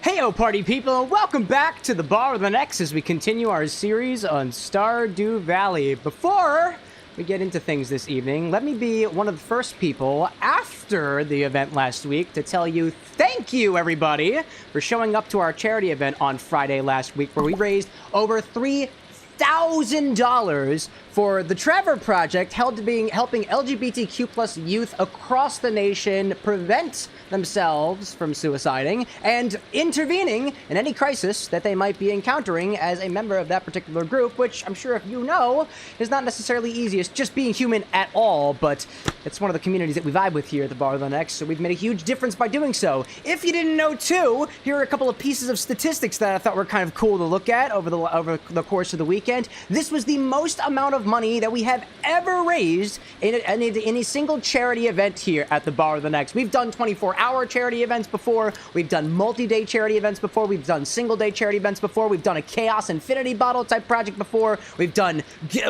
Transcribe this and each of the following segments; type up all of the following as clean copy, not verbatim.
Heyo, party people, and welcome back to the Bar with an X as we continue our series on Stardew Valley. Before we get into things this evening, let me be one of the first people after the event last week to tell you thank you, everybody, for showing up to our charity event on Friday last week, where we raised over $3,000 for the Trevor Project, helping LGBTQ plus youth across the nation prevent themselves from suiciding and intervening in any crisis that they might be encountering as a member of that particular group, which I'm sure if you know is not necessarily easiest just being human at all, but it's one of the communities that we vibe with here at the Bar with an X, so we've made a huge difference by doing so. If you didn't know too, here are a couple of pieces of statistics that I thought were kind of cool to look at over the course of the weekend. This was the most amount of money that we have ever raised in a single charity event here at the Bar with an X. We've done 24-hour charity events before, we've done multi-day charity events before, we've done single-day charity events before, we've done a Chaos Infinity bottle type project before, we've done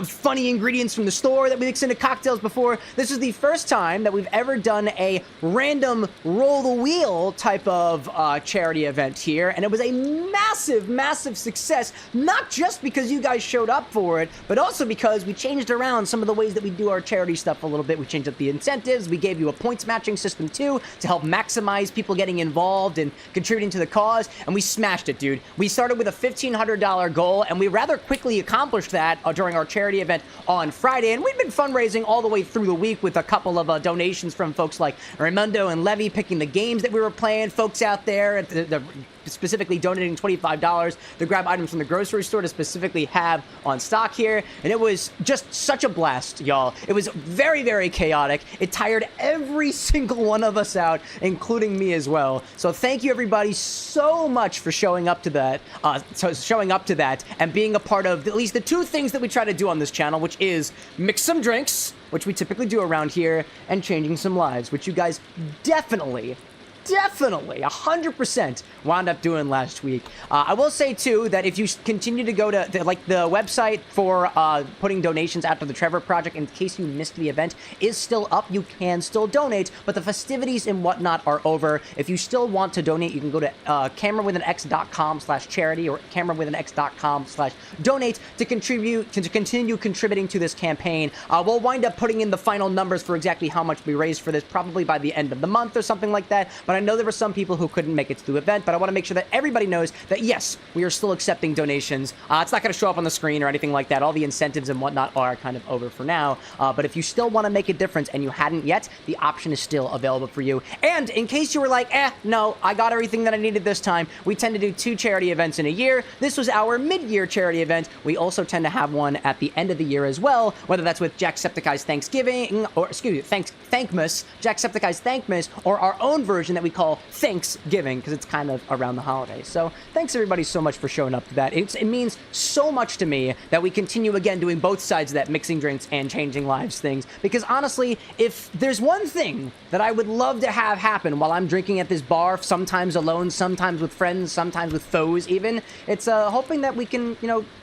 funny ingredients from the store that we mix into cocktails before. This is the first time that we've ever done a random roll-the-wheel type of charity event here, and it was a massive, massive success, not just because you guys showed up for it, but also because we changed around some of the ways that we do our charity stuff a little bit. We changed up the incentives, we gave you a points matching system too, to help maximize people getting involved and contributing to the cause, and we smashed it, dude. We started with a $1,500 goal, and we rather quickly accomplished that during our charity event on Friday, and we've been fundraising all the way through the week with a couple of donations from folks like Raimundo and Levy picking the games that we were playing, folks out there at specifically donating $25 to grab items from the grocery store to specifically have on stock here, and it was just such a blast, y'all. It was very, very chaotic. It tired every single one of us out, including me as well. So thank you, everybody, so much for showing up to that, and being a part of at least the two things that we try to do on this channel, which is mix some drinks, which we typically do around here, and changing some lives, which you guys definitely 100% wound up doing last week. I will say too that if you continue to go to like the website for putting donations out to the Trevor Project, in case you missed the event, is still up. You can still donate, but the festivities and whatnot are over. If you still want to donate, you can go to CameroxnWithAnX.com/charity or CameroxnWithAnX.com/donate to continue contributing to this campaign. We'll wind up putting in the final numbers for exactly how much we raised for this, probably by the end of the month or something like that. But I know there were some people who couldn't make it to the event, but I want to make sure that everybody knows that, yes, we are still accepting donations. It's not going to show up on the screen or anything like that. All the incentives and whatnot are kind of over for now. But if you still want to make a difference and you hadn't yet, the option is still available for you. And in case you were like, no, I got everything that I needed this time, we tend to do 2 charity events in a year. This was our mid-year charity event. We also tend to have one at the end of the year as well, whether that's with Jacksepticeye's Thanksgiving, or, Thankmas, Jacksepticeye's Thankmas, or our own version that we call Thanksgiving, because it's kind of around the holidays. So thanks everybody so much for showing up to that. It means so much to me that we continue again doing both sides of that mixing drinks and changing lives things, because honestly, if there's one thing that I would love to have happen while I'm drinking at this bar, sometimes alone, sometimes with friends, sometimes with foes even, it's hoping that we can,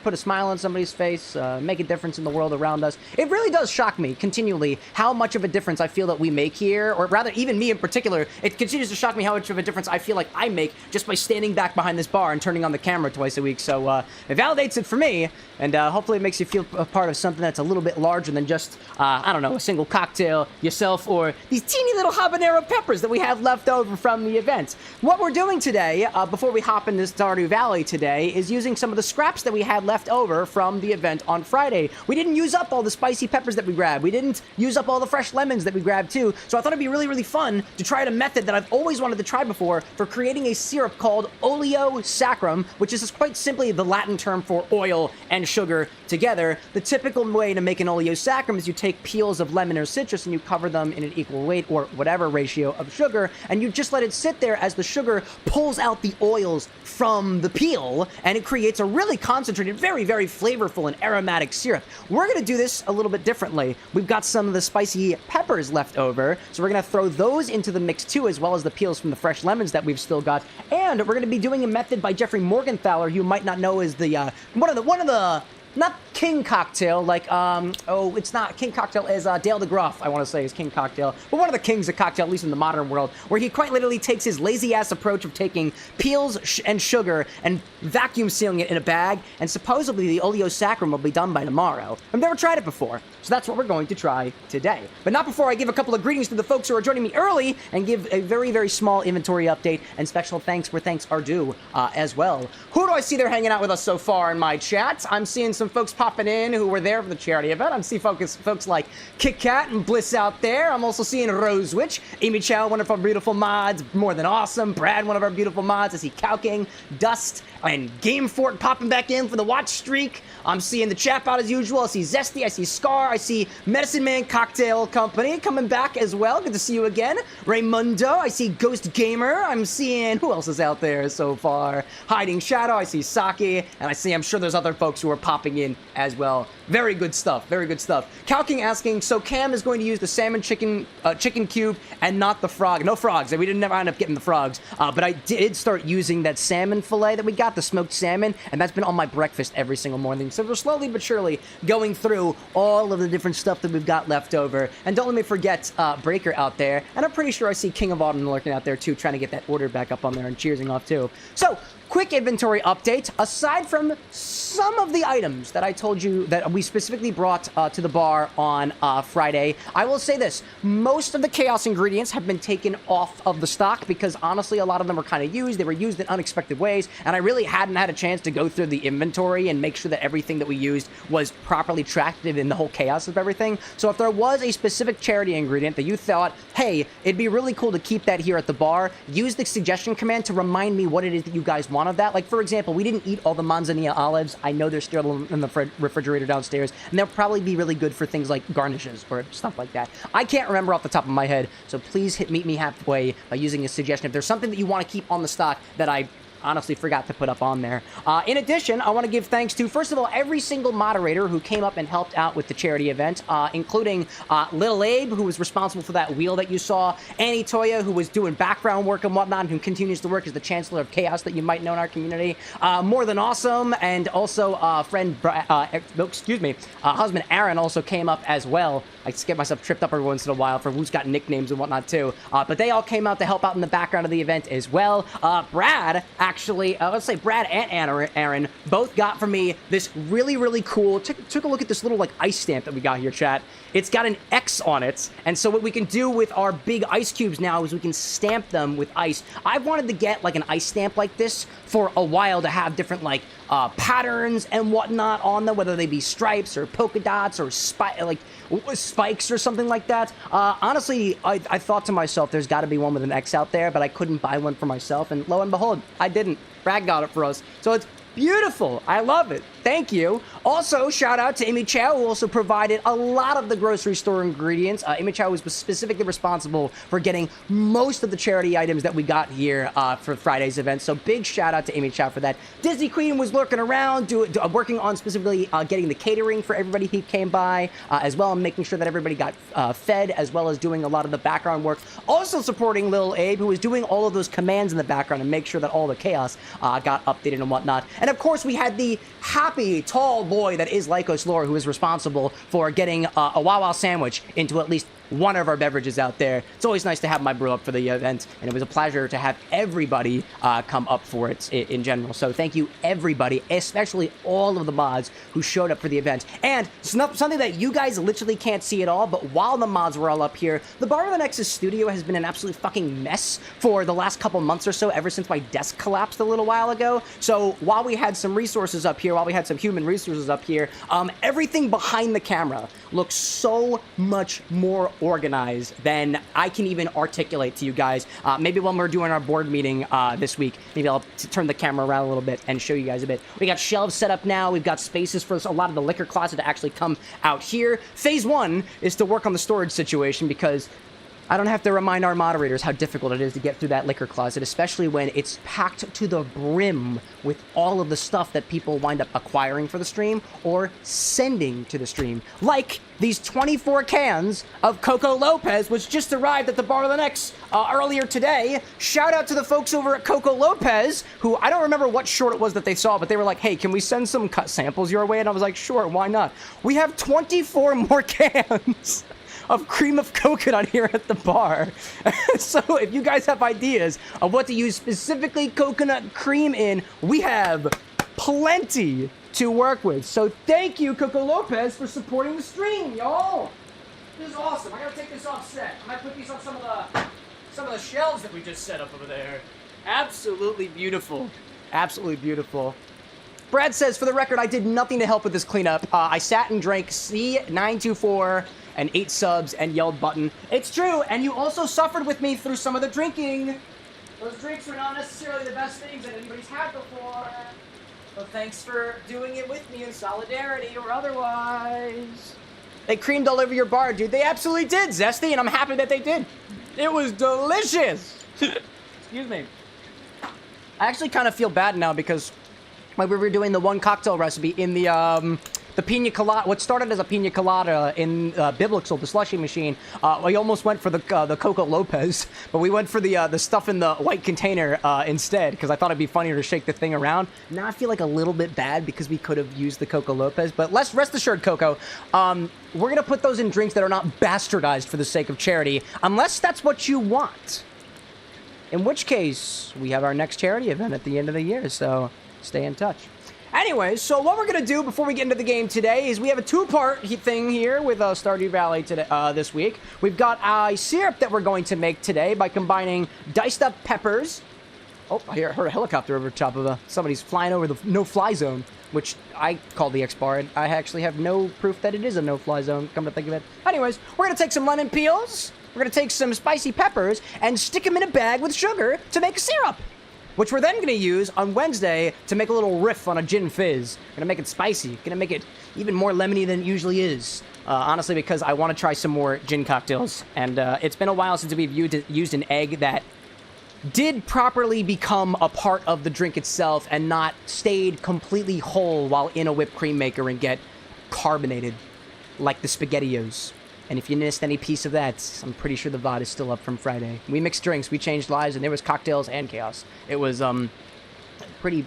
put a smile on somebody's face, make a difference in the world around us. It really does shock me continually how much of a difference I feel that we make here, or rather even me in particular. It continues to shock me how much of a difference I feel like I make just by standing back behind this bar and turning on the camera twice a week. So it validates it for me, and hopefully it makes you feel a part of something that's a little bit larger than just, I don't know, a single cocktail, yourself, or these teeny little habanero peppers that we have left over from the event. What we're doing today, before we hop into Stardew Valley today, is using some of the scraps that we had left over from the event on Friday. We didn't use up all the spicy peppers that we grabbed. We didn't use up all the fresh lemons that we grabbed too, so I thought it'd be really, really fun to try out a method that I've always wanted to try before for creating a syrup called Oleo Saccharum, which is quite simply the Latin term for oil and sugar together. The typical way to make an Oleo Saccharum is you take peels of lemon or citrus and you cover them in an equal weight or whatever ratio of sugar, and you just let it sit there as the sugar pulls out the oils from the peel, and it creates a really concentrated, very, very flavorful and aromatic syrup. We're going to do this a little bit differently. We've got some of the spicy peppers left over, so we're going to throw those into the mix too, as well as the peels from the fresh lemons that we've still got. And we're going to be doing a method by Jeffrey Morgenthaler, who you might not know is the one of the not King Cocktail, like, oh, it's not King Cocktail, is Dale DeGroff, I want to say, is King Cocktail. But one of the kings of cocktail, at least in the modern world, where he quite literally takes his lazy-ass approach of taking peels and sugar and vacuum sealing it in a bag, and supposedly the Oleo Saccharum will be done by tomorrow. I've never tried it before, so that's what we're going to try today. But not before I give a couple of greetings to the folks who are joining me early and give a very, very small inventory update and special thanks where thanks are due as well. Who do I see there hanging out with us so far in my chat? I'm seeing some folks popping in who were there for the charity event. I'm seeing folks like Kit Kat and Bliss out there. I'm also seeing Rose Witch, Amy Chow, one of our beautiful mods, more than awesome. Brad, one of our beautiful mods. I see Calking, Dust, and Game Fort popping back in for the watch streak. I'm seeing the chat bot as usual. I see Zesty, I see Scar, I see Medicine Man Cocktail Company coming back as well. Good to see you again. Raymundo, I see Ghost Gamer. I'm seeing, who else is out there so far? Hiding Shadow, I see Saki, and I see, I'm sure there's other folks who are popping in as well. Very good stuff, very good stuff. Calking asking, so Cam is going to use the salmon chicken cube and not the frog. No frogs, we didn't ever end up getting the frogs, but I did start using that salmon fillet that we got, the smoked salmon, and that's been on my breakfast every single morning. So we're slowly but surely going through all of the different stuff that we've got left over. And don't let me forget Breaker out there, and I'm pretty sure I see King of Autumn lurking out there too, trying to get that order back up on there and cheersing off too. So, quick inventory update. Aside from some of the items that I told you that we specifically brought to the bar on Friday, I will say this. Most of the Chaos ingredients have been taken off of the stock because honestly, a lot of them were kind of used. They were used in unexpected ways, and I really hadn't had a chance to go through the inventory and make sure that everything that we used was properly tracked in the whole chaos of everything. So if there was a specific charity ingredient that you thought, hey, it'd be really cool to keep that here at the bar, use the suggestion command to remind me what it is that you guys want of that. Like, for example, we didn't eat all the manzanilla olives. I know they're still in the refrigerator downstairs, and they'll probably be really good for things like garnishes or stuff like that. I can't remember off the top of my head, so please meet me halfway by using a suggestion. If there's something that you want to keep on the stock that I honestly forgot to put up on there. In addition, I want to give thanks to, first of all, every single moderator who came up and helped out with the charity event, including Lil Abe, who was responsible for that wheel that you saw, Annie Toya, who was doing background work and whatnot, and who continues to work as the Chancellor of Chaos that you might know in our community, More Than Awesome, and also husband Aaron also came up as well. I just get myself tripped up every once in a while for who's got nicknames and whatnot too. But they all came out to help out in the background of the event as well. Brad, actually, let's say Brad and Aaron both got for me this really, really cool, took a look at this little like ice stamp that we got here, chat. It's got an X on it, and so what we can do with our big ice cubes now is we can stamp them with ice. I've wanted to get like an ice stamp like this for a while to have different like patterns and whatnot on them, whether they be stripes or polka dots or spikes or something like that. Honestly, I thought to myself, there's got to be one with an X out there, but I couldn't buy one for myself, and lo and behold, I didn't. Brad got it for us, so it's beautiful. I love it. Thank you. Also, shout out to Amy Chow, who also provided a lot of the grocery store ingredients. Amy Chow was specifically responsible for getting most of the charity items that we got here for Friday's event. So big shout out to Amy Chow for that. Disney Queen was lurking around, working on specifically getting the catering for everybody who came by, as well, and making sure that everybody got fed, as well as doing a lot of the background work. Also supporting Lil Abe, who was doing all of those commands in the background and make sure that all the chaos got updated and whatnot. And of course, we had the happy, tall boy that is Lycos Lore, who is responsible for getting a Wawa sandwich into at least one of our beverages out there. It's always nice to have my brew up for the event, and it was a pleasure to have everybody come up for it in general. So thank you, everybody, especially all of the mods who showed up for the event. And something that you guys literally can't see at all, but while the mods were all up here, the Bar of Nexus studio has been an absolute fucking mess for the last couple months or so, ever since my desk collapsed a little while ago. So while we had some resources up here, while we had some human resources up here, everything behind the camera looks so much more organized than I can even articulate to you guys. Maybe when we're doing our board meeting this week, maybe I'll turn the camera around a little bit and show you guys a bit. We got shelves set up now. We've got spaces for a lot of the liquor closet to actually come out here. Phase 1 is to work on the storage situation because I don't have to remind our moderators how difficult it is to get through that liquor closet, especially when it's packed to the brim with all of the stuff that people wind up acquiring for the stream or sending to the stream. Like these 24 cans of Coco Lopez, which just arrived at the Bar of the Next earlier today. Shout out to the folks over at Coco Lopez, who I don't remember what short it was that they saw, but they were like, hey, can we send some cut samples your way? And I was like, sure, why not? We have 24 more cans of cream of coconut here at the bar. So if you guys have ideas of what to use specifically coconut cream in, we have plenty to work with. So thank you, Coco Lopez, for supporting the stream, y'all. This is awesome. I gotta take this off set. I might put these on some of the shelves that we just set up over there. Absolutely beautiful. Absolutely beautiful. Brad says, for the record, I did nothing to help with this cleanup. I sat and drank C924 and 8 subs and yelled button. It's true, and you also suffered with me through some of the drinking. Those drinks were not necessarily the best things that anybody's had before. So thanks for doing it with me in solidarity or otherwise. They creamed all over your bar, dude. They absolutely did, Zesty, and I'm happy that they did. It was delicious. Excuse me. I actually kind of feel bad now because when we were doing the one cocktail recipe in the pina colada, what started as a pina colada in Biblical, the slushy machine, we almost went for the Coco Lopez, but we went for the stuff in the white container instead, because I thought it'd be funnier to shake the thing around. Now I feel like a little bit bad because we could have used the Coco Lopez, but rest assured, Coco, we're gonna put those in drinks that are not bastardized for the sake of charity, unless that's what you want. In which case, we have our next charity event at the end of the year, so stay in touch. Anyways, so what we're going to do before we get into the game today is we have a two-part thing here with Stardew Valley today, this week. We've got a syrup that we're going to make today by combining diced up peppers. Oh, I heard a helicopter over the top of somebody's flying over the no-fly zone, which I call the X-Bar, and I actually have no proof that it is a no-fly zone, come to think of it. Anyways, we're going to take some lemon peels, we're going to take some spicy peppers, and stick them in a bag with sugar to make a syrup, which we're then going to use on Wednesday to make a little riff on a gin fizz. Going to make it spicy. Going to make it even more lemony than it usually is. Honestly, because I want to try some more gin cocktails. And it's been a while since we've used an egg that did properly become a part of the drink itself and not stayed completely whole while in a whipped cream maker and get carbonated like the SpaghettiOs. And if you missed any piece of that, I'm pretty sure the VOD is still up from Friday. We mixed drinks, we changed lives, and there was cocktails and chaos. It was, pretty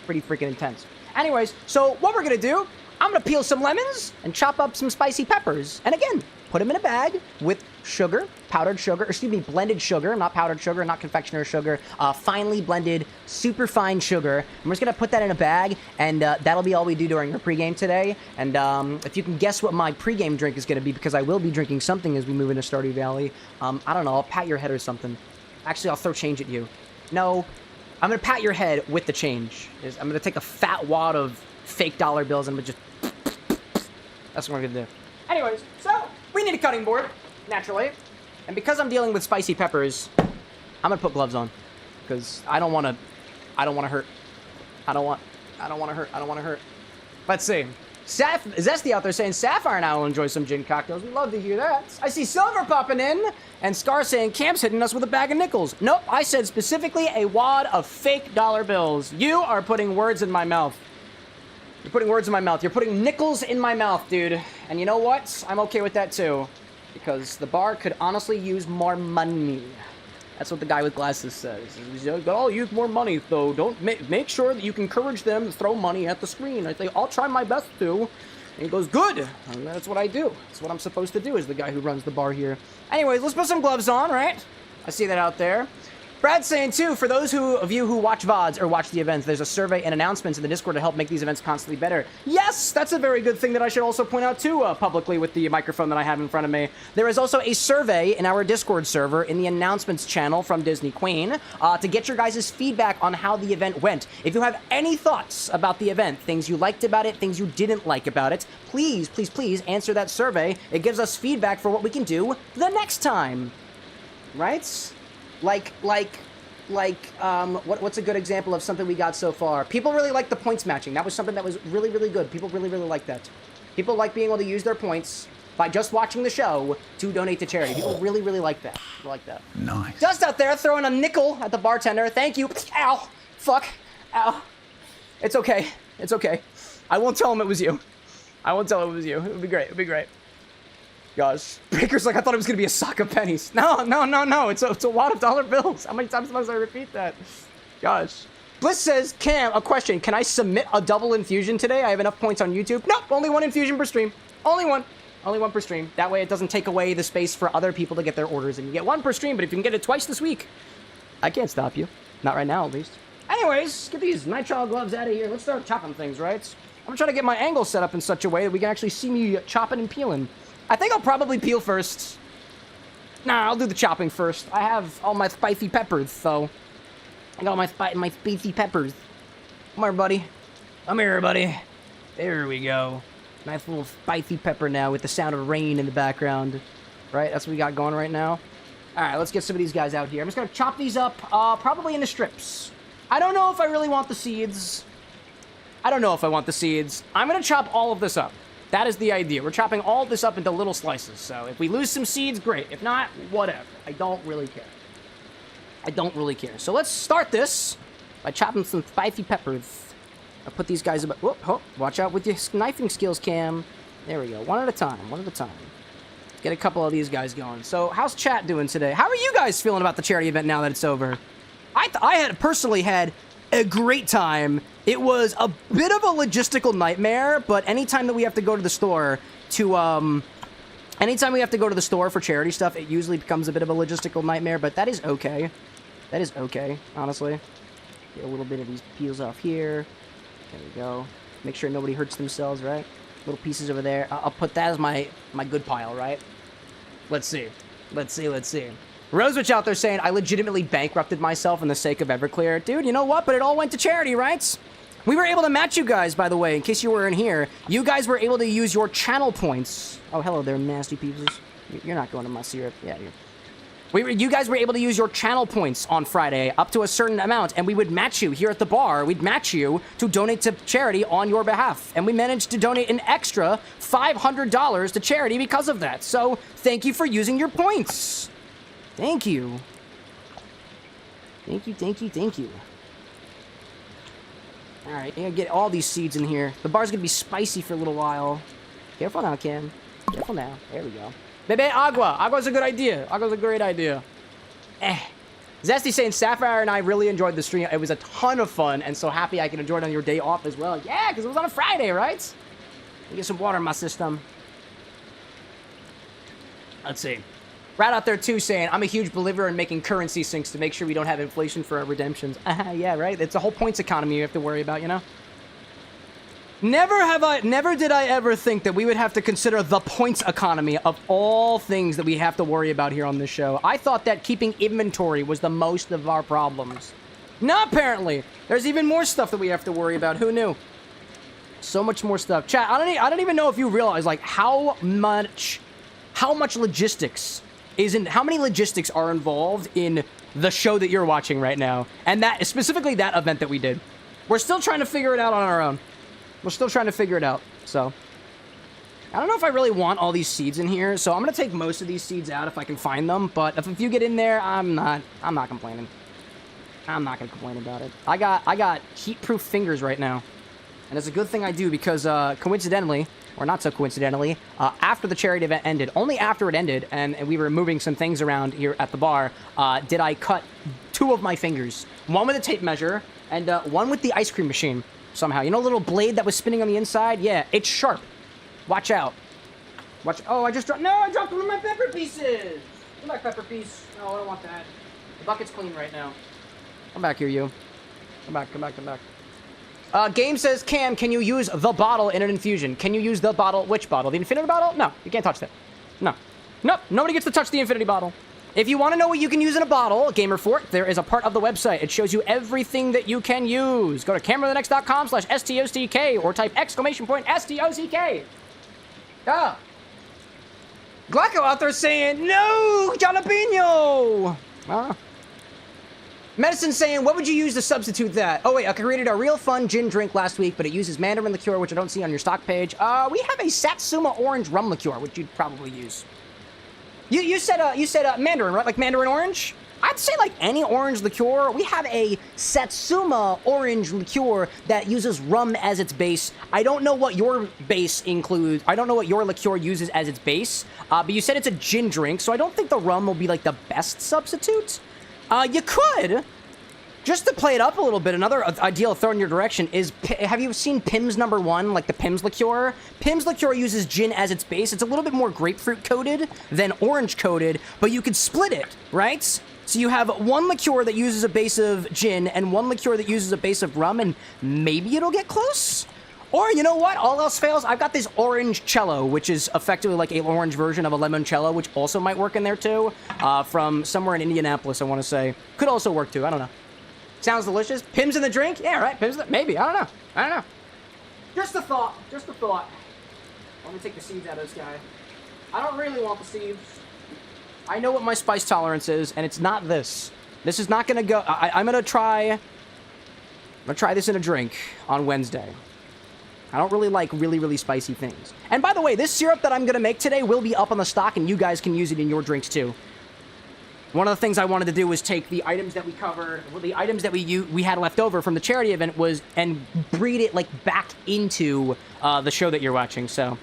freaking intense. Anyways, so what we're gonna do, I'm gonna peel some lemons and chop up some spicy peppers. And again, put them in a bag with sugar, blended sugar, not powdered sugar, not confectioner sugar, finely blended, super fine sugar. And we're just gonna put that in a bag, and that'll be all we do during our pregame today. And if you can guess what my pregame drink is gonna be, because I will be drinking something as we move into Stardew Valley, I don't know, I'll pat your head or something. Actually, I'll throw change at you. No, I'm gonna pat your head with the change. I'm gonna take a fat wad of fake dollar bills and I'm gonna just... That's what we're gonna do. Anyways, so we need a cutting board, naturally. And because I'm dealing with spicy peppers, I'm gonna put gloves on. Because I don't wanna hurt. I don't wanna hurt. Let's see. Zesty out there saying Sapphire and I will enjoy some gin cocktails. We'd love to hear that. I see Silver popping in. And Scar saying Camp's hitting us with a bag of nickels. Nope, I said specifically a wad of fake dollar bills. You are putting words in my mouth. You're putting words in my mouth. You're putting nickels in my mouth, dude. And you know what? I'm okay with that, too. Because the bar could honestly use more money. That's what the guy with glasses says. I'll use more money, though. Don't make sure that you can encourage them to throw money at the screen. I think I'll try my best to. And he goes, good. And that's what I do. That's what I'm supposed to do as the guy who runs the bar here. Anyways, let's put some gloves on, right? I see that out there. Brad's saying, too, for those of you who watch VODs or watch the events, there's a survey and announcements in the Discord to help make these events constantly better. Yes, that's a very good thing that I should also point out, too, publicly with the microphone that I have in front of me. There is also a survey in our Discord server in the announcements channel from Disney Queen to get your guys' feedback on how the event went. If you have any thoughts about the event, things you liked about it, things you didn't like about it, please, please, please answer that survey. It gives us feedback for what we can do the next time. Right? What's a good example of something we got so far? People really like the points matching. That was something that was really, really good. People really, really like that. People like being able to use their points by just watching the show to donate to charity. People really, really like that. I like that. Nice. Just out there throwing a nickel at the bartender. Thank you. Ow. Fuck. Ow. It's okay. It's okay. I won't tell him it was you. I won't tell him it was you. It would be great. It would be great. Gosh. Breaker's like, I thought it was going to be a sock of pennies. No, no, no, no. It's a wad of dollar bills. How many times must I repeat that? Gosh. Bliss says, Cam, a question. Can I submit a double infusion today? I have enough points on YouTube. Nope. Only one infusion per stream. Only one. Only one per stream. That way it doesn't take away the space for other people to get their orders. And you get one per stream, but if you can get it twice this week, I can't stop you. Not right now, at least. Anyways, get these nitrile gloves out of here. Let's start chopping things, right? I'm trying to get my angle set up in such a way that we can actually see me chopping and peeling. I think I'll probably peel first. Nah, I'll do the chopping first. I have all my spicy peppers, so... I got all my spicy peppers. Come here, buddy. Come here, buddy. There we go. Nice little spicy pepper now with the sound of rain in the background. Right? That's what we got going right now. Alright, let's get some of these guys out here. I'm just going to chop these up, probably into strips. I don't know if I really want the seeds. I don't know if I want the seeds. I'm going to chop all of this up. That is the idea. We're chopping all of this up into little slices. So if we lose some seeds, great. If not, whatever. I don't really care. I don't really care. So let's start this by chopping some spicy peppers. I'll put these guys about... Whoop, oh, watch out with your knifing skills, Cam. There we go. One at a time. One at a time. Get a couple of these guys going. So how's chat doing today? How are you guys feeling about the charity event now that it's over? I had personally had a great time. It was a bit of a logistical nightmare, but anytime that we have to go to the store to, anytime we have to go to the store for charity stuff, it usually becomes a bit of a logistical nightmare, but that is okay. That is okay, honestly. Get a little bit of these peels off here. There we go. Make sure nobody hurts themselves, right? Little pieces over there. I'll put that as my good pile, right? Let's see. Let's see, let's see. Rosewitch out there saying, I legitimately bankrupted myself in the sake of Everclear. Dude, you know what? But it all went to charity, right? We were able to match you guys, by the way, in case you weren't here. You guys were able to use your channel points. Oh, hello there, nasty pieces. You're not going to my syrup. Yeah, you guys were able to use your channel points on Friday up to a certain amount, and we would match you here at the bar. We'd match you to donate to charity on your behalf. And we managed to donate an extra $500 to charity because of that. So, thank you for using your points. Thank you. Thank you, thank you, thank you. Alright, I'm gonna get all these seeds in here. The bar's gonna be spicy for a little while. Careful now, Ken. Careful now. There we go. Bebe agua. Agua's a good idea. Agua's a great idea. Zesty saying, Sapphire and I really enjoyed the stream. It was a ton of fun, and so happy I can enjoy it on your day off as well. Yeah, because it was on a Friday, right? Let me get some water in my system. Let's see. Rat out there, too, saying, I'm a huge believer in making currency sinks to make sure we don't have inflation for our redemptions. Yeah, right? It's a whole points economy you have to worry about, you know? Never did I ever think that we would have to consider the points economy of all things that we have to worry about here on this show. I thought that keeping inventory was the most of our problems. No, apparently. There's even more stuff that we have to worry about. Who knew? So much more stuff. Chat, I don't even know if you realize, like, how much logistics how many logistics are involved in the show that you're watching right now. And that, specifically that event that we did. We're still trying to figure it out on our own. We're still trying to figure it out, so. I don't know if I really want all these seeds in here, so I'm going to take most of these seeds out if I can find them, but if you get in there, I'm not complaining. I'm not going to complain about it. I got heat-proof fingers right now, and it's a good thing I do because, coincidentally, or not so coincidentally, after the charity event ended, only after it ended, and we were moving some things around here at the bar, did I cut 2 of my fingers. One with a tape measure, and one with the ice cream machine. Somehow. You know the little blade that was spinning on the inside? Yeah, it's sharp. Watch out. Oh, I dropped one of my pepper pieces. Come back, pepper piece. No, I don't want that. The bucket's clean right now. Come back here, you. Come back. Game says, Cam, can you use the bottle in an infusion? Can you use the bottle? Which bottle? The infinity bottle? No, you can't touch that. No. Nope, nobody gets to touch the infinity bottle. If you want to know what you can use in a bottle, Gamerfort, there is a part of the website. It shows you everything that you can use. Go to CameroxnWithAnX.com/STOCK or type !STOCK. Ah. Glacko out there saying, no, Jalapeño. Medicine saying, what would you use to substitute that? Oh, wait, I created a real fun gin drink last week, but it uses mandarin liqueur, which I don't see on your stock page. We have a Satsuma orange rum liqueur, which you'd probably use. You said mandarin, right? Like mandarin orange? I'd say like any orange liqueur. We have a Satsuma orange liqueur that uses rum as its base. I don't know what your base includes. I don't know what your liqueur uses as its base, but you said it's a gin drink, so I don't think the rum will be like the best substitute. You could, just to play it up a little bit, another idea I'll throw in your direction is, have you seen Pim's #1, like the Pim's liqueur? Pim's liqueur uses gin as its base. It's a little bit more grapefruit coated than orange coated, but you could split it, right? So you have one liqueur that uses a base of gin and one liqueur that uses a base of rum, and maybe it'll get close? Or, you know what? All else fails, I've got this orange cello, which is effectively like an orange version of a limoncello, which also might work in there too, from somewhere in Indianapolis, I want to say. Could also work too, I don't know. Sounds delicious. Pim's in the drink? Yeah, right, Pim's in the... Maybe, I don't know. Just a thought, Let me take the seeds out of this guy. I don't really want the seeds. I know what my spice tolerance is, and it's not this. This is not gonna go... I'm gonna try this in a drink on Wednesday. I don't really like really spicy things. And by the way, this syrup that I'm gonna make today will be up on the stock, and you guys can use it in your drinks too. One of the things I wanted to do was take the items that we covered, well, the items that we had left over from the charity event and breed it like back into the show that you're watching. So,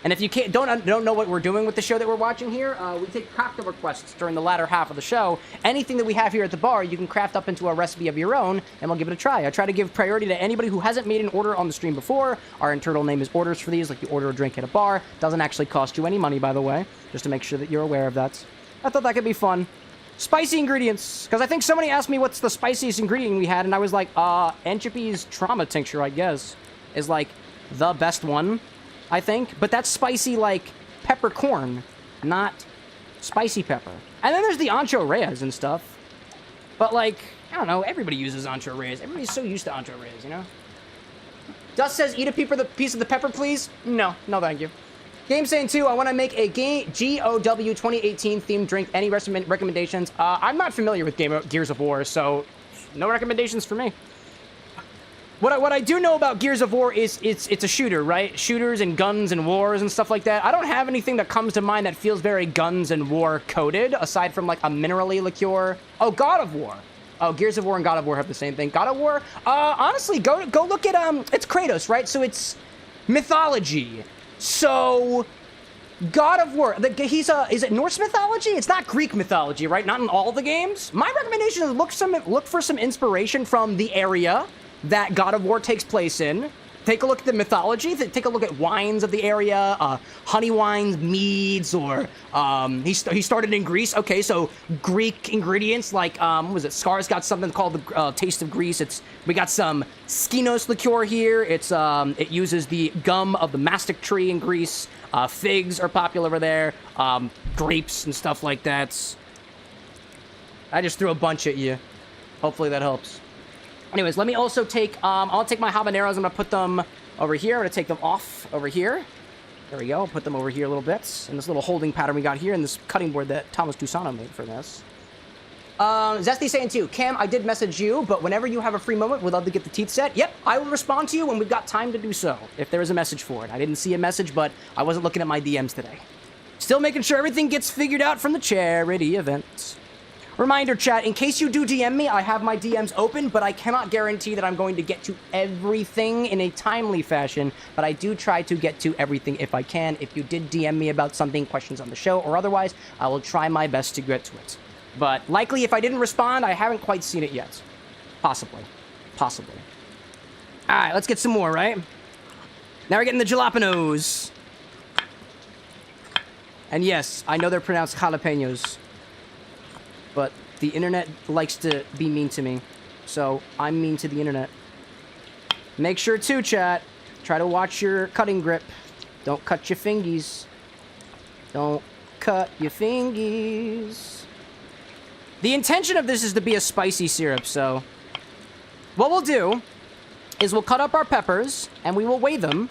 and if you don't know what we're doing with the show that we're watching here, we take cocktail requests during the latter half of the show. Anything that we have here at the bar, you can craft up into a recipe of your own, and we'll give it a try. I try to give priority to anybody who hasn't made an order on the stream before. Our internal name is orders for these, like you order a drink at a bar. Doesn't actually cost you any money, by the way, just to make sure that you're aware of that. I thought that could be fun. Spicy ingredients, because I think somebody asked me what's the spiciest ingredient we had, and I was like, Entropy's Trauma Tincture, I guess, is like the best one, I think. But that's spicy like peppercorn, not spicy pepper. And then there's the Ancho Reyes and stuff. But like, I don't know, everybody uses Ancho Reyes. Everybody's so used to Ancho Reyes, you know? Dust says, eat a piece of the pepper, please. No, thank you. Game saying too, I want to make a GOW 2018 themed drink. Any recommendations? I'm not familiar with Gears of War, so no recommendations for me. What I do know about Gears of War is it's a shooter, right? Shooters and guns and wars and stuff like that. I don't have anything that comes to mind that feels very guns and war coded, aside from like a minerally liqueur. Oh, God of War. Oh, Gears of War and God of War have the same thing. God of War, honestly, go look at, it's Kratos, right? So it's mythology. So, God of War, is it Norse mythology? It's not Greek mythology, right? Not in all the games. My recommendation is look for some inspiration from the area that God of War takes place in. Take a look at the mythology. Take a look at wines of the area, honey wines, meads, or he started in Greece. Okay, so Greek ingredients like what was it? Scar's got something called the Taste of Greece. We got some Skinos liqueur here. It uses the gum of the mastic tree in Greece. Figs are popular over there. Grapes and stuff like that. I just threw a bunch at you. Hopefully that helps. Anyways, let me also take, I'll take my habaneros. I'm going to put them over here. I'm going to take them off over here. There we go. I'll put them over here a little bit. In this little holding pattern we got here, and this cutting board that Thomas Tusano made for this. Zesty saying too, Cam, I did message you, but whenever you have a free moment, we'd love to get the teeth set. Yep, I will respond to you when we've got time to do so, if there is a message for it. I didn't see a message, but I wasn't looking at my DMs today. Still making sure everything gets figured out from the charity event. Reminder, chat, in case you do DM me, I have my DMs open, but I cannot guarantee that I'm going to get to everything in a timely fashion, but I do try to get to everything if I can. If you did DM me about something, questions on the show, or otherwise, I will try my best to get to it. But likely, if I didn't respond, I haven't quite seen it yet. Possibly. Possibly. All right, let's get some more, right? Now we're getting the jalapenos. And yes, I know they're pronounced jalapenos. But the internet likes to be mean to me, so I'm mean to the internet. Make sure to, chat, try to watch your cutting grip. Don't cut your fingies. Don't cut your fingies. The intention of this is to be a spicy syrup, so what we'll do is we'll cut up our peppers, and we will weigh them.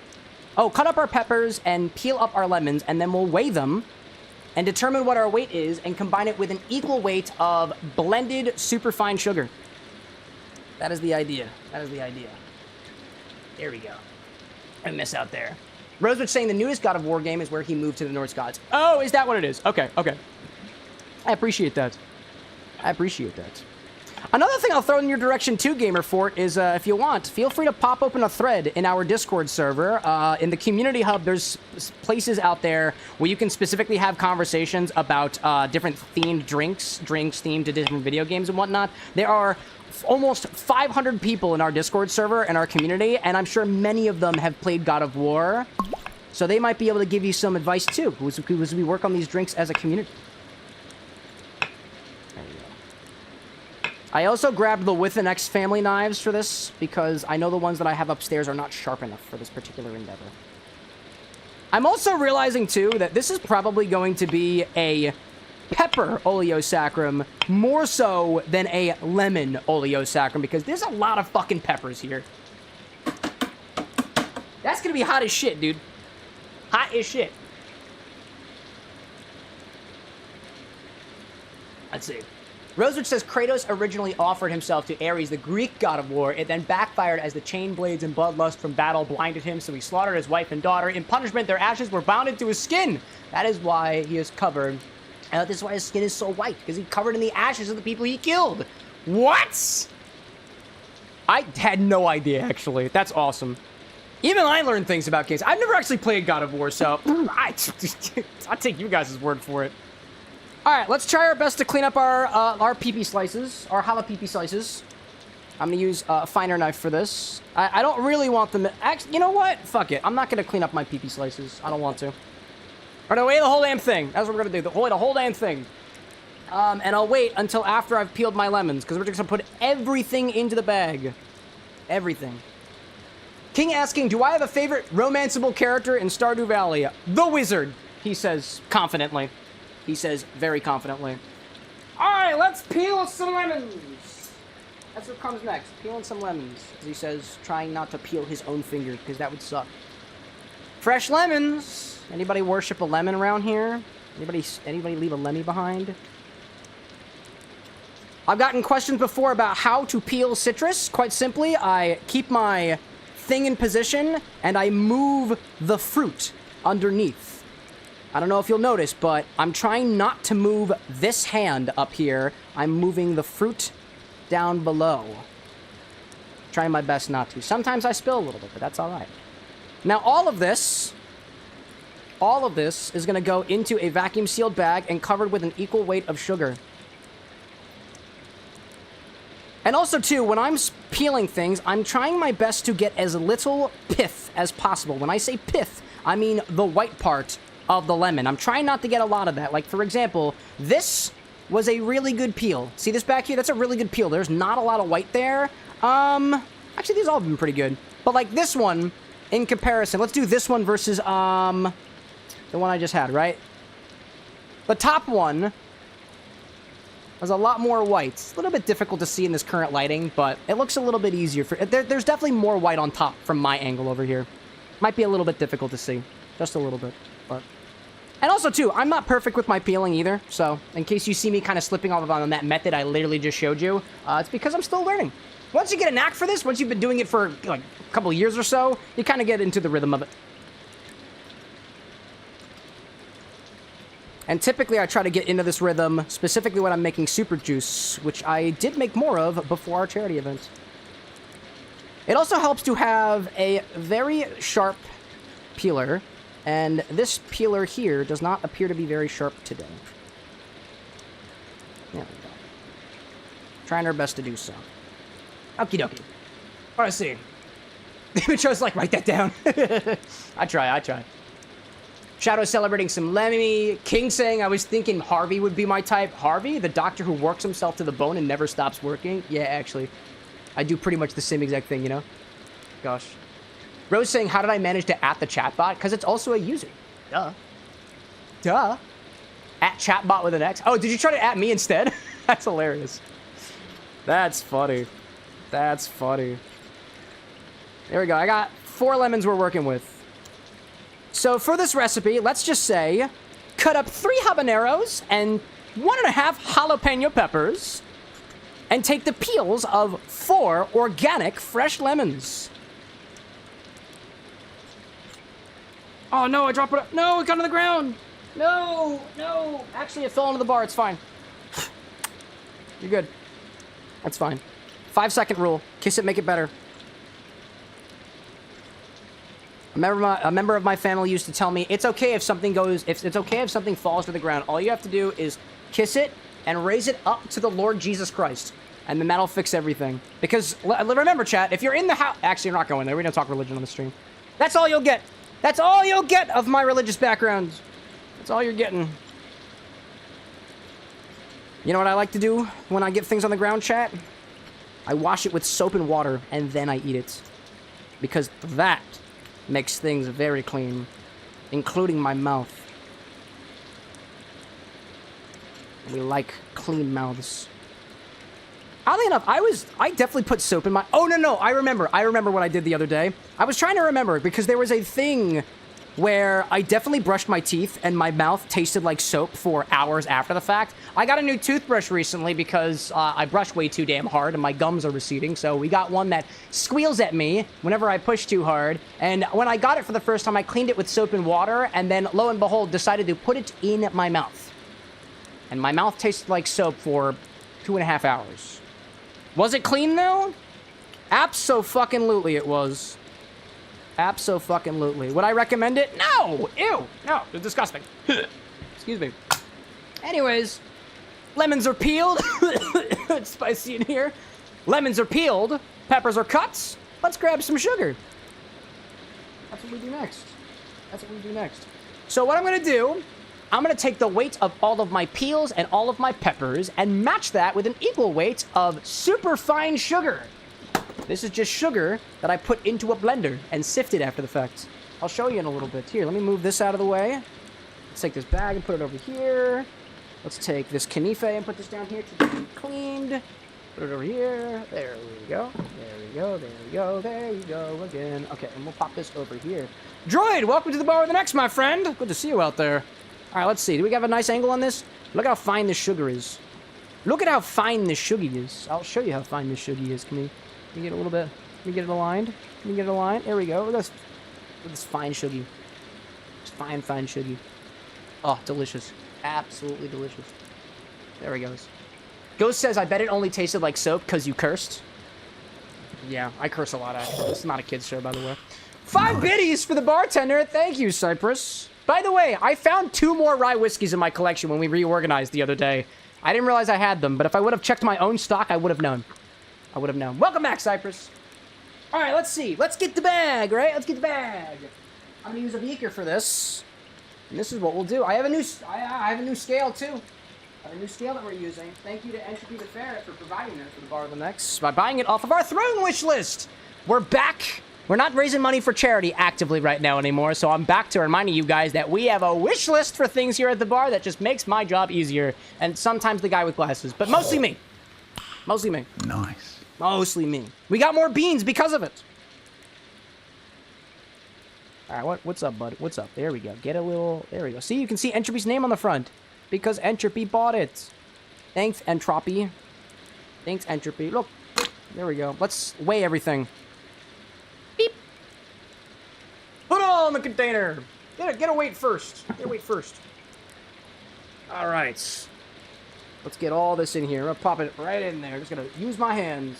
Oh, cut up our peppers and peel up our lemons, and then we'll weigh them and determine what our weight is and combine it with an equal weight of blended superfine sugar. That is the idea. That is the idea. There we go. I miss out there. Rosewood saying the newest God of War game is where he moved to the Norse gods. Oh, is that what it is? Okay, okay. I appreciate that. I appreciate that. Another thing I'll throw in your direction too, Gamerfort, is if you want, feel free to pop open a thread in our Discord server. In the community hub, there's places out there where you can specifically have conversations about different themed drinks themed to different video games and whatnot. There are almost 500 people in our Discord server and our community, and I'm sure many of them have played God of War. So they might be able to give you some advice too, as we work on these drinks as a community. I also grabbed the WithAnX family knives for this because I know the ones that I have upstairs are not sharp enough for this particular endeavor. I'm also realizing, too, that this is probably going to be a pepper Oleo Saccharum more so than a lemon Oleo Saccharum because there's a lot of fucking peppers here. That's going to be hot as shit, dude. Hot as shit. Let's see. Rosewood says Kratos originally offered himself to Ares, the Greek god of war. It then backfired as the chain blades and bloodlust from battle blinded him, so he slaughtered his wife and daughter. In punishment, their ashes were bound into his skin. That is why he is covered. And this is why his skin is so white, because he's covered in the ashes of the people he killed. What? I had no idea, actually. That's awesome. Even I learned things about games. I've never actually played God of War, so I'll take you guys' word for it. All right, let's try our best to clean up our pee-pee slices, our jalapeno slices. I'm gonna use a finer knife for this. I don't really want them. Actually, you know what? Fuck it. I'm not gonna clean up my pee-pee slices. I don't want to. We're gonna weigh the whole damn thing. That's what we're gonna do. The whole damn thing. And I'll wait until after I've peeled my lemons, because we're just gonna put everything into the bag. Everything. King asking, do I have a favorite romanceable character in Stardew Valley? The Wizard, he says confidently. He says very confidently. All right, let's peel some lemons. That's what comes next. Peeling some lemons. As he says, trying not to peel his own finger, because that would suck. Fresh lemons. Anybody worship a lemon around here? Anybody leave a lemmy behind? I've gotten questions before about how to peel citrus. Quite simply, I keep my thing in position, and I move the fruit underneath. I don't know if you'll notice, but I'm trying not to move this hand up here. I'm moving the fruit down below. Trying my best not to. Sometimes I spill a little bit, but that's all right. Now, all of this is going to go into a vacuum-sealed bag and covered with an equal weight of sugar. And also, too, when I'm peeling things, I'm trying my best to get as little pith as possible. When I say pith, I mean the white part of the lemon. I'm trying not to get a lot of that. Like, for example, this was a really good peel. See this back here? That's a really good peel. There's not a lot of white there. Actually, these all have been pretty good. But, like, this one, in comparison, let's do this one versus, the one I just had, right? The top one has a lot more white. It's a little bit difficult to see in this current lighting, but it looks a little bit easier. There's definitely more white on top from my angle over here. Might be a little bit difficult to see. Just a little bit, but... And also, too, I'm not perfect with my peeling either, so in case you see me kind of slipping off on that method I literally just showed you, it's because I'm still learning. Once you get a knack for this, once you've been doing it for, like, a couple of years or so, you kind of get into the rhythm of it. And typically, I try to get into this rhythm, specifically when I'm making super juice, which I did make more of before our charity event. It also helps to have a very sharp peeler. And this peeler here does not appear to be very sharp today. There we go. Trying our best to do so. Okie dokie. What I see. The chose like, write that down. I try. Shadow celebrating some Lemmy. King saying, I was thinking Harvey would be my type. Harvey, the doctor who works himself to the bone and never stops working? Yeah, actually. I do pretty much the same exact thing, you know? Gosh. Rose saying, how did I manage to @ the chatbot? Because it's also a user. Duh. @ chatbot with an X. Oh, did you try to @ me instead? That's hilarious. That's funny. That's funny. There we go. I got 4 lemons we're working with. So for this recipe, let's just say, cut up 3 habaneros and 1.5 jalapeno peppers. and take the peels of 4 organic fresh lemons. Oh, no, I dropped it. No, it got on the ground. No, no. Actually, it fell into the bar. It's fine. You're good. That's fine. 5-second rule. Kiss it, make it better. A member of my family used to tell me, it's okay if something falls to the ground. All you have to do is kiss it and raise it up to the Lord Jesus Christ. And then that'll fix everything. Because, remember, chat, if you're in the house... Actually, you're not going there. We don't talk religion on the stream. That's all you'll get. That's all you'll get of my religious background. That's all you're getting. You know what I like to do when I get things on the ground, chat? I wash it with soap and water, and then I eat it. Because that makes things very clean, including my mouth. We like clean mouths. Oddly enough, I definitely put soap in my... Oh, no, I remember what I did the other day. I was trying to remember, because there was a thing where I definitely brushed my teeth, and my mouth tasted like soap for hours after the fact. I got a new toothbrush recently because I brushed way too damn hard, and my gums are receding, so we got one that squeals at me whenever I push too hard. And when I got it for the first time, I cleaned it with soap and water, and then, lo and behold, decided to put it in my mouth. And my mouth tasted like soap for 2.5 hours. Was it clean, though? Abso-fucking-lutely it was. Abso-fucking-lutely. Would I recommend it? No! Ew! No, it's disgusting. Excuse me. Anyways, lemons are peeled. It's spicy in here. Lemons are peeled. Peppers are cut. Let's grab some sugar. That's what we do next. So what I'm going to do, I'm going to take the weight of all of my peels and all of my peppers and match that with an equal weight of super fine sugar. This is just sugar that I put into a blender and sifted after the fact. I'll show you in a little bit. Here, let me move this out of the way. Let's take this bag and put it over here. Let's take this canife and put this down here to be cleaned. Put it over here. There we go. There you go again. Okay, and we'll pop this over here. Droid, welcome to the bar with an X, my friend. Good to see you out there. All right, let's see. Do we have a nice angle on this? Look how fine this sugar is. Look at how fine this sugar is. I'll show you how fine this sugar is. Can we get a little bit? Can we get it aligned? There we go. Look at this fine sugar. It's fine sugar. Oh, delicious. Absolutely delicious. There he goes. Ghost says, I bet it only tasted like soap because you cursed. Yeah, I curse a lot, actually. This is not a kid's show, by the way. 5 biddies for the bartender. Thank you, Cypress. By the way, I found 2 more rye whiskeys in my collection when we reorganized the other day. I didn't realize I had them, but if I would have checked my own stock, I would have known. Welcome back, Cypress. All right, let's see. Let's get the bag, right? Let's get the bag. I'm going to use a beaker for this. And this is what we'll do. I have a new scale, too. I have a new scale that we're using. Thank you to Entropy the Ferret for providing that for the Bar of the Next by buying it off of our throne wish list. We're back. We're not raising money for charity actively right now anymore, so I'm back to reminding you guys that we have a wish list for things here at the bar that just makes my job easier. And sometimes the guy with glasses, but mostly me. Mostly me. Nice. Mostly me. We got more beans because of it. All right, what's up, bud? What's up? There we go. Get a little... There we go. See, you can see Entropy's name on the front because Entropy bought it. Thanks, Entropy. Thanks, Entropy. Look. There we go. Let's weigh everything. Beep. Put it all in the container. Get a weight first. All right. Let's get all this in here. I'm gonna pop it right in there. Just gonna use my hands.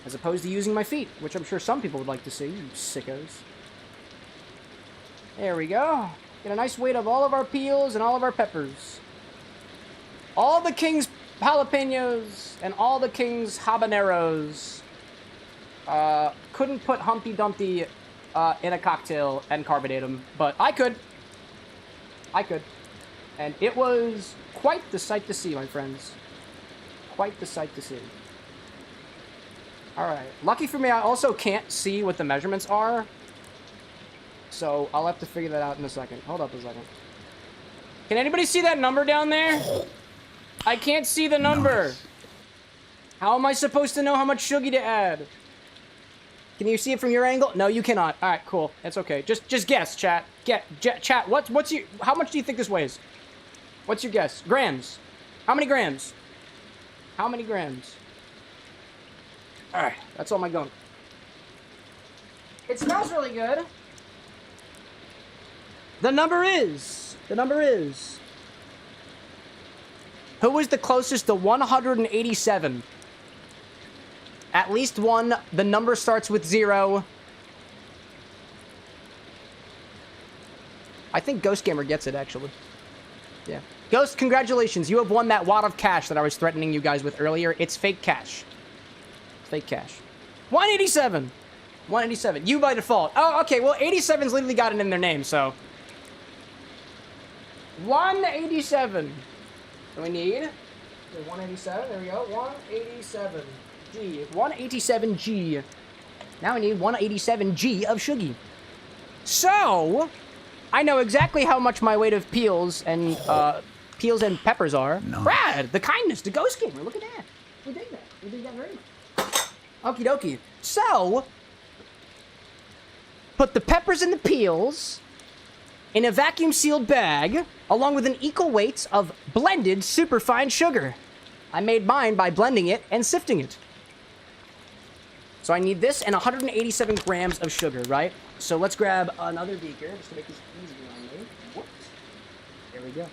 As opposed to using my feet, which I'm sure some people would like to see, you sickos. There we go. Get a nice weight of all of our peels and all of our peppers. All the King's jalapenos and all the King's habaneros. Couldn't put Humpty Dumpty in a cocktail and carbonate them, but I could. And it was quite the sight to see, my friends. Quite the sight to see. Alright. Lucky for me, I also can't see what the measurements are. So, I'll have to figure that out in a second. Hold up a second. Can anybody see that number down there? I can't see the number. Nice. How am I supposed to know how much sugar to add? Can you see it from your angle? No, you cannot. Alright, cool. That's okay. Just guess, chat. Chat, what's your... How much do you think this weighs? What's your guess? Grams. How many grams? How many grams? Alright, that's all my gunk. It smells really good. The number is... Who was the closest to 187? At least one. The number starts with 0. I think Ghost Gamer gets it, actually. Yeah. Ghost, congratulations. You have won that wad of cash that I was threatening you guys with earlier. It's fake cash. It's fake cash. 187. 187. You by default. Oh, okay. Well, 87's literally got it in their name, so... 187. So we need... 187. There we go. 187. G. 187G. Now we need 187G of Shuggy. So... I know exactly how much my weight of peels and peppers are. No. Brad, the kindness, the Ghost Gamer. Look at that. We did that. We did that very much. Okie dokie. So, put the peppers and the peels in a vacuum-sealed bag, along with an equal weight of blended superfine sugar. I made mine by blending it and sifting it. So I need this and 187 grams of sugar, right? So let's grab another beaker just to make this easier on me. Whoops. There we go.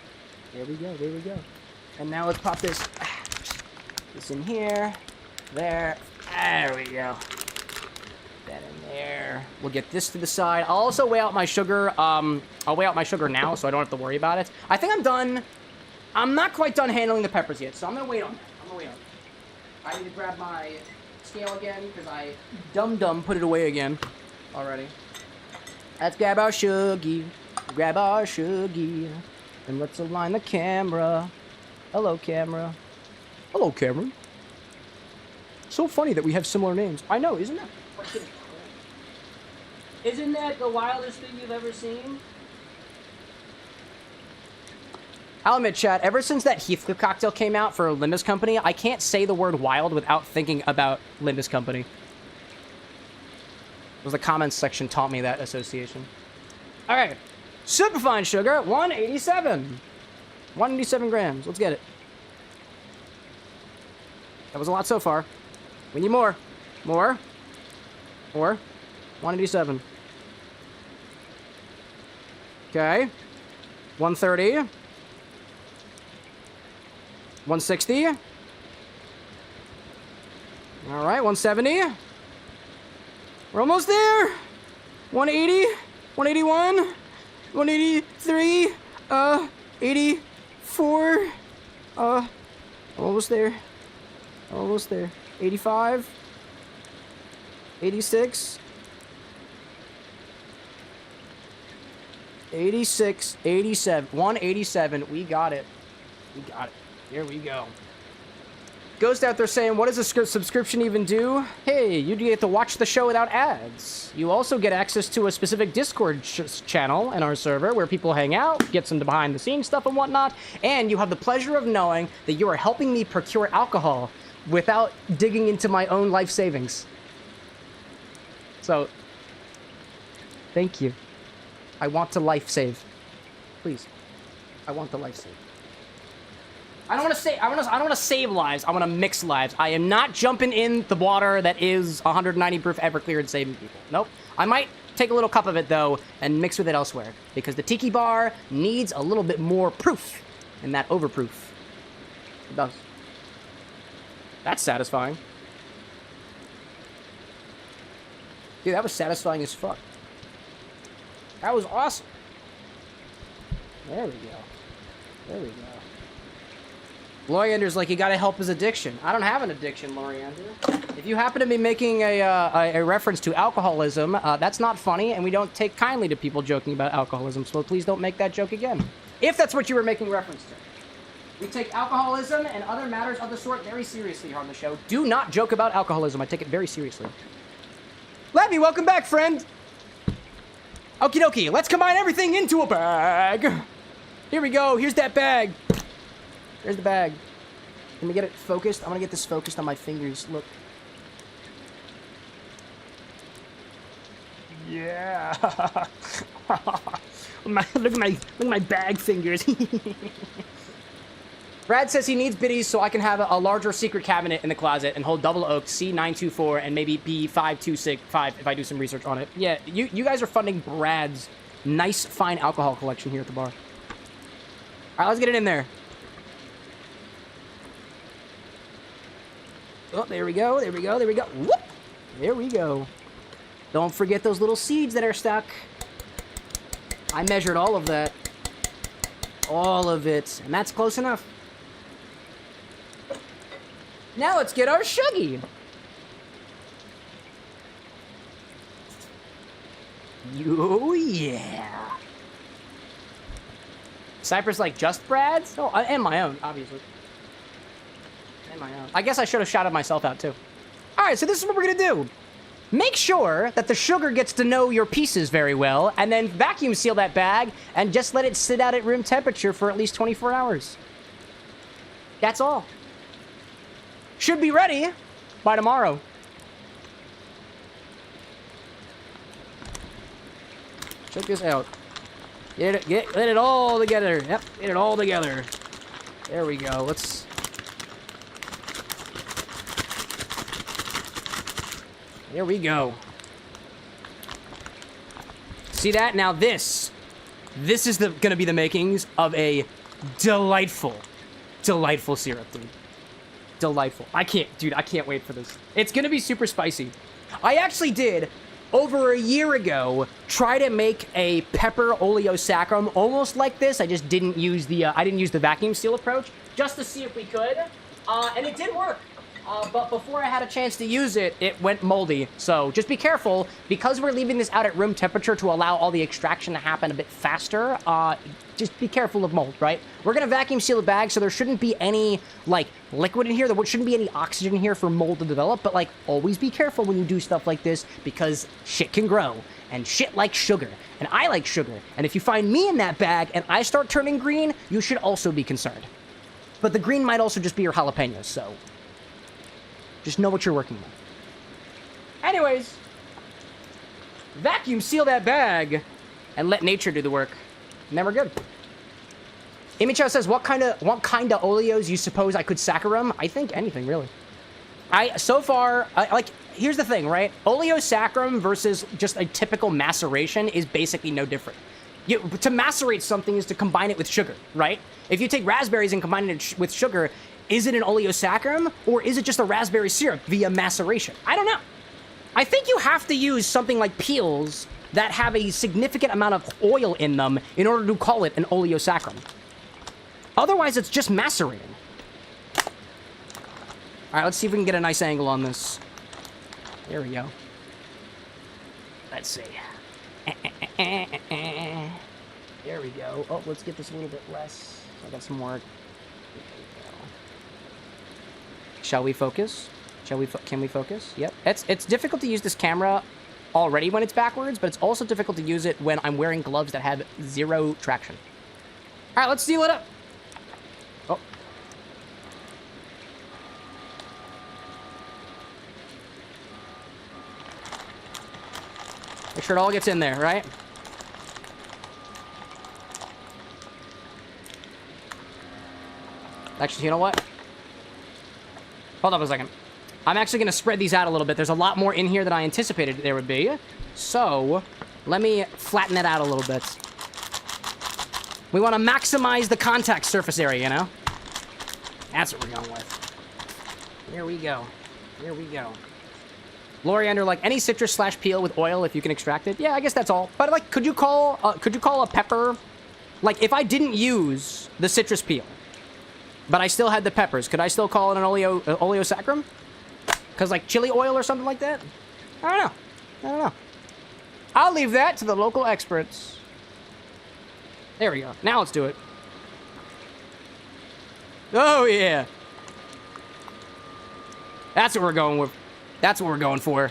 There we go. There we go. And now let's pop this in here. There. There we go. That in there. We'll get this to the side. I'll also weigh out my sugar. I'll weigh out my sugar now so I don't have to worry about it. I think I'm done. I'm not quite done handling the peppers yet, so I'm going to wait on that. I'm going to wait on that. I need to grab my scale again because I dum-dum put it away again already. Let's grab our Shuggy. Grab our Shuggy. And let's align the camera. Hello, camera. Hello, camera. So funny that we have similar names. I know, isn't that? Isn't that the wildest thing you've ever seen? I'll admit, chat, ever since that Heathcliff cocktail came out for Linda's Company, I can't say the word wild without thinking about Linda's Company. It was the comments section taught me that association. Alright. Superfine sugar, 187. 187 grams. Let's get it. That was a lot so far. We need more. More. More. 187. Okay. 130. 160. All right, 170. We're almost there. 180. 181. 183. 84. Almost there. Almost there. 85. 86. 86. 87. 187. We got it. We got it. Here we go. Ghost out there saying, what does a subscription even do? Hey, you get to watch the show without ads. You also get access to a specific Discord channel in our server where people hang out, get some behind-the-scenes stuff and whatnot, and you have the pleasure of knowing that you are helping me procure alcohol without digging into my own life savings. So, thank you. I want to life save. Please. I want to life save. I don't want to say. I don't want to save lives. I want to mix lives. I am not jumping in the water that is 190 proof Everclear and saving people. Nope. I might take a little cup of it though and mix with it elsewhere because the tiki bar needs a little bit more proof than that overproof. It does. That's satisfying. Dude, that was satisfying as fuck. That was awesome. There we go. There we go. Loriander's like, you gotta help his addiction. I don't have an addiction, Loriander. If you happen to be making a reference to alcoholism, that's not funny, and we don't take kindly to people joking about alcoholism, so please don't make that joke again. If that's what you were making reference to. We take alcoholism and other matters of the sort very seriously here on the show. Do not joke about alcoholism. I take it very seriously. Levy, welcome back, friend. Okie dokie, let's combine everything into a bag. Here we go. Here's that bag. There's the bag. Can we get it focused? I want to get this focused on my fingers. Look. Yeah. Look at my bag fingers. Brad says he needs biddies so I can have a larger secret cabinet in the closet and hold double oak C924 and maybe B5265 if I do some research on it. Yeah, you guys are funding Brad's nice, fine alcohol collection here at the bar. All right, let's get it in there. Oh, there we go, there we go, there we go. Whoop! There we go. Don't forget those little seeds that are stuck. I measured all of that. All of it. And that's close enough. Now let's get our shuggy. Oh, yeah. Cypress like just Brad's? Oh, and my own, obviously. And my own. I guess I should have shouted myself out, too. All right, so this is what we're going to do. Make sure that the sugar gets to know your pieces very well, and then vacuum seal that bag, and just let it sit out at room temperature for at least 24 hours. That's all. Should be ready by tomorrow. Check this out. Get it all together. Yep, get it all together. There we go. Let's... There we go. See that? Now this is gonna be the makings of a delightful syrup, dude. Delightful. I can't wait for this. It's gonna be super spicy. I actually did, over a year ago, try to make a pepper Oleo Saccharum almost like this. I just didn't use the, vacuum seal approach, just to see if we could. And it did work. But before I had a chance to use it, it went moldy. So just be careful. Because we're leaving this out at room temperature to allow all the extraction to happen a bit faster, just be careful of mold, right? We're going to vacuum seal the bag, so there shouldn't be any, like, liquid in here. There shouldn't be any oxygen here for mold to develop. But, like, always be careful when you do stuff like this, because shit can grow. And shit likes sugar. And I like sugar. And if you find me in that bag and I start turning green, you should also be concerned. But the green might also just be your jalapenos, so... just know what you're working with. Anyways, vacuum seal that bag and let nature do the work. And then we're good. Imicho says, what kind of Oleos you suppose I could Saccharum? I think anything, really. Here's the thing, right? Oleo Saccharum versus just a typical maceration is basically no different. To macerate something is to combine it with sugar, right? If you take raspberries and combine it with sugar, is it an Oleo Saccharum, or is it just a raspberry syrup via maceration? I don't know. I think you have to use something like peels that have a significant amount of oil in them in order to call it an Oleo Saccharum. Otherwise, it's just macerating. All right, let's see if we can get a nice angle on this. There we go. Let's see. There we go. Oh, let's get this a little bit less. I got some more. Shall we focus? Can we focus? Yep. It's difficult to use this camera already when it's backwards, but it's also difficult to use it when I'm wearing gloves that have zero traction. All right, let's seal it up. Oh. Make sure it all gets in there, right? Actually, you know what? Hold up a second. I'm actually going to spread these out a little bit. There's a lot more in here than I anticipated there would be. So, let me flatten it out a little bit. We want to maximize the contact surface area, you know? That's what we're going with. Here we go. Here we go. Loriander, like, any citrus/peel with oil if you can extract it? Yeah, I guess that's all. But, like, could you call a pepper... Like, if I didn't use the citrus peel, but I still had the peppers, could I still call it an Oleo Saccharum? Because, like, chili oil or something like that? I don't know. I'll leave that to the local experts. There we go. Now let's do it. Oh, yeah. That's what we're going with. That's what we're going for.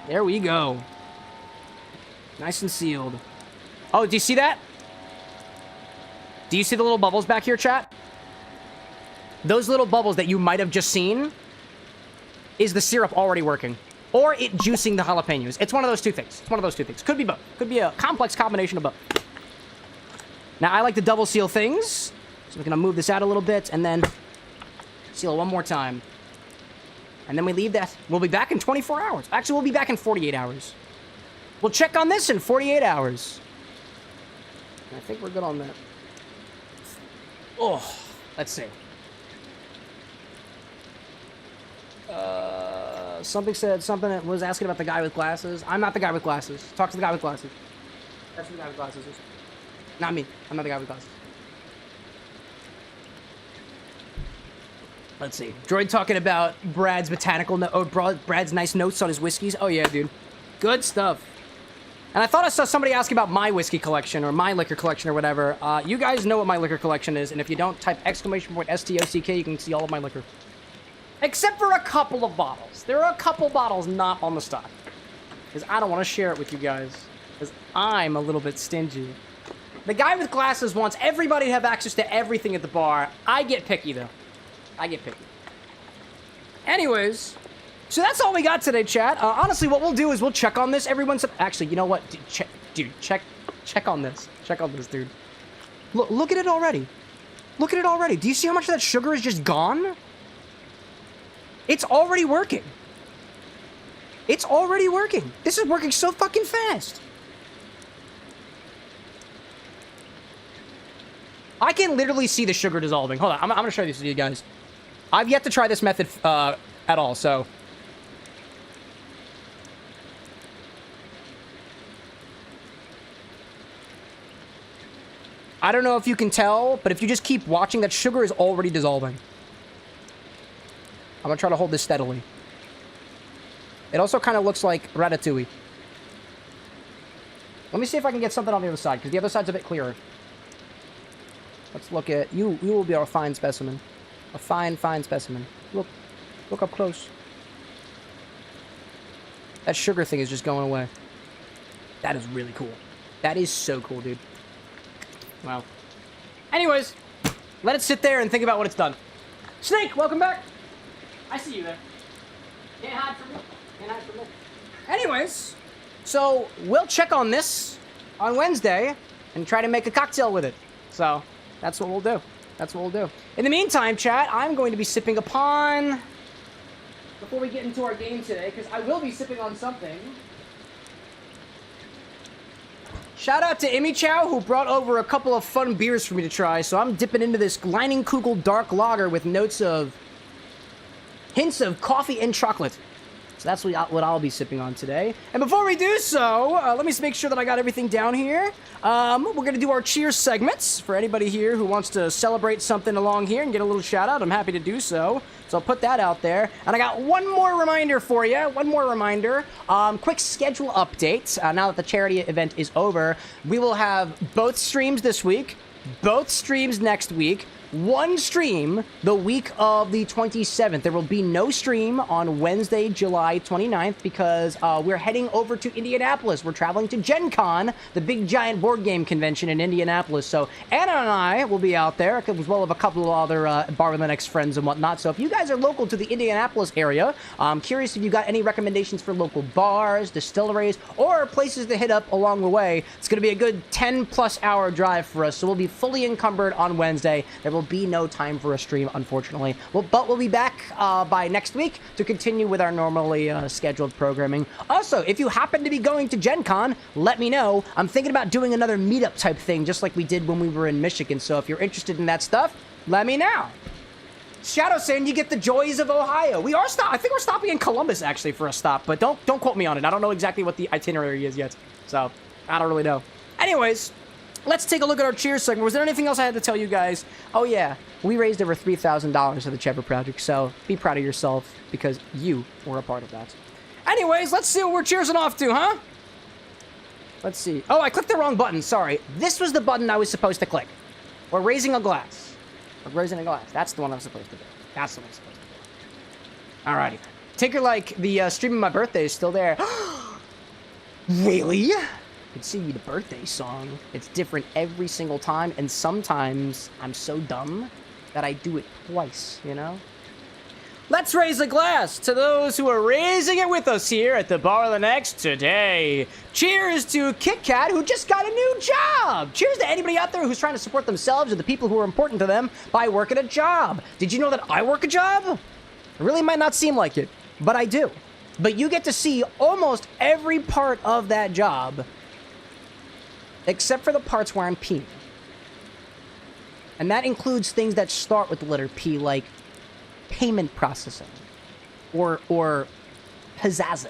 There we go. Nice and sealed. Oh, do you see that? Do you see the little bubbles back here, chat? Those little bubbles that you might have just seen is the syrup already working. Or it juicing the jalapenos. It's one of those two things. It's one of those two things. Could be both. Could be a complex combination of both. Now, I like to double seal things. So we're going to move this out a little bit and then seal it one more time. And then we leave that. We'll be back in 24 hours. Actually, we'll be back in 48 hours. We'll check on this in 48 hours. I think we're good on that. Oh, let's see. Something was asking about the guy with glasses. I'm not the guy with glasses. Talk to the guy with glasses. That's who the guy with glasses is. Not me. I'm not the guy with glasses. Let's see. Droid talking about Brad's botanical Brad's nice notes on his whiskeys. Oh yeah, dude. Good stuff. And I thought I saw somebody ask about my whiskey collection or my liquor collection or whatever. You guys know what my liquor collection is, and if you don't, type !STOCK, you can see all of my liquor. Except for a couple of bottles. There are a couple bottles not on the stock. Because I don't want to share it with you guys. Because I'm a little bit stingy. The guy with glasses wants everybody to have access to everything at the bar. I get picky, though. I get picky. Anyways, so that's all we got today, chat. Honestly, what we'll do is we'll check on this every once in... Actually, you know what? Dude, check on this. Check on this, dude. Look at it already. Look at it already. Do you see how much of that sugar is just gone? It's already working. It's already working. This is working so fucking fast. I can literally see the sugar dissolving. Hold on, I'm gonna show this to you guys. I've yet to try this method at all, so... I don't know if you can tell, but if you just keep watching, that sugar is already dissolving. I'm gonna try to hold this steadily. It also kind of looks like ratatouille. Let me see if I can get something on the other side, because the other side's a bit clearer. Let's look at... You will be our fine specimen. A fine, fine specimen. Look up close. That sugar thing is just going away. That is really cool. That is so cool, dude. Wow. Anyways, let it sit there and think about what it's done. Snake, welcome back. I see you there. Can't hide from me. Can't hide from me. Anyways, so we'll check on this on Wednesday and try to make a cocktail with it. So that's what we'll do. That's what we'll do. In the meantime, chat, I'm going to be sipping upon... Before we get into our game today, because I will be sipping on something. Shout out to Imi Chow, who brought over a couple of fun beers for me to try. So I'm dipping into this Leinenkugel Dark Lager with notes of... hints of coffee and chocolate. So that's what I'll be sipping on today. And before we do so, let me make sure that I got everything down here. We're going to do our cheers segments. For anybody here who wants to celebrate something along here and get a little shout out, I'm happy to do so. So I'll put that out there. And I got one more reminder for you. One more reminder. Quick schedule update. Now that the charity event is over, we will have both streams this week, both streams next week. One stream the week of the 27th. There will be no stream on Wednesday, July 29th, because we're heading over to Indianapolis. We're traveling to Gen Con, the big giant board game convention in Indianapolis. So Anna and I will be out there, as well as a couple of other Lovely XBartender friends and whatnot. So if you guys are local to the Indianapolis area, I'm curious if you got any recommendations for local bars, distilleries, or places to hit up along the way. It's going to be a good 10+ hour drive for us, so we'll be fully encumbered on Wednesday. There will be no time for a stream, unfortunately. But we'll be back by next week to continue with our normally scheduled programming. Also, if you happen to be going to Gen Con, let me know. I'm thinking about doing another meetup type thing, just like we did when we were in Michigan. So if you're interested in that stuff, let me know. Shadow saying you get the joys of Ohio. I think we're stopping in Columbus, actually, for a stop. But don't quote me on it. I don't know exactly what the itinerary is yet. So, I don't really know. Anyways... Let's take a look at our cheers segment. Was there anything else I had to tell you guys? Oh, yeah. We raised over $3,000 for the Cheddar Project, so be proud of yourself because you were a part of that. Anyways, let's see what we're cheersing off to, huh? Let's see. Oh, I clicked the wrong button. Sorry. This was the button I was supposed to click. We're raising a glass. We're raising a glass. That's the one I'm supposed to do. That's the one I'm supposed to do. Alrighty. Tinker, like, the stream of my birthday is still there. Really? Could sing you the birthday song. It's different every single time, and sometimes I'm so dumb that I do it twice, you know? Let's raise a glass to those who are raising it with us here at the Bar of the Next today. Cheers to Kit Kat, who just got a new job. Cheers to anybody out there who's trying to support themselves or the people who are important to them by working a job. Did you know that I work a job? It really might not seem like it, but I do. But you get to see almost every part of that job, except for the parts where I'm peeing. And that includes things that start with the letter P, like payment processing or pizzazzing.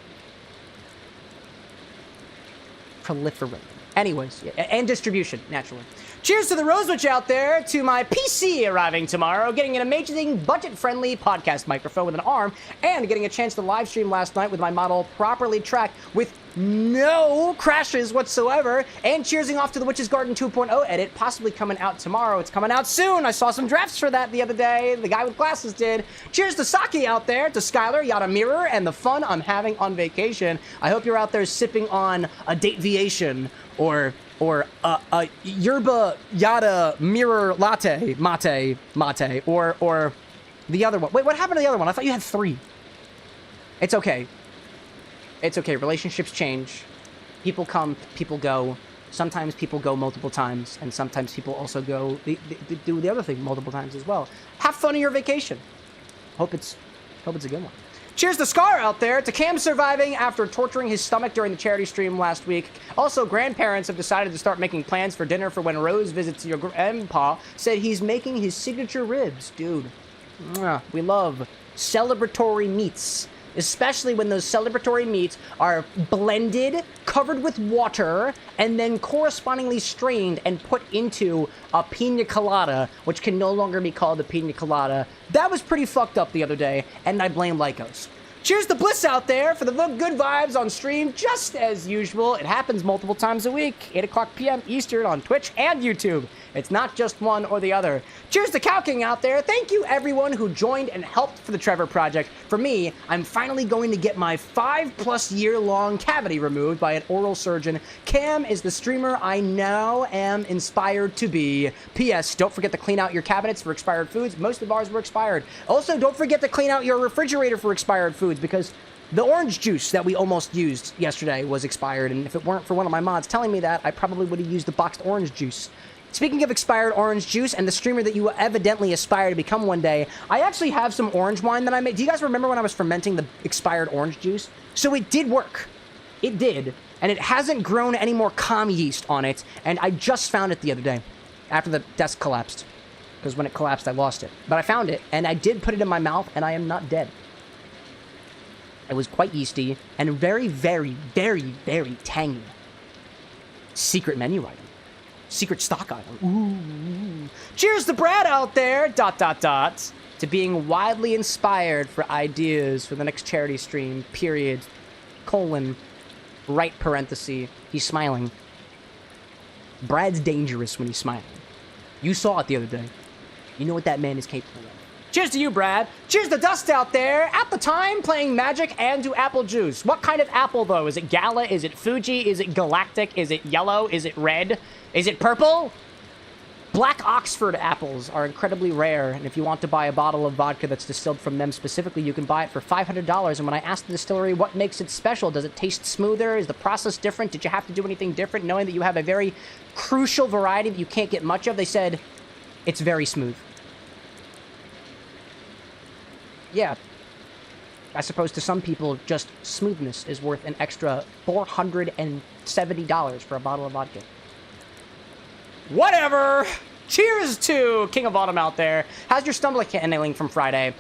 Proliferating. Anyways, yeah, and distribution, naturally. Cheers to the Rosewitch out there, to my PC arriving tomorrow, getting an amazing, budget-friendly podcast microphone with an arm, and getting a chance to live stream last night with my model properly tracked with no crashes whatsoever, and cheersing off to the Witch's Garden 2.0 edit, possibly coming out tomorrow. It's coming out soon. I saw some drafts for that the other day. The guy with glasses did. Cheers to Saki out there, to Skylar, Yada Mirror, and the fun I'm having on vacation. I hope you're out there sipping on a Dateviation or yerba yada mirror latte, mate, or the other one. Wait, what happened to the other one? I thought you had 3. It's okay. It's okay. Relationships change. People come, people go. Sometimes people go multiple times, and sometimes people also go they do the other thing multiple times as well. Have fun on your vacation. Hope it's a good one. Cheers to Scar out there, to Cam surviving after torturing his stomach during the charity stream last week. Also, grandparents have decided to start making plans for dinner for when Rose visits your grandpa. Said he's making his signature ribs. Dude, we love celebratory meats. Especially when those celebratory meats are blended, covered with water, and then correspondingly strained and put into a pina colada, which can no longer be called a pina colada. That was pretty fucked up the other day, and I blame Lycos. Cheers to Bliss out there for the good vibes on stream, just as usual. It happens multiple times a week, 8 o'clock p.m. Eastern on Twitch and YouTube. It's not just one or the other. Cheers to Cow King out there. Thank you, everyone who joined and helped for the Trevor Project. For me, I'm finally going to get my 5+ year-long cavity removed by an oral surgeon. Cam is the streamer I now am inspired to be. P.S. Don't forget to clean out your cabinets for expired foods. Most of ours were expired. Also, don't forget to clean out your refrigerator for expired foods, because the orange juice that we almost used yesterday was expired, and if it weren't for one of my mods telling me that, I probably would have used the boxed orange juice. Speaking of expired orange juice and the streamer that you evidently aspire to become one day, I actually have some orange wine that I made. Do you guys remember when I was fermenting the expired orange juice? So it did work. It did. And it hasn't grown any more calm yeast on it, and I just found it the other day after the desk collapsed. Because when it collapsed, I lost it. But I found it, and I did put it in my mouth, and I am not dead. It was quite yeasty and very, very, very, very tangy. Secret menu item. Secret stock item. Ooh. Cheers to Brad out there, ... to being widely inspired for ideas for the next charity stream, period, right parenthesis. He's smiling. Brad's dangerous when he's smiling. You saw it the other day. You know what that man is capable of. Cheers to you, Brad. Cheers to Dust out there. At the time, playing Magic and to apple juice. What kind of apple, though? Is it Gala? Is it Fuji? Is it Galactic? Is it yellow? Is it red? Is it purple? Black Oxford apples are incredibly rare, and if you want to buy a bottle of vodka that's distilled from them specifically, you can buy it for $500. And when I asked the distillery what makes it special, does it taste smoother? Is the process different? Did you have to do anything different, knowing that you have a very crucial variety that you can't get much of? They said, it's very smooth. Yeah, I suppose to some people, just smoothness is worth an extra $470 for a bottle of vodka. Whatever! Cheers to King of Autumn out there. How's your stomach handling from Friday?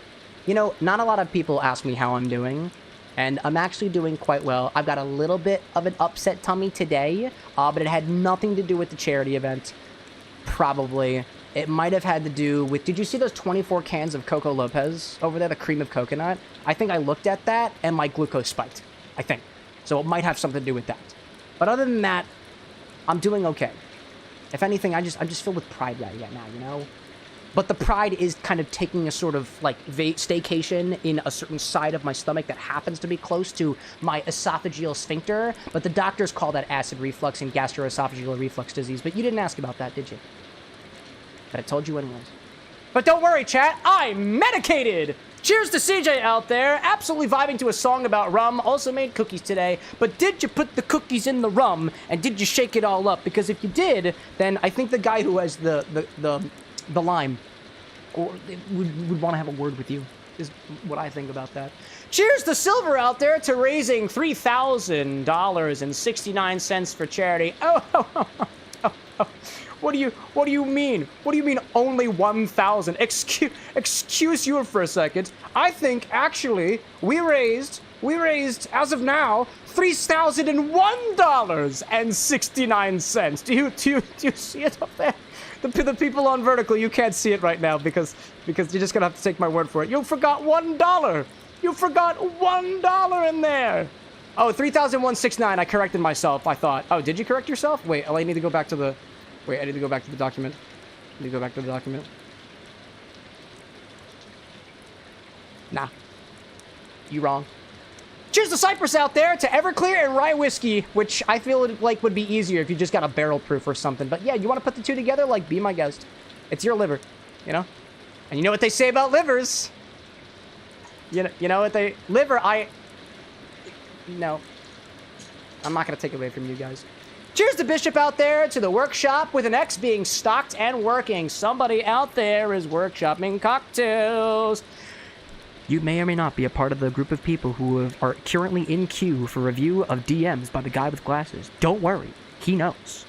You know, not a lot of people ask me how I'm doing, and I'm actually doing quite well. I've got a little bit of an upset tummy today, but it had nothing to do with the charity event. Probably. It might have had to do with... Did you see those 24 cans of Coco Lopez over there, the cream of coconut? I think I looked at that, and my glucose spiked. I think. So it might have something to do with that. But other than that, I'm doing okay. If anything, I'm just filled with pride right now, you know? But the pride is kind of taking a sort of, like, staycation in a certain side of my stomach that happens to be close to my esophageal sphincter. But the doctors call that acid reflux and gastroesophageal reflux disease. But you didn't ask about that, did you? But I told you what it was. But don't worry, chat. I'm medicated. Cheers to CJ out there. Absolutely vibing to a song about rum. Also made cookies today. But did you put the cookies in the rum? And did you shake it all up? Because if you did, then I think the guy who has the lime would want to have a word with you. Is what I think about that. Cheers to Silver out there to raising $3,000.69 for charity. Oh. What do you mean? What do you mean only 1,000? Excuse you for a second. I think actually we raised as of now $3,001.69. Do you see it up there? The people on vertical, you can't see it right now because you're just gonna have to take my word for it. You forgot $1. You forgot $1 in there. Oh, 3,169. I corrected myself. I thought. Oh, did you correct yourself? Wait. Oh, I need to go back to the. Wait, I need to go back to the document. I need to go back to the document. Nah. You wrong. Cheers to Cypress out there, to Everclear and Rye Whiskey, which I feel like would be easier if you just got a barrel proof or something. But yeah, you want to put the two together? Like, be my guest. It's your liver, you know? And you know what they say about livers? You know what they... No. I'm not going to take it away from you guys. Cheers to Bishop out there, to the workshop with an X being stocked and working. Somebody out there is workshopping cocktails. You may or may not be a part of the group of people who are currently in queue for review of DMs by the guy with glasses. Don't worry. He knows.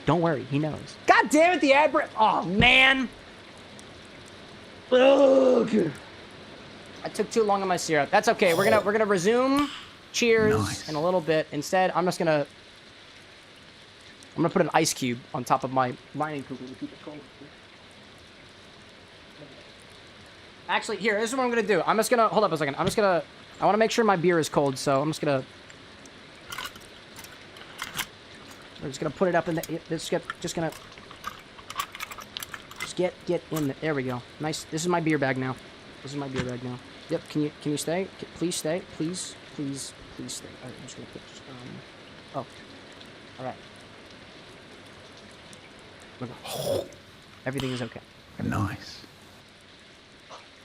Don't worry. He knows. God damn it, the ad break. Oh, man. Ugh. I took too long on my syrup. That's okay. We're gonna resume. Cheers in a little bit. Instead, I'm gonna put an ice cube on top of my lining cooler to keep it cold. Actually, here, this is what I'm gonna do. I'm just gonna hold up a second. I want to make sure my beer is cold, so I'm just gonna put it up in the. Just get in there. There we go. Nice. This is my beer bag now. Yep. Can you stay? Please stay. Please stay. All right. I'm just gonna put. Oh. All right. Everything is okay. Nice.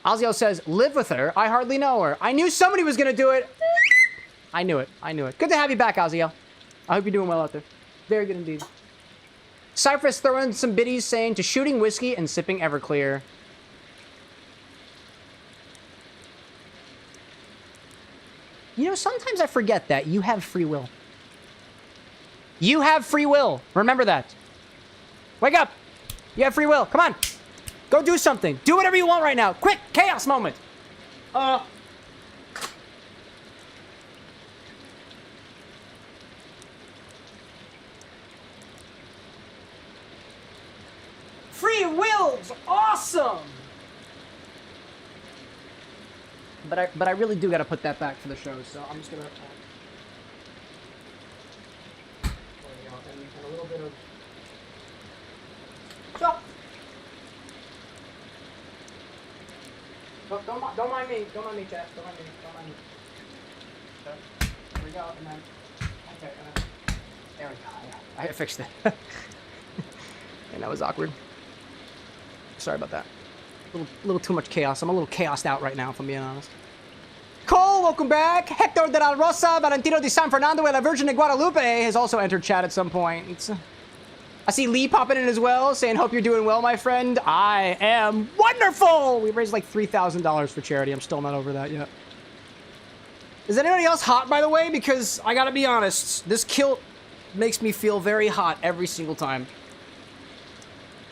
Ozio says, live with her. I hardly know her. I knew somebody was going to do it. I knew it. Good to have you back, Ozio. I hope you're doing well out there. Very good indeed. Cypress throwing some biddies saying to shooting whiskey and sipping Everclear. You know, sometimes I forget that you have free will. You have free will. Remember that. Wake up. You have free will. Come on. Go do something. Do whatever you want right now. Quick, chaos moment. Free will's awesome. But I really do got to put that back for the show, so I'm just gonna. There we go. And a little bit of. Stop. Don't mind me. Don't mind me, chat. Don't mind me. Okay. There we go. And then. Okay. There we go. Yeah, I fixed it. And that was awkward. Sorry about that. A little too much chaos. I'm a little chaosed out right now, if I'm being honest. Cole, welcome back. Hector de la Rosa, Valentino de San Fernando, and La Virgin de Guadalupe has also entered chat at some point. I see Lee popping in as well, saying, hope you're doing well, my friend. I am wonderful! We raised like $3,000 for charity. I'm still not over that yet. Is anybody else hot, by the way? Because I gotta be honest, this kilt makes me feel very hot every single time.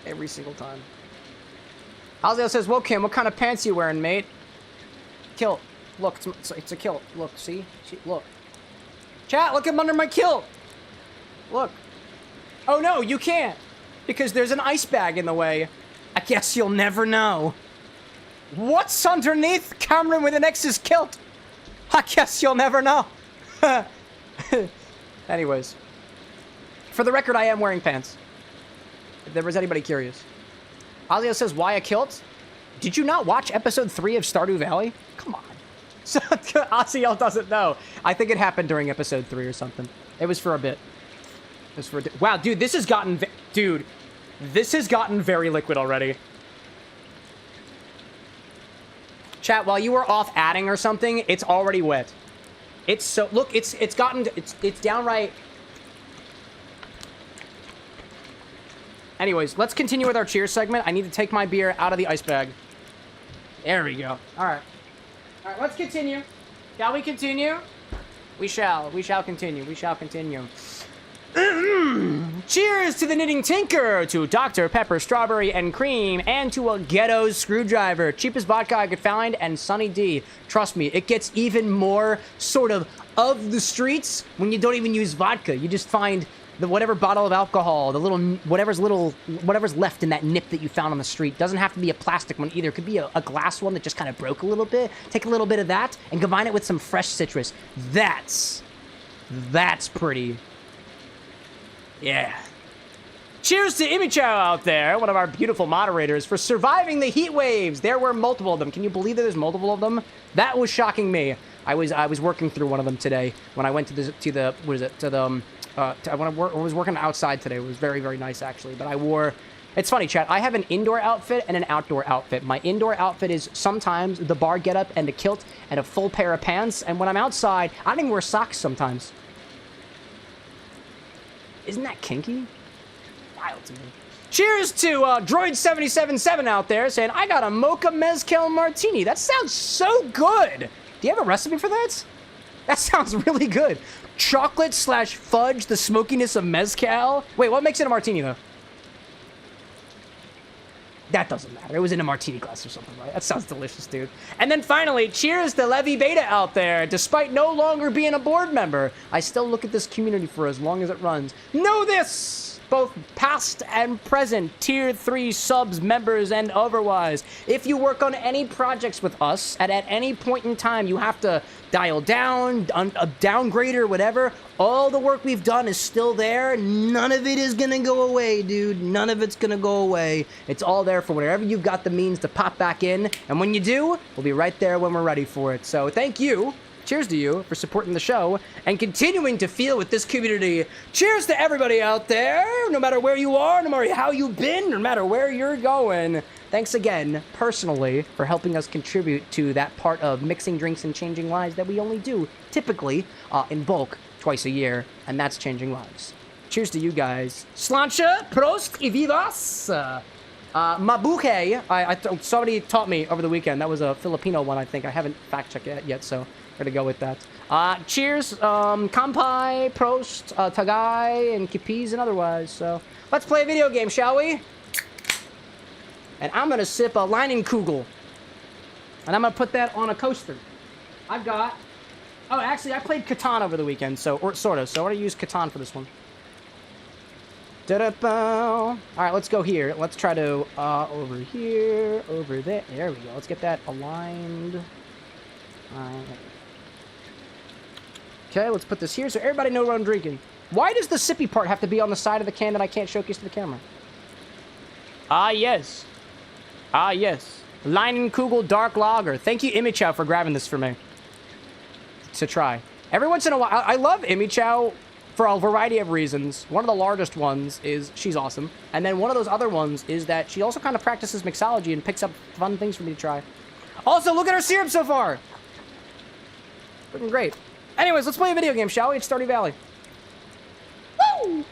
Every single time. Ozio says, well, Kim, what kind of pants you wearing, mate? Kilt. Look, it's a kilt. Look, see? Look. Chat, look, I'm under my kilt. Look. Oh, no, you can't. Because there's an ice bag in the way. I guess you'll never know. What's underneath Cameron with an X's kilt? I guess you'll never know. Anyways. For the record, I am wearing pants. If there was anybody curious. Ozio says, why a kilt? Did you not watch episode 3 of Stardew Valley? Come on. So, Ozio doesn't know. I think it happened during episode 3 or something. It was for a bit. It was for a wow, dude, this has gotten... Dude, this has gotten very liquid already. Chat, while you were off adding or something, it's already wet. It's so... Look, it's gotten... It's downright... Anyways, let's continue with our cheers segment. I need to take my beer out of the ice bag. There we go. All right. All right, let's continue. Shall we continue? We shall. We shall continue. We shall continue. Cheers to the Knitting Tinker, to Dr. Pepper, Strawberry, and Cream, and to a Ghetto Screwdriver. Cheapest vodka I could find, and Sunny D. Trust me, it gets even more sort of the streets when you don't even use vodka. You just find the whatever bottle of alcohol, the whatever's left in that nip that you found on the street. Doesn't have to be a plastic one either. It could be a glass one that just kind of broke a little bit. Take a little bit of that and combine it with some fresh citrus. That's pretty. Yeah. Cheers to Imichow out there, one of our beautiful moderators, for surviving the heat waves. There were multiple of them. Can you believe that there's multiple of them? That was shocking me. I was working through one of them today when I went I was working outside today. It was very, very nice, actually. But I wore... It's funny, chat. I have an indoor outfit and an outdoor outfit. My indoor outfit is sometimes the bar getup and a kilt and a full pair of pants. And when I'm outside, I don't even wear socks sometimes. Isn't that kinky? Wild to me. Cheers to Droid777 out there saying, I got a Mocha Mezcal Martini. That sounds so good. Do you have a recipe for that? That sounds really good. Chocolate/fudge, the smokiness of mezcal. Wait, what makes it a martini, though? That doesn't matter. It was in a martini glass or something, right? That sounds delicious, dude. And then finally, cheers to Levy Beta out there. Despite no longer being a board member, I still look at this community for as long as it runs. Know this! Both past and present, Tier 3 subs, members, and otherwise. If you work on any projects with us, at any point in time, you have to dial down, downgrade or whatever, all the work we've done is still there. None of it is gonna go away, dude. None of it's gonna go away. It's all there for whenever you've got the means to pop back in. And when you do, we'll be right there when we're ready for it. So thank you. Cheers to you for supporting the show and continuing to feel with this community. Cheers to everybody out there, no matter where you are, no matter how you've been, no matter where you're going. Thanks again, personally, for helping us contribute to that part of mixing drinks and changing lives that we only do, typically, in bulk, twice a year, and that's changing lives. Cheers to you guys. Slancha, prost y vivas. Mabuhay, somebody taught me over the weekend. That was a Filipino one, I think. I haven't fact-checked it yet, so we're gonna go with that. Cheers, kampai, prost, tagay, and kipis, and otherwise. So let's play a video game, shall we? And I'm gonna sip a Leinenkugel. And I'm gonna put that on a coaster. I've got... Oh, actually, I played Catan over the weekend, or sort of. So I'm gonna use Catan for this one. All right, let's go here. Let's try to, over here, over there. There we go. Let's get that aligned. Okay, let's put this here so everybody knows what I'm drinking. Why does the sippy part have to be on the side of the can that I can't showcase to the camera? Ah, yes. Ah, yes. Leinenkugel Dark Lager. Thank you, Imichow, for grabbing this for me to try. Every once in a while, I love Imichow for a variety of reasons. One of the largest ones is she's awesome. And then one of those other ones is that she also kind of practices mixology and picks up fun things for me to try. Also, look at our syrup so far. Looking great. Anyways, let's play a video game, shall we? It's Stardew Valley. Woo!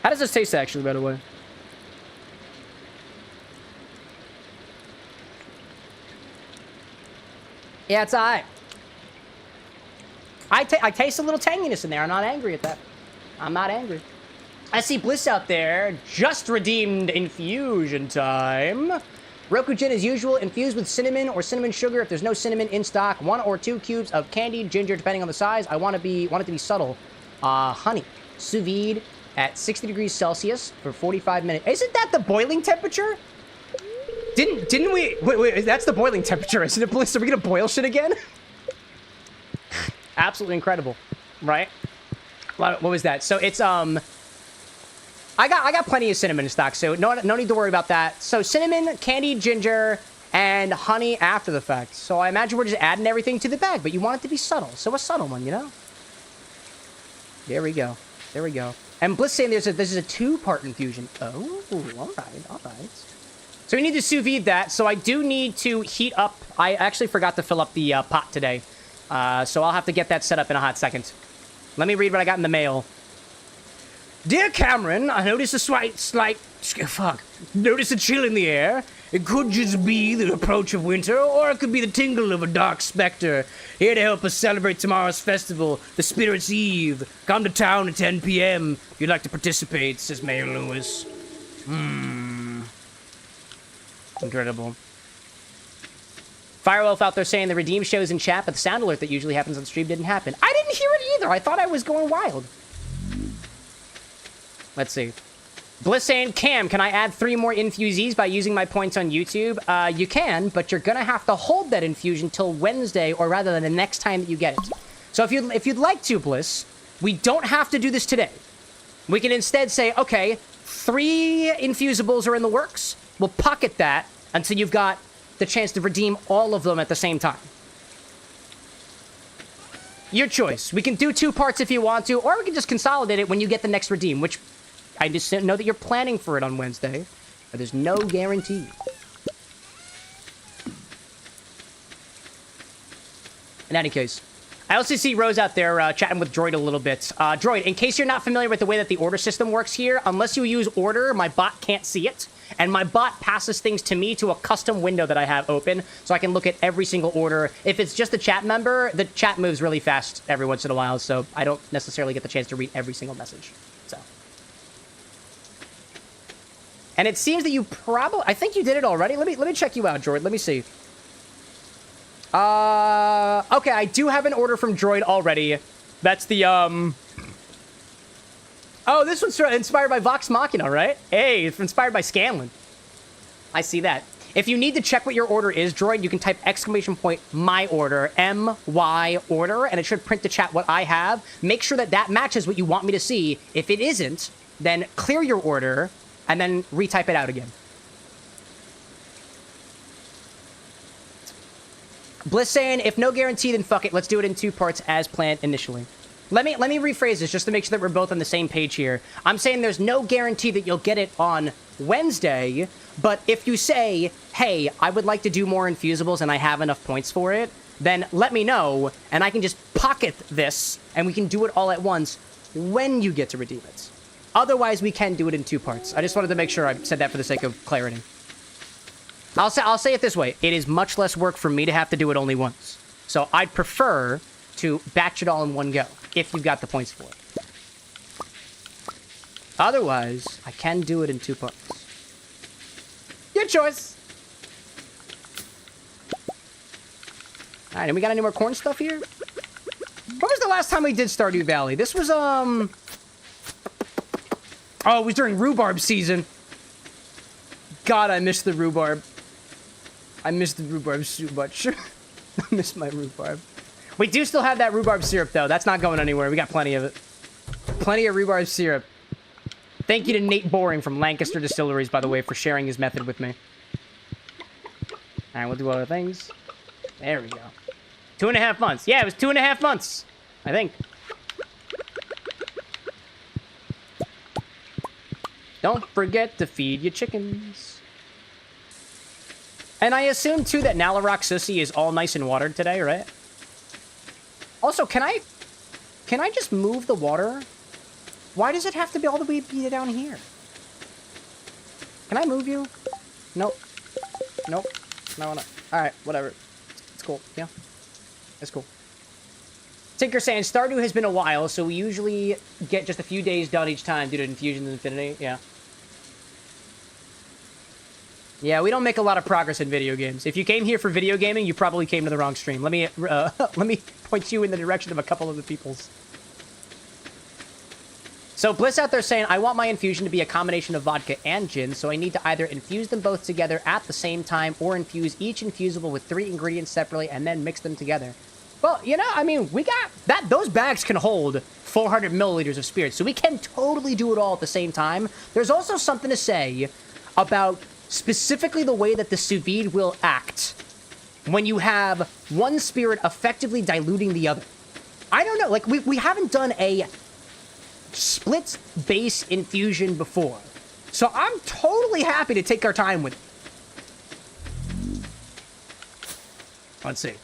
How does this taste, actually, by the way? Yeah, it's alright. I taste a little tanginess in there. I'm not angry at that. I'm not angry. I see Bliss out there. Just redeemed infusion time. Roku gin as usual, infused with cinnamon or cinnamon sugar. If there's no cinnamon in stock, 1 or 2 cubes of candied ginger, depending on the size. I want it to be subtle. Honey, sous vide at 60 degrees Celsius for 45 minutes. Isn't that the boiling temperature? Didn't we? Wait, that's the boiling temperature, isn't it, Bliss? Are we gonna boil shit again? Absolutely incredible, right? What was that? So it's I got plenty of cinnamon in stock, so no need to worry about that. So cinnamon, candied ginger, and honey after the fact. So I imagine we're just adding everything to the bag, but you want it to be subtle. So a subtle one, you know? There we go. There we go. And Bliss saying this is a 2-part infusion. Oh, all right, all right. So we need to sous vide that. So I do need to heat up. I actually forgot to fill up the pot today. So I'll have to get that set up in a hot second. Let me read what I got in the mail. Dear Cameron, I noticed notice a chill in the air. It could just be the approach of winter, or it could be the tingle of a dark specter. Here to help us celebrate tomorrow's festival, the Spirit's Eve. Come to town at 10 p.m. if you'd like to participate, says Mayor Lewis. Incredible. Firewolf out there saying the redeem shows in chat, but the sound alert that usually happens on stream didn't happen. I didn't hear it either. I thought I was going wild. Let's see. Bliss saying, Cam, can I add 3 more infusees by using my points on YouTube? You can, but you're gonna have to hold that infusion till Wednesday, or rather than the next time that you get it. So if you'd like to, Bliss, we don't have to do this today. We can instead say, okay, 3 infusibles are in the works. We'll pocket that until you've got the chance to redeem all of them at the same time. Your choice. We can do 2 parts if you want to, or we can just consolidate it when you get the next redeem, which I just know that you're planning for it on Wednesday, but there's no guarantee. In any case, I also see Rose out there chatting with Droid a little bit. Droid, in case you're not familiar with the way that the order system works here, unless you use order, my bot can't see it. And my bot passes things to me to a custom window that I have open, so I can look at every single order. If it's just a chat member, the chat moves really fast every once in a while, so I don't necessarily get the chance to read every single message. So. And it seems that you probably... I think you did it already. Let me check you out, Droid. Let me see. Okay, I do have an order from Droid already. That's the, Oh, this one's inspired by Vox Machina, right? Hey, it's inspired by Scanlan. I see that. If you need to check what your order is, Droid, you can type !my order, M-Y order, and it should print to chat what I have. Make sure that that matches what you want me to see. If it isn't, then clear your order, and then retype it out again. Bliss saying, if no guarantee, then fuck it. Let's do it in 2 parts as planned initially. Let me rephrase this just to make sure that we're both on the same page here. I'm saying there's no guarantee that you'll get it on Wednesday, but if you say, hey, I would like to do more infusibles and I have enough points for it, then let me know, and I can just pocket this, and we can do it all at once when you get to redeem it. Otherwise, we can do it in 2 parts. I just wanted to make sure I said that for the sake of clarity. I'll say it this way. It is much less work for me to have to do it only once. So I'd prefer to batch it all in one go, if you've got the points for it. Otherwise, I can do it in 2 parts. Your choice! Alright, and we got any more corn stuff here? When was the last time we did Stardew Valley? This was, Oh, it was during rhubarb season. God, I miss the rhubarb. I miss the rhubarb so much. I miss my rhubarb. We do still have that rhubarb syrup, though. That's not going anywhere. We got plenty of it. Plenty of rhubarb syrup. Thank you to Nate Boring from Lancaster Distilleries, by the way, for sharing his method with me. Alright, we'll do other things. There we go. 2.5 months. Yeah, it was 2.5 months. I think. Don't forget to feed your chickens. And I assume, too, that Nalarok Sissy is all nice and watered today, right? Also, can I just move the water? Why does it have to be all the way down here? Can I move you? Nope. Nope. No, no. Alright, whatever. It's cool. Yeah. It's cool. Tinker saying, Stardew has been a while, so we usually get just a few days done each time due to Infusions Infinity. Yeah. Yeah, we don't make a lot of progress in video games. If you came here for video gaming, you probably came to the wrong stream. Let me point you in the direction of a couple of the people's. So Bliss out there saying, I want my infusion to be a combination of vodka and gin, so I need to either infuse them both together at the same time or infuse each infusible with 3 ingredients separately and then mix them together. Well, you know, I mean, we got that. Those bags can hold 400 milliliters of spirits, so we can totally do it all at the same time. There's also something to say about specifically the way that the sous vide will act when you have one spirit effectively diluting the other. I don't know, like, we haven't done a split base infusion before, so I'm totally happy to take our time with it. Let's see.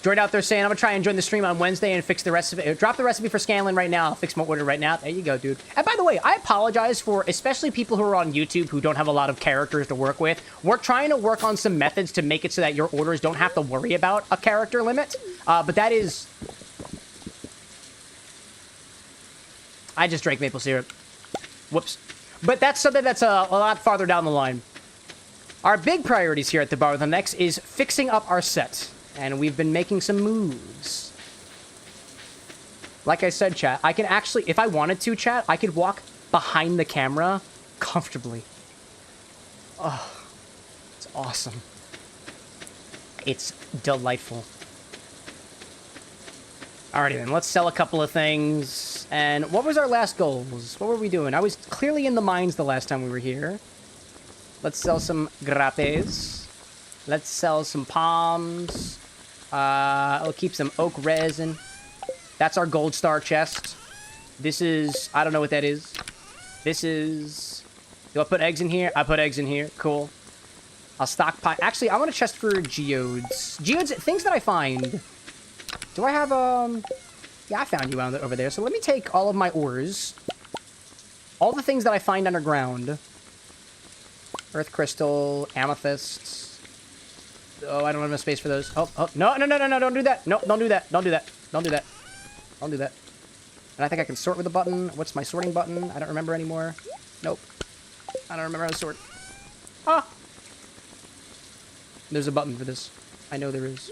Jordan out there saying, I'm going to try and join the stream on Wednesday and fix the recipe. Drop the recipe for Scanlan right now. I'll fix my order right now. There you go, dude. And by the way, I apologize for especially people who are on YouTube who don't have a lot of characters to work with. We're trying to work on some methods to make it so that your orders don't have to worry about a character limit. But that is... I just drank maple syrup. Whoops. But that's something that's a lot farther down the line. Our big priorities here at the Bar with NX is fixing up our set. And we've been making some moves. Like I said, chat, I can actually, if I wanted to, chat, I could walk behind the camera comfortably. Oh, it's awesome. It's delightful. Alrighty then, let's sell a couple of things. And what was our last goals? What were we doing? I was clearly in the mines the last time we were here. Let's sell some grapes. Let's sell some palms. I'll keep some oak resin. That's our gold star chest. This is... I don't know what that is. This is... Do I put eggs in here? I put eggs in here. Cool. I'll stockpile... Actually, I want a chest for geodes. Geodes, things that I find. Do I have, Yeah, I found you over there. So let me take all of my ores. All the things that I find underground. Earth crystal, amethysts. Oh, I don't have enough space for those. Oh, no, don't do that. No, don't do that. Don't do that. Don't do that. Don't do that. And I think I can sort with a button. What's my sorting button? I don't remember anymore. Nope. I don't remember how to sort. Ah! There's a button for this. I know there is.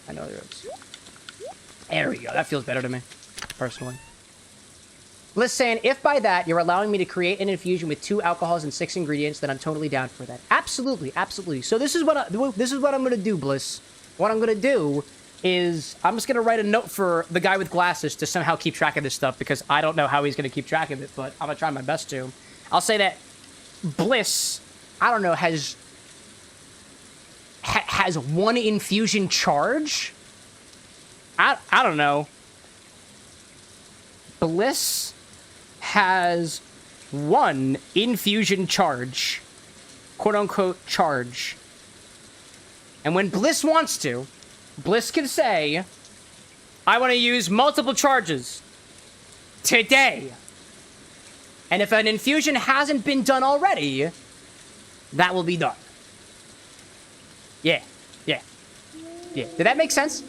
I know there is. There we go. That feels better to me, personally. Bliss saying, if by that you're allowing me to create an infusion with 2 alcohols and 6 ingredients, then I'm totally down for that. Absolutely, absolutely. So this is what I'm gonna do, Bliss. What I'm gonna do is I'm just gonna write a note for the guy with glasses to somehow keep track of this stuff because I don't know how he's gonna keep track of it, but I'm gonna try my best to. I'll say that Bliss, I don't know, has 1 infusion charge. I don't know. Bliss has 1 infusion charge. Quote-unquote charge. And when Bliss wants to, Bliss can say, I want to use multiple charges. Today. And if an infusion hasn't been done already, that will be done. Yeah. Yeah. Yeah. Did that make sense?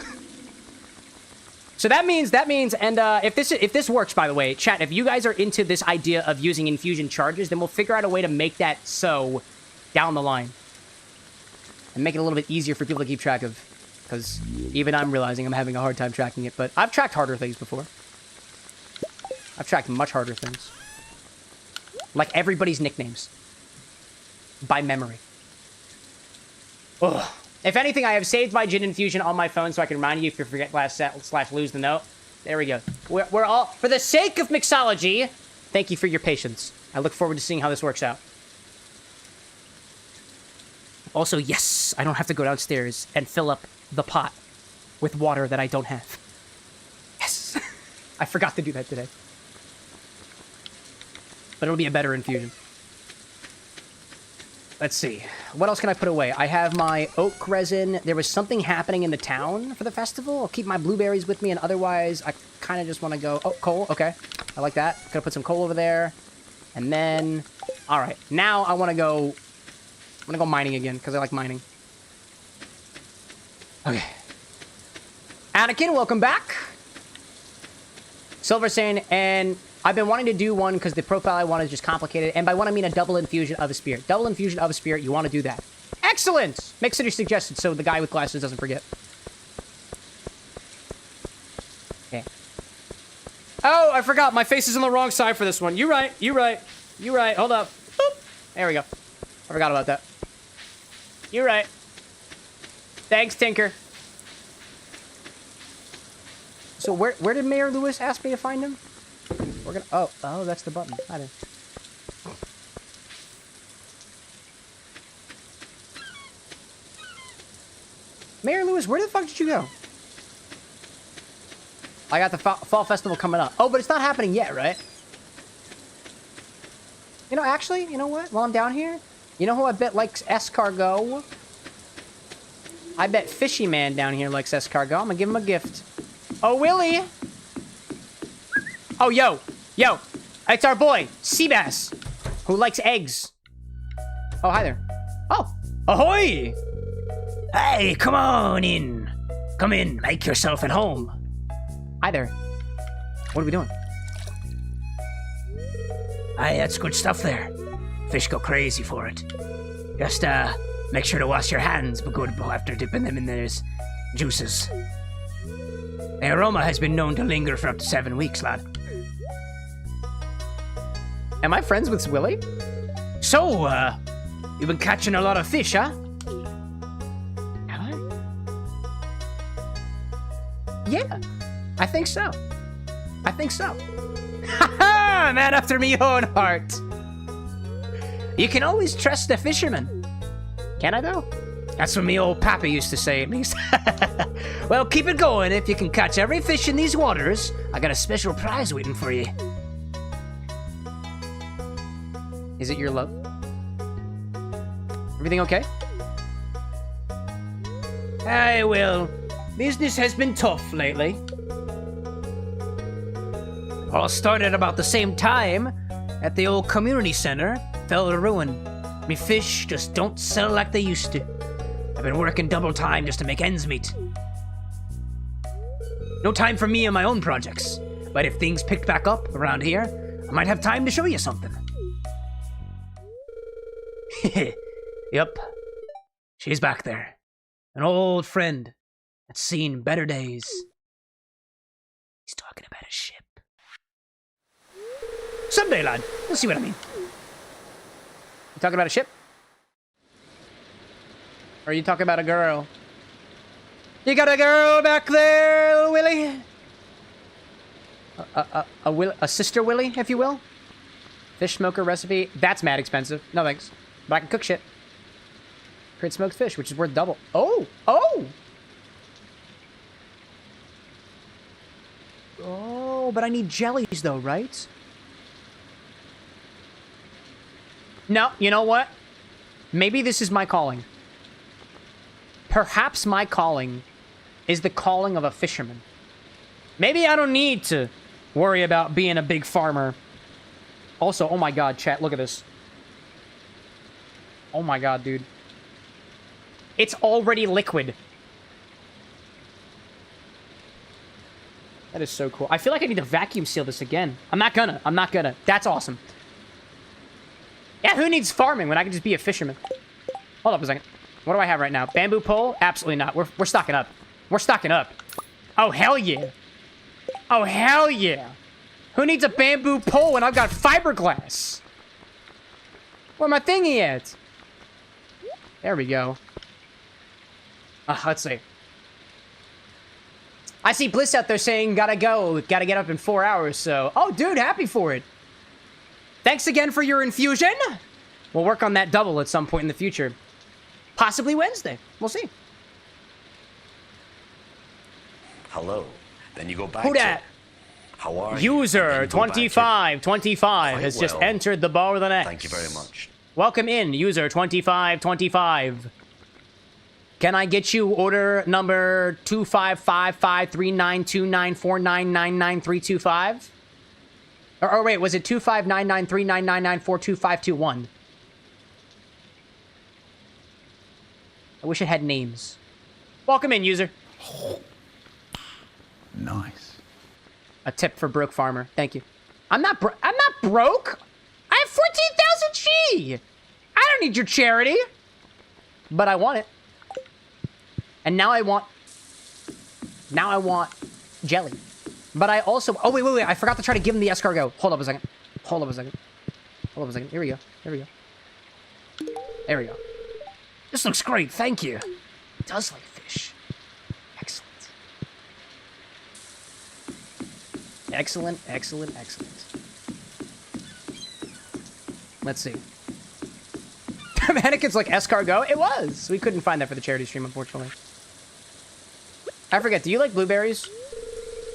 So that means, and if this works, by the way, chat, if you guys are into this idea of using infusion charges, then we'll figure out a way to make that so down the line. And make it a little bit easier for people to keep track of. Because even I'm realizing I'm having a hard time tracking it, but I've tracked harder things before. I've tracked much harder things. Like everybody's nicknames. By memory. Ugh. If anything, I have saved my gin infusion on my phone so I can remind you if you forget last set / lose the note. There we go. We're all... For the sake of mixology, thank you for your patience. I look forward to seeing how this works out. Also, yes, I don't have to go downstairs and fill up the pot with water that I don't have. Yes. I forgot to do that today. But it'll be a better infusion. Let's see. What else can I put away? I have my oak resin. There was something happening in the town for the festival. I'll keep my blueberries with me, and otherwise, I kind of just want to go... Oh, coal. Okay. I like that. Gonna put some coal over there. And then... All right. Now I want to go... I'm gonna go mining again, because I like mining. Okay. Anakin, welcome back. Silver saying, and... I've been wanting to do one because the profile I want is just complicated. And by one, I mean a double infusion of a spirit. Double infusion of a spirit, you want to do that. Excellent! Make sure you suggest it so the guy with glasses doesn't forget. Okay. Oh, I forgot. My face is on the wrong side for this one. You're right. You're right. You're right. Hold up. Boop. There we go. I forgot about that. You're right. Thanks, Tinker. So where did Mayor Lewis ask me to find him? We're gonna... Oh, that's the button. I didn't... Mayor Lewis, where the fuck did you go? I got the fall festival coming up. Oh, but it's not happening yet, right? You know, actually, you know what? While I'm down here, You know who I bet likes escargot? I bet Fishy Man down here likes escargot. I'm gonna give him a gift. Oh, Willie! Oh, yo! Yo! It's our boy, Seabass, who likes eggs. Oh, hi there. Oh! Ahoy! Hey, come on in. Come in, make yourself at home. Hi there. What are we doing? Aye, that's good stuff there. Fish go crazy for it. Just, make sure to wash your hands good after dipping them in those juices. The aroma has been known to linger for up to 7 weeks, lad. Am I friends with Willie? So, you've been catching a lot of fish, huh? Have I? Yeah, I think so. I think so. Ha-ha! Man after me own heart. You can always trust a fisherman. Can I, though? That's what me old papa used to say, at least. Well, keep it going. If you can catch every fish in these waters, I got a special prize waiting for you. Is it your love? Everything okay? Aye, well, business has been tough lately. All started about the same time at the old community center. Fell to ruin. Me fish just don't sell like they used to. I've been working double time just to make ends meet. No time for me and my own projects. But if things picked back up around here, I might have time to show you something. Yep. She's back there. An old friend that's seen better days. He's talking about a ship. Someday, lad. You'll see what I mean. You talking about a ship? Or are you talking about a girl? You got a girl back there, Willie? A sister Willie, if you will? Fish smoker recipe. That's mad expensive. No thanks. But I can cook shit. Create smoked fish, which is worth double. Oh! Oh! Oh, but I need jellies though, right? No, you know what? Maybe this is my calling. Perhaps my calling is the calling of a fisherman. Maybe I don't need to worry about being a big farmer. Also, oh my god, chat, look at this. Oh my god, dude. It's already liquid. That is so cool. I feel like I need to vacuum seal this again. I'm not gonna. That's awesome. Yeah, who needs farming when I can just be a fisherman? Hold up a second. What do I have right now? Bamboo pole? Absolutely not. We're stocking up. We're stocking up. Oh, hell yeah. Oh, hell yeah. Who needs a bamboo pole when I've got fiberglass? Where my thingy at? There we go. Let's see. I see Bliss out there saying, gotta go. Gotta get up in 4 hours, so... Oh, dude, happy for it. Thanks again for your infusion. We'll work on that double at some point in the future. Possibly Wednesday. We'll see. Hello. Then you go back Who dat? How are you? User 2525 has just entered the bar with an X. Thank you very much. Welcome in, user 2525. Can I get you order number 2555392949999325? Or wait, was it 25993999422521? I wish it had names. Welcome in, user. Nice. A tip for broke farmer. Thank you. I'm not broke. I have 14,000 G. I don't need your charity. But I want it. And now I want jelly. But I also... Oh, wait. I forgot to try to give him the escargot. Hold up a second. Here we go. There we go. This looks great. Thank you. It does like fish. Excellent. Excellent. Let's see. Mannequin's like escargot? It was. We couldn't find that for the charity stream, unfortunately. I forget. Do you like blueberries?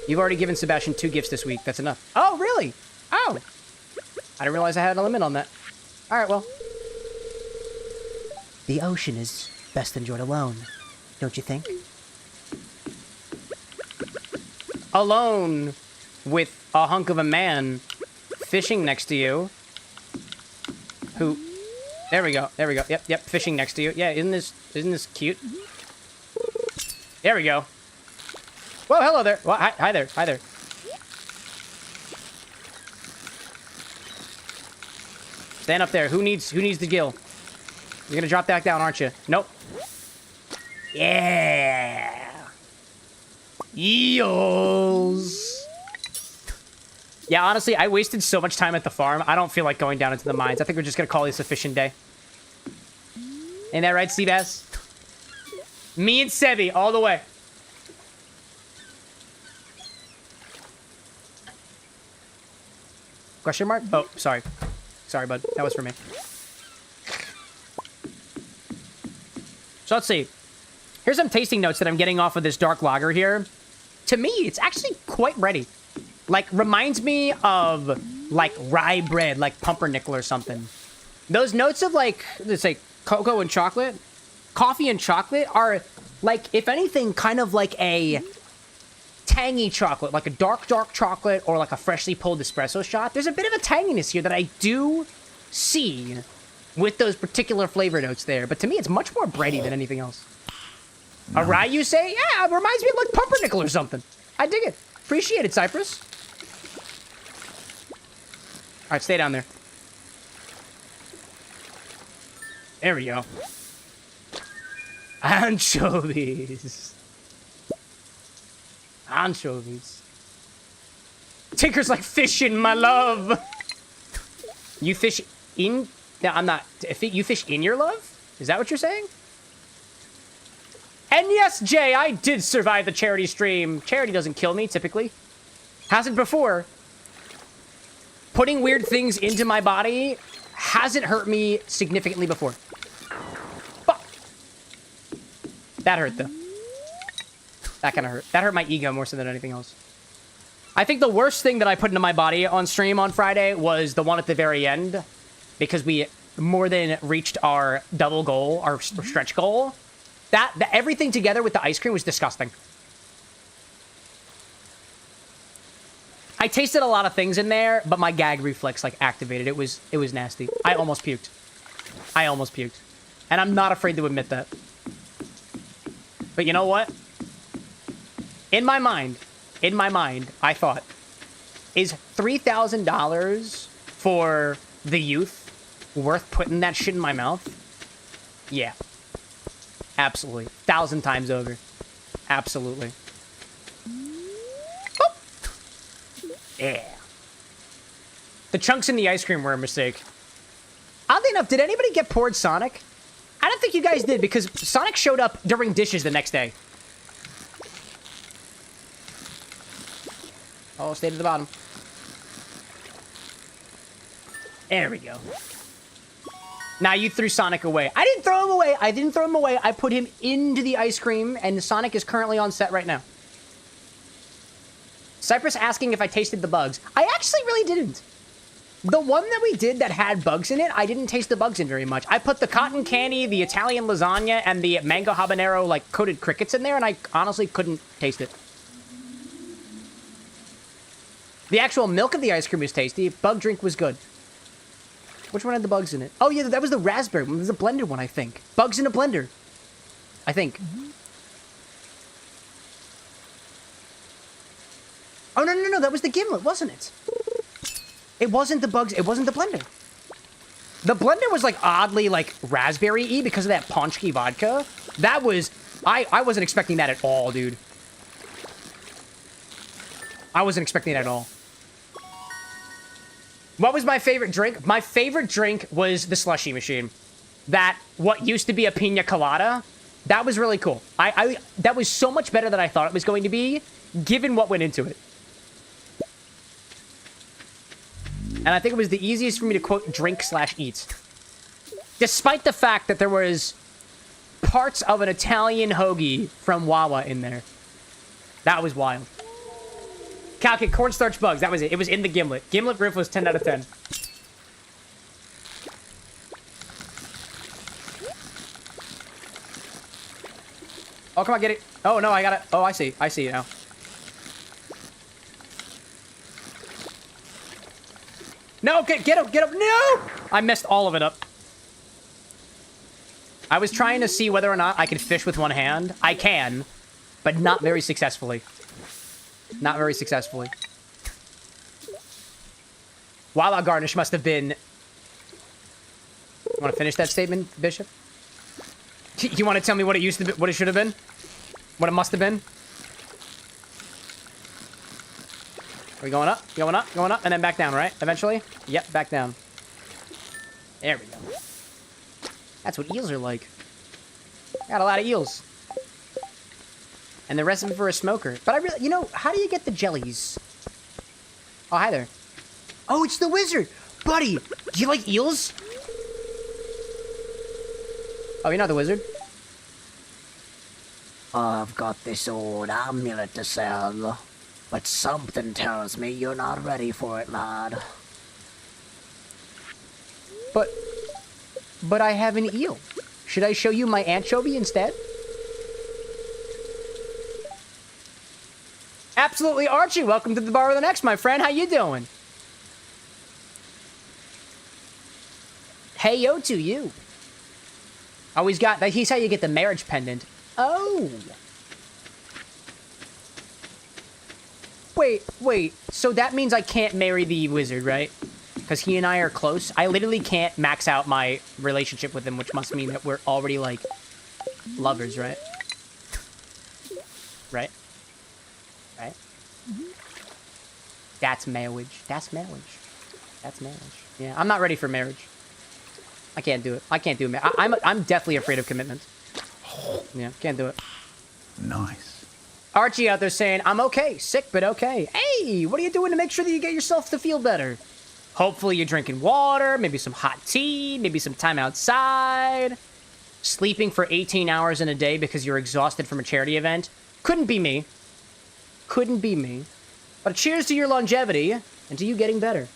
You've already given Sebastian 2 gifts this week. That's enough. Oh, really? Oh. I didn't realize I had a limit on that. All right, well. The ocean is best enjoyed alone, don't you think? Alone with a hunk of a man fishing next to you. Who... There we go. There we go. Yep, fishing next to you. Yeah, isn't this cute? There we go. Whoa, hello there. Well, hi there. Hi there. Stand up there. Who needs the gill? You're gonna drop that down, aren't you? Nope. Yeah. Eels. Yeah, honestly, I wasted so much time at the farm. I don't feel like going down into the mines. I think we're just gonna call this a fishing day. Ain't that right, Seabass? Me and Sebi, all the way. Question mark? Oh, sorry. Sorry, bud. That was for me. So let's see. Here's some tasting notes that I'm getting off of this dark lager here. To me, it's actually quite ready. Like, reminds me of, like, rye bread, like pumpernickel or something. Those notes of, like, let's say, cocoa and chocolate, coffee and chocolate are, like, if anything, kind of like a tangy chocolate, like a dark chocolate or like a freshly pulled espresso shot. There's a bit of a tanginess here that I do see with those particular flavor notes there. But to me, it's much more bready than anything else. A rye, you say? Yeah, it reminds me of like pumpernickel or something. I dig it. Appreciate it, Cypress. All right, stay down there. There we go. Anchovies. Anchovies. Tinker's like fishing, my love. You fish in... No, I'm not... You fish in your love? Is that what you're saying? And yes, Jay, I did survive the charity stream. Charity doesn't kill me, typically. Hasn't before. Putting weird things into my body hasn't hurt me significantly before. Fuck. That hurt, though. That kind of hurt. That hurt my ego more so than anything else. I think the worst thing that I put into my body on stream on Friday was the one at the very end. Because we more than reached our double goal, our stretch goal. Everything together with the ice cream was disgusting. I tasted a lot of things in there, but my gag reflex like activated. It was nasty. I almost puked. And I'm not afraid to admit that. But you know what? In my mind, I thought, is $3,000 for the youth worth putting that shit in my mouth? Yeah. Absolutely. 1,000 times over. Absolutely. Oh. Yeah. The chunks in the ice cream were a mistake. Oddly enough, did anybody get poured Sonic? I don't think you guys did, because Sonic showed up during dishes the next day. Oh, stay to the bottom. There we go. Now you threw Sonic away. I didn't throw him away. I put him into the ice cream, and Sonic is currently on set right now. Cypress asking if I tasted the bugs. I actually really didn't. The one that we did that had bugs in it, I didn't taste the bugs in very much. I put the cotton candy, the Italian lasagna, and the mango habanero, like, coated crickets in there, and I honestly couldn't taste it. The actual milk of the ice cream was tasty. Bug drink was good. Which one had the bugs in it? Oh, yeah, that was the raspberry one. It was a blended one, I think. Bugs in a blender. I think. Oh, no. That was the gimlet, wasn't it? It wasn't the bugs. It wasn't the blender. The blender was, like, oddly, like, raspberry-y because of that Ponchki vodka. That was... I wasn't expecting that at all, dude. I wasn't expecting that at all. What was my favorite drink? My favorite drink was the slushy machine. What used to be a pina colada, that was really cool. That was so much better than I thought it was going to be, given what went into it. And I think it was the easiest for me to quote drink/eat. Despite the fact that there was parts of an Italian hoagie from Wawa in there. That was wild. Calculate cornstarch bugs. That was it. It was in the gimlet. Gimlet riff was 10 out of 10. Oh, come on, get it. Oh, no, I got it. Oh, I see. I see it now. No, get up, get up. No! I messed all of it up. I was trying to see whether or not I could fish with one hand. I can, but not very successfully. Not very successfully. Wow, that garnish must have been... You want to finish that statement, Bishop? You want to tell me what it used to be, what it should have been? What it must have been? Are we going up? Going up? Going up? And then back down, right? Eventually? Yep, back down. There we go. That's what eels are like. Got a lot of eels. And the recipe for a smoker. But I really... You know, how do you get the jellies? Oh, hi there. Oh, it's the wizard! Buddy, do you like eels? Oh, you're not the wizard? I've got this old amulet to sell, but something tells me you're not ready for it, lad. But I have an eel. Should I show you my anchovy instead? Absolutely, Archie. Welcome to the bar with an X, my friend. How you doing? Hey, yo to you. Oh, he's got... He's how you get the marriage pendant. Oh. Wait. So that means I can't marry the wizard, right? Because he and I are close. I literally can't max out my relationship with him, which must mean that we're already, like, lovers, right? Right? Right? That's marriage. That's marriage. That's marriage. Yeah, I'm not ready for marriage. I can't do it. I can't do it. I'm definitely afraid of commitment. Yeah, can't do it. Nice. Archie out there saying, I'm okay. Sick, but okay. Hey, what are you doing to make sure that you get yourself to feel better? Hopefully you're drinking water, maybe some hot tea, maybe some time outside. Sleeping for 18 hours in a day because you're exhausted from a charity event. Couldn't be me. Couldn't be me. But cheers to your longevity and to you getting better.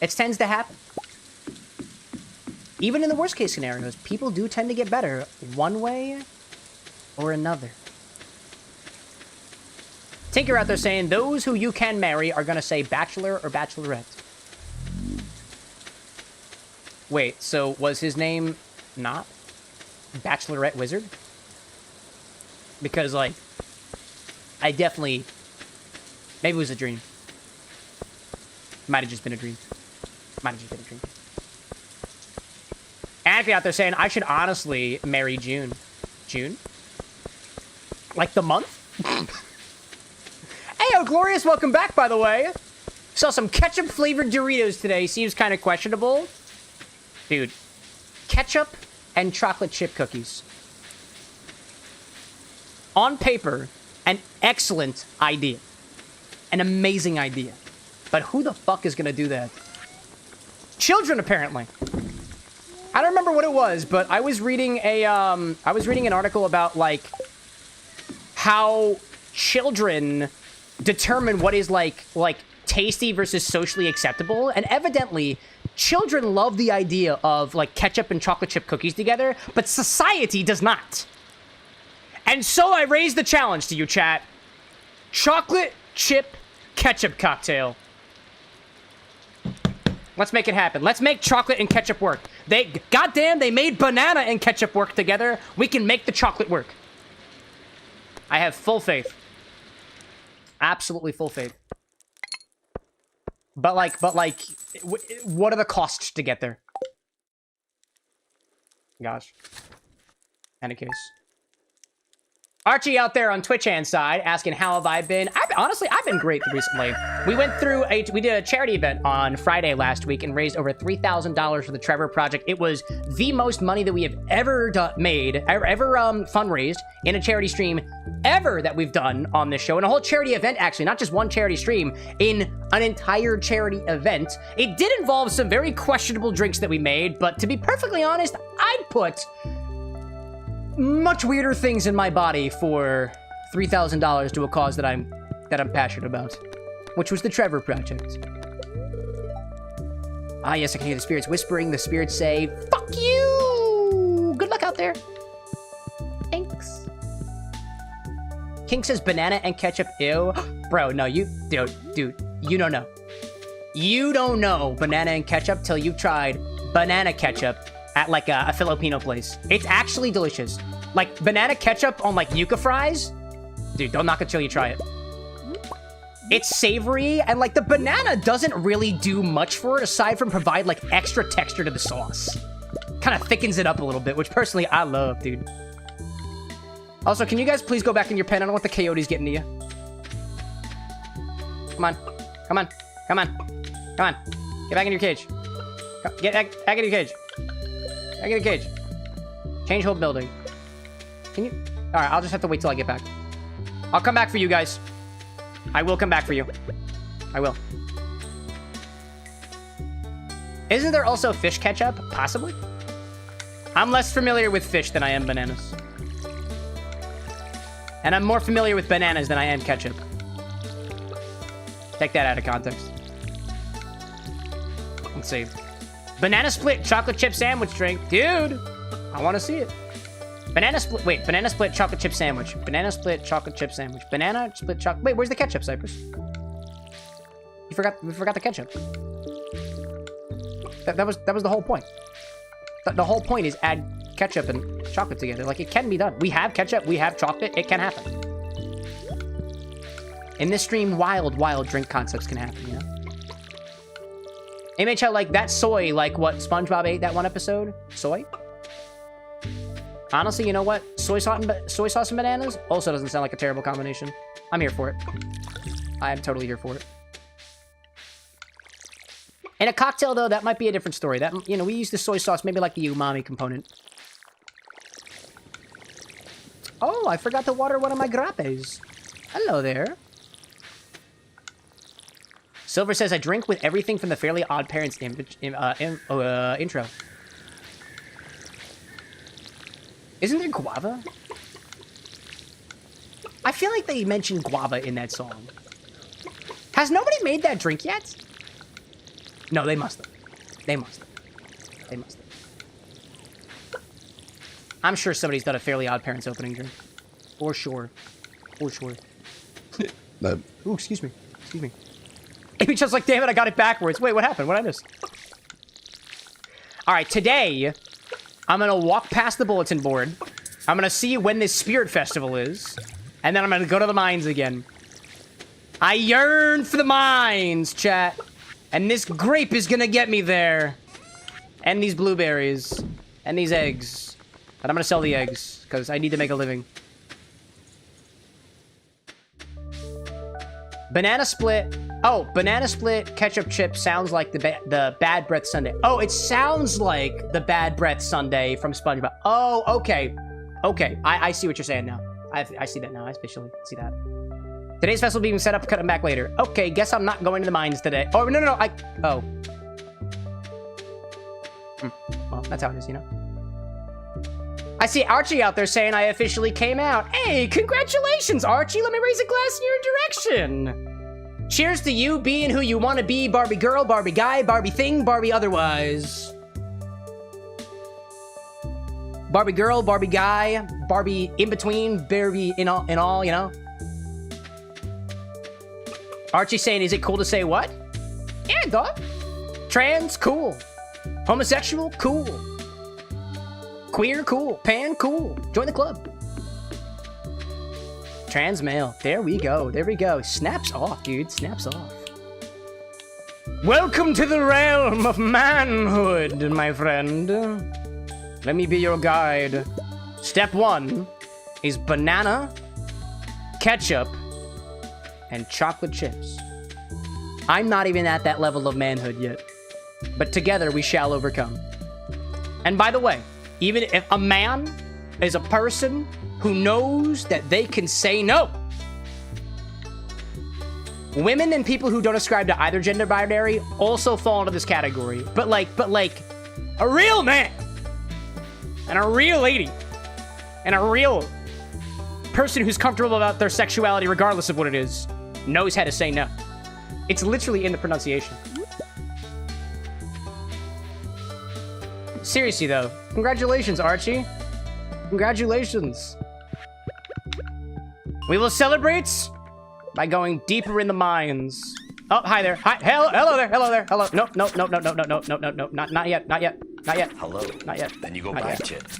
It tends to happen. Even in the worst case scenarios, people do tend to get better one way or another. Tinker out there saying, those who you can marry are going to say bachelor or bachelorette. Wait, so was his name not Bachelorette Wizard? Because, like, I definitely... Maybe it was a dream. Might have just been a dream. Might have just been a dream. Anthony out there saying, I should honestly marry June. June? Like the month? Hey, oh, Glorious, welcome back, by the way. Saw some ketchup-flavored Doritos today. Seems kind of questionable. Dude, ketchup and chocolate chip cookies. On paper, an excellent idea. An amazing idea. But who the fuck is gonna do that? Children, apparently. I don't remember what it was, but I was reading an article about, like, how children determine what is, like tasty versus socially acceptable. And evidently, children love the idea of, like, ketchup and chocolate chip cookies together, but society does not. And so I raise the challenge to you, chat. Chocolate chip ketchup cocktail. Let's make it happen. Let's make chocolate and ketchup work. Goddamn, they made banana and ketchup work together. We can make the chocolate work. I have full faith. Absolutely full faith. But like, what are the costs to get there? Gosh. Any case. Archie out there on Twitch hand side asking how have I been. Honestly, I've been great recently. We did a charity event on Friday last week and raised over $3,000 for the Trevor Project. It was the most money that we have ever fundraised in a charity stream ever that we've done on this show. And a whole charity event, actually, not just one charity stream, in an entire charity event. It did involve some very questionable drinks that we made, but to be perfectly honest, I'd put much weirder things in my body for $3,000 to a cause that I'm passionate about, which was the Trevor Project. Ah, yes, I can hear the spirits whispering. The spirits say, "Fuck you! Good there? Thanks. King says banana and ketchup, ew. Bro, no, dude, you don't know. You don't know banana and ketchup till you've tried banana ketchup at like a Filipino place. It's actually delicious. Like banana ketchup on like yuca fries. Dude, don't knock it till you try it. It's savory, and like the banana doesn't really do much for it aside from provide like extra texture to the sauce. Kind of thickens it up a little bit, which personally I love, dude. Also, can you guys please go back in your pen? I don't want the coyotes getting to you. Come on. Come on. Come on. Come on. Get back in your cage. Get back in your cage. Back in your cage. Change whole building. Can you? Alright, I'll just have to wait till I get back. I'll come back for you guys. I will come back for you. I will. Isn't there also fish ketchup? Possibly. I'm less familiar with fish than I am bananas. And I'm more familiar with bananas than I am ketchup. Take that out of context. Let's see. Banana split chocolate chip sandwich drink. Dude, I want to see it. Banana split. Wait, banana split chocolate chip sandwich. Banana split chocolate chip sandwich. Banana split chocolate. Wait, where's the ketchup, Cypress? We forgot the ketchup. That was the whole point. The whole point is add ketchup and chocolate together. Like, it can be done. We have ketchup. We have chocolate. It can happen. In this stream, wild drink concepts can happen, you know? MHL, like, that soy, like what SpongeBob ate that one episode? Soy? Honestly, you know what? Soy sauce and bananas also doesn't sound like a terrible combination. I'm here for it. I am totally here for it. In a cocktail, though, that might be a different story. That, you know, we use the soy sauce, maybe like the umami component. Oh, I forgot to water one of my grapes. Hello there. Silver says, I drink with everything from the Fairly Odd Parents intro. Isn't there guava? I feel like they mentioned guava in that song. Has nobody made that drink yet? No, they must have. They must have. They must have. I'm sure somebody's done a Fairly Odd Parents opening drink. For sure. For sure. Ooh, excuse me. Excuse me. Amy just like, damn it, I got it backwards. Wait, what happened? What did I miss? Alright, today, I'm gonna walk past the bulletin board. I'm gonna see when this spirit festival is. And then I'm gonna go to the mines again. I yearn for the mines, chat. And this grape is gonna get me there. And these blueberries. And these eggs. But I'm gonna sell the eggs, because I need to make a living. Banana split. Oh, banana split ketchup chip sounds like the Bad Breath Sundae. Oh, it sounds like the Bad Breath Sundae from SpongeBob. Oh, okay. Okay, I see what you're saying now. I see that now. I officially see that. Today's festival being set up, cut them back later. Okay, guess I'm not going to the mines today. Oh, no, oh. Well, that's how it is, you know? I see Archie out there saying I officially came out. Hey, congratulations, Archie. Let me raise a glass in your direction. Cheers to you being who you want to be, Barbie girl, Barbie guy, Barbie thing, Barbie otherwise. Barbie girl, Barbie guy, Barbie in between, Barbie in all, you know? Archie saying, is it cool to say what? Yeah, dog. Trans, cool. Homosexual, cool. Queer, cool. Pan, cool. Join the club. Trans male. There we go. There we go. Snaps off, dude. Snaps off. Welcome to the realm of manhood, my friend. Let me be your guide. Step 1 is banana, ketchup, and chocolate chips. I'm not even at that level of manhood yet. But together we shall overcome. And by the way, even if a man is a person who knows that they can say no. Women and people who don't ascribe to either gender binary also fall into this category. But like, a real man and a real lady and a real person who's comfortable about their sexuality regardless of what it is knows how to say no. It's literally in the pronunciation. Seriously though, congratulations, Archie. Congratulations. We will celebrate by going deeper in the mines. Oh, hi there. Hi, hello there. Hello there. Hello. No, no, no, no, no, no, no, no, no, no, not yet. Not yet. Not yet. Hello. Not yet. Then you go Not back yet. to it.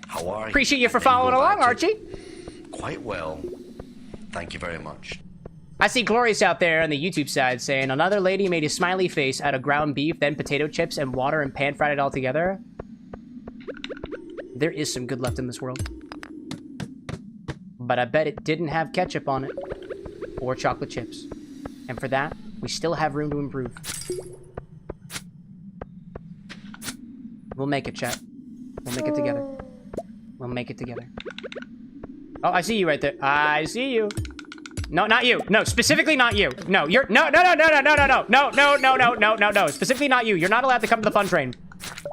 How are you? Appreciate you for Then following go along, back to it. Archie. Quite well. Thank you very much. I see Glorious out there on the YouTube side saying, another lady made a smiley face out of ground beef, then potato chips and water and pan fried it all together. There is some good left in this world. But I bet it didn't have ketchup on it. Or chocolate chips. And for that, we still have room to improve. We'll make it, chat. We'll make it together. We'll make it together. Oh, I see you right there. I see you. No, not you. No, specifically not you. No, you're no. Specifically not you. You're not allowed to come to the fun train.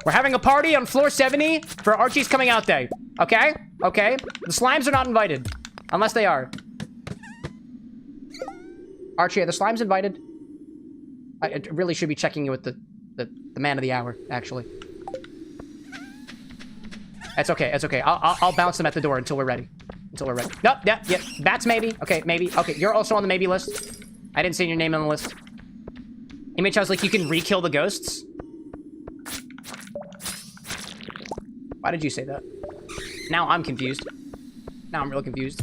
We're having a party on floor 70 for Archie's coming out day. Okay? Okay? The slimes are not invited. Unless they are. Archie, are the slimes invited? I really should be checking you with the man of the hour, actually. It's okay. It's okay. I'll bounce them at the door until we're ready. Until we're ready. Nope, yeah. Bats, maybe. Okay, maybe. Okay, you're also on the maybe list. I didn't see your name on the list. Image, I was like, you can re-kill the ghosts? Why did you say that? Now I'm confused. Now I'm real confused.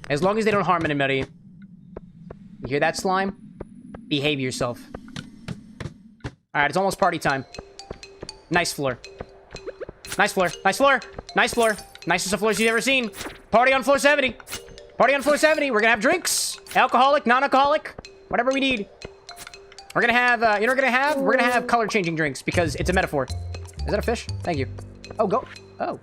As long as they don't harm anybody. You hear that, slime? Behave yourself. Alright, it's almost party time. Nice floor. Nice floor. Nice floor. Nice floor. Nicest of floors you've ever seen. Party on floor 70. Party on floor 70. We're gonna have drinks. Alcoholic, non-alcoholic. Whatever we need. We're gonna have, you know what we're gonna have? We're gonna have color-changing drinks because it's a metaphor. Is that a fish? Thank you. Oh, go. Oh.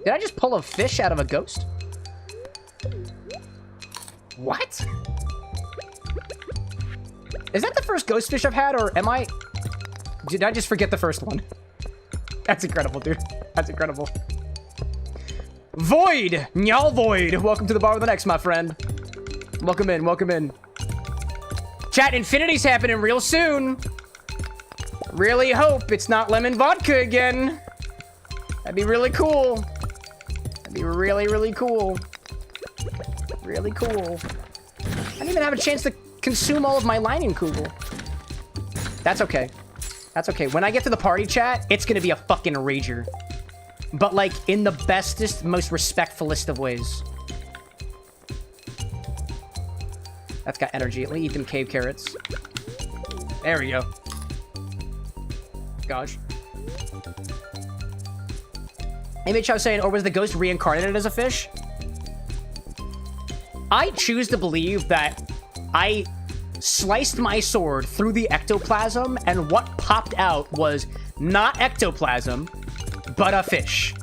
Did I just pull a fish out of a ghost? What? Is that the first ghost fish I've had, or did I just forget the first one? That's incredible, dude. That's incredible. Void! Nyal Void! Welcome to the bar with an X, my friend. Welcome in, welcome in. Chat, Infinity's happening real soon. Really hope it's not lemon vodka again. That'd be really cool. That'd be really, really cool. Really cool. I didn't even have a chance to consume all of my Leinenkugel. That's okay. That's okay. When I get to the party, chat, it's gonna be a fucking rager. But, like, in the bestest, most respectfulest of ways. That's got energy. Let me eat them cave carrots. There we go. Gosh. Maybe I was saying, or was the ghost reincarnated as a fish? I choose to believe that I sliced my sword through the ectoplasm, and what popped out was not ectoplasm, but a fish.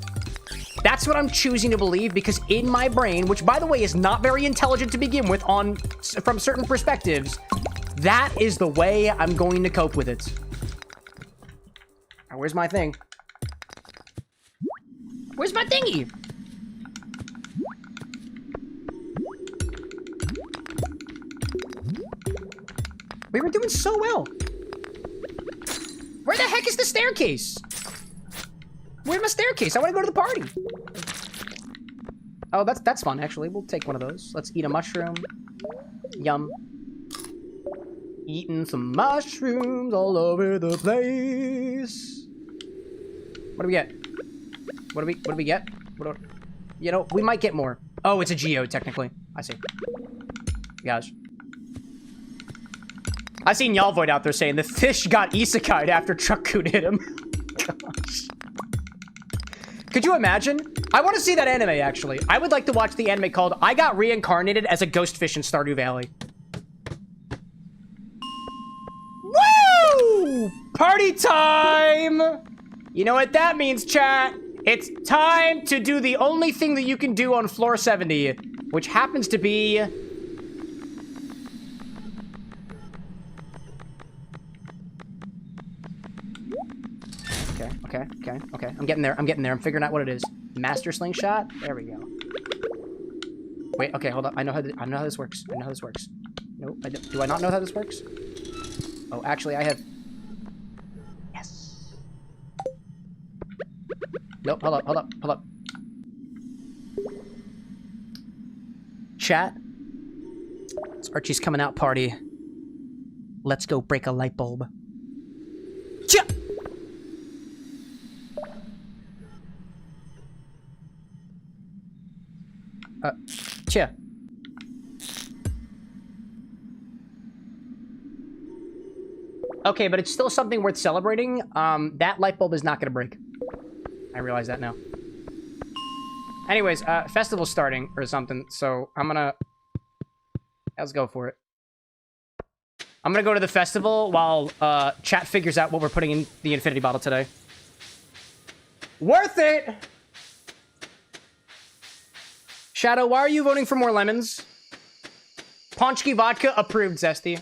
That's what I'm choosing to believe, because in my brain, which, by the way, is not very intelligent to begin with from certain perspectives, that is the way I'm going to cope with it. Now, where's my thing? Where's my thingy? We were doing so well. Where the heck is the staircase? Where's my staircase? I want to go to the party. Oh, that's fun, actually. We'll take one of those. Let's eat a mushroom. Yum. Eating some mushrooms all over the place. What do we get? What do we get? You know, we might get more. Oh, it's a geode, technically. I see. Gosh. I seen Yalvoid out there saying the fish got isekai'd after Truckcoot hit him. Gosh. Could you imagine? I want to see that anime, actually. I would like to watch the anime called I Got Reincarnated as a Ghost Fish in Stardew Valley. Woo! Party time! You know what that means, chat? It's time to do the only thing that you can do on floor 70, which happens to be... Okay. I'm getting there. I'm figuring out what it is. Master slingshot. There we go. Wait. Okay. Hold up. I know how this works. No, do I not know how this works? Oh, actually, I have... Yes. Nope, hold up. Chat. It's Archie's coming out party. Let's go break a light bulb. Chia! Chia. Okay, but it's still something worth celebrating. That light bulb is not gonna break. I realize that now. Anyways, festival's starting or something, so I'm gonna... Let's go for it. I'm gonna go to the festival while chat figures out what we're putting in the infinity bottle today. Worth it! Shadow, why are you voting for more lemons? Ponchki vodka approved, Zesty.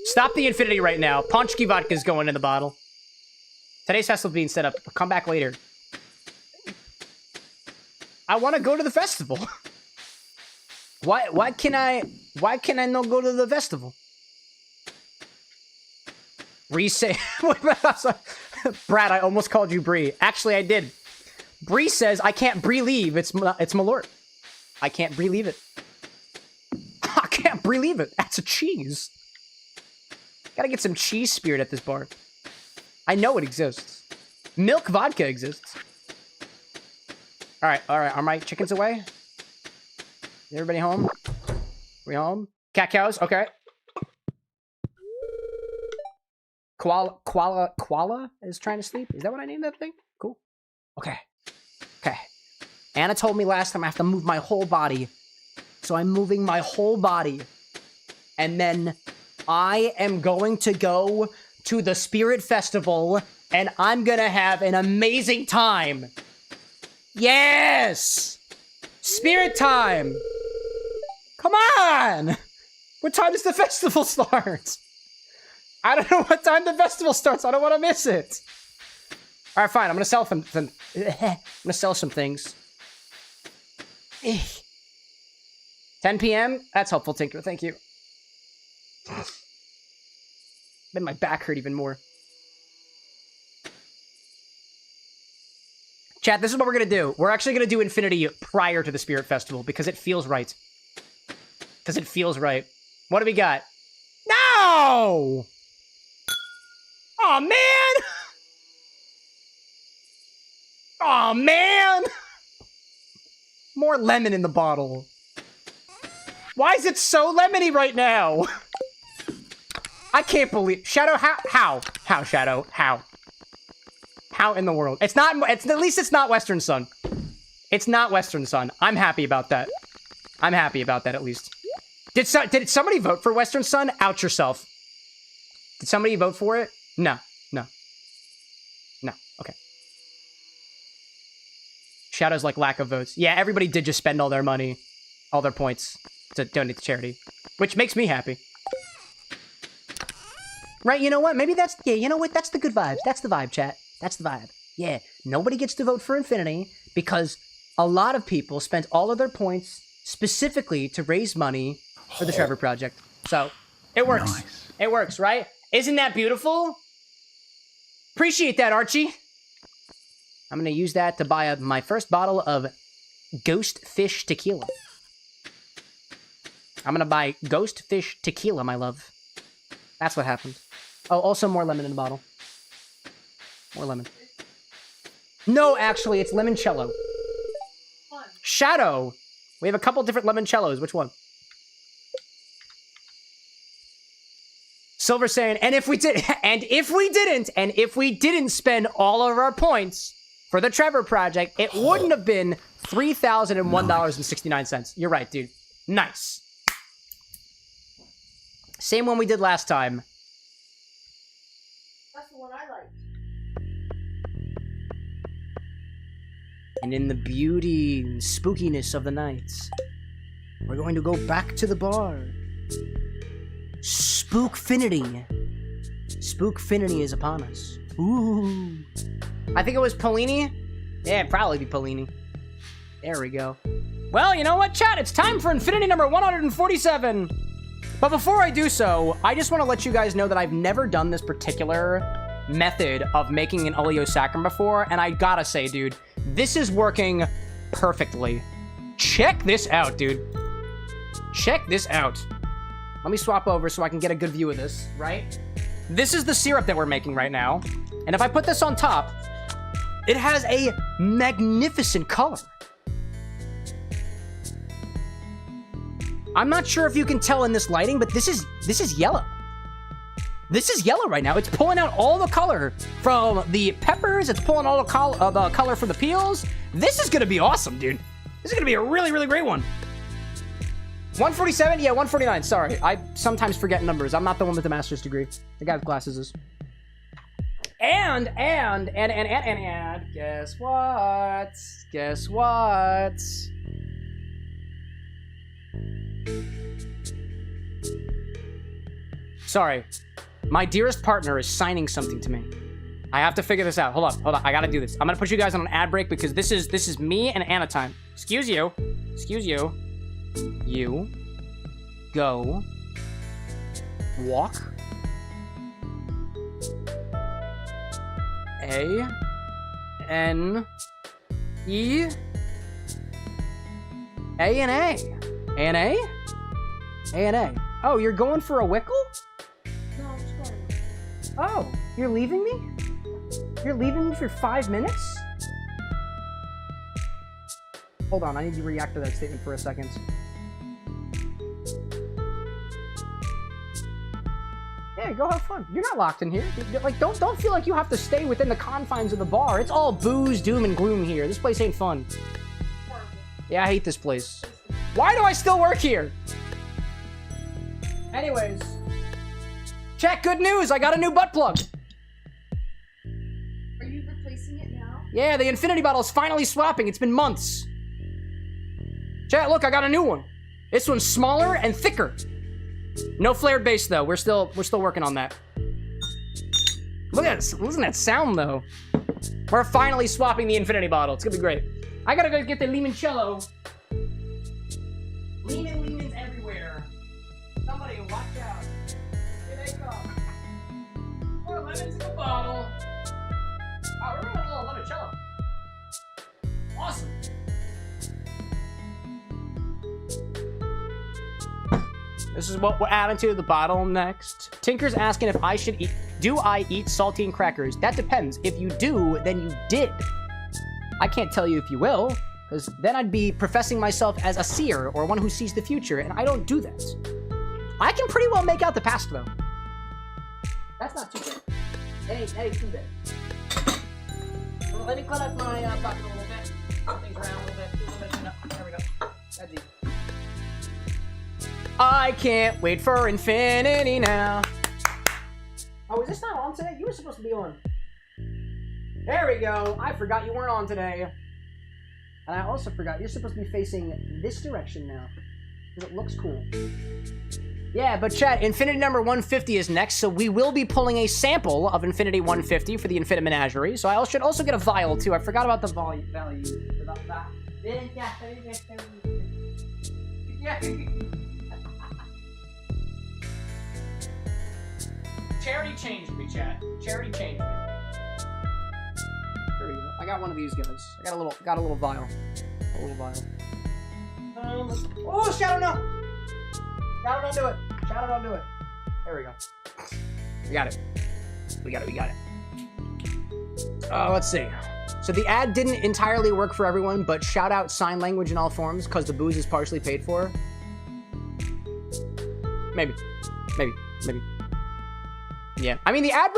Stop the infinity right now. Ponchki vodka is going in the bottle. Today's festival being set up. Come back later. I want to go to the festival. Why can I not go to the festival? Bree say... Brad, I almost called you Bree. Actually, I did. Bree says I can't Bree-leave. It's Malort. I can't Bree-leave it. I can't Bree-leave it. That's a cheese. Gotta get some cheese spirit at this bar. I know it exists. Milk vodka exists. Alright. Are my chickens away? Is everybody home? We home? Cat cows? Okay. Koala is trying to sleep? Is that what I named that thing? Cool. Okay. Anna told me last time I have to move my whole body. So I'm moving my whole body. And then I am going to go to the Spirit Festival and I'm gonna have an amazing time. Yes! Spirit time! Come on! What time does the festival start? I don't know what time the festival starts. I don't want to miss it. All right, fine. I'm gonna sell some. I'm gonna sell some things. 10 p.m. That's helpful, Tinker. Thank you. Made my back hurt even more. Chat, this is what we're gonna do. We're actually gonna do Infinity prior to the Spirit Festival because it feels right. What do we got? No! Oh man! Oh man! More lemon in the bottle. Why is it so lemony right now? I can't believe... Shadow, how, Shadow? How? How in the world? It's not... at least it's not Western Sun. It's not Western Sun. I'm happy about that. At least. Did somebody vote for Western Sun? Out yourself. Did somebody vote for it? No. Okay. Shadow's like lack of votes. Yeah, everybody did just spend all their money, all their points to donate to charity, which makes me happy. Right, you know what? Maybe that's... Yeah, you know what? That's the good vibes. That's the vibe, chat. That's the vibe. Yeah, nobody gets to vote for Infinity because a lot of people spent all of their points specifically to raise money for the Trevor Project. So, it works. Nice. It works, right? Isn't that beautiful? Appreciate that, Archie. I'm gonna use that to buy my first bottle of Ghost Fish Tequila. I'm gonna buy Ghost Fish Tequila, my love. That's what happened. Oh, also more lemon in the bottle. More lemon. No, actually, it's limoncello. Shadow! We have a couple different limoncellos. Which one? Silver saying, and if we didn't spend all of our points for the Trevor Project, it wouldn't have been $3,001.69. You're right, dude. Nice. Same one we did last time. That's the one I liked. And in the beauty and spookiness of the night, we're going to go back to the bar. Spookfinity. Spookfinity is upon us. Ooh. I think it was Polini. Yeah, it'd probably be Polini. There we go. Well, you know what, chat? It's time for Infinity number 147. But before I do so, I just want to let you guys know that I've never done this particular method of making an Oleo Saccharum before, and I gotta say, dude, this is working perfectly. Check this out, dude. Check this out. Let me swap over so I can get a good view of this, right? This is the syrup that we're making right now. And if I put this on top, it has a magnificent color. I'm not sure if you can tell in this lighting, but this is yellow. This is yellow right now. It's pulling out all the color from the peppers. It's pulling all the color from the peels. This is gonna be awesome, dude. This is gonna be a really, really great one. 147? Yeah, 149. Sorry. I sometimes forget numbers. I'm not the one with the master's degree. The guy with glasses is. And, guess what? Guess what? Sorry. My dearest partner is signing something to me. I have to figure this out. Hold on. I gotta do this. I'm gonna put you guys on an ad break because this is me and Anna time. Excuse you. You go walk A-N-E A-N-A. A-N-A. Oh, you're going for a wickle? No, I'm just going. Oh, you're leaving me? You're leaving me for 5 minutes? Hold on, I need to react to that statement for a second. Yeah, go have fun. You're not locked in here. Like, don't feel like you have to stay within the confines of the bar. It's all booze, doom, and gloom here. This place ain't fun. Yeah, I hate this place. Why do I still work here? Anyways. Check, good news! I got a new butt plug! Are you replacing it now? Yeah, the Infinity bottle's finally swapping. It's been months. Chat, look, I got a new one. This one's smaller and thicker. No flared base though. We're still working on that. Look at this. Listen to that sound though. We're finally swapping the Infinity bottle. It's gonna be great. I gotta go get the limoncello. Lemons everywhere. Somebody watch out. Here they come. More lemons in the bottle. Oh, we're running a little limoncello. Awesome. This is what we're adding to the bottle next. Tinker's asking if I should eat... Do I eat saltine crackers? That depends. If you do, then you did. I can't tell you if you will, because then I'd be professing myself as a seer or one who sees the future, and I don't do that. I can pretty well make out the past, though. That's not too bad. That ain't too bad. Well, let me cut up my bucket a little bit. Move things around a little bit. Do a little bit. No, there we go. That's easy. I can't wait for infinity now. Oh, is this not on today? You were supposed to be on. There we go. I forgot you weren't on today. And I also forgot you're supposed to be facing this direction now. Because it looks cool. Yeah, but chat, Infinity number 150 is next, so we will be pulling a sample of Infinity 150 for the Infinite Menagerie. So I should also get a vial, too. I forgot about the value. About that. Yeah. Charity changed me, chat. Charity changed me. There we go. I got one of these guys. I got a little vial. A little vial. Oh, Shadow, no! Shadow, don't do it. Shadow, don't do it. There we go. We got it. We got it. Let's see. So the ad didn't entirely work for everyone, but shout out sign language in all forms because the booze is partially paid for. Maybe. Yeah, I mean the ad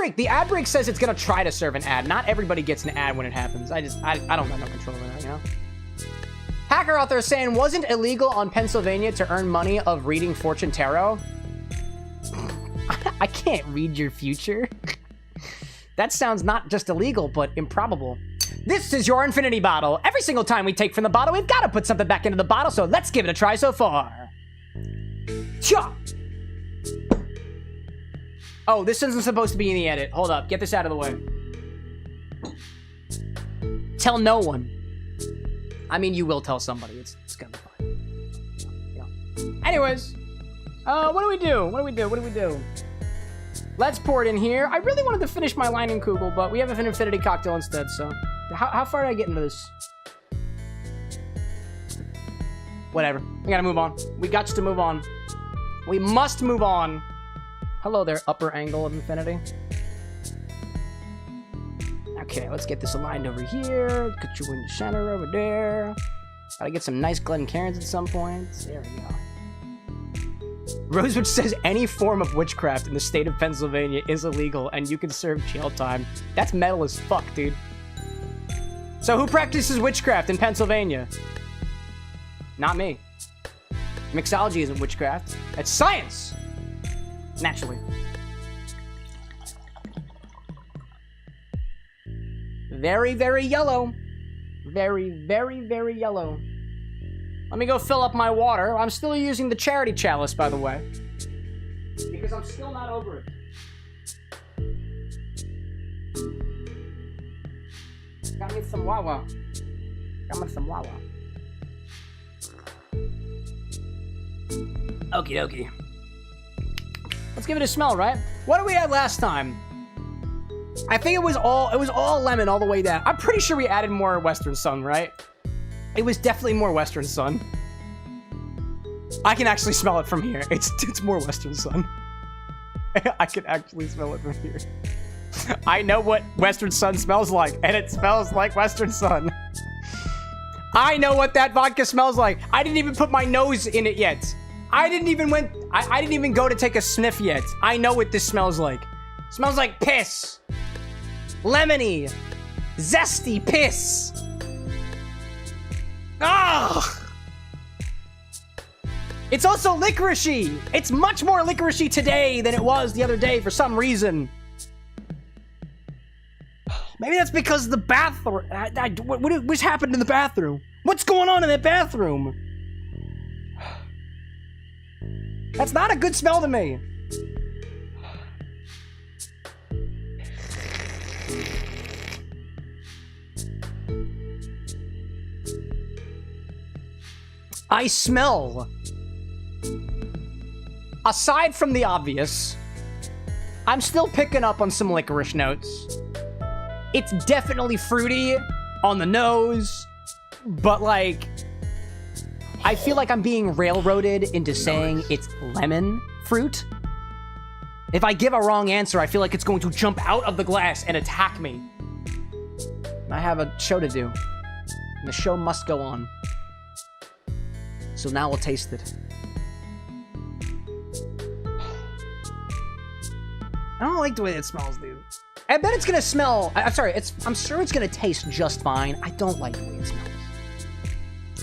break says it's gonna try to serve an ad. Not everybody gets an ad when it happens. I don't got no control over that, you know? Hacker out there saying, wasn't illegal on Pennsylvania to earn money of reading fortune tarot? I can't read your future. That sounds not just illegal, but improbable. This is your Infinity bottle. Every single time we take from the bottle, we've got to put something back into the bottle, so let's give it a try so far. Cha! Oh, this isn't supposed to be in the edit. Hold up. Get this out of the way. Tell no one. I mean, you will tell somebody. It's gonna be fine. You know. Anyways. What do we do? What do we do? What do we do? Let's pour it in here. I really wanted to finish my Leinenkugel, but we have an Infinity Cocktail instead, so... How far did I get into this? Whatever. We gotta move on. We got to move on. We must move on. Hello there, upper angle of infinity. Okay, let's get this aligned over here. Put you in the center over there. Gotta get some nice Glencairns at some point. There we go. Rosewood says any form of witchcraft in the state of Pennsylvania is illegal and you can serve jail time. That's metal as fuck, dude. So who practices witchcraft in Pennsylvania? Not me. Mixology isn't witchcraft. It's science! Naturally. Very, very yellow. Very, very, very yellow. Let me go fill up my water. I'm still using the charity chalice, by the way. Because I'm still not over it. Got me some Wawa. Got me some Wawa. Okie dokie. Let's give it a smell, right? What did we have last time? I think it was all lemon all the way down. I'm pretty sure we added more Western Sun, right? It was definitely more Western Sun. I can actually smell it from here. It's more Western Sun. I can actually smell it from here. I know what Western Sun smells like, and it smells like Western Sun. I know what that vodka smells like. I didn't even put my nose in it yet. I didn't even go to take a sniff yet. I know what this smells like. It smells like piss. Lemony. Zesty piss. Ugh! It's also licoricey! It's much more licoricey today than it was the other day for some reason. Maybe that's because the bathroom... What happened in the bathroom? What's going on in that bathroom? That's not a good smell to me. I smell, aside from the obvious, I'm still picking up on some licorice notes. It's definitely fruity on the nose, but like, I feel like I'm being railroaded into saying it's lemon fruit. If I give a wrong answer, I feel like it's going to jump out of the glass and attack me. I have a show to do, and the show must go on. So now we'll taste it. I don't like the way it smells, dude. I bet it's gonna smell... I'm sorry, I'm sure it's gonna taste just fine. I don't like the way it smells.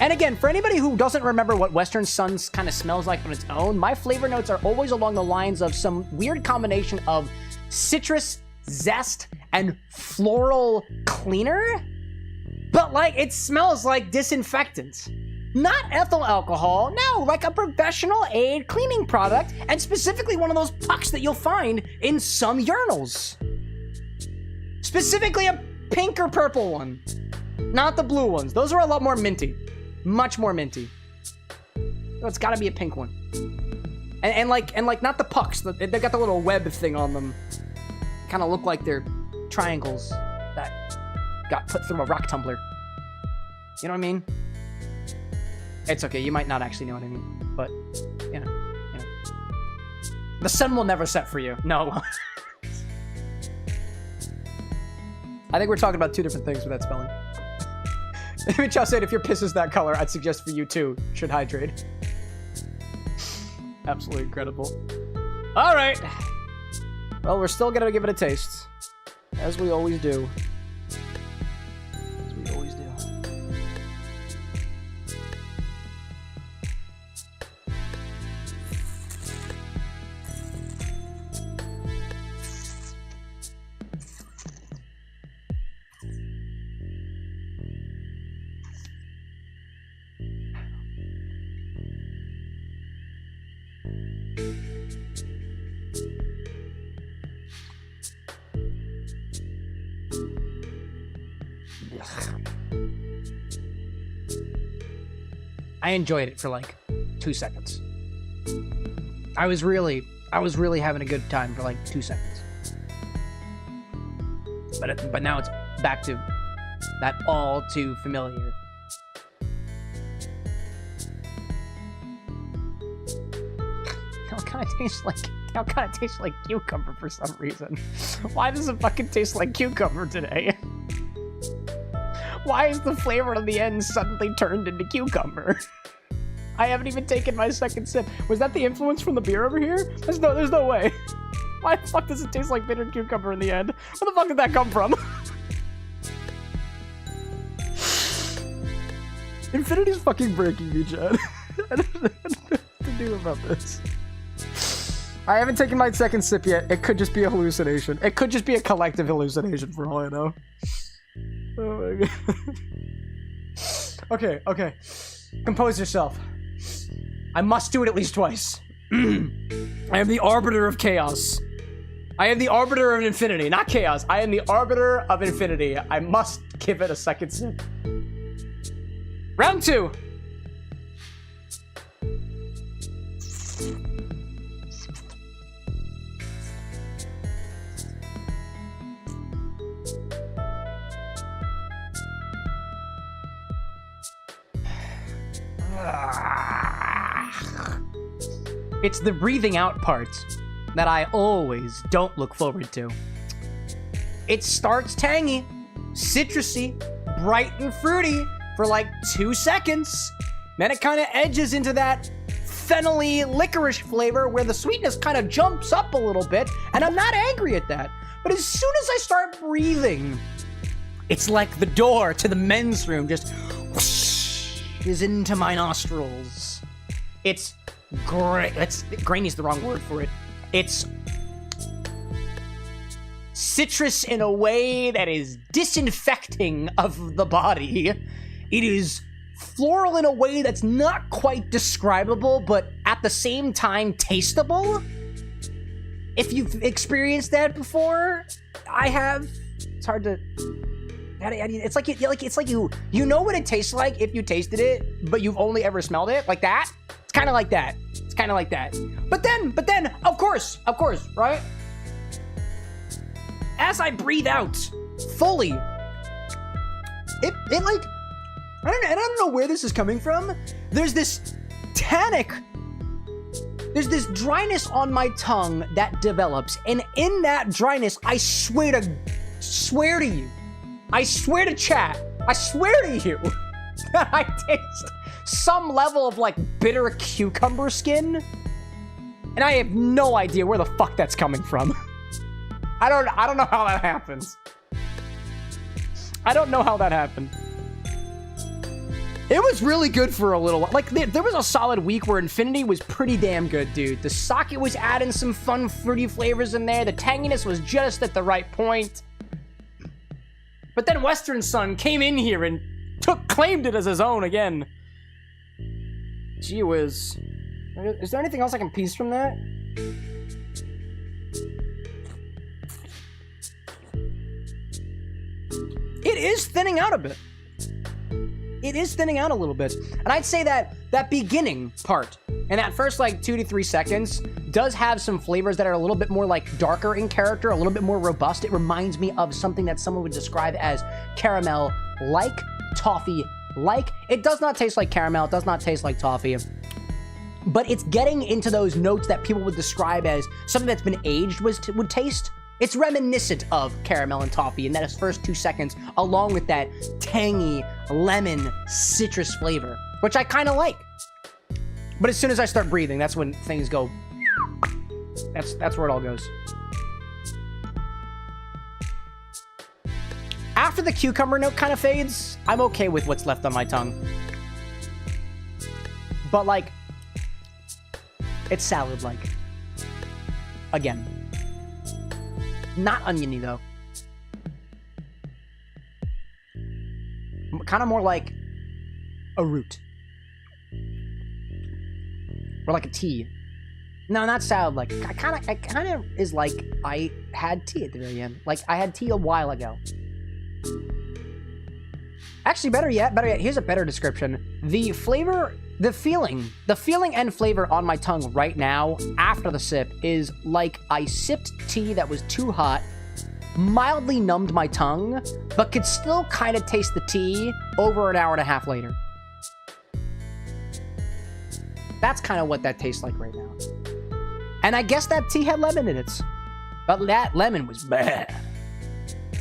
And again, for anybody who doesn't remember what Western Sun's kind of smells like on its own, my flavor notes are always along the lines of some weird combination of citrus, zest, and floral cleaner. But like, it smells like disinfectant. Not ethyl alcohol, no, like a professional aid cleaning product, and specifically one of those pucks that you'll find in some urinals. Specifically a pink or purple one, not the blue ones. Those are a lot more minty, much more minty. Oh, it's gotta be a pink one. And like not the pucks, they've got the little web thing on them. Kind of look like they're triangles that got put through a rock tumbler. You know what I mean? It's okay, you might not actually know what I mean, but, you know. The sun will never set for you. No. I think we're talking about two different things with that spelling. Maybe Chow said, if your piss is that color, I'd suggest for you too, should hydrate. Absolutely incredible. All right. Well, we're still gonna give it a taste, as we always do. I enjoyed it for like 2 seconds. I was really having a good time for like 2 seconds. But now it's back to that all too familiar. Now kind of tastes like cucumber for some reason. Why does it fucking taste like cucumber today? Why is the flavor on the end suddenly turned into cucumber? I haven't even taken my second sip. Was that the influence from the beer over here? There's no way. Why the fuck does it taste like bitter cucumber in the end? Where the fuck did that come from? Infinity's fucking breaking me, Chad. I don't know what to do about this. I haven't taken my second sip yet. It could just be a hallucination. It could just be a collective hallucination for all I know. Oh my god. Okay. Compose yourself. I must do it at least twice. I am the arbiter of chaos. I am the arbiter of infinity, not chaos. I am the arbiter of infinity. I must give it a second sip. Round 2. It's the breathing out part that I always don't look forward to. It starts tangy, citrusy, bright and fruity for like 2 seconds. Then it kind of edges into that fennelly licorice flavor where the sweetness kind of jumps up a little bit, and I'm not angry at that. But as soon as I start breathing, it's like the door to the men's room just whoosh, is into my nostrils. It's great. Grainy's the wrong word for it. It's citrus in a way that is disinfecting of the body. It is floral in a way that's not quite describable, but at the same time tasteable. If you've experienced that before, I have. It's hard to. It's like you know what it tastes like if you tasted it, but you've only ever smelled it, like that. It's kind of like that. It's kind of like that. But then, of course, right? As I breathe out fully, it like, I don't know where this is coming from. There's this tannic. There's this dryness on my tongue that develops, and in that dryness, I swear to you, I swear to chat, I swear to you that I taste some level of like bitter cucumber skin, and I have no idea where the fuck that's coming from. I don't know how that happens. I don't know how that happened. It was really good for a little while. Like, there was a solid week where Infinity was pretty damn good, dude. The sake was adding some fun, fruity flavors in there. The tanginess was just at the right point. But then Western Sun came in here and claimed it as his own again. Gee whiz. Is there anything else I can piece from that? It is thinning out a bit. It is thinning out a little bit. And I'd say that beginning part, and that first like 2 to 3 seconds, does have some flavors that are a little bit more like darker in character, a little bit more robust. It reminds me of something that someone would describe as caramel-like, toffee-like. It does not taste like caramel, it does not taste like toffee, but it's getting into those notes that people would describe as something that's been aged would taste. It's reminiscent of caramel and toffee in that first 2 seconds, along with that tangy lemon citrus flavor, which I kind of like. But as soon as I start breathing, that's when things go. That's where it all goes. After the cucumber note kind of fades, I'm okay with what's left on my tongue. But like, it's salad-like. Again. Not oniony, though. Kind of more like a root. Or like a tea. No, not salad-like. I kind of is like I had tea at the very end. Like, I had tea a while ago. Actually, better yet, here's a better description. The flavor, the feeling and flavor on my tongue right now, after the sip, is like I sipped tea that was too hot, mildly numbed my tongue, but could still kind of taste the tea over an hour and a half later. That's kind of what that tastes like right now. And I guess that tea had lemon in it. But that lemon was bad.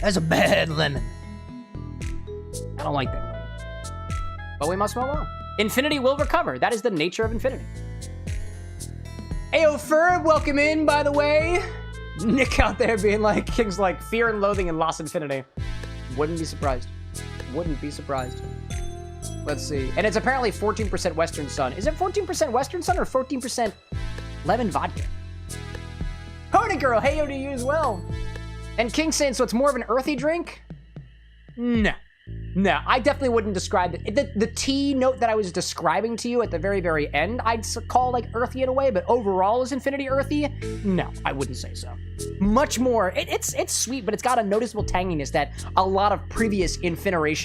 That's a bad lemon. I don't like that lemon. But we must move on. Infinity will recover. That is the nature of infinity. Ayo, Ferb, welcome in, by the way. Nick out there being like, King's like, fear and loathing and lost infinity. Wouldn't be surprised. Wouldn't be surprised. Let's see. And it's apparently 14% Western Sun. Is it 14% Western Sun or 14% lemon vodka? Pony Girl, heyo to you as well. And King saying, so it's more of an earthy drink? No. No, I definitely wouldn't describe it. The tea note that I was describing to you at the very, very end, I'd call like earthy in a way, but overall is Infinity earthy? No, I wouldn't say so. Much more, it's sweet, but it's got a noticeable tanginess that a lot of previous Infinity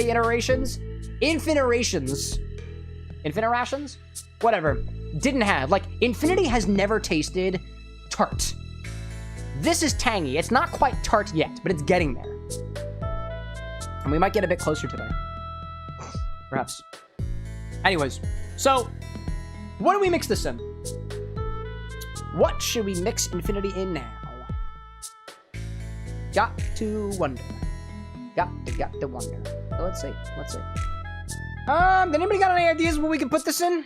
iterations, whatever, didn't have. Like, Infinity has never tasted tart. This is tangy. It's not quite tart yet, but it's getting there. And we might get a bit closer today. Perhaps. Anyways, so what do we mix this in? What should we mix Infinity in now? Got to wonder. Got to wonder. So let's see. Did anybody got any ideas what we can put this in?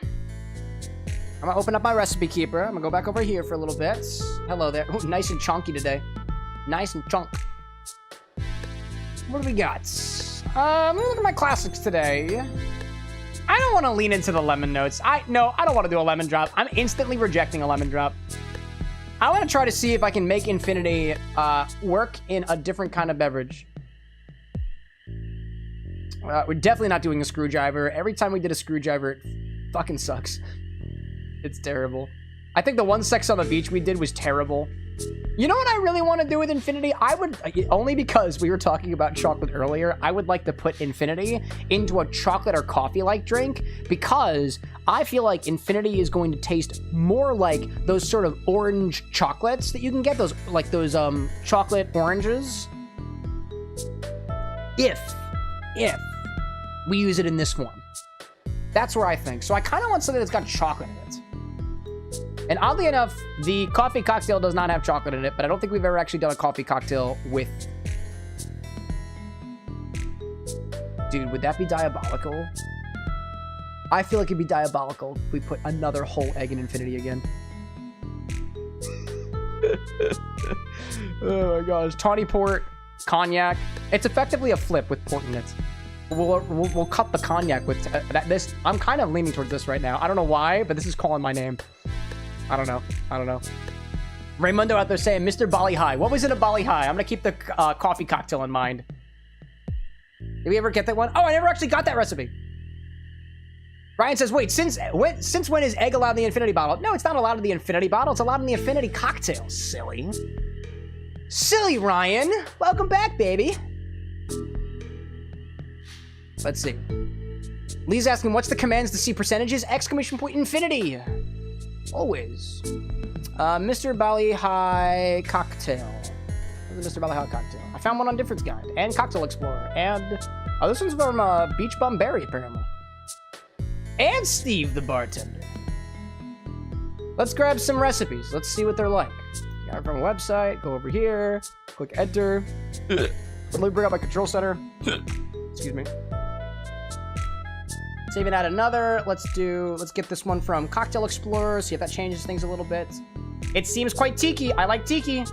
I'm gonna open up my recipe keeper. I'm gonna go back over here for a little bit. Hello there. Ooh, nice and chunky today. Nice and chunk. What do we got? Let me look at my classics today. I don't want to lean into the lemon notes. No, I don't want to do a lemon drop. I'm instantly rejecting a lemon drop. I want to try to see if I can make Infinity work in a different kind of beverage. We're definitely not doing a screwdriver. Every time we did a screwdriver, it fucking sucks. It's terrible. I think the one Sex on the Beach we did was terrible. You know what I really want to do with Infinity? I would, only because we were talking about chocolate earlier, I would like to put Infinity into a chocolate or coffee-like drink, because I feel like Infinity is going to taste more like those sort of orange chocolates that you can get, those chocolate oranges. If we use it in this form. That's where I think. So I kind of want something that's got chocolate in it. And oddly enough, the coffee cocktail does not have chocolate in it, but I don't think we've ever actually done a coffee cocktail with... Dude, would that be diabolical? I feel like it'd be diabolical if we put another whole egg in Infinity again. Oh my gosh. Tawny port, cognac. It's effectively a flip with port in it. We'll cut the cognac with this. I'm kind of leaning towards this right now. I don't know why, but this is calling my name. I don't know. Raymundo out there saying, Mr. Bali High. What was in a Bali High? I'm going to keep the coffee cocktail in mind. Did we ever get that one? Oh, I never actually got that recipe. Ryan says, wait, since when is egg allowed in the Infinity bottle? No, it's not allowed in the Infinity bottle. It's allowed in the Infinity cocktail. Silly. Silly, Ryan. Welcome back, baby. Let's see. Lee's asking, what's the commands to see percentages? Exclamation point Infinity. Always. Mr. Bali High Cocktail. Where's the Mr. Bali High Cocktail? I found one on Difference Guide and Cocktail Explorer. And this one's from Beach Bum Berry, apparently. And Steve the Bartender. Let's grab some recipes. Let's see what they're like. Got it from a website. Go over here. Click enter. Let me bring up my control center. Excuse me. Saving out another. Let's get this one from Cocktail Explorer. See if that changes things a little bit. It seems quite tiki. I like tiki.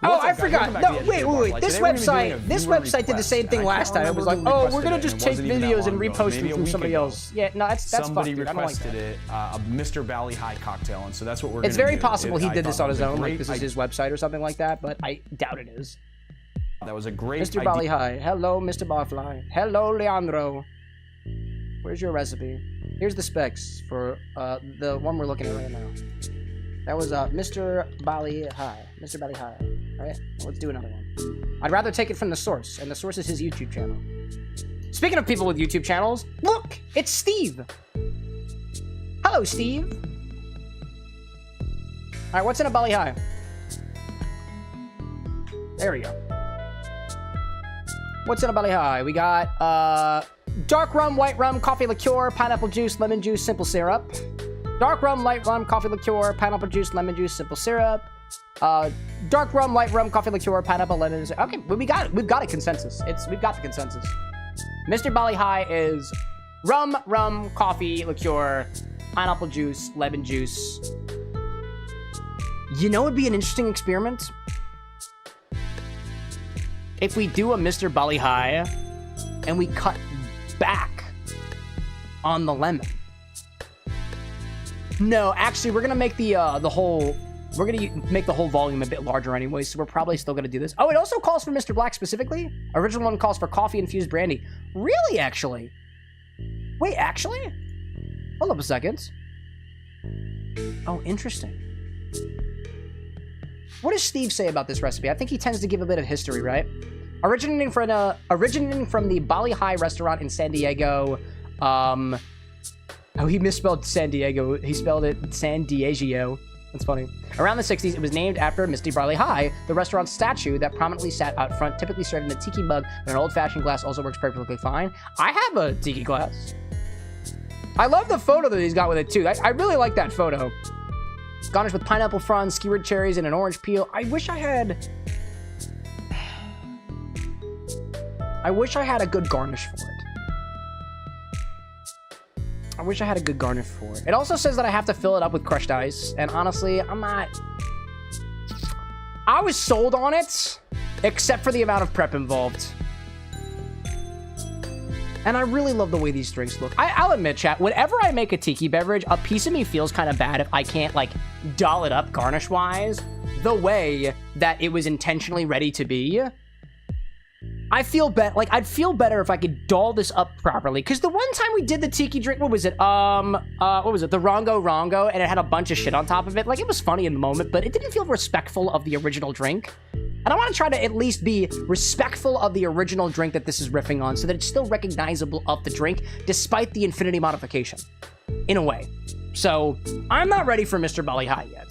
Oh, I forgot. No, wait. This website did the same thing last time. It was like, oh, we're gonna just take videos and repost them from somebody else. Yeah, no, that's somebody fucked, requested it, a Mr. Bali High cocktail, and so that's what we're gonna do. It's very possible he did this on his own, like this is his website or something like that, but I doubt it is. That was a great Mr. Bali High. Hello, Mr. Barfly. Hello, Leandro. Where's your recipe? Here's the specs for the one we're looking at right now. That was Mr. Bali High. Mr. Bali High. right? Let's do another one. I'd rather take it from the source, and the source is his YouTube channel. Speaking of people with YouTube channels, look, it's Steve. Hello, Steve. All right, what's in a Belly High? There we go. What's in a Belly High? We got dark rum, white rum, coffee liqueur, pineapple juice, lemon juice, simple syrup. Dark rum, light rum, coffee liqueur, pineapple juice, lemon juice, simple syrup. Dark rum, light rum, coffee liqueur, pineapple, lemon. Okay, we got it. We've got a consensus. We've got the consensus. Mr. Belly High is rum, coffee liqueur, pineapple juice, lemon juice. You know, it'd be an interesting experiment if we do a Mr. Belly High and we cut back on the lemon. No, actually, we're gonna make the whole volume a bit larger anyway, so we're probably still gonna do this. Oh, it also calls for Mr. Black specifically. Original one calls for coffee infused brandy. Really, actually? Wait, actually? Hold up a second. Oh, interesting. What does Steve say about this recipe? I think he tends to give a bit of history, right? Originating from the Belly High restaurant in San Diego. Oh, he misspelled San Diego. He spelled it San Diego. That's funny. Around the 60s, it was named after Mr. Belly High, the restaurant's statue that prominently sat out front, typically served in a tiki mug, and an old-fashioned glass also works perfectly fine. I have a tiki glass. I love the photo that he's got with it, too. I really like that photo. Garnished with pineapple fronds, skewered cherries, and an orange peel. I wish I had a good garnish for it. It also says that I have to fill it up with crushed ice, and honestly, I'm not... I was sold on it, except for the amount of prep involved. And I really love the way these drinks look. I'll admit, chat, whenever I make a tiki beverage, a piece of me feels kind of bad if I can't, like, doll it up garnish-wise the way that it was intentionally ready to be. I feel I'd feel better if I could doll this up properly. Because the one time we did the tiki drink, what was it? The Rongo, and it had a bunch of shit on top of it. Like, it was funny in the moment, but it didn't feel respectful of the original drink. And I want to try to at least be respectful of the original drink that this is riffing on so that it's still recognizable of the drink, despite the infinity modification, in a way. So, I'm not ready for Mr. Belly High yet.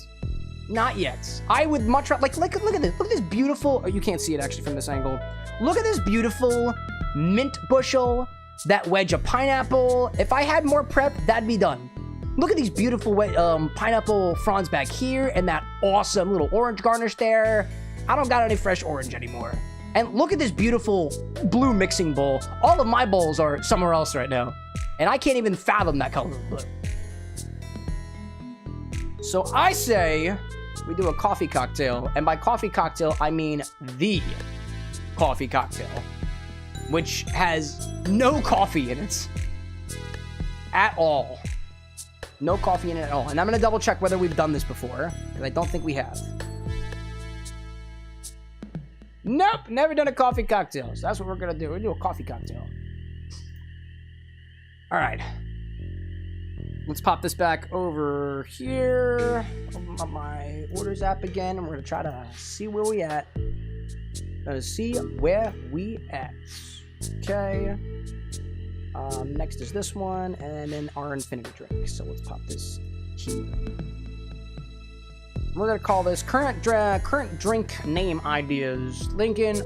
Not yet. I would much rather, look at this. Look at this beautiful, oh, you can't see it actually from this angle. Look at this beautiful mint bushel, that wedge of pineapple. If I had more prep, that'd be done. Look at these beautiful pineapple fronds back here and that awesome little orange garnish there. I don't got any fresh orange anymore. And look at this beautiful blue mixing bowl. All of my bowls are somewhere else right now. And I can't even fathom that color of blue. So I say we do a coffee cocktail. And by coffee cocktail, I mean the coffee cocktail, which has no coffee in it at all. No coffee in it at all. And I'm going to double check whether we've done this before, because I don't think we have. Nope, never done a coffee cocktail. So that's what we're going to do. We're going to do a coffee cocktail. All right. Let's pop this back over here. Open up my orders app again, and we're going to try to see where we at. Okay. Next is this one, and then our Infini-Drinks. So let's pop this here. We're gonna call this current drink name ideas. Lincoln,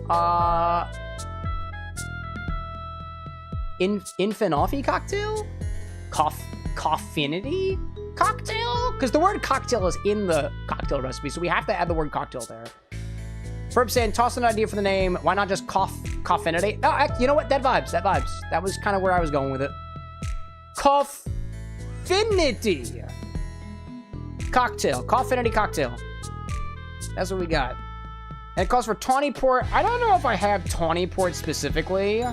Infini-Drinks cocktail, Coff-Inity Cocktail, because the word cocktail is in the cocktail recipe, so we have to add the word cocktail there. Ferb saying, toss an idea for the name. Why not just Coff-Inity? Oh, you know what? That vibes. That was kind of where I was going with it. Coff-Inity Cocktail. Coff-Inity Cocktail. That's what we got. And it calls for tawny port. I don't know if I have tawny port specifically,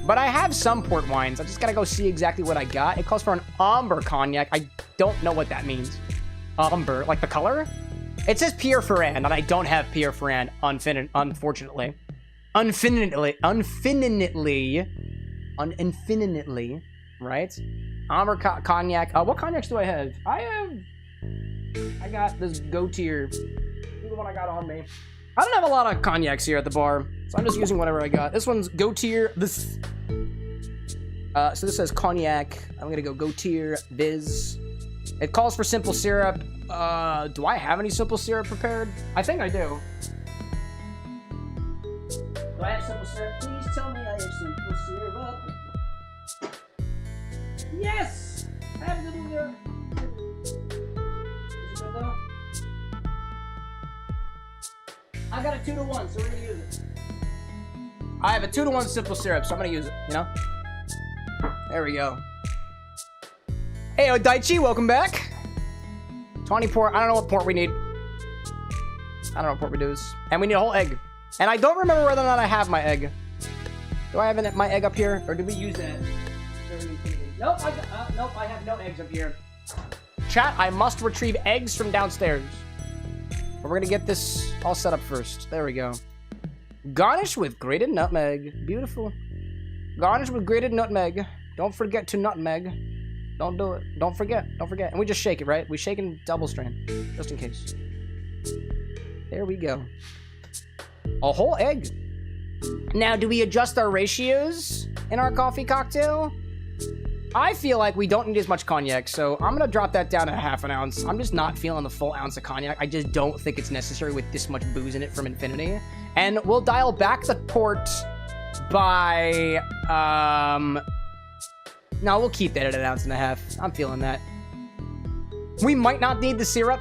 but I have some port wines. I just gotta go see exactly what I got. It calls for an amber cognac. I don't know what that means. Amber, like the color? It says Pierre Ferrand, and I don't have Pierre Ferrand, unfortunately. Infinitely, right? Amber cognac. What cognacs do I have? I got this Gautier. This is the one I got on me. I don't have a lot of cognacs here at the bar, so I'm just using whatever I got. This one's Gautier. So this says cognac. I'm gonna go Gautier Viz. It calls for simple syrup. Do I have any simple syrup prepared? I think I do. Do I have simple syrup? Please tell me I have simple syrup. Yes! I have simple syrup. Is it good though? I got a 2-to-1, so we're gonna use it. I have a 2-to-1 simple syrup, so I'm gonna use it, you know? There we go. Hey, Daichi, welcome back. 20 port. I don't know what port we need. I don't know what port we do. And we need a whole egg. And I don't remember whether or not I have my egg. Do I have my egg up here? Or did we use that? Nope, nope, I have no eggs up here. Chat, I must retrieve eggs from downstairs. But we're gonna get this all set up first. There we go. Garnish with grated nutmeg. Beautiful. Garnish with grated nutmeg. Don't forget to nutmeg. Don't do it. Don't forget. Don't forget. And we just shake it, right? We shake in double strand, just in case. There we go. A whole egg. Now, do we adjust our ratios in our coffee cocktail? I feel like we don't need as much cognac, so I'm gonna drop that down to ½ ounce. I'm just not feeling the full ounce of cognac. I just don't think it's necessary with this much booze in it from Infinity. And we'll dial back the port by, no, we'll keep that at 1.5 ounces. I'm feeling that. We might not need the syrup.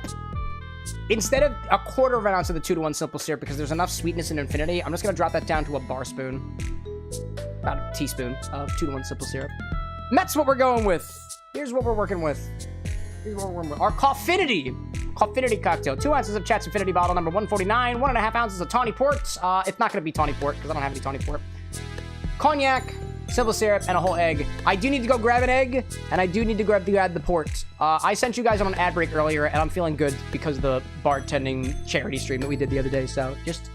Instead of 1/4 ounce of the 2-to-1 simple syrup, because there's enough sweetness in Infinity, I'm just gonna drop that down to a bar spoon. About a teaspoon of 2-to-1 simple syrup. And that's what we're going with. Here's what we're working with. Here's what we're working with. Our Coff-Inity Cocktail. 2 ounces of Chat's Infinity bottle number 149. 1.5 ounces of tawny port. It's not gonna be tawny port, because I don't have any tawny port. Cognac, simple syrup, and a whole egg. I do need to go grab an egg, and I do need to add the port. I sent you guys on an ad break earlier, and I'm feeling good because of the bartending charity stream that we did the other day. So just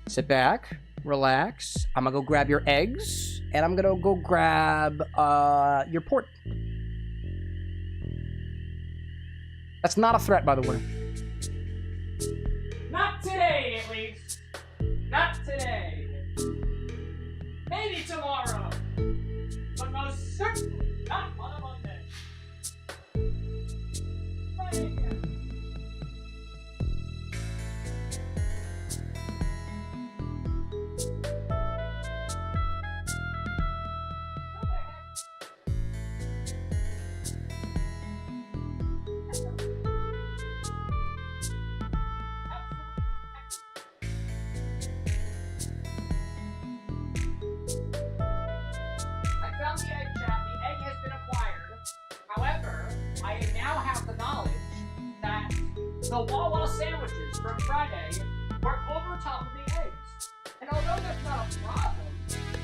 sit back, relax. I'm gonna go grab your eggs, and I'm gonna go grab your port. That's not a threat, by the way. Not today, at least. Not today. Maybe tomorrow, but most certainly not on a Monday. Friday again. The Wawa sandwiches from Friday were over top of the eggs. And although that's not a problem,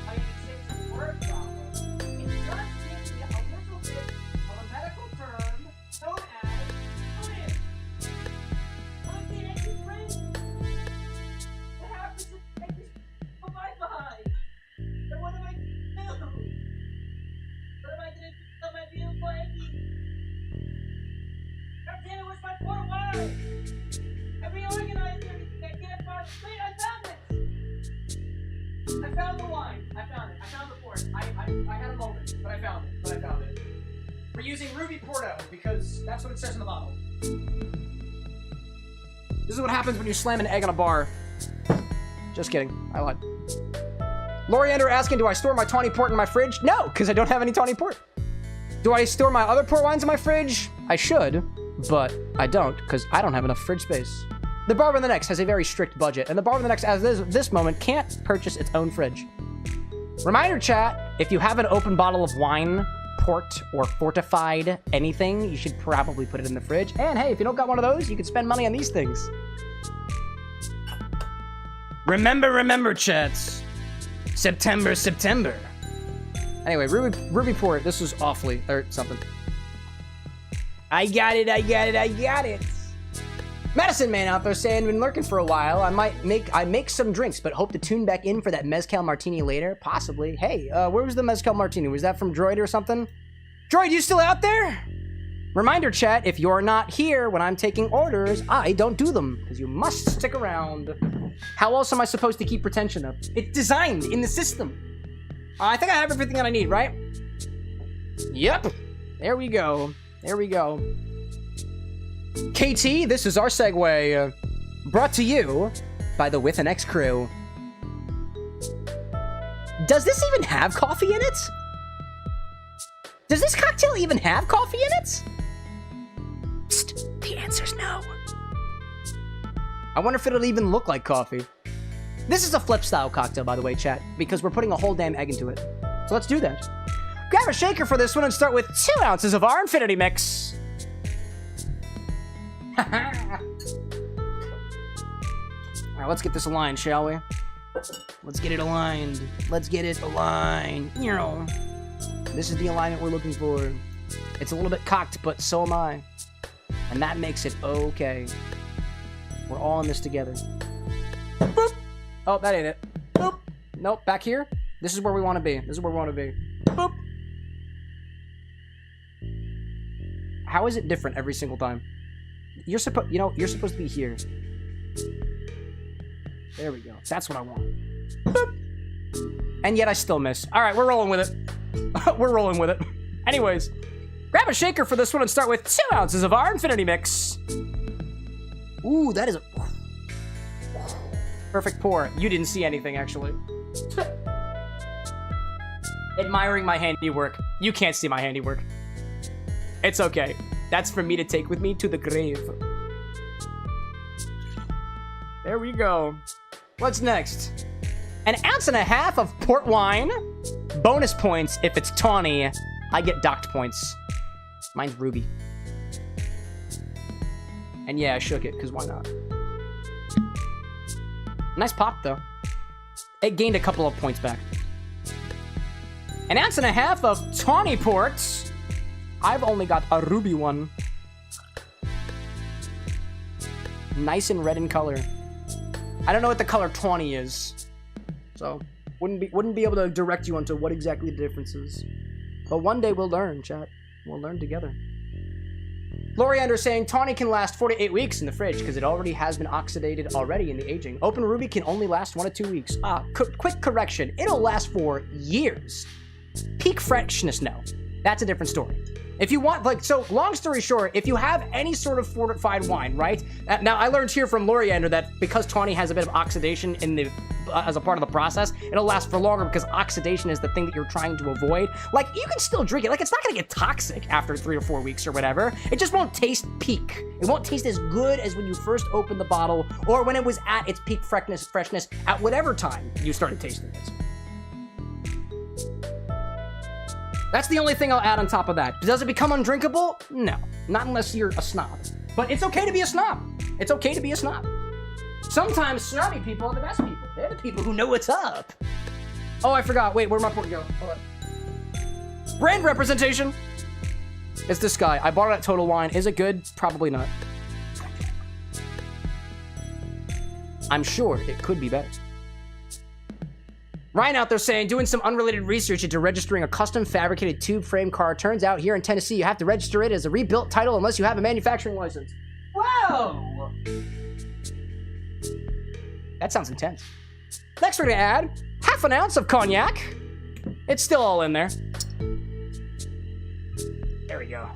I mean, it's a word problem, it does give me a little bit of a medical term known as fringe. What if the egg is fringe? What happens if the egg is bye-bye? Then what do I do? What am I going to do with my beautiful eggie? God damn it, where's my port wine? I reorganized everything. I can't find it. Wait, I found it! I found the wine. I found it. I found the port. I had a moment, but I found it. We're using Ruby Porto because that's what it says in the bottle. This is what happens when you slam an egg on a bar. Just kidding. I lied. Loriander asking, do I store my tawny port in my fridge? No, because I don't have any tawny port. Do I store my other port wines in my fridge? I should. But I don't, because I don't have enough fridge space. The Bar with the Next has a very strict budget, and the Bar with the Next, as this moment, can't purchase its own fridge. Reminder, chat, if you have an open bottle of wine, port, or fortified anything, you should probably put it in the fridge. And hey, if you don't got one of those, you can spend money on these things. Remember, chats. September. Anyway, Ruby Port, this was Offley, or something. I got it. Medicine Man out there saying, been lurking for a while. I make some drinks, but hope to tune back in for that Mezcal Martini later. Possibly. Hey, where was the Mezcal Martini? Was that from Droid or something? Droid, you still out there? Reminder, chat, if you're not here when I'm taking orders, I don't do them, because you must stick around. How else am I supposed to keep retention up? It's designed in the system. I think I have everything that I need, right? Yep. There we go. There we go. KT, this is our segue. Brought to you by the With an X crew. Does this even have coffee in it? Does this cocktail even have coffee in it? Psst, the answer's no. I wonder if it'll even look like coffee. This is a flip style cocktail, by the way, chat, because we're putting a whole damn egg into it. So let's do that. Grab a shaker for this one and start with 2 ounces of our Infinity Mix. Alright, let's get this aligned, shall we? Let's get it aligned. Let's get it aligned. This is the alignment we're looking for. It's a little bit cocked, but so am I. And that makes it okay. We're all in this together. Boop. Oh, that ain't it. Boop. Nope, back here. This is where we want to be. This is where we want to be. Boop. How is it different every single time? You're supposed to be here. There we go. That's what I want. Boop. And yet I still miss. All right, we're rolling with it. We're rolling with it. Anyways, grab a shaker for this one and start with 2 ounces of our Infinity Mix. Ooh, that is a perfect pour. You didn't see anything, actually. Admiring my handiwork. You can't see my handiwork. It's okay. That's for me to take with me to the grave. There we go. What's next? 1.5 ounces of port wine. Bonus points if it's tawny. I get docked points. Mine's ruby. And yeah, I shook it, because why not? Nice pop, though. It gained a couple of points back. 1.5 ounces of tawny port. I've only got a ruby one. Nice and red in color. I don't know what the color tawny is, so wouldn't be able to direct you onto what exactly the difference is. But one day we'll learn, chat. We'll learn together. Loriander saying tawny can last 4 to 8 weeks in the fridge because it already has been oxidated already in the aging. Open ruby can only last 1 to 2 weeks. Quick correction. It'll last for years. Peak freshness, no. That's a different story. If you want, so long story short, if you have any sort of fortified wine, right? Now, I learned here from Loriander that because tawny has a bit of oxidation in the as a part of the process, it'll last for longer because oxidation is the thing that you're trying to avoid. Like, you can still drink it. Like, it's not going to get toxic after 3 or 4 weeks or whatever. It just won't taste peak. It won't taste as good as when you first opened the bottle or when it was at its peak freshness at whatever time you started tasting it. That's the only thing I'll add on top of that. Does it become undrinkable? No. Not unless you're a snob. But it's okay to be a snob. It's okay to be a snob. Sometimes snobby people are the best people. They're the people who know what's up. Oh, I forgot. Wait, where'd my port go? Hold on. Brand representation. It's this guy. I bought it at Total Wine. Is it good? Probably not. I'm sure it could be better. Ryan out there saying, doing some unrelated research into registering a custom fabricated tube frame car. Turns out here in Tennessee, you have to register it as a rebuilt title unless you have a manufacturing license. Whoa! That sounds intense. Next, we're gonna add 1/2 ounce of cognac. It's still all in there. There we go.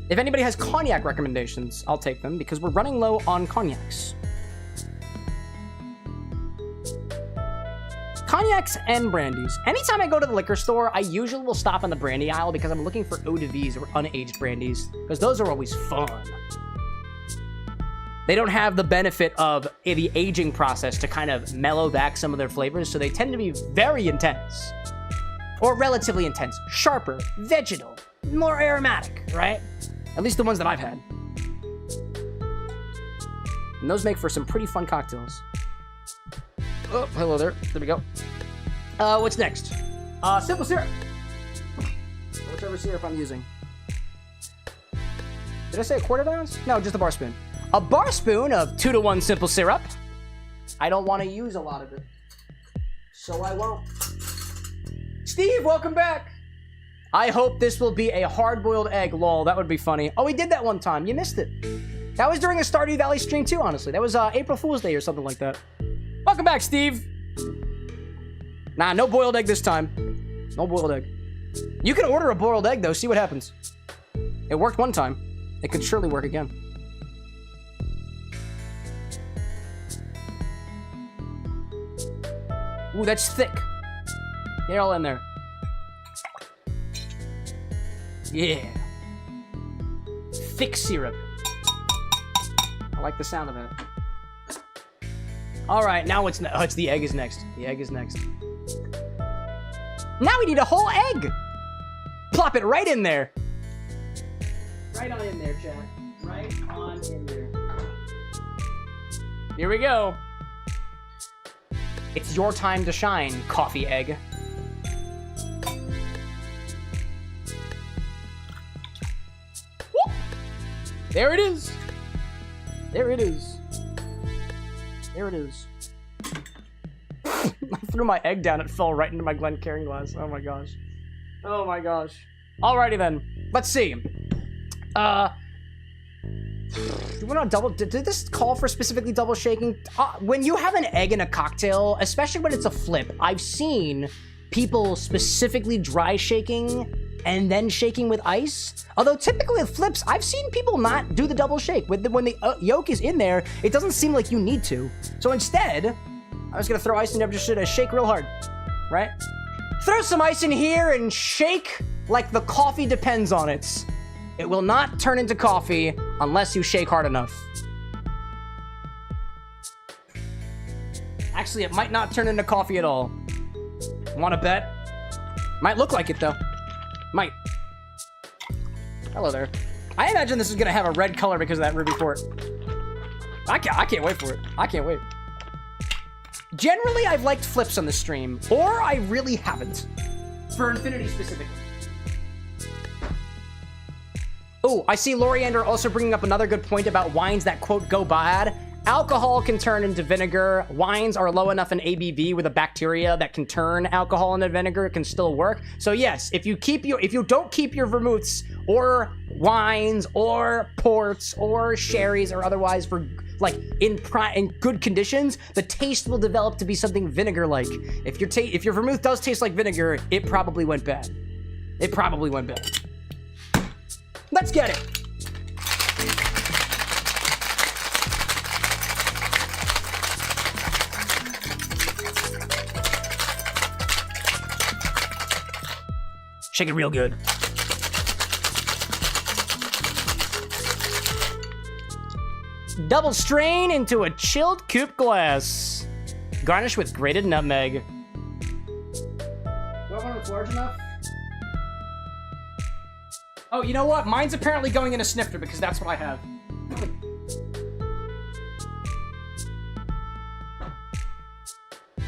If anybody has cognac recommendations, I'll take them because we're running low on cognacs. Cognacs and brandies. Anytime I go to the liquor store, I usually will stop on the brandy aisle because I'm looking for eau de vies or unaged brandies, because those are always fun. They don't have the benefit of the aging process to kind of mellow back some of their flavors, so they tend to be very intense. Or relatively intense. Sharper, vegetal, more aromatic, right? At least the ones that I've had. And those make for some pretty fun cocktails. Oh, hello there. There we go. What's next? Simple syrup. Whichever syrup I'm using. Did I say 1/4 ounce? No, just a bar spoon. A bar spoon of 2-to-1 simple syrup. I don't want to use a lot of it, so I won't. Steve, welcome back. I hope this will be a hard-boiled egg. Lol, that would be funny. Oh, we did that one time. You missed it. That was during a Stardew Valley stream too, honestly. That was April Fool's Day or something like that. Welcome back, Steve. Nah, no boiled egg this time. No boiled egg. You can order a boiled egg, though. See what happens. It worked one time. It could surely work again. Ooh, that's thick. Get it all in there. Yeah. Thick syrup. I like the sound of it. All right, now it's the egg is next. The egg is next. Now we need a whole egg. Plop it right in there. Right on in there, chat. Right on in there. Here we go. It's your time to shine, coffee egg. Whoop. There it is. There it is. There it is. I threw my egg down, it fell right into my Glencairn glass. Oh my gosh. Oh my gosh. Alrighty then. Let's see. Do we want to double? Did this call for specifically double shaking? When you have an egg in a cocktail, especially when it's a flip, I've seen people specifically dry shaking and then shaking with ice. Although typically with flips, I've seen people not do the double shake. When the yolk is in there, it doesn't seem like you need to. So instead, I was gonna throw ice in there, just shake real hard, right? Throw some ice in here and shake like the coffee depends on it. It will not turn into coffee unless you shake hard enough. Actually, it might not turn into coffee at all. Want to bet? Might look like it, though. Might. Hello there. I imagine this is going to have a red color because of that ruby port. I can't wait for it. I can't wait. Generally, I've liked flips on the stream, or I really haven't. For Infinity specifically. Oh, I see Loriander also bringing up another good point about wines that, quote, go bad. Alcohol can turn into vinegar. Wines are low enough in ABV with a bacteria that can turn alcohol into vinegar. It can still work. So yes, if you don't keep your vermouths or wines or ports or sherries or otherwise for like in good conditions, the taste will develop to be something vinegar-like. If your vermouth does taste like vinegar, it probably went bad. It probably went bad. Let's get it. Shake it real good. Double strain into a chilled coupe glass. Garnish with grated nutmeg. Do I want it large enough? Oh, you know what? Mine's apparently going in a snifter because that's what I have.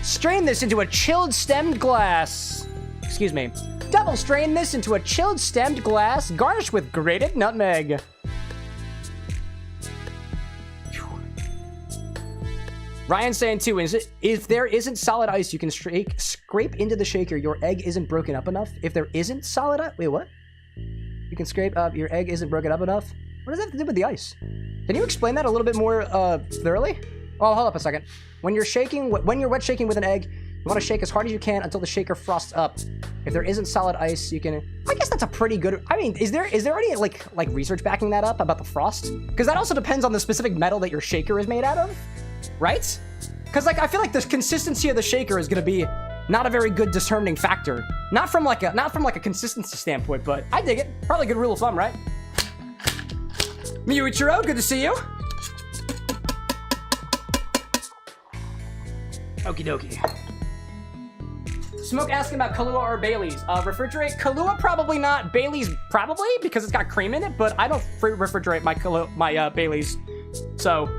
Strain this into a chilled stemmed glass. Excuse me. Double strain this into a chilled stemmed glass. Garnish with grated nutmeg. Ryan's saying too, if there isn't solid ice, you can scrape into the shaker. Your egg isn't broken up enough. If there isn't solid ice, wait, what? You can scrape up, your egg isn't broken up enough. What does that have to do with the ice? Can you explain that a little bit more thoroughly? Oh, hold up a second. When you're wet shaking with an egg, you want to shake as hard as you can until the shaker frosts up. If there isn't solid ice, you can. I guess that's a pretty good. I mean, is there any like research backing that up about the frost? Because that also depends on the specific metal that your shaker is made out of, right? Because like I feel like the consistency of the shaker is going to be not a very good determining factor. Not from like a consistency standpoint, but I dig it. Probably a good rule of thumb, right? Miuichiro, good to see you. Okie dokie. Smoke asking about Kahlua or Bailey's. Refrigerate Kahlua, probably not. Bailey's, probably, because it's got cream in it, but I don't refrigerate my Bailey's. So,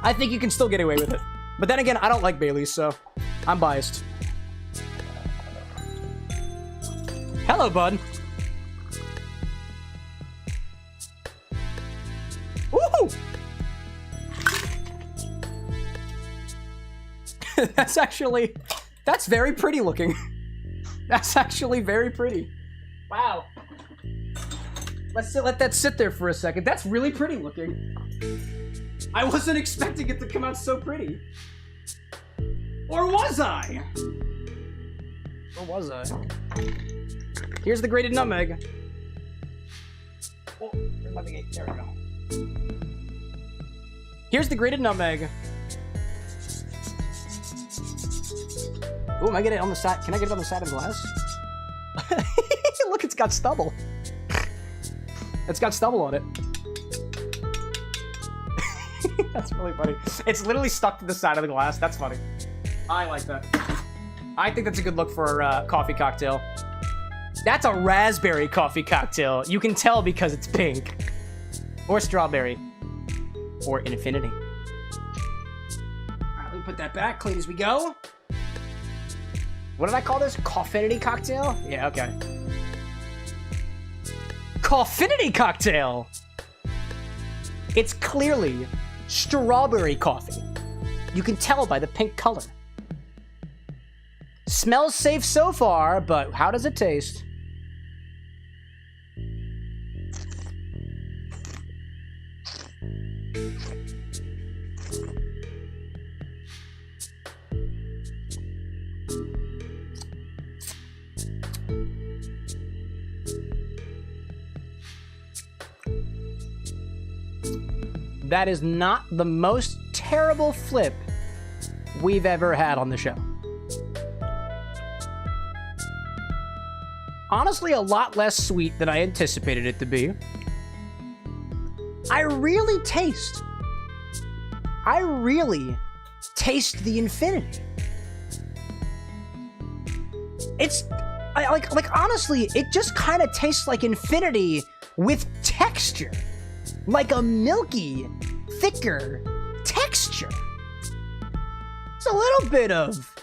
I think you can still get away with it. But then again, I don't like Bailey's, so I'm biased. Hello, bud. Woohoo! That's very pretty looking. That's actually very pretty. Wow. let that sit there for a second. That's really pretty looking. I wasn't expecting it to come out so pretty. Or was I? Or was I? Here's the grated nutmeg. Oh, where's my big eight? There we go. Here's the grated nutmeg. Ooh, am I getting it on the side? Can I get it on the side of the glass? Look, it's got stubble. It's got stubble on it. That's really funny. It's literally stuck to the side of the glass. That's funny. I like that. I think that's a good look for a coffee cocktail. That's a raspberry coffee cocktail. You can tell because it's pink. Or strawberry. Or infinity. Alright, let me put that back. Clean as we go. What did I call this? Coff-Inity Cocktail? Yeah, okay. Coff-Inity Cocktail! It's clearly strawberry coffee. You can tell by the pink color. Smells safe so far, but how does it taste? That is not the most terrible flip we've ever had on the show. Honestly, a lot less sweet than I anticipated it to be. I really taste the infinity. It's like honestly, it just kind of tastes like infinity with texture. Like a milky, thicker texture. It's a little bit of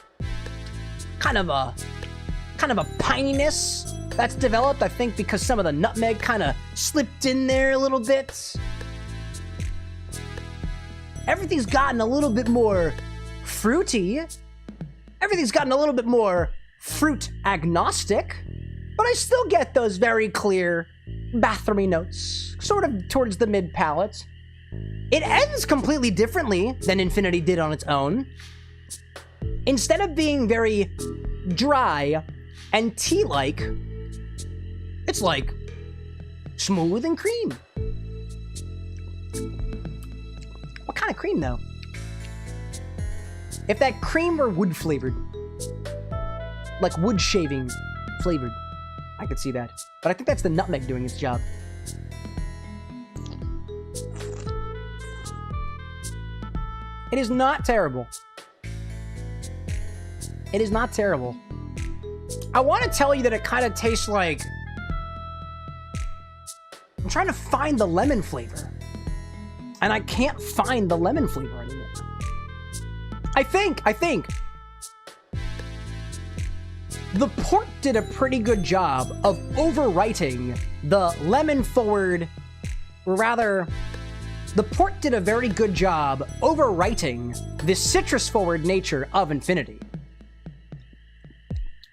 kind of a pininess that's developed, I think, because some of the nutmeg kind of slipped in there a little bit. Everything's gotten a little bit more fruity. Everything's gotten a little bit more fruit agnostic, but I still get those very clear bathroomy notes, sort of towards the mid palate. It ends completely differently than Infinity did on its own. Instead of being very dry and tea-like, it's like smooth and cream. What kind of cream, though? If that cream were wood flavored, like wood shaving flavored, I could see that. But I think that's the nutmeg doing its job. It is not terrible. It is not terrible. I want to tell you that it kind of tastes like... I'm trying to find the lemon flavor. And I can't find the lemon flavor anymore. I think the port did a pretty good job of overwriting the lemon forward, or rather, the port did a very good job overwriting the citrus forward nature of Infinity.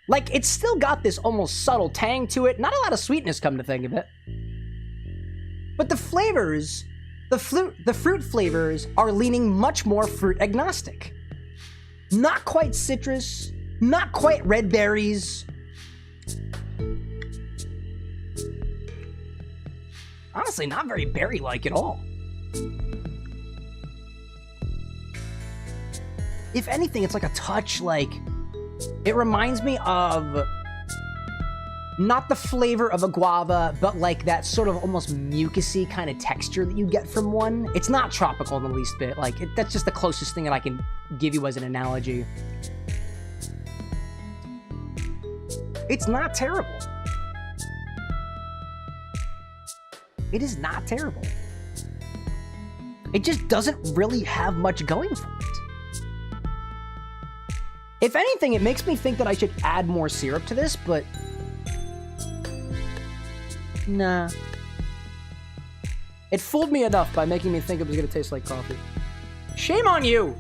Like, it's still got this almost subtle tang to it, not a lot of sweetness, come to think of it. But the flavors, the fruit flavors are leaning much more fruit agnostic. Not quite citrus, not quite red berries. Honestly, not very berry-like at all. If anything, it's like a touch like... It reminds me of... Not the flavor of a guava, but like that sort of almost mucusy kind of texture that you get from one. It's not tropical in the least bit. Like, that's just the closest thing that I can give you as an analogy. It's not terrible. It is not terrible. It just doesn't really have much going for it. If anything, it makes me think that I should add more syrup to this, but... Nah. It fooled me enough by making me think it was gonna taste like coffee. Shame on you!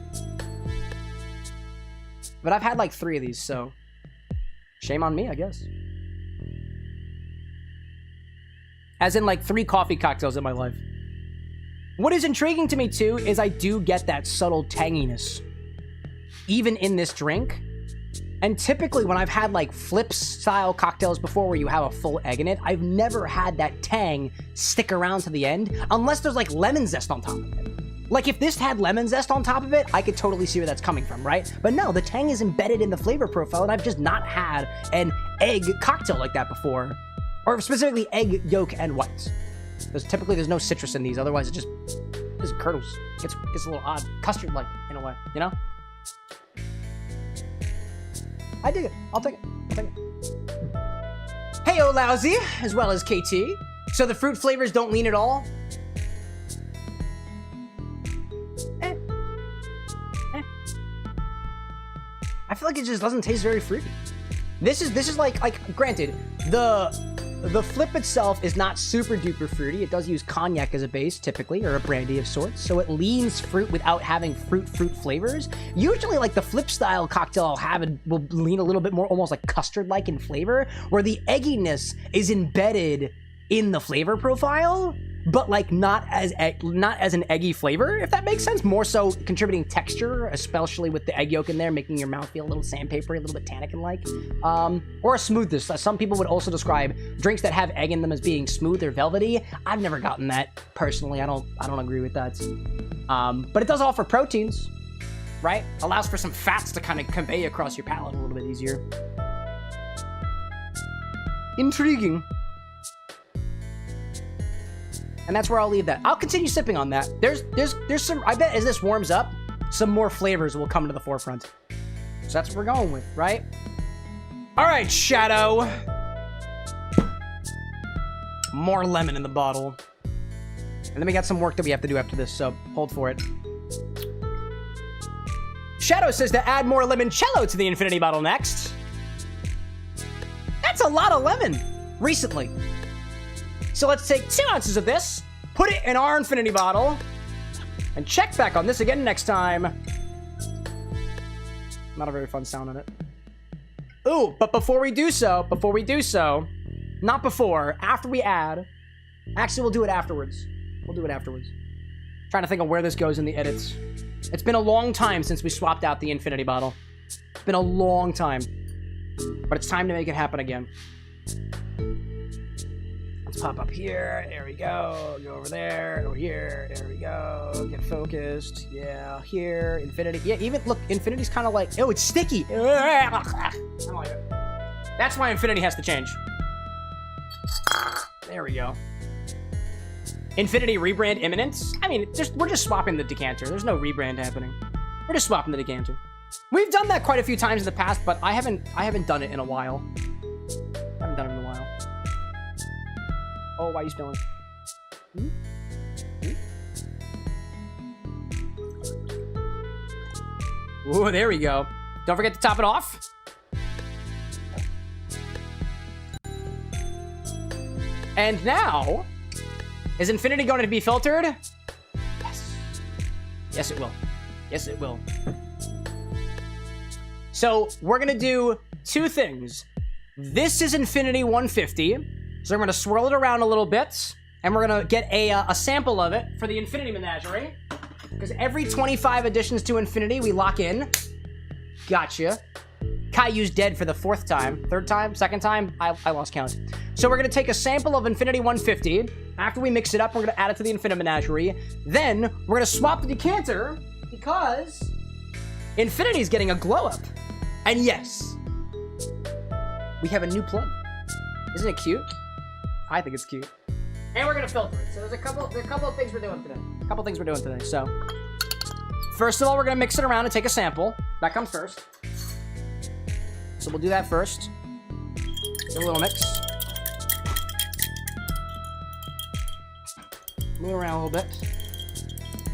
But I've had like 3 of these, so... Shame on me, I guess. As in, like, 3 coffee cocktails in my life. What is intriguing to me, too, is I do get that subtle tanginess. Even in this drink. And typically, when I've had, like, flip-style cocktails before where you have a full egg in it, I've never had that tang stick around to the end. Unless there's, like, lemon zest on top of it. Like, if this had lemon zest on top of it, I could totally see where that's coming from, right? But no, the tang is embedded in the flavor profile, and I've just not had an egg cocktail like that before. Or specifically egg yolk and whites. Because typically there's no citrus in these, otherwise it just curdles. It's a little odd. Custard-like, in a way, you know? I dig it. I'll take it. Hey-o, Lousy, as well as KT. So the fruit flavors don't lean at all? I feel like it just doesn't taste very fruity. This is like granted, the flip itself is not super duper fruity. It does use cognac as a base typically, or a brandy of sorts, so it leans fruit without having fruit flavors. Usually, like the flip style cocktail I'll have will lean a little bit more almost like custard-like in flavor, where the egginess is embedded in the flavor profile, but like not as an eggy flavor, if that makes sense. More so contributing texture, especially with the egg yolk in there, making your mouth feel a little sandpapery, a little bit tannikin-like, or a smoothness. Some people would also describe drinks that have egg in them as being smooth or velvety. I've never gotten that personally. I don't agree with that. But it does offer proteins, right? Allows for some fats to kind of convey across your palate a little bit easier. Intriguing. And that's where I'll leave that. I'll continue sipping on that. There's some, I bet as this warms up, some more flavors will come to the forefront. So that's what we're going with, right? All right, Shadow. More lemon in the bottle. And then we got some work that we have to do after this, so hold for it. Shadow says to add more limoncello to the infinity bottle next. That's a lot of lemon recently. So let's take 2 ounces of this, put it in our infinity bottle, and check back on this again next time. Not a very fun sound on it. Ooh, but before we do so, not before, after we add, actually we'll do it afterwards. Trying to think of where this goes in the edits. It's been a long time since we swapped out the infinity bottle. It's been a long time. But it's time to make it happen again. Let's pop up here. There we go. Go over there. Over here. There we go. Get focused. Yeah, here. Infinity. Yeah, even, look, Infinity's kind of like, oh, it's sticky. I don't like it. That's why Infinity has to change. There we go. Infinity rebrand imminent? I mean, we're just swapping the decanter. There's no rebrand happening. We're just swapping the decanter. We've done that quite a few times in the past, but I haven't done it in a while. Oh, why are you spilling? Ooh, there we go. Don't forget to top it off. And now, is Infinity going to be filtered? Yes. Yes, it will. Yes, it will. So, we're going to do 2 things. This is Infinity 150. So, we're going to swirl it around a little bit. And we're going to get a sample of it for the Infinity Menagerie. Because every 25 additions to Infinity, we lock in. Gotcha. Caillou's dead for the 4th time. 3rd time? 2nd time? I lost count. So we're going to take a sample of Infinity 150. After we mix it up, we're going to add it to the Infinity Menagerie. Then, we're going to swap the decanter because Infinity's getting a glow-up. And yes, we have a new plug. Isn't it cute? I think it's cute. And we're going to filter it. So there's a couple of things we're doing today. So, first of all, we're going to mix it around and take a sample. That comes first. So we'll do that first. Do a little mix. Move around a little bit.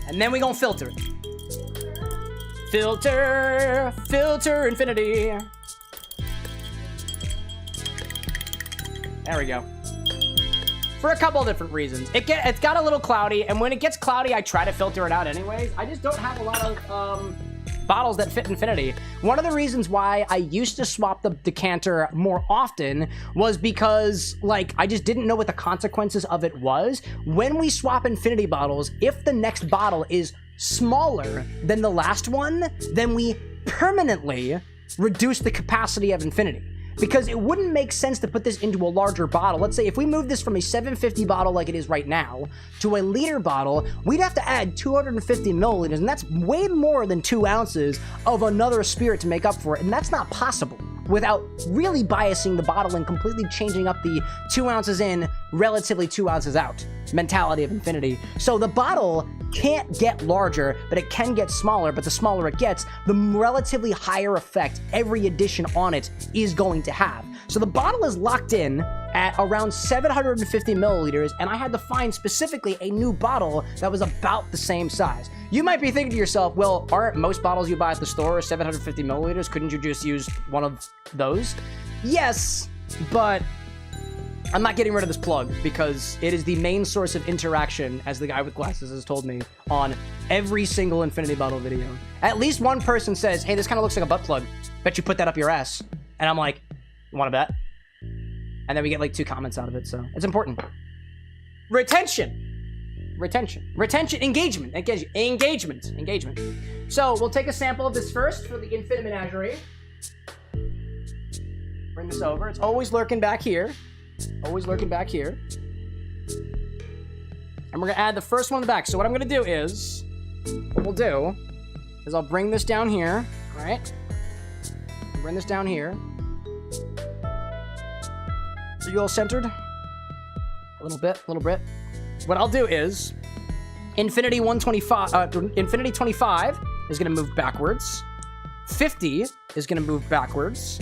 And then we're going to filter it. Filter Infinity. There we go. For a couple of different reasons. It's got a little cloudy, and when it gets cloudy, I try to filter it out anyways. I just don't have a lot of bottles that fit Infinity. One of the reasons why I used to swap the decanter more often was because, like, I just didn't know what the consequences of it was. When we swap Infinity bottles, if the next bottle is smaller than the last one, then we permanently reduce the capacity of Infinity. Because it wouldn't make sense to put this into a larger bottle. Let's say if we move this from a 750 bottle like it is right now to a liter bottle, we'd have to add 250 milliliters, and that's way more than 2 ounces of another spirit to make up for it, and that's not possible without really biasing the bottle and completely changing up the 2 ounces in, relatively 2 ounces out mentality of Infinity. So the bottle can't get larger, but it can get smaller, but the smaller it gets, the relatively higher effect every addition on it is going to have. So the bottle is locked in at around 750 milliliters, and I had to find specifically a new bottle that was about the same size. You might be thinking to yourself, well, aren't most bottles you buy at the store 750 milliliters? Couldn't you just use one of those? Yes, but I'm not getting rid of this plug because it is the main source of interaction, as the guy with glasses has told me, on every single Infinity bottle video. At least one person says, hey, this kind of looks like a butt plug. Bet you put that up your ass. And I'm like, want to bet? And then we get like 2 comments out of it, so it's important. Retention. Engagement. So we'll take a sample of this first for the Infinite Menagerie. Bring this over. It's always lurking back here. And we're gonna add the first one in the back. So what I'm gonna do is, I'll bring this down here, right? Bring this down here. Are you all centered? A little bit. What I'll do is, Infinity 25 is gonna move backwards. 50 is gonna move backwards.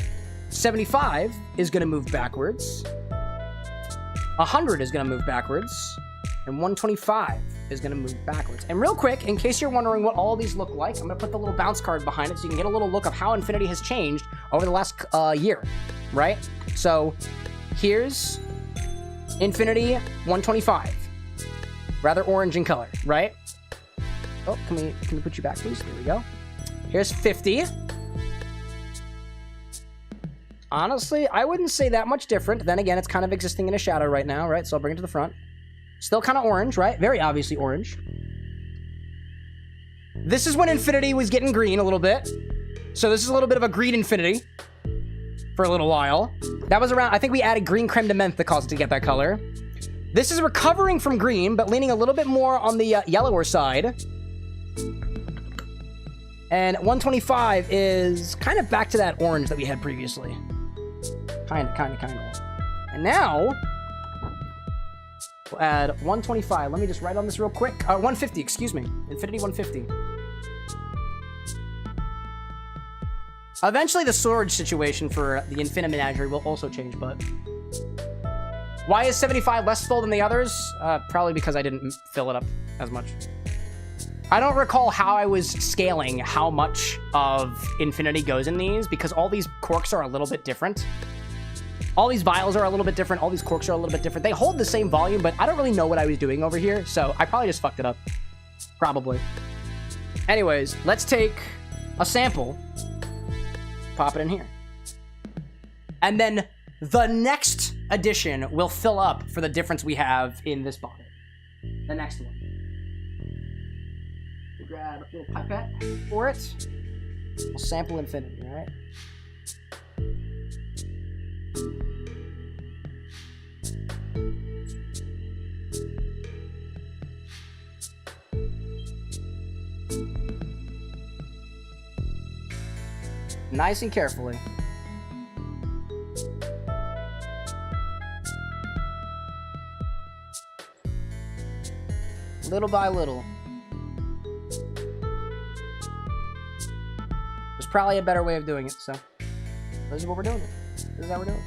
75 is gonna move backwards. 100 is gonna move backwards. And 125 is gonna move backwards. And real quick, in case you're wondering what all these look like, I'm gonna put the little bounce card behind it so you can get a little look of how Infinity has changed over the last year, right? So here's Infinity 125. Rather orange in color, right? Oh, can we put you back, please? There we go. Here's 50. Honestly, I wouldn't say that much different. Then again, it's kind of existing in a shadow right now, right? So I'll bring it to the front. Still kind of orange, right? Very obviously orange. This is when Infinity was getting green a little bit. So this is a little bit of a green Infinity for a little while. That was around, I think we added green creme de menthe that caused it to get that color. This is recovering from green, but leaning a little bit more on the yellower side. And 125 is kind of back to that orange that we had previously. Kind of. And now, we'll add 125. Let me just write on this real quick. 150, excuse me. Infinity 150. Eventually, the storage situation for the Infinite Menagerie will also change, but... Why is 75 less full than the others? Probably because I didn't fill it up as much. I don't recall how I was scaling how much of Infinity goes in these, because all these corks are a little bit different. All these vials are a little bit different. All these corks are a little bit different. They hold the same volume, but I don't really know what I was doing over here, so I probably just fucked it up. Probably. Anyways, let's take a sample. Pop it in here. And then the next addition will fill up for the difference we have in this bottle. The next one. We grab a little pipette for it. We'll sample Infinity, all right? Nice and carefully. Little by little. There's probably a better way of doing it, so this is what we're doing. This is how we're doing it.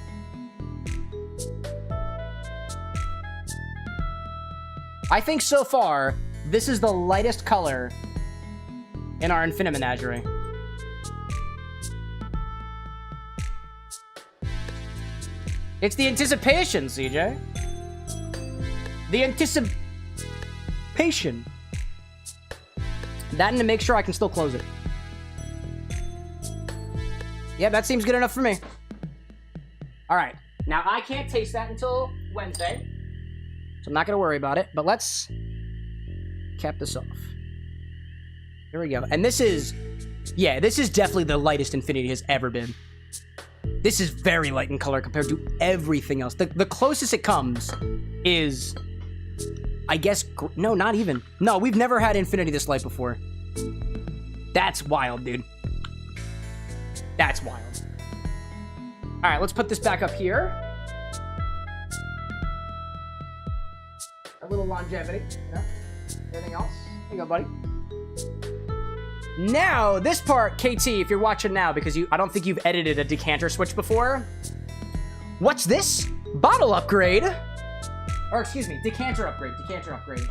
I think so far, this is the lightest color in our Infinite Menagerie. It's the anticipation, CJ. The anticipation. That and to make sure I can still close it. Yeah, that seems good enough for me. All right. Now, I can't taste that until Wednesday, so I'm not going to worry about it. But let's cap this off. Here we go. And this is... Yeah, this is definitely the lightest Infinity has ever been. This is very light in color compared to everything else. The closest it comes is... I guess... No, not even. No, we've never had Infinity this light before. That's wild, dude. That's wild. All right, let's put this back up here. A little longevity, you know? Anything else? Here you go, buddy. Now, this part, KT, if you're watching now, because I don't think you've edited a decanter switch before. What's this? Bottle upgrade? Or, excuse me, decanter upgrade, decanter upgrade.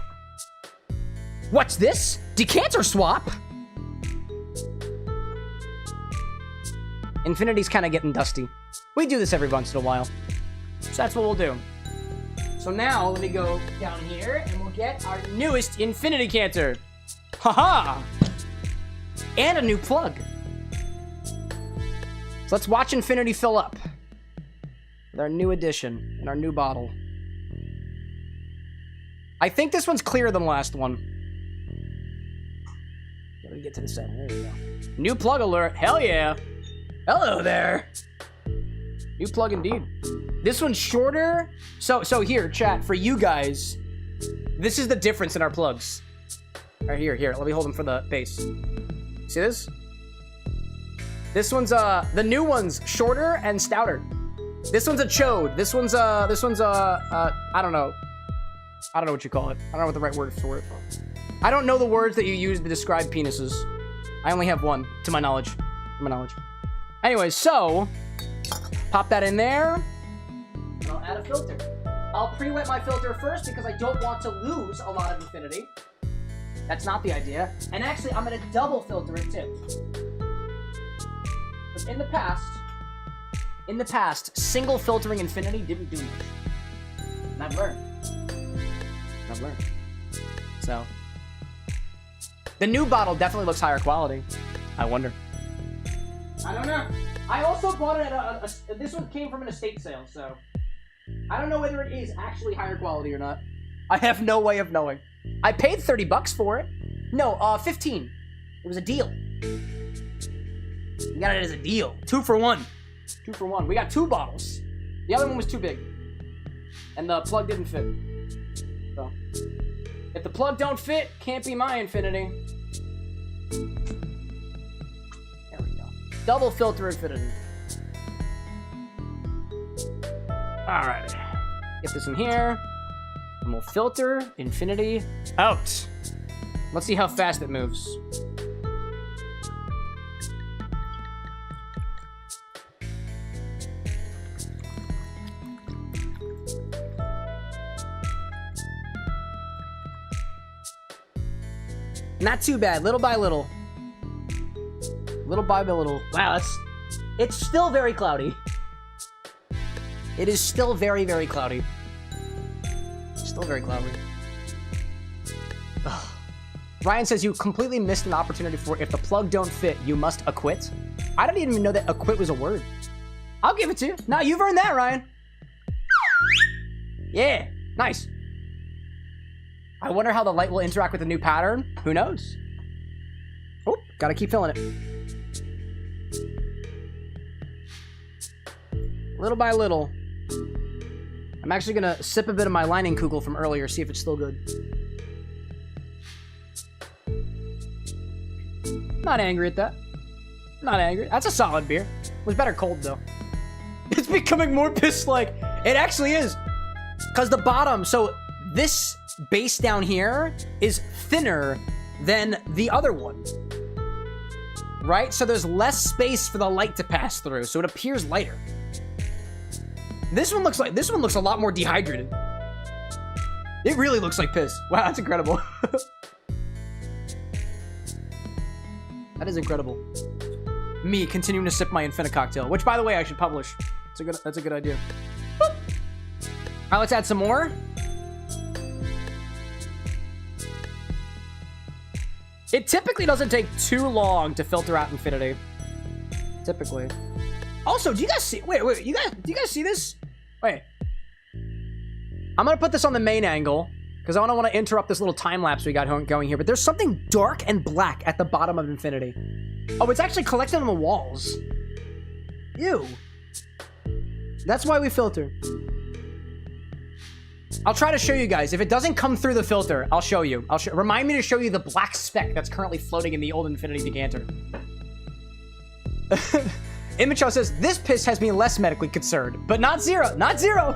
What's this? Decanter swap? Infinity's kind of getting dusty. We do this every once in a while. So that's what we'll do. So now, let me go down here, and we'll get our newest Infinity canter. Haha! And a new plug. So let's watch Infinity fill up. With our new addition, and our new bottle. I think this one's clearer than the last one. Let me get to the center. There we go. New plug alert. Hell yeah. Hello there. New plug indeed. This one's shorter. So here, chat, for you guys, this is the difference in our plugs. All right, here. Let me hold them for the base. See this? This one's, the new one's shorter and stouter. This one's a chode. This one's I don't know. I don't know what you call it. I don't know what the right word for it. I don't know the words that you use to describe penises. I only have one, to my knowledge. Anyways, so, pop that in there, and I'll add a filter. I'll pre-wet my filter first because I don't want to lose a lot of Infinity. That's not the idea. And actually, I'm going to double filter it too. Because in the past, single filtering Infinity didn't do much. And I've learned. So, the new bottle definitely looks higher quality. I wonder. I don't know. I also bought it at this one came from an estate sale, so I don't know whether it is actually higher quality or not. I have no way of knowing. I paid $30 for it. No, 15. It was a deal. We got it as a deal. 2 for 1. 2 for 1. We got 2 bottles. The other one was too big. And the plug didn't fit. So, if the plug don't fit, can't be my Infinity. Double filter Infinity. Alright. Get this in here. And we'll filter Infinity out. Let's see how fast it moves. Not too bad. Little by little. Little by little. Wow, it's still very cloudy. It is still very, very cloudy. Still very cloudy. Ugh. Ryan says you completely missed an opportunity for if the plug don't fit, you must acquit. I didn't even know that acquit was a word. I'll give it to you. No, you've earned that, Ryan. Yeah, nice. I wonder how the light will interact with the new pattern. Who knows? Oh, gotta keep filling it. Little by little. I'm actually gonna sip a bit of my Leinenkugel from earlier, see if it's still good. Not angry at that. Not angry. That's a solid beer. It was better cold, though. It's becoming more piss-like. It actually is. Because the bottom, so this base down here is thinner than the other one. Right? So there's less space for the light to pass through, so it appears lighter. This one looks a lot more dehydrated. It really looks like piss. Wow, that's incredible. That is incredible. Me continuing to sip my Infini cocktail, which, by the way, I should publish. That's a good idea. Boop. All right, let's add some more. It typically doesn't take too long to filter out Infinity. typically. Also, do you guys see... Wait, do you guys see this? Wait. I'm gonna put this on the main angle, because I don't want to interrupt this little time-lapse we got going here, but there's something dark and black at the bottom of Infinity. Oh, it's actually collected on the walls. Ew. That's why we filter. I'll try to show you guys. If it doesn't come through the filter, I'll show you. Remind me to show you the black speck that's currently floating in the old Infinity decanter. Imicho says, this piss has me less medically concerned, but not zero. Not zero.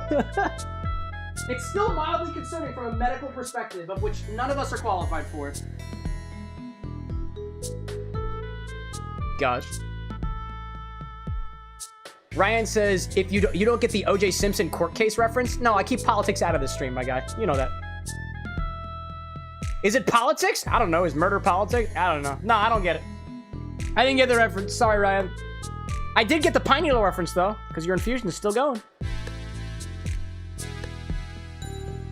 It's still mildly concerning from a medical perspective, of which none of us are qualified for. Gosh. Ryan says, if you don't get the O.J. Simpson court case reference? No, I keep politics out of this stream, my guy. You know that. Is it politics? I don't know. Is murder politics? I don't know. No, I don't get it. I didn't get the reference. Sorry, Ryan. I did get the Pine Needle reference, though, because your infusion is still going.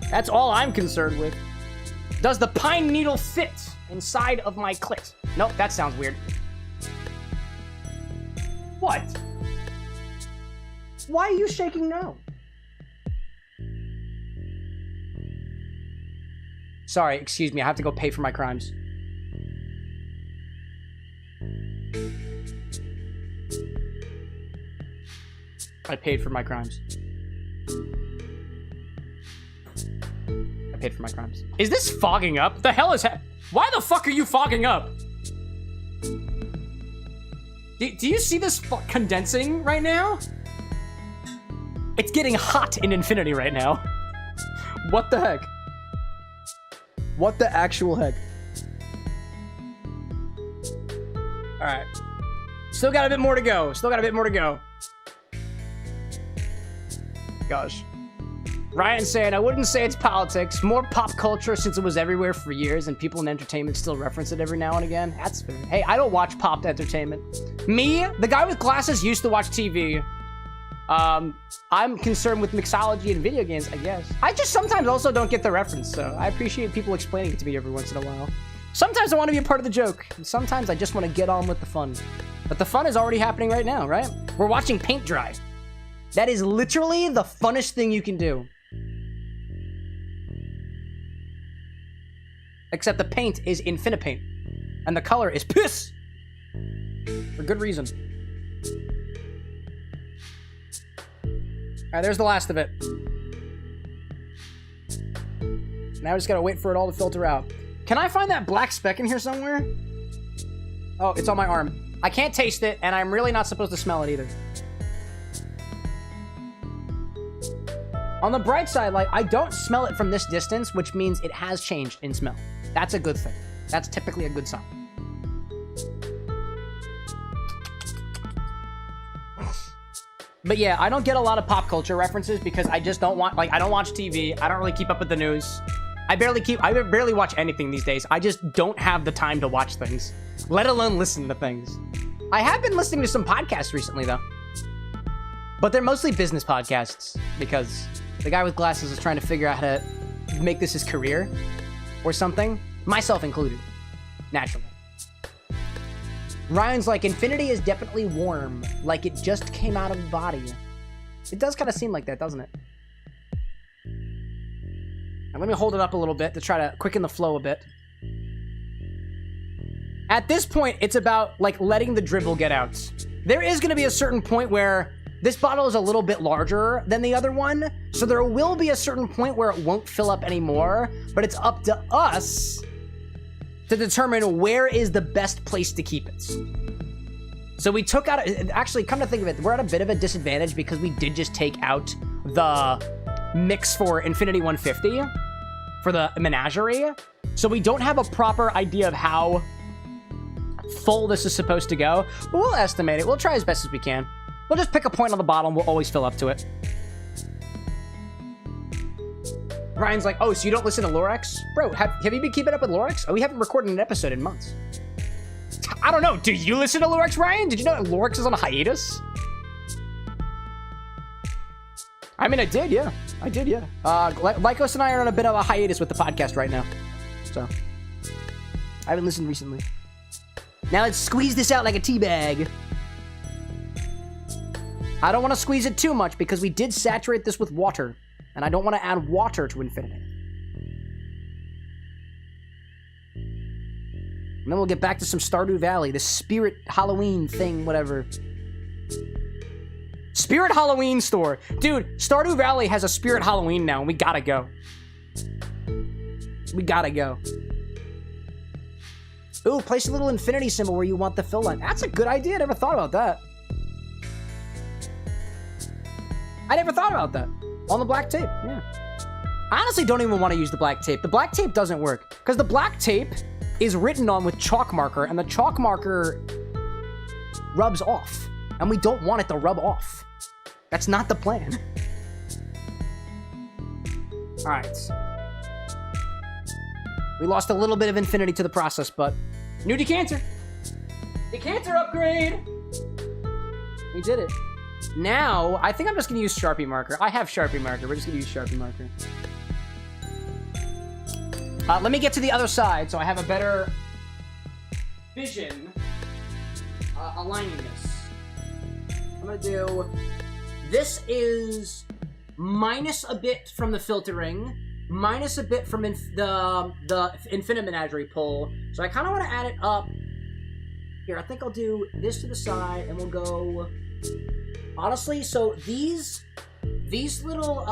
That's all I'm concerned with. Does the Pine Needle fit inside of my clit? Nope, that sounds weird. What? Why are you shaking no? Sorry, excuse me. I have to go pay for my crimes. I paid for my crimes. I paid for my crimes. Is this fogging up? The hell is why the fuck are you fogging up? Do you see this condensing right now? It's getting hot in Infinity right now. What the heck? What the actual heck? Alright. Still got a bit more to go. Still got a bit more to go. Gosh. Ryan saying, I wouldn't say it's politics. More pop culture since it was everywhere for years and people in entertainment still reference it every now and again. That's fair. Hey, I don't watch pop entertainment. Me, the guy with glasses, used to watch TV. I'm concerned with mixology and video games, I guess. I just sometimes also don't get the reference, so I appreciate people explaining it to me every once in a while. Sometimes I want to be a part of the joke, and sometimes I just want to get on with the fun. But the fun is already happening right now, right? We're watching paint dry. That is literally the funnest thing you can do. Except the paint is Infini-Paint, and the color is piss! For good reason. Alright, there's the last of it. Now we just gotta wait for it all to filter out. Can I find that black speck in here somewhere? Oh, it's on my arm. I can't taste it, and I'm really not supposed to smell it either. On the bright side, like, I don't smell it from this distance, which means it has changed in smell. That's a good thing. That's typically a good sign. But yeah, I don't get a lot of pop culture references because I just don't want, like, I don't watch TV. I don't really keep up with the news. I barely watch anything these days. I just don't have the time to watch things, let alone listen to things. I have been listening to some podcasts recently, though. But they're mostly business podcasts because the guy with glasses is trying to figure out how to make this his career or something, myself included, naturally. Ryan's like, Infinity is definitely warm, like it just came out of the body. It does kind of seem like that, doesn't it? Now let me hold it up a little bit to try to quicken the flow a bit. At this point, it's about, like, letting the dribble get out. There is going to be a certain point where this bottle is a little bit larger than the other one, so there will be a certain point where it won't fill up anymore, but it's up to us to determine where is the best place to keep it. So we took out, actually, come to think of it, we're at a bit of a disadvantage because we did just take out the mix for Infinity 150 for the menagerie. So we don't have a proper idea of how full this is supposed to go, but we'll estimate it. We'll try as best as we can. We'll just pick a point on the bottom. We'll always fill up to it. Ryan's like, oh, so you don't listen to Lorex? Bro, have you been keeping up with Lorex? Oh, we haven't recorded an episode in months. I don't know. Do you listen to Lorex, Ryan? Did you know Lorex is on a hiatus? I mean, I did, yeah. I did, yeah. Lycos and I are on a bit of a hiatus with the podcast right now. So, I haven't listened recently. Now let's squeeze this out like a tea bag. I don't want to squeeze it too much because we did saturate this with water. And I don't want to add water to Infinity. And then we'll get back to some Stardew Valley, the Spirit Halloween thing, whatever. Spirit Halloween store. Dude, Stardew Valley has a Spirit Halloween now, and we gotta go. We gotta go. Ooh, place a little infinity symbol where you want the fill line. That's a good idea. I never thought about that. I never thought about that. On the black tape, yeah. I honestly don't even want to use the black tape. The black tape doesn't work. Because the black tape is written on with chalk marker, and the chalk marker rubs off. And we don't want it to rub off. That's not the plan. Alright. We lost a little bit of infinity to the process, but... New decanter! Decanter upgrade! We did it. Now, I think I'm just going to use Sharpie marker. I have Sharpie marker. We're just going to use Sharpie marker. Let me get to the other side so I have a better vision aligning this. I'm going to do... This is minus a bit from the filtering, minus a bit from the Infinite Menagerie pull. So I kind of want to add it up. Here, I think I'll do this to the side, and we'll go... Honestly, so these little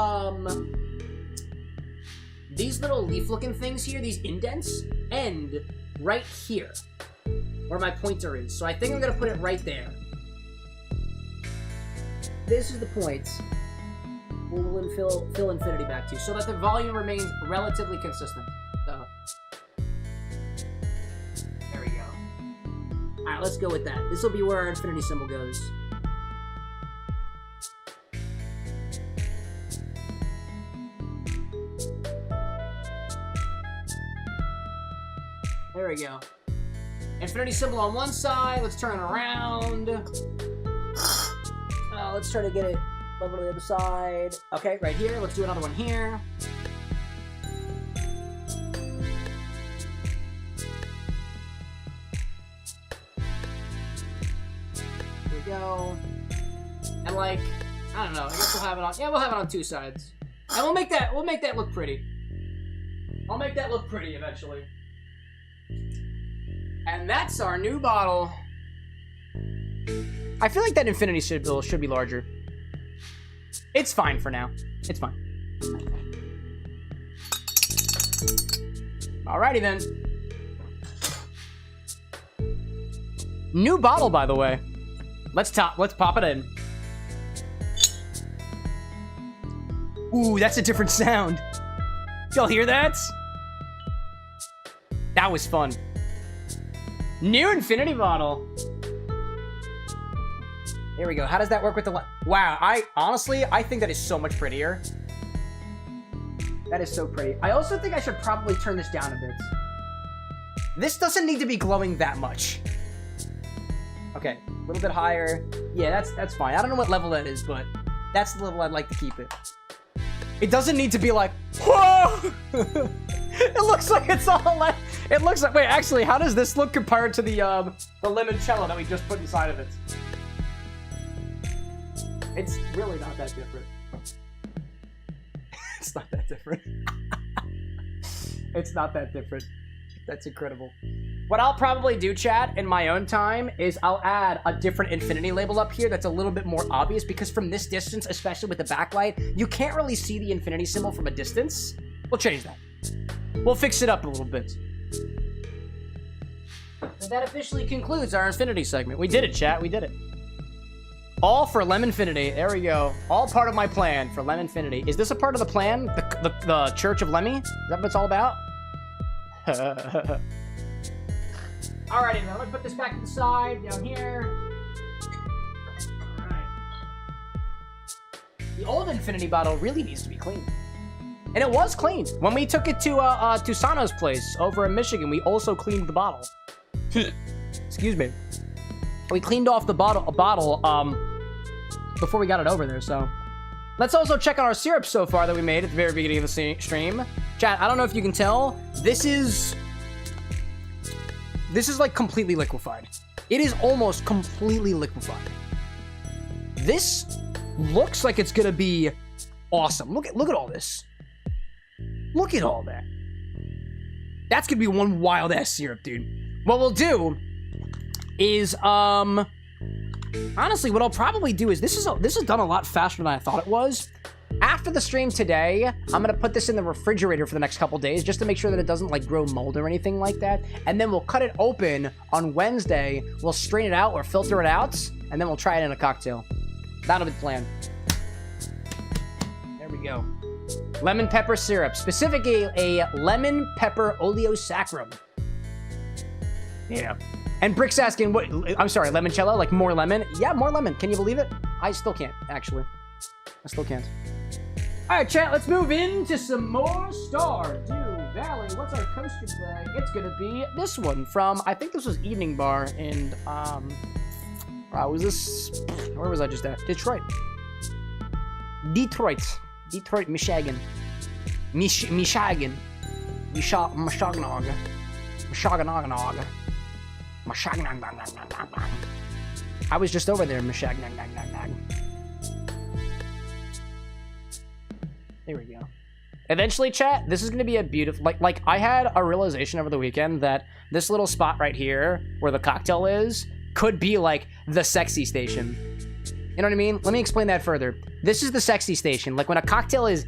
leaf-looking things here, these indents, end right here, where my pointer is. So I think I'm gonna put it right there. This is the point we'll fill infinity back to, so that the volume remains relatively consistent. So there we go. All right, let's go with that. This will be where our infinity symbol goes. There we go. Infinity symbol on one side. Let's turn it around. Let's try to get it over to the other side. Okay, right here. Let's do another one here. There we go. And like, I don't know. I guess we'll have it on. Yeah, we'll have it on two sides. And we'll make that look pretty. I'll make that look pretty eventually. And that's our new bottle. I feel like that infinity symbol should be larger. It's fine for now. It's fine. Alrighty then. New bottle, by the way. Let's pop it in. Ooh, that's a different sound. Y'all hear that? That was fun. New infinity bottle. There we go. How does that work with the... Wow, honestly, I think that is so much prettier. That is so pretty. I also think I should probably turn this down a bit. This doesn't need to be glowing that much. Okay, a little bit higher. Yeah, that's fine. I don't know what level that is, but that's the level I'd like to keep it. It doesn't need to be like, whoa! It looks like it's all like... It looks like... Wait, actually, how does this look compared to the limoncello that we just put inside of it? It's really not that different. It's not that different. It's not that different. That's incredible. What I'll probably do, chat, in my own time, is I'll add a different infinity label up here that's a little bit more obvious, because from this distance, especially with the backlight, you can't really see the infinity symbol from a distance. We'll change that. We'll fix it up a little bit. And that officially concludes our infinity segment. We did it, chat. We did it. All for Lemonfinity. There we go. All part of my plan for Lemonfinity. Is this a part of the plan? The Church of Lemmy? Is that what it's all about? Alrighty, now let me put this back to the side, down here. Alright. The old Infinity bottle really needs to be cleaned. And it was cleaned. When we took it to Sano's place over in Michigan, we also cleaned the bottle. Excuse me. We cleaned off the bottle before we got it over there, so. Let's also check on our syrup so far that we made at the very beginning of the stream. Chat, I don't know if you can tell. This is like completely liquefied. It is almost completely liquefied. This looks like it's gonna be awesome. Look at all this. Look at all that. That's gonna be one wild ass syrup, dude. What we'll do is, honestly, what I'll probably do is this is done a lot faster than I thought it was. After the stream today, I'm gonna put this in the refrigerator for the next couple days just to make sure that it doesn't like grow mold or anything like that. And then we'll cut it open on Wednesday. We'll strain it out or filter it out, and then we'll try it in a cocktail. That'll be the plan. There we go. Lemon pepper syrup, specifically a lemon pepper Oleo Saccharum. Yeah. And Brick's asking, what? I'm sorry, limoncello, like more lemon? Yeah, more lemon. Can you believe it? I still can't, actually. I still can't. All right, chat, let's move into some more Stardew Valley. What's our coaster play? It's gonna be this one from, I think this was Evening Bar, and, was this, where was I just at? Detroit, Michigan. Michigan. I was just over there, Michigan. There we go. Eventually, chat, this is going to be a beautiful... Like, I had a realization over the weekend that this little spot right here, where the cocktail is, could be, like, the sexy station. You know what I mean? Let me explain that further. This is the sexy station. Like, when a cocktail is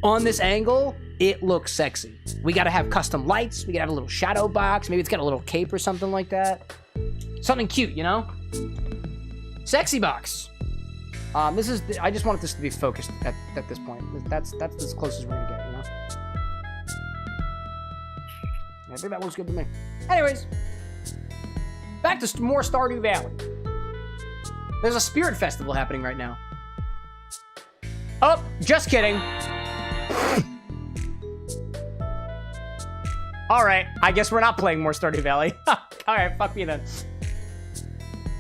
on this angle, it looks sexy. We got to have custom lights. We got to have a little shadow box. Maybe it's got a little cape or something like that. Something cute, you know? Sexy box. This is... I just wanted this to be focused at this point. That's as close as we're gonna get, you know? I think that looks good to me. Anyways, back to more Stardew Valley. There's a spirit festival happening right now. Oh, just kidding. Alright, I guess we're not playing more Stardew Valley. Alright, fuck me then.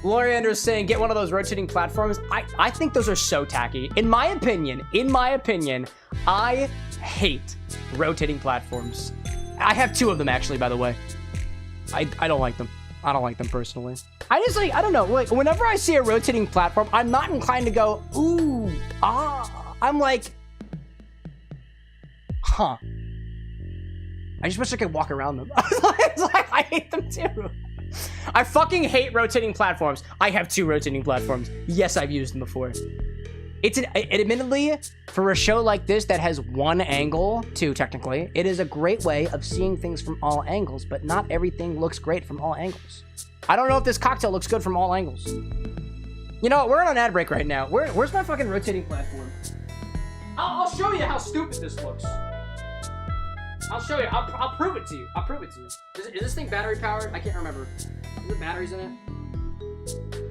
Loriander is saying, get one of those rotating platforms. I think those are so tacky. In my opinion, I hate rotating platforms. I have 2 of them, actually, by the way. I don't like them. I don't like them personally. I just, like, I don't know. Like, whenever I see a rotating platform, I'm not inclined to go, ooh, ah. I'm like, huh. I just wish I could walk around them. It's like, I hate them too. I fucking hate rotating platforms. I have 2 rotating platforms. Yes, I've used them before. Admittedly, for a show like this that has 1 angle, 2 technically, it is a great way of seeing things from all angles, but not everything looks great from all angles. I don't know if this cocktail looks good from all angles. You know what? We're on an ad break right now. Where's my fucking rotating platform? I'll show you how stupid this looks. I'll show you. I'll prove it to you. I'll prove it to you. Is this thing battery powered? I can't remember. Is there batteries in it?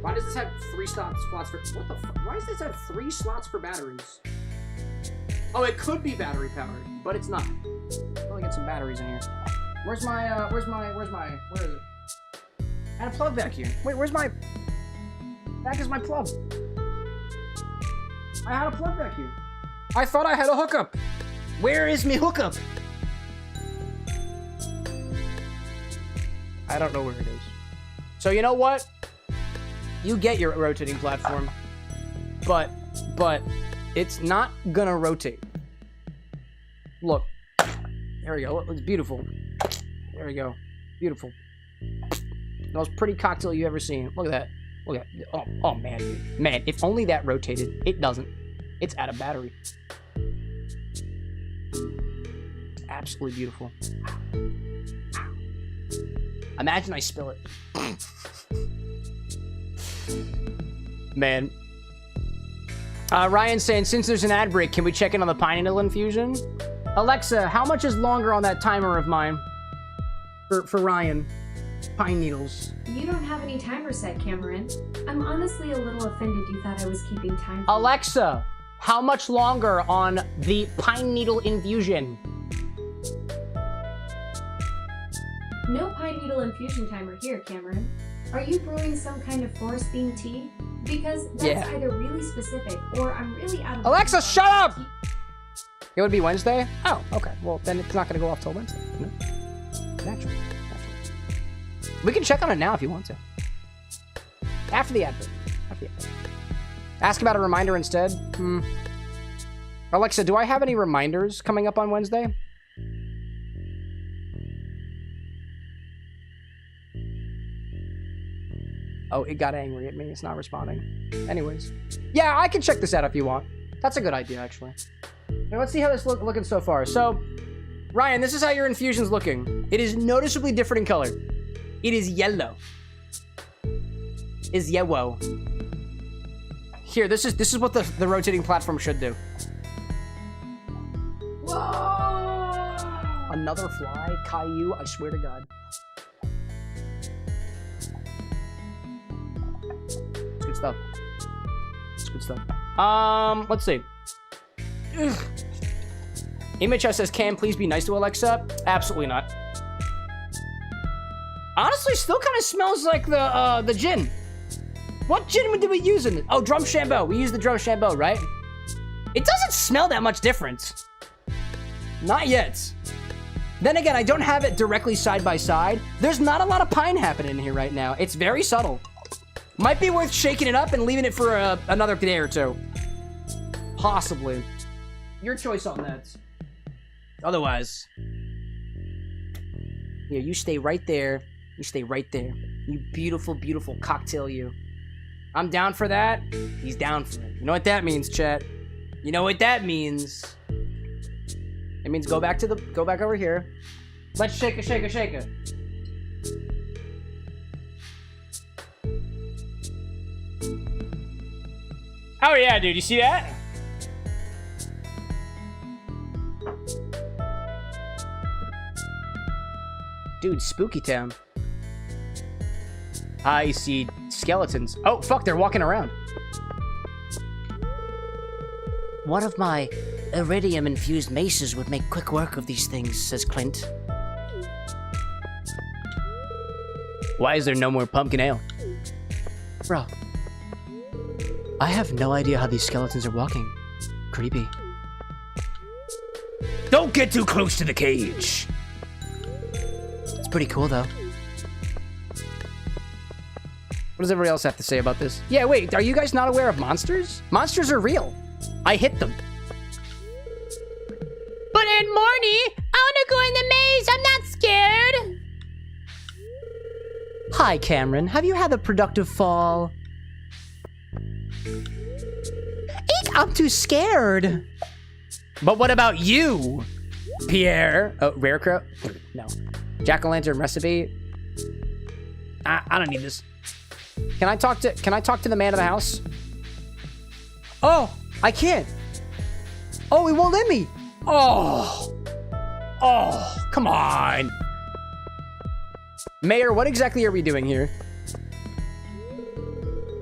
Why does this have 3 slots for... What the fuck? Why does this have 3 slots for batteries? Oh, it could be battery powered, but it's not. Let me get some batteries in here. Where is it? I had a plug back here. Wait, where's my... Back is my plug. I had a plug back here. I thought I had a hookup. Where is me hookup? I don't know where it is. So you know what? You get your rotating platform, but it's not gonna rotate. Look, there we go. It looks beautiful. There we go, beautiful. The most pretty cocktail you've ever seen. Look at that. Look at that. Oh man, dude. Man, if only that rotated. It doesn't. It's out of battery. Absolutely beautiful. Imagine I spill it. Man. Ryan's saying, since there's an ad break, can we check in on the pine needle infusion? Alexa, how much is longer on that timer of mine? For Ryan. Pine needles. You don't have any timer set, Cameron. I'm honestly a little offended you thought I was keeping time. Alexa, how much longer on the pine needle infusion? No pine needle infusion timer here, Cameron. Are you brewing some kind of forest bean tea? Because that's either really specific or I'm really out of... Alexa, shut up! It would be Wednesday? Oh, okay. Well, then it's not going to go off till Wednesday. No? Naturally. We can check on it now if you want to. After the ad break. Ask about a reminder instead. Alexa, do I have any reminders coming up on Wednesday? Oh, it got angry at me. It's not responding. Anyways. Yeah, I can check this out if you want. That's a good idea, actually. Now, let's see how this looking so far. So, Ryan, this is how your infusion's looking. It is noticeably different in color. It is yellow. Is yellow. Here, this is what the rotating platform should do. Whoa! Another fly, Caillou, I swear to God. It's good stuff. It's good stuff. Let's see. Ugh. MHS says, "Cam, please be nice to Alexa." Absolutely not. Honestly, still kind of smells like the gin. What gin did we use in it? Oh, Drum Shambo. We used the Drum Shambo, right? It doesn't smell that much different. Not yet. Then again, I don't have it directly side by side. There's not a lot of pine happening in here right now. It's very subtle. Might be worth shaking it up and leaving it for another day or two. Possibly. Your choice on that. Otherwise. Here, you stay right there. You stay right there. You beautiful, beautiful cocktail, you. I'm down for that. He's down for it. You know what that means, chat? You know what that means? It means go back over here. Let's shake it, shake it, shake it. Oh yeah, dude, you see that? Dude, spooky town. I see skeletons. Oh, fuck, they're walking around. One of my iridium-infused maces would make quick work of these things, says Clint. Why is there no more pumpkin ale? Bro, I have no idea how these skeletons are walking. Creepy. Don't get too close to the cage. It's pretty cool, though. What does everybody else have to say about this? Yeah, wait, are you guys not aware of monsters? Monsters are real. I hit them. But Aunt Marnie, I want to go in the maze. I'm not scared. Hi, Cameron. Have you had a productive fall? Eek, I'm too scared. But what about you, Pierre? Oh, Rare Crow? No. Jack-o'-lantern recipe? I don't need this. Can I talk to the man of the house? Oh, I can't. Oh, it won't let me. Oh, come on. Mayor, what exactly are we doing here?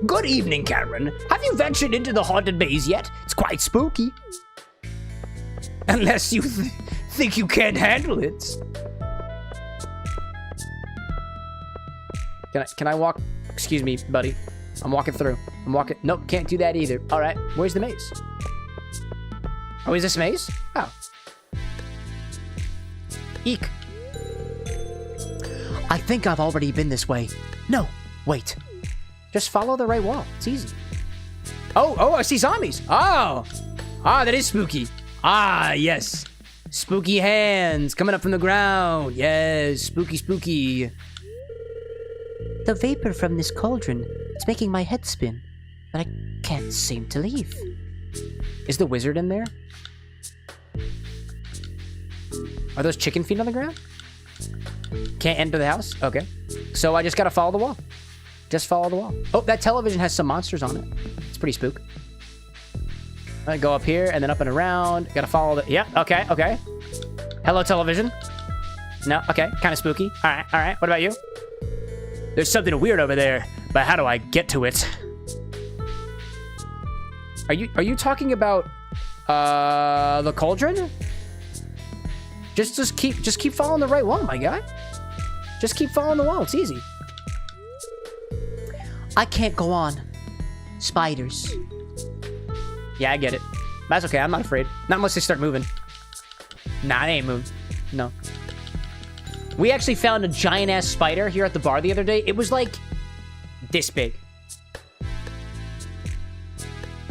Good evening, Cameron. Have you ventured into the haunted maze yet? It's quite spooky. Unless you think you can't handle it. Can I walk? Excuse me, buddy. I'm walking through. Nope, can't do that either. All right, where's the maze? Oh, is this maze? Oh. Eek. I think I've already been this way. No, wait. Just follow the right wall. It's easy. Oh, I see zombies. Oh. Ah, that is spooky. Ah, yes. Spooky hands coming up from the ground. Yes, spooky, spooky. The vapor from this cauldron is making my head spin, but I can't seem to leave. Is the wizard in there? Are those chicken feet on the ground? Can't enter the house? Okay. So I just gotta follow the wall. Just follow the wall. Oh, that television has some monsters on it. It's pretty spook. I go up here and then up and around. Gotta follow the... Yeah, okay. Hello, television. No, okay. Kind of spooky. All right. What about you? There's something weird over there, but how do I get to it? Are you talking about the cauldron? Just keep following the right wall, my guy. Just keep following the wall. It's easy. I can't go on. Spiders. Yeah, I get it. That's okay. I'm not afraid. Not unless they start moving. Nah, they ain't moving. No. We actually found a giant-ass spider here at the bar the other day. It was like this big.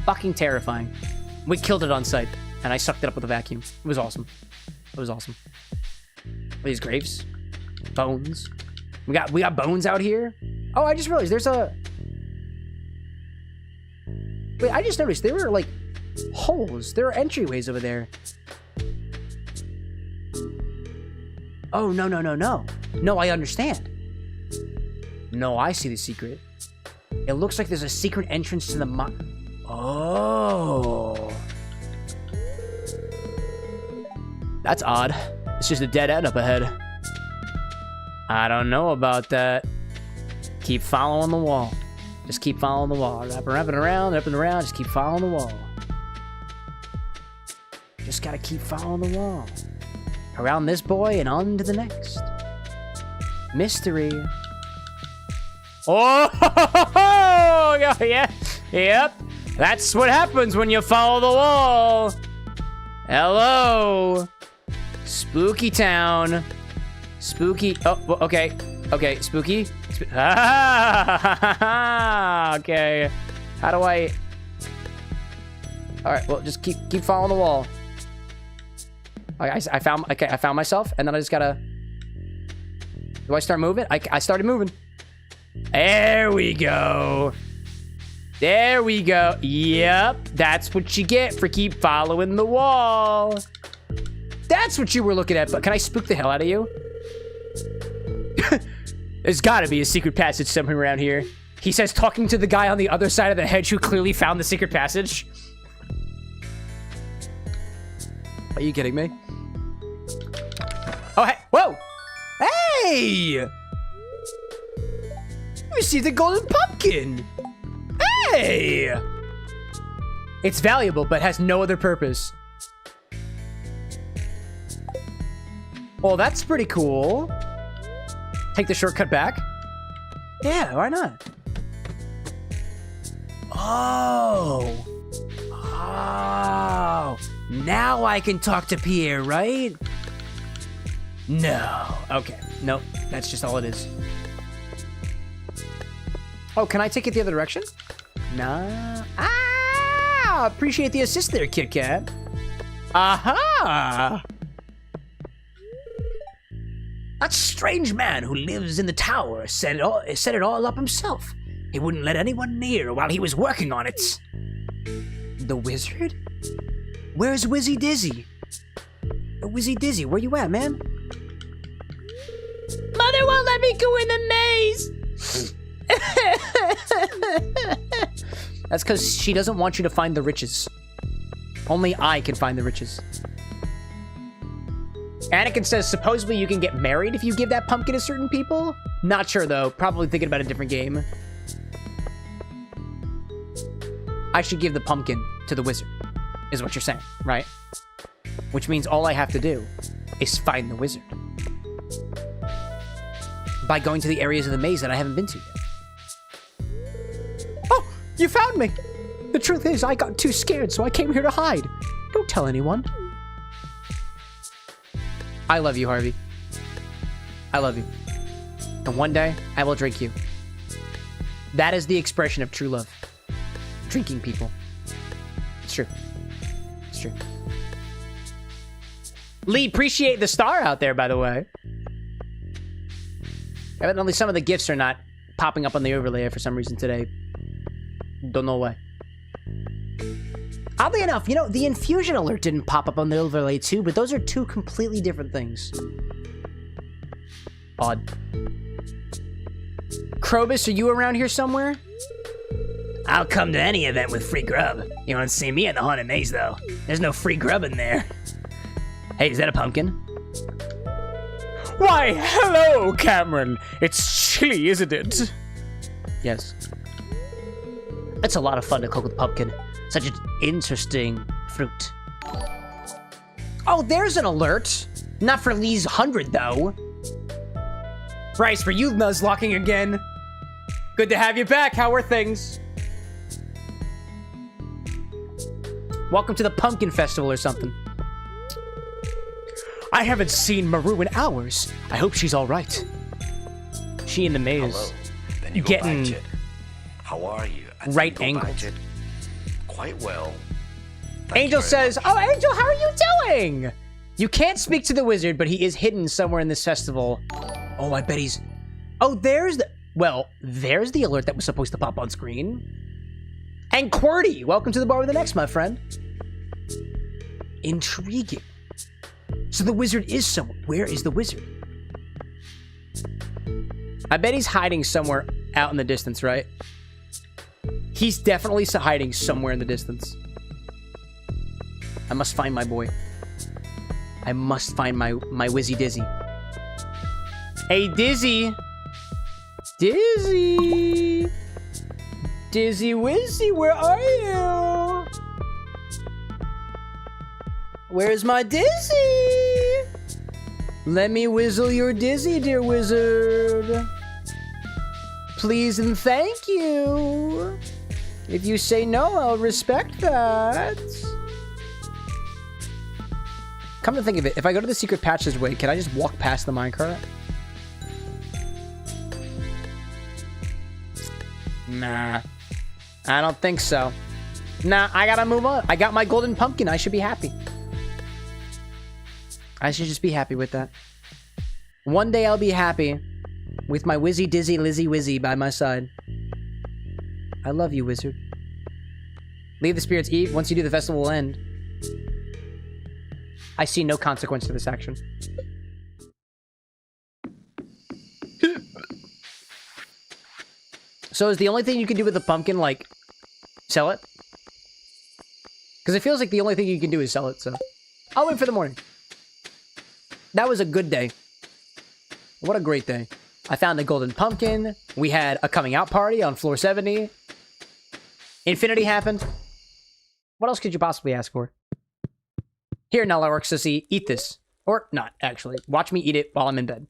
fucking terrifying. We killed it on sight, and I sucked it up with a vacuum. It was awesome. It was awesome. These graves, bones. We got bones out here. Oh, I just realized there's a. Wait, I just noticed there were like holes. There are entryways over there. Oh no no no no no! I understand. No, I see the secret. It looks like there's a secret entrance to the Oh. That's odd. It's just a dead end up ahead. I don't know about that. Keep following the wall. Just keep following the wall. Wrapping around, up and around. Just keep following the wall. Just gotta keep following the wall. Around this boy and on to the next. Mystery. Oh, yeah, yep. That's what happens when you follow the wall. Hello. Spooky town. Spooky. Oh, okay. Okay, spooky. Okay. How do I... All right, well, just keep following the wall. I found myself, and then I just gotta... Do I start moving? I started moving. There we go. There we go. Yep, that's what you get for keep following the wall. That's what you were looking at, but can I spook the hell out of you? There's gotta be a secret passage somewhere around here. He says talking to the guy on the other side of the hedge who clearly found the secret passage. Are you kidding me? Oh, hey, whoa! Hey! You received a golden pumpkin! Hey! It's valuable, but has no other purpose. Well, that's pretty cool. Take the shortcut back? Yeah, why not? Oh! Oh! Now I can talk to Pierre, right? No. Okay. Nope. That's just all it is. Oh, can I take it the other direction? Nah. Ah! Appreciate the assist there, Kit Kat. Aha! That strange man who lives in the tower set it all up himself. He wouldn't let anyone near while he was working on it. The wizard? Where's Wizzy Dizzy? Wizzy Dizzy, where you at, man? Mother won't let me go in the maze. That's because she doesn't want you to find the riches. Only I can find the riches. Anakin says supposedly you can get married if you give that pumpkin to certain people. Not sure though. Probably thinking about a different game. I should give the pumpkin to the wizard, is what you're saying, right? Which means all I have to do is find the wizard. By going to the areas of the maze that I haven't been to yet. Oh, you found me! The truth is, I got too scared, so I came here to hide. Don't tell anyone. I love you, Harvey. I love you. And one day, I will drink you. That is the expression of true love. Drinking people. It's true. It's true. Lee, appreciate the star out there, by the way. Evidently, some of the gifts are not popping up on the overlay for some reason today. Don't know why. Oddly enough, you know, the infusion alert didn't pop up on the overlay too, but those are two completely different things. Odd. Krobus, are you around here somewhere? I'll come to any event with free grub. You won't see me in the haunted maze, though. There's no free grub in there. Hey, is that a pumpkin? Why, hello, Cameron. It's chilly, isn't it? Yes. It's a lot of fun to cook with pumpkin. Such an interesting fruit. Oh, there's an alert. Not for Lee's 100, though. Bryce, for you nuzlocking again. Good to have you back. How are things? Welcome to the Pumpkin Festival or something. I haven't seen Maru in hours. I hope she's all right. She in the maze. Hello. Then you go Getting back, Jit. How are you? And right then you go back, angled. Jit. quite well. Thank Angel you very says, much. "Oh, Angel, how are you doing?" You can't speak to the wizard, but he is hidden somewhere in this festival. Oh, I bet he's... Oh, there's the... Well, there's the alert that was supposed to pop on screen. And QWERTY, welcome to the bar with an X, my friend. Intriguing. So the wizard is somewhere. Where is the wizard? I bet he's hiding somewhere out in the distance, right? He's definitely hiding somewhere in the distance. I must find my boy. I must find my Wizzy Dizzy. Hey, Dizzy. Dizzy. Dizzy Wizzy, where are you? Where's my Dizzy? Let me whizzle your Dizzy, dear wizard. Please and thank you. If you say no, I'll respect that. Come to think of it, if I go to the secret passageway, can I just walk past the minecart? Nah. I don't think so. Nah, I gotta move on. I got my golden pumpkin. I should be happy. I should just be happy with that. One day I'll be happy with my Wizzy Dizzy Lizzy Wizzy by my side. I love you, wizard. Leave the spirits eat. Once you do, the festival will end. I see no consequence to this action. So is the only thing you can do with the pumpkin, like, sell it? Because it feels like the only thing you can do is sell it, so... I'll wait for the morning. That was a good day. What a great day. I found the golden pumpkin. We had a coming out party on floor 70. Infinity happened. What else could you possibly ask for? Here, Nala Orcsissy, eat this. Or not, actually. Watch me eat it while I'm in bed.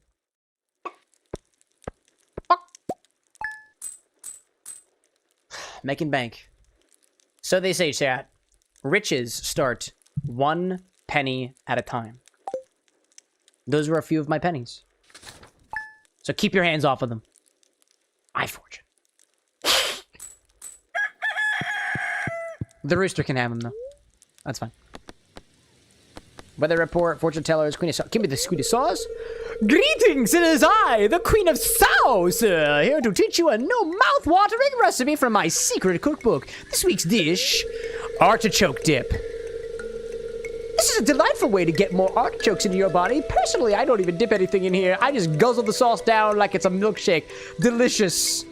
Making bank. So they say, chat. Riches start 1 penny at a time. Those were a few of my pennies. So keep your hands off of them. My fortune. The rooster can have them, though. That's fine. Weather report, fortune tellers, queen of sauce. Give me the queen of sauce. Greetings, it is I, the queen of sauce, here to teach you a no mouth-watering recipe from my secret cookbook. This week's dish, artichoke dip. This is a delightful way to get more artichokes into your body. Personally, I don't even dip anything in here. I just guzzle the sauce down like it's a milkshake. Delicious.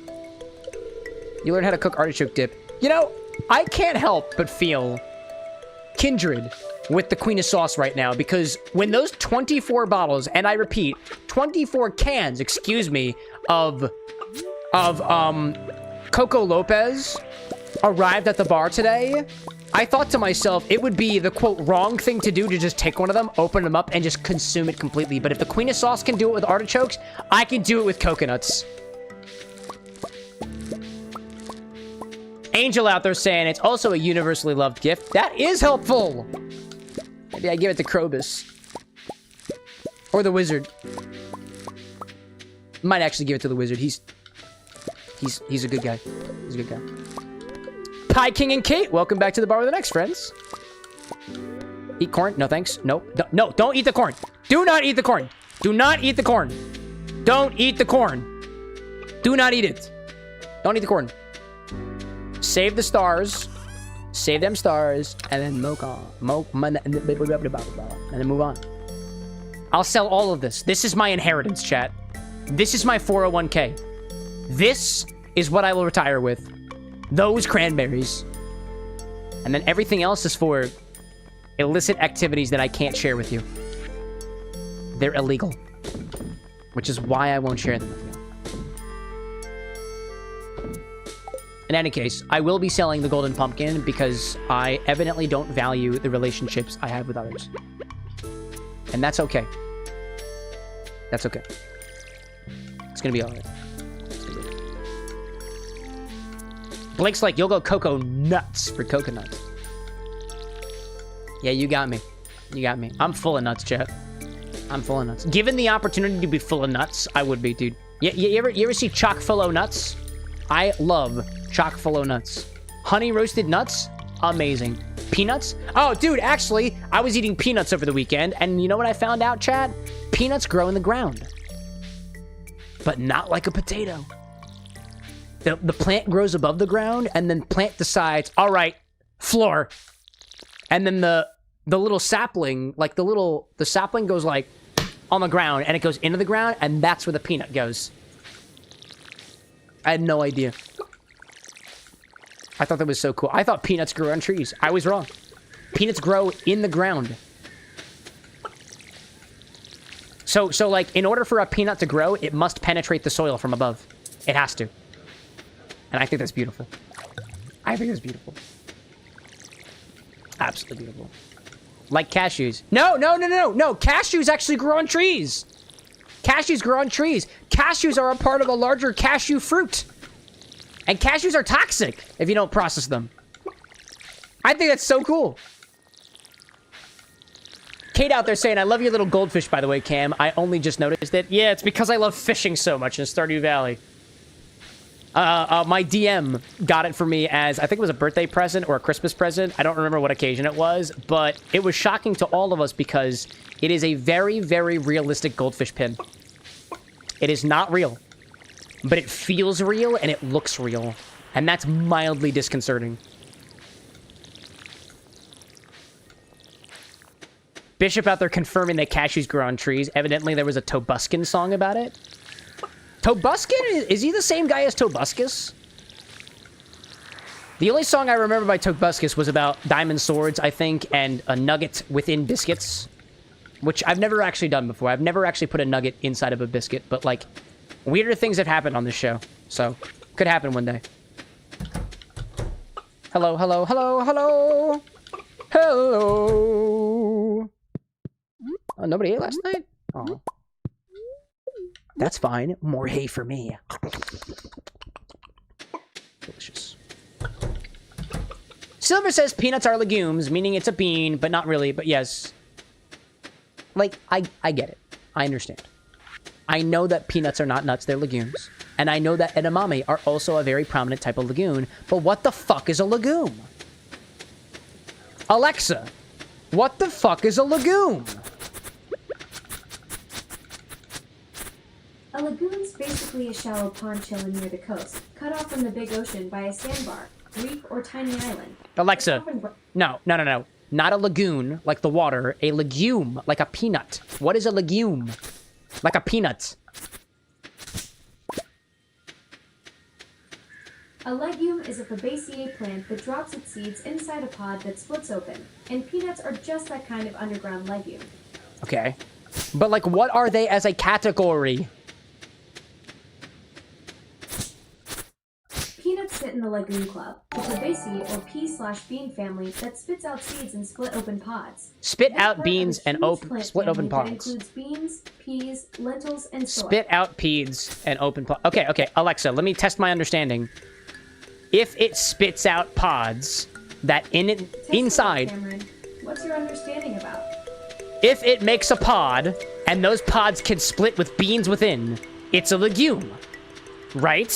You learn how to cook artichoke dip. You know, I can't help but feel kindred with the queen of sauce right now, because when those 24 bottles, and I repeat, 24 cans, excuse me, of Coco Lopez arrived at the bar today, I thought to myself, it would be the, quote, wrong thing to do to just take one of them, open them up, and just consume it completely. But if the queen of sauce can do it with artichokes, I can do it with coconuts. Angel out there saying it's also a universally loved gift. That is helpful. Maybe I give it to Krobus. Or the wizard. Might actually give it to the wizard. He's a good guy. He's a good guy. Pie King and Kate, welcome back to the bar with the next friends. Eat corn? No, thanks. Nope. No, don't eat the corn. Do not eat the corn. Do not eat the corn. Don't eat the corn. Do not eat it. Don't eat the corn. Save the stars. Save them stars. And then and then move on. I'll sell all of this. This is my inheritance, chat. This is my 401k. This is what I will retire with. Those cranberries. And then everything else is for illicit activities that I can't share with you. They're illegal. Which is why I won't share them with you. In any case, I will be selling the golden pumpkin because I evidently don't value the relationships I have with others. And that's okay. That's okay. It's gonna be alright. Blake's like, you'll go cocoa nuts for coconut. Yeah, you got me. You got me. I'm full of nuts, chat. I'm full of nuts. Given the opportunity to be full of nuts, I would be, dude. You ever see chock full of nuts? I love chock full of nuts. Honey roasted nuts? amazing. Peanuts? Oh, dude, actually, I was eating peanuts over the weekend, and you know what I found out, chat? Peanuts grow in the ground. But not like a potato. The plant grows above the ground, and then plant decides, all right, floor. And then the little sapling, like the sapling goes like on the ground, and it goes into the ground, and that's where the peanut goes. I had no idea. I thought that was so cool. I thought peanuts grew on trees. I was wrong. Peanuts grow in the ground. So like, in order for a peanut to grow, it must penetrate the soil from above. It has to. And I think that's beautiful. I think it's beautiful. Absolutely beautiful. Like cashews. No. Cashews actually grow on trees. Cashews grow on trees. Cashews are a part of a larger cashew fruit. And cashews are toxic if you don't process them. I think that's so cool. Kate out there saying, I love your little goldfish, by the way, Cam. I only just noticed it. Yeah, it's because I love fishing so much in Stardew Valley. My DM got it for me as, I think it was a birthday present or a Christmas present. I don't remember what occasion it was, but it was shocking to all of us because it is a very, very realistic goldfish pin. It is not real, but it feels real and it looks real. And that's mildly disconcerting. Bishop out there confirming that cashews grow on trees. Evidently, there was a Tobuscus song about it. Tobuscus? Is he the same guy as Tobuscus? The only song I remember by Tobuscus was about diamond swords, I think, and a nugget within biscuits. Which I've never actually done before. I've never actually put a nugget inside of a biscuit. But, like, weirder things have happened on this show. So, could happen one day. Hello, hello, hello, hello. Hello. Oh, nobody ate last night? Oh. That's fine. More hay for me. Delicious. Silver says peanuts are legumes, meaning it's a bean, but not really, but yes. Like, I get it. I understand. I know that peanuts are not nuts, they're legumes. And I know that edamame are also a very prominent type of legume, but what the fuck is a legume? Alexa, what the fuck is a legume? A lagoon is basically a shallow pond chilling near the coast, cut off from the big ocean by a sandbar, reef, or tiny island. Alexa, no. Not a lagoon, like the water. A legume, like a peanut. What is a legume? Like a peanut. A legume is a Fabaceae plant that drops its seeds inside a pod that splits open, and peanuts are just that kind of underground legume. Okay. But, like, what are they as a category? Peanuts sit in the legume club, the Fabaceae or pea/bean family that spits out seeds in split open pods. Spit out beans and split open pods. That includes beans, peas, lentils, and soy. Spit out peas and open pods. Okay. Alexa, let me test my understanding. If it spits out pods that inside... Cameron. What's your understanding about? If it makes a pod, and those pods can split with beans within, it's a legume. Right?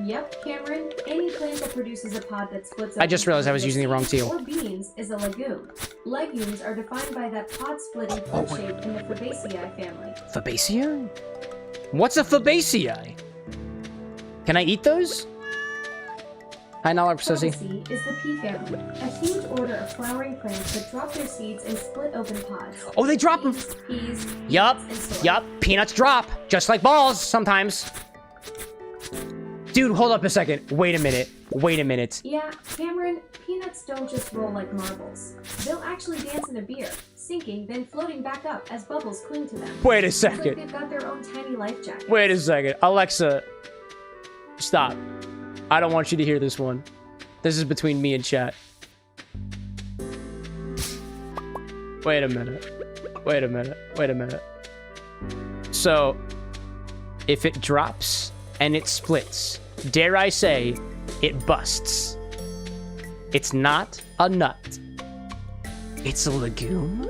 Yep, Cameron. Any plant that produces a pod that splits I just realized I was using the wrong teal. Or beans is a legume. Legumes are defined by that pod-splitting fruit shape in the Fabaceae family. Fabaceae? What's a Fabaceae? Can I eat those? Hi, Nala Precision. Fabaceae is the pea family, a huge order of flowering plants that drop their seeds in split open pods. Oh, they drop them. Peas, Yup. and soy. Yup. Peanuts drop, just like balls sometimes. Dude, hold up a second. Wait a minute. Yeah, Cameron, peanuts don't just roll like marbles. They'll actually dance in a beer, sinking, then floating back up as bubbles cling to them. Wait a It's like second. they've got their own tiny life jacket. Wait a second. Alexa, stop. I don't want you to hear this one. This is between me and chat. Wait a minute. So, if it drops and it splits, dare I say, it busts. It's not a nut. It's a legume?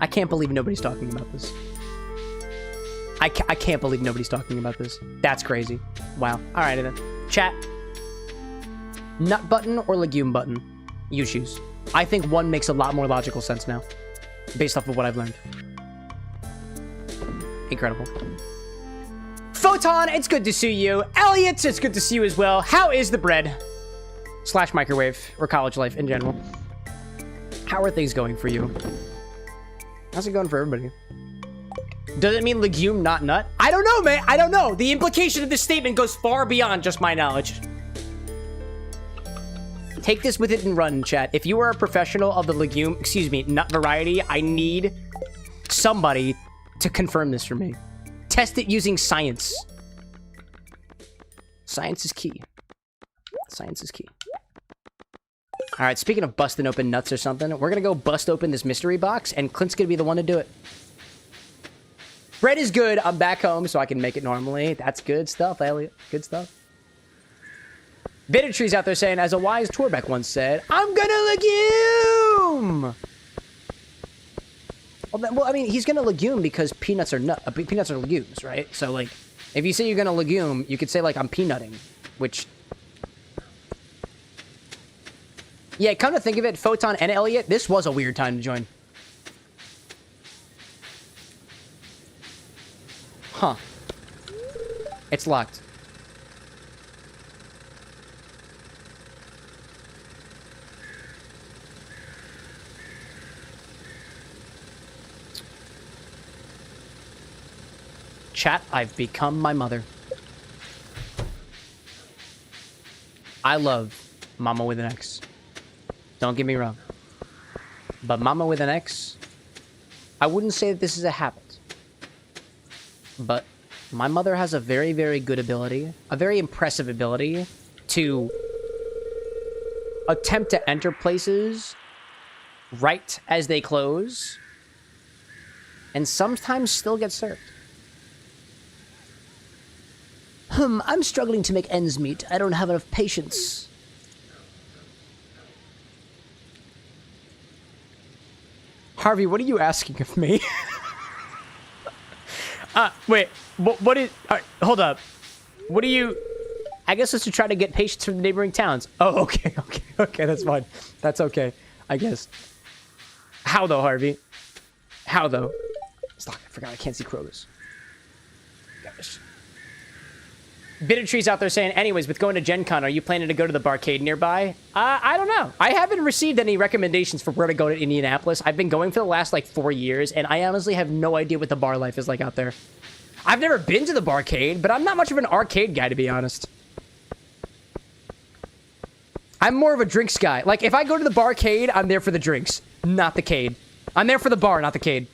I can't believe nobody's talking about this. I can't believe nobody's talking about this. That's crazy. Wow. Alrighty then. Chat. Nut button or legume button? You choose. I think one makes a lot more logical sense now. Based off of what I've learned. Incredible. Photon, it's good to see you. Elliot, it's good to see you as well. How is the bread? / microwave, or college life in general. How are things going for you? How's it going for everybody? Does it mean legume, not nut? I don't know, man. I don't know. The implication of this statement goes far beyond just my knowledge. Take this with it and run, chat. If you are a professional of the legume, excuse me, nut variety, I need somebody to confirm this for me. Test it using science. Science is key. Science is key. All right, speaking of busting open nuts or something, we're going to go bust open this mystery box, and Clint's going to be the one to do it. Bread is good. I'm back home, so I can make it normally. That's good stuff, Elliot. Good stuff. Bitter Tree's out there saying, as a wise Torbeck once said, I'm gonna legume! Well, I mean, he's gonna legume because peanuts are peanuts are legumes, right? So, like, if you say you're gonna legume, you could say, like, I'm peanutting, which... Yeah, come to think of it, Photon and Elliot, this was a weird time to join. Huh. It's locked. Chat, I've become my mother. I love Mama with an X. Don't get me wrong. But Mama with an X, I wouldn't say that this is a habit. But my mother has a very, very good ability, a very impressive ability to attempt to enter places right as they close and sometimes still get served. I'm struggling to make ends meet. I don't have enough patience. Harvey, what are you asking of me? Wait, what is... hold up. What are you... I guess it's to try to get patients from the neighboring towns. Oh, okay, that's fine. That's okay, I guess. How though, Harvey? How though? Stop, I forgot I can't see Kroger's. Gosh. Bitter Tree's out there saying, anyways, with going to Gen Con, are you planning to go to the barcade nearby? I don't know. I haven't received any recommendations for where to go to Indianapolis. I've been going for the last, like, 4 years, and I honestly have no idea what the bar life is like out there. I've never been to the barcade, but I'm not much of an arcade guy, to be honest. I'm more of a drinks guy. Like, if I go to the barcade, I'm there for the drinks, not the cade. I'm there for the bar, not the cade.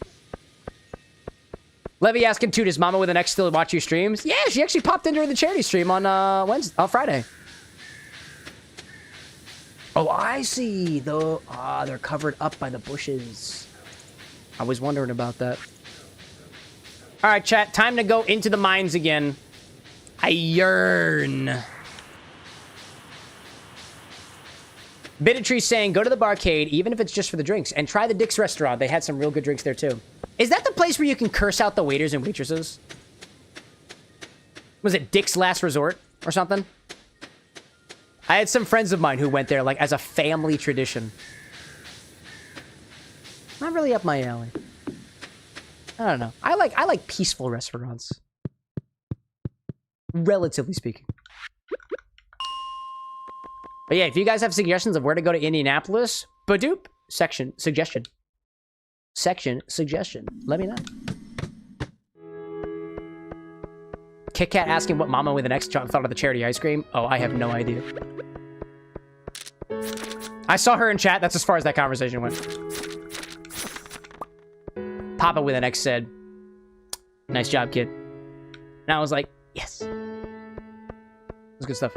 Levy asking too, does Mama with an X still watch your streams? Yeah, she actually popped in during the charity stream on Friday. Oh, I see. Though, they're covered up by the bushes. I was wondering about that. All right, chat. Time to go into the mines again. I yearn. Bittertree saying, go to the barcade, even if it's just for the drinks, and try the Dick's restaurant. They had some real good drinks there, too. Is that the place where you can curse out the waiters and waitresses? Was it Dick's Last Resort or something? I had some friends of mine who went there, like, as a family tradition. Not really up my alley. I don't know. I like peaceful restaurants. Relatively speaking. But yeah, if you guys have suggestions of where to go to Indianapolis, badoop, suggestion. Let me know. Kit Kat asking what Mama with an X thought of the charity ice cream. Oh, I have no idea. I saw her in chat. That's as far as that conversation went. Papa with an X said, nice job, kid. And I was like, yes. It was good stuff.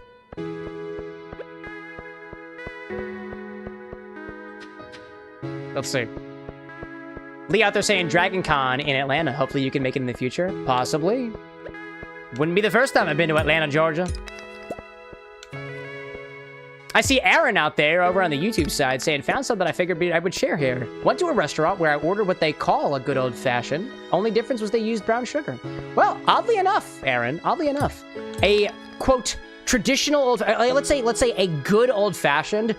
Let's see. Lee out there saying Dragon Con in Atlanta. Hopefully you can make it in the future. Possibly. Wouldn't be the first time I've been to Atlanta, Georgia. I see Aaron out there over on the YouTube side saying, found something I figured I would share here. Went to a restaurant where I ordered what they call a good old-fashioned. Only difference was they used brown sugar. Well, oddly enough, Aaron, oddly enough, a, quote, traditional old... let's say a good old-fashioned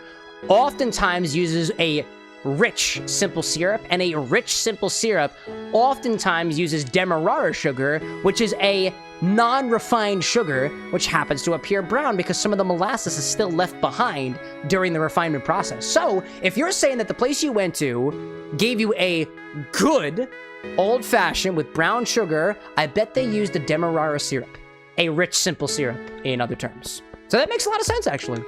oftentimes uses a rich simple syrup, and a rich simple syrup oftentimes uses Demerara sugar, which is a non-refined sugar, which happens to appear brown because some of the molasses is still left behind during the refinement process. So, if you're saying that the place you went to gave you a good old-fashioned with brown sugar, I bet they used a Demerara syrup. A rich simple syrup, in other terms. So that makes a lot of sense, actually.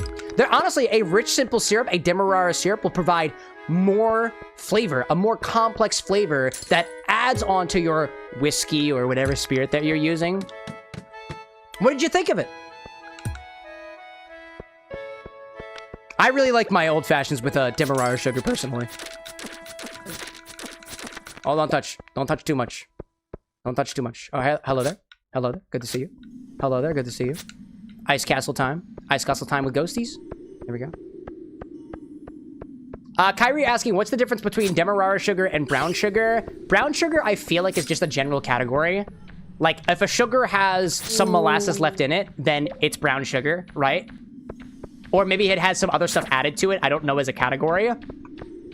Honestly, a rich simple syrup, a Demerara syrup, will provide more flavor, a more complex flavor that adds on to your whiskey or whatever spirit that you're using. What did you think of it? I really like my old fashions with Demerara sugar, personally. Oh, don't touch. Don't touch too much. Don't touch too much. Oh, hello there. Hello there. Good to see you. Hello there. Good to see you. Ice Castle time. Ice Castle time with ghosties. There we go. Kyrie asking, what's the difference between Demerara sugar and brown sugar? Brown sugar, I feel like, is just a general category. Like, if a sugar has some molasses left in it, then it's brown sugar, right? Or maybe it has some other stuff added to it. I don't know as a category.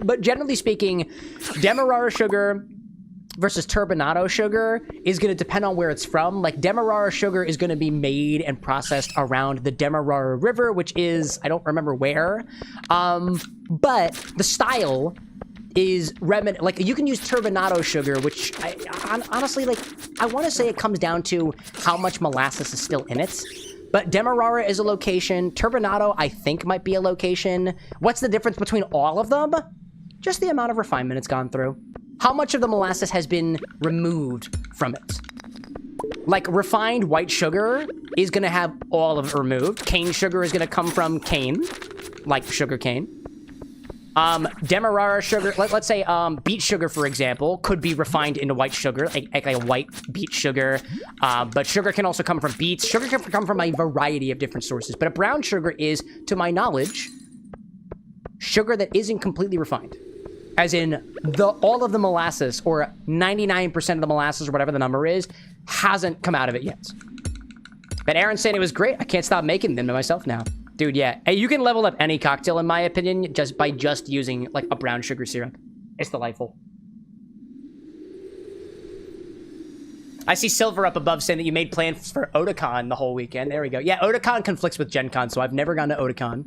But generally speaking, Demerara sugar versus turbinado sugar is going to depend on where it's from. Like, Demerara sugar is going to be made and processed around the Demerara River, which is, I don't remember where. But the style is like, you can use turbinado sugar, which I honestly, like, I want to say it comes down to how much molasses is still in it. But Demerara is a location. Turbinado, I think, might be a location. What's the difference between all of them? Just the amount of refinement it's gone through. How much of the molasses has been removed from it? Like, refined white sugar is going to have all of it removed. Cane sugar is going to come from cane, like sugar cane. Demerara sugar, let's say beet sugar, for example, could be refined into white sugar, like a white beet sugar. But sugar can also come from beets. Sugar can come from a variety of different sources. But a brown sugar is, to my knowledge, sugar that isn't completely refined. As in, all of the molasses, or 99% of the molasses, or whatever the number is, hasn't come out of it yet. But Aaron's saying it was great. I can't stop making them to myself now. Dude, yeah. Hey, you can level up any cocktail, in my opinion, just by using, like, a brown sugar syrup. It's delightful. I see Silver up above saying that you made plans for Otakon the whole weekend. There we go. Yeah, Otakon conflicts with Gen Con, so I've never gone to Otakon.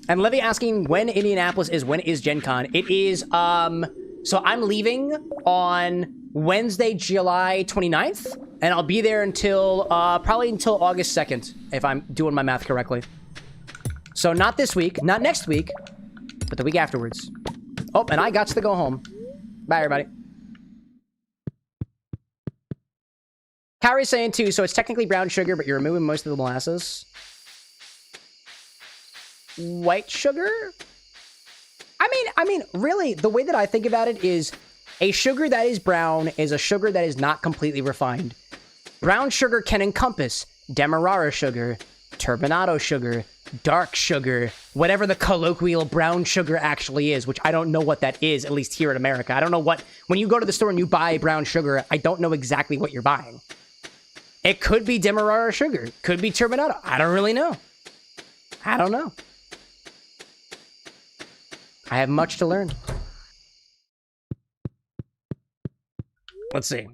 And Levy asking when Indianapolis is, when is Gen Con? It is, so I'm leaving on Wednesday, July 29th, and I'll be there until, probably until August 2nd, if I'm doing my math correctly. So not this week, not next week, but the week afterwards. Oh, and I got to go home. Bye, everybody. Kyrie's saying too, so it's technically brown sugar, but you're removing most of the molasses. White sugar? I mean, really, the way that I think about it is a sugar that is brown is a sugar that is not completely refined. Brown sugar can encompass Demerara sugar, turbinado sugar, dark sugar, whatever the colloquial brown sugar actually is, which I don't know what that is, at least here in America. I don't know what, when you go to the store and you buy brown sugar, I don't know exactly what you're buying. It could be Demerara sugar, could be turbinado. I don't really know. I don't know. I have much to learn. Let's see.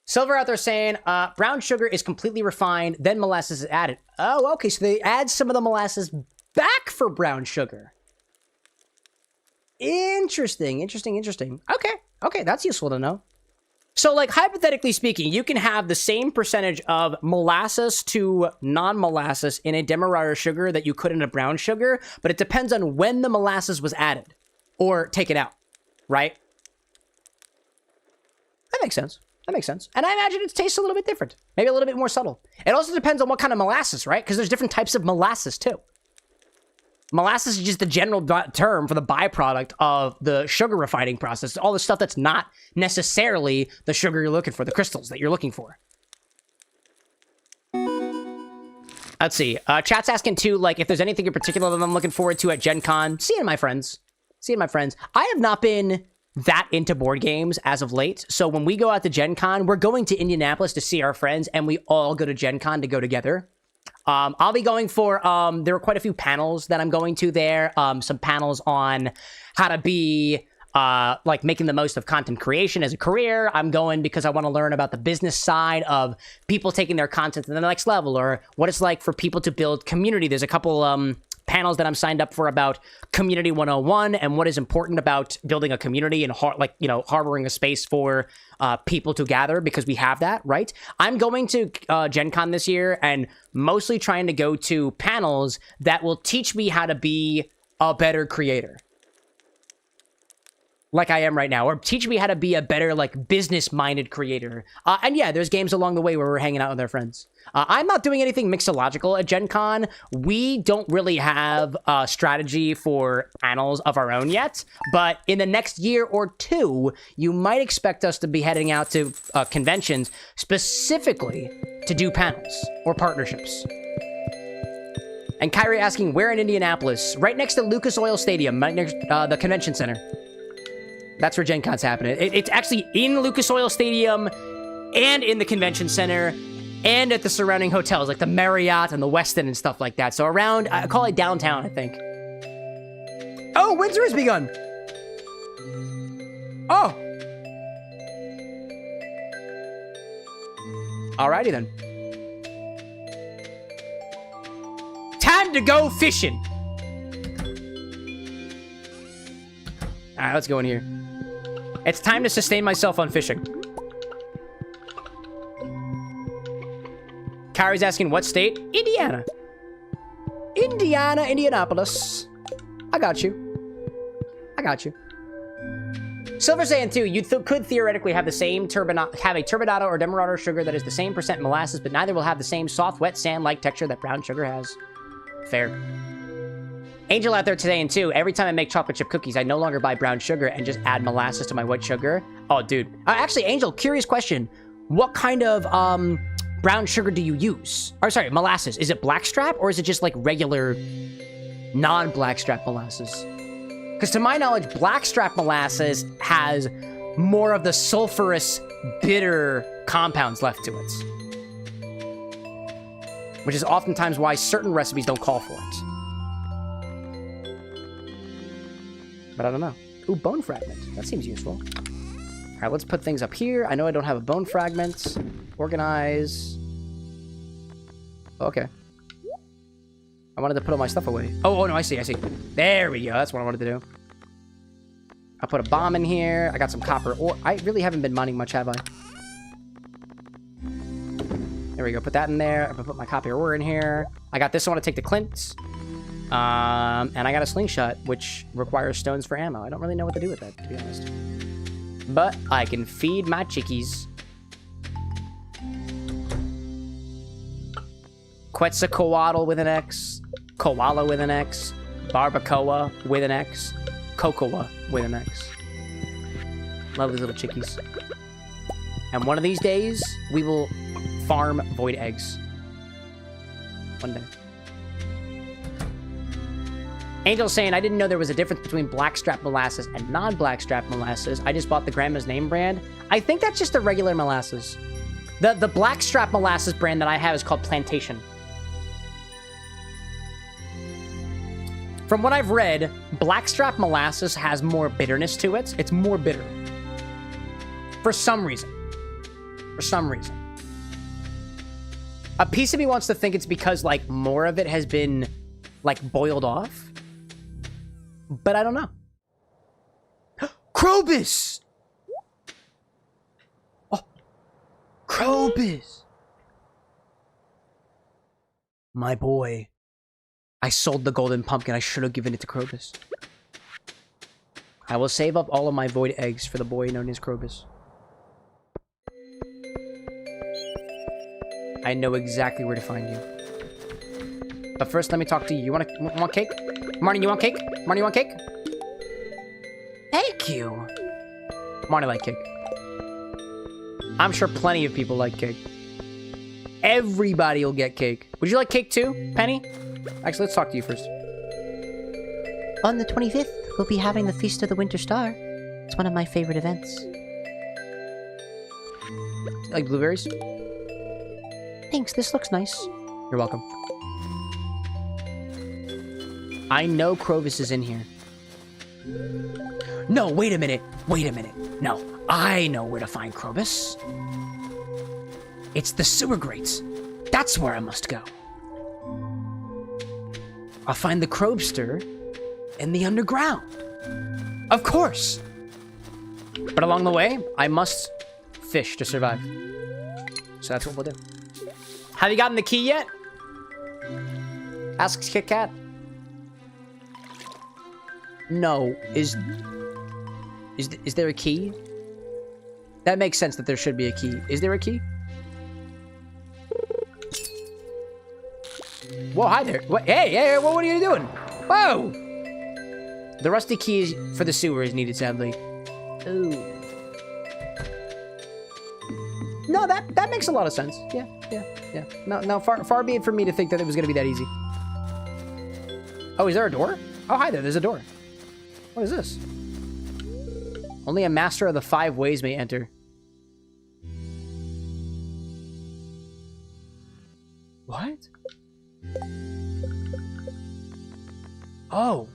Silver out there saying, brown sugar is completely refined, then molasses is added. Oh, okay, so they add some of the molasses back for brown sugar. Interesting. Okay, that's useful to know. So, like, hypothetically speaking, you can have the same percentage of molasses to non-molasses in a Demerara sugar that you could in a brown sugar, but it depends on when the molasses was added or taken out, right? That makes sense. And I imagine it tastes a little bit different. Maybe a little bit more subtle. It also depends on what kind of molasses, right? Because there's different types of molasses, too. Molasses is just the general term for the byproduct of the sugar refining process. All the stuff that's not necessarily the sugar you're looking for, the crystals that you're looking for. Let's see. Chat's asking too, like, if there's anything in particular that I'm looking forward to at Gen Con. Seeing my friends. I have not been that into board games as of late. So when we go out to Gen Con, we're going to Indianapolis to see our friends, and we all go to Gen Con to go together. I'll be going for, there are quite a few panels that I'm going to there. Some panels on how to be, like, making the most of content creation as a career. I'm going because I want to learn about the business side of people taking their content to the next level, or what it's like for people to build community. There's a couple panels that I'm signed up for about Community 101 and what is important about building a community and harboring a space for people to gather, because we have that, right? I'm going to Gen Con this year and mostly trying to go to panels that will teach me how to be a better creator, like I am right now, or teach me how to be a better, like, business-minded creator. And yeah, there's games along the way where we're hanging out with our friends. I'm not doing anything mixological at Gen Con. We don't really have a strategy for panels of our own yet, but in the next year or two, you might expect us to be heading out to conventions specifically to do panels or partnerships. And Kyrie asking, where in Indianapolis? Right next to Lucas Oil Stadium, right next the convention center. That's where Gen Con's happening. It's actually in Lucas Oil Stadium and in the convention center and at the surrounding hotels, like the Marriott and the Westin and stuff like that. So around, I call it downtown, I think. Oh, winter has begun. Oh. Alrighty then. Time to go fishing. All right, let's go in here. It's time to sustain myself on fishing. Kyrie's asking, what state? Indiana. Indianapolis. I got you. Silver's saying too, you could theoretically have the same have a turbinado or demerara sugar that is the same percent molasses, but neither will have the same soft, wet, sand-like texture that brown sugar has. Fair. Angel out there today, and too, every time I make chocolate chip cookies, I no longer buy brown sugar and just add molasses to my white sugar. Oh, dude. Actually, Angel, curious question. What kind of brown sugar do you use? Or sorry, molasses. Is it blackstrap, or is it just like regular non-blackstrap molasses? Because to my knowledge, blackstrap molasses has more of the sulfurous, bitter compounds left to it. Which is oftentimes why certain recipes don't call for it. But I don't know. Ooh, bone fragment. That seems useful. All right, let's put things up here. I know I don't have a bone fragment. Organize. Okay. I wanted to put all my stuff away. Oh, no, I see. There we go. That's what I wanted to do. I'll put a bomb in here. I got some copper ore. I really haven't been mining much, have I? There we go. Put that in there. I'm gonna put my copper ore in here. I got this one to take to Clint's. And I got a slingshot, which requires stones for ammo. I don't really know what to do with that, to be honest. But I can feed my chickies. Quetzalcoatl with an X. Koala with an X. Barbacoa with an X. Cocoa with an X. Love these little chickies. And one of these days, we will farm void eggs. One day. Angel's saying, I didn't know there was a difference between blackstrap molasses and non-blackstrap molasses. I just bought the Grandma's Name brand. I think that's just the regular molasses. The blackstrap molasses brand that I have is called Plantation. From what I've read, blackstrap molasses has more bitterness to it. It's more bitter. For some reason. A piece of me wants to think it's because, like, more of it has been, like, boiled off. But I don't know. Krobus! Oh, Krobus! My boy. I sold the golden pumpkin. I should have given it to Krobus. I will save up all of my void eggs for the boy known as Krobus. I know exactly where to find you. But first, let me talk to you. You want cake? Marnie, you want cake? Marnie, you want cake? Thank you. Marnie like cake. I'm sure plenty of people like cake. Everybody will get cake. Would you like cake too, Penny? Actually, let's talk to you first. On the 25th, we'll be having the Feast of the Winter Star. It's one of my favorite events. Like blueberries? Thanks, this looks nice. You're welcome. I know Clovis is in here. No, wait a minute. Wait a minute. No, I know where to find Clovis. It's the sewer grates. That's where I must go. I'll find the Crobster in the underground. Of course. But along the way, I must fish to survive. So that's what we'll do. Have you gotten the key yet? Asks Kit Kat. No. Is there a key? That makes sense that there should be a key. Is there a key? Whoa, hi there. What? Hey, what are you doing? Whoa! The rusty key for the sewer is needed, sadly. Ooh. No, that makes a lot of sense. Yeah. No, far be it from me to think that it was going to be that easy. Oh, is there a door? Oh, hi there. There's a door. What is this? Only a master of the 5 ways may enter. What? Oh.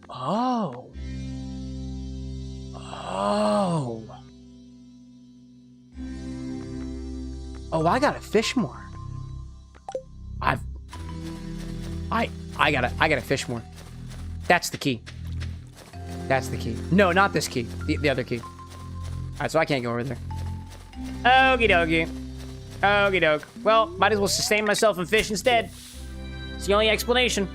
Oh. Oh. Oh, I gotta fish more. I gotta fish more. That's the key. That's the key. No, not this key. The other key. Alright, so I can't go over there. Okie dokie. Okie doke. Well, might as well sustain myself and fish instead. It's the only explanation.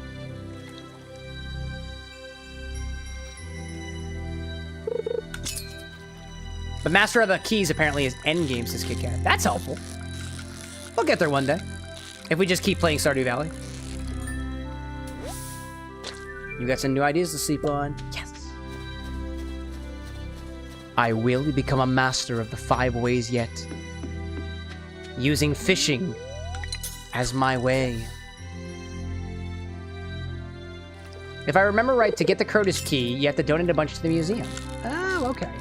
The master of the keys apparently is endgame, says Kit Kat. That's helpful. We'll get there one day. If we just keep playing Stardew Valley. You got some new ideas to sleep on? Yes. I will become a master of the 5 ways yet. Using fishing as my way. If I remember right, to get the Crotus key, you have to donate a bunch to the museum. Oh, okay.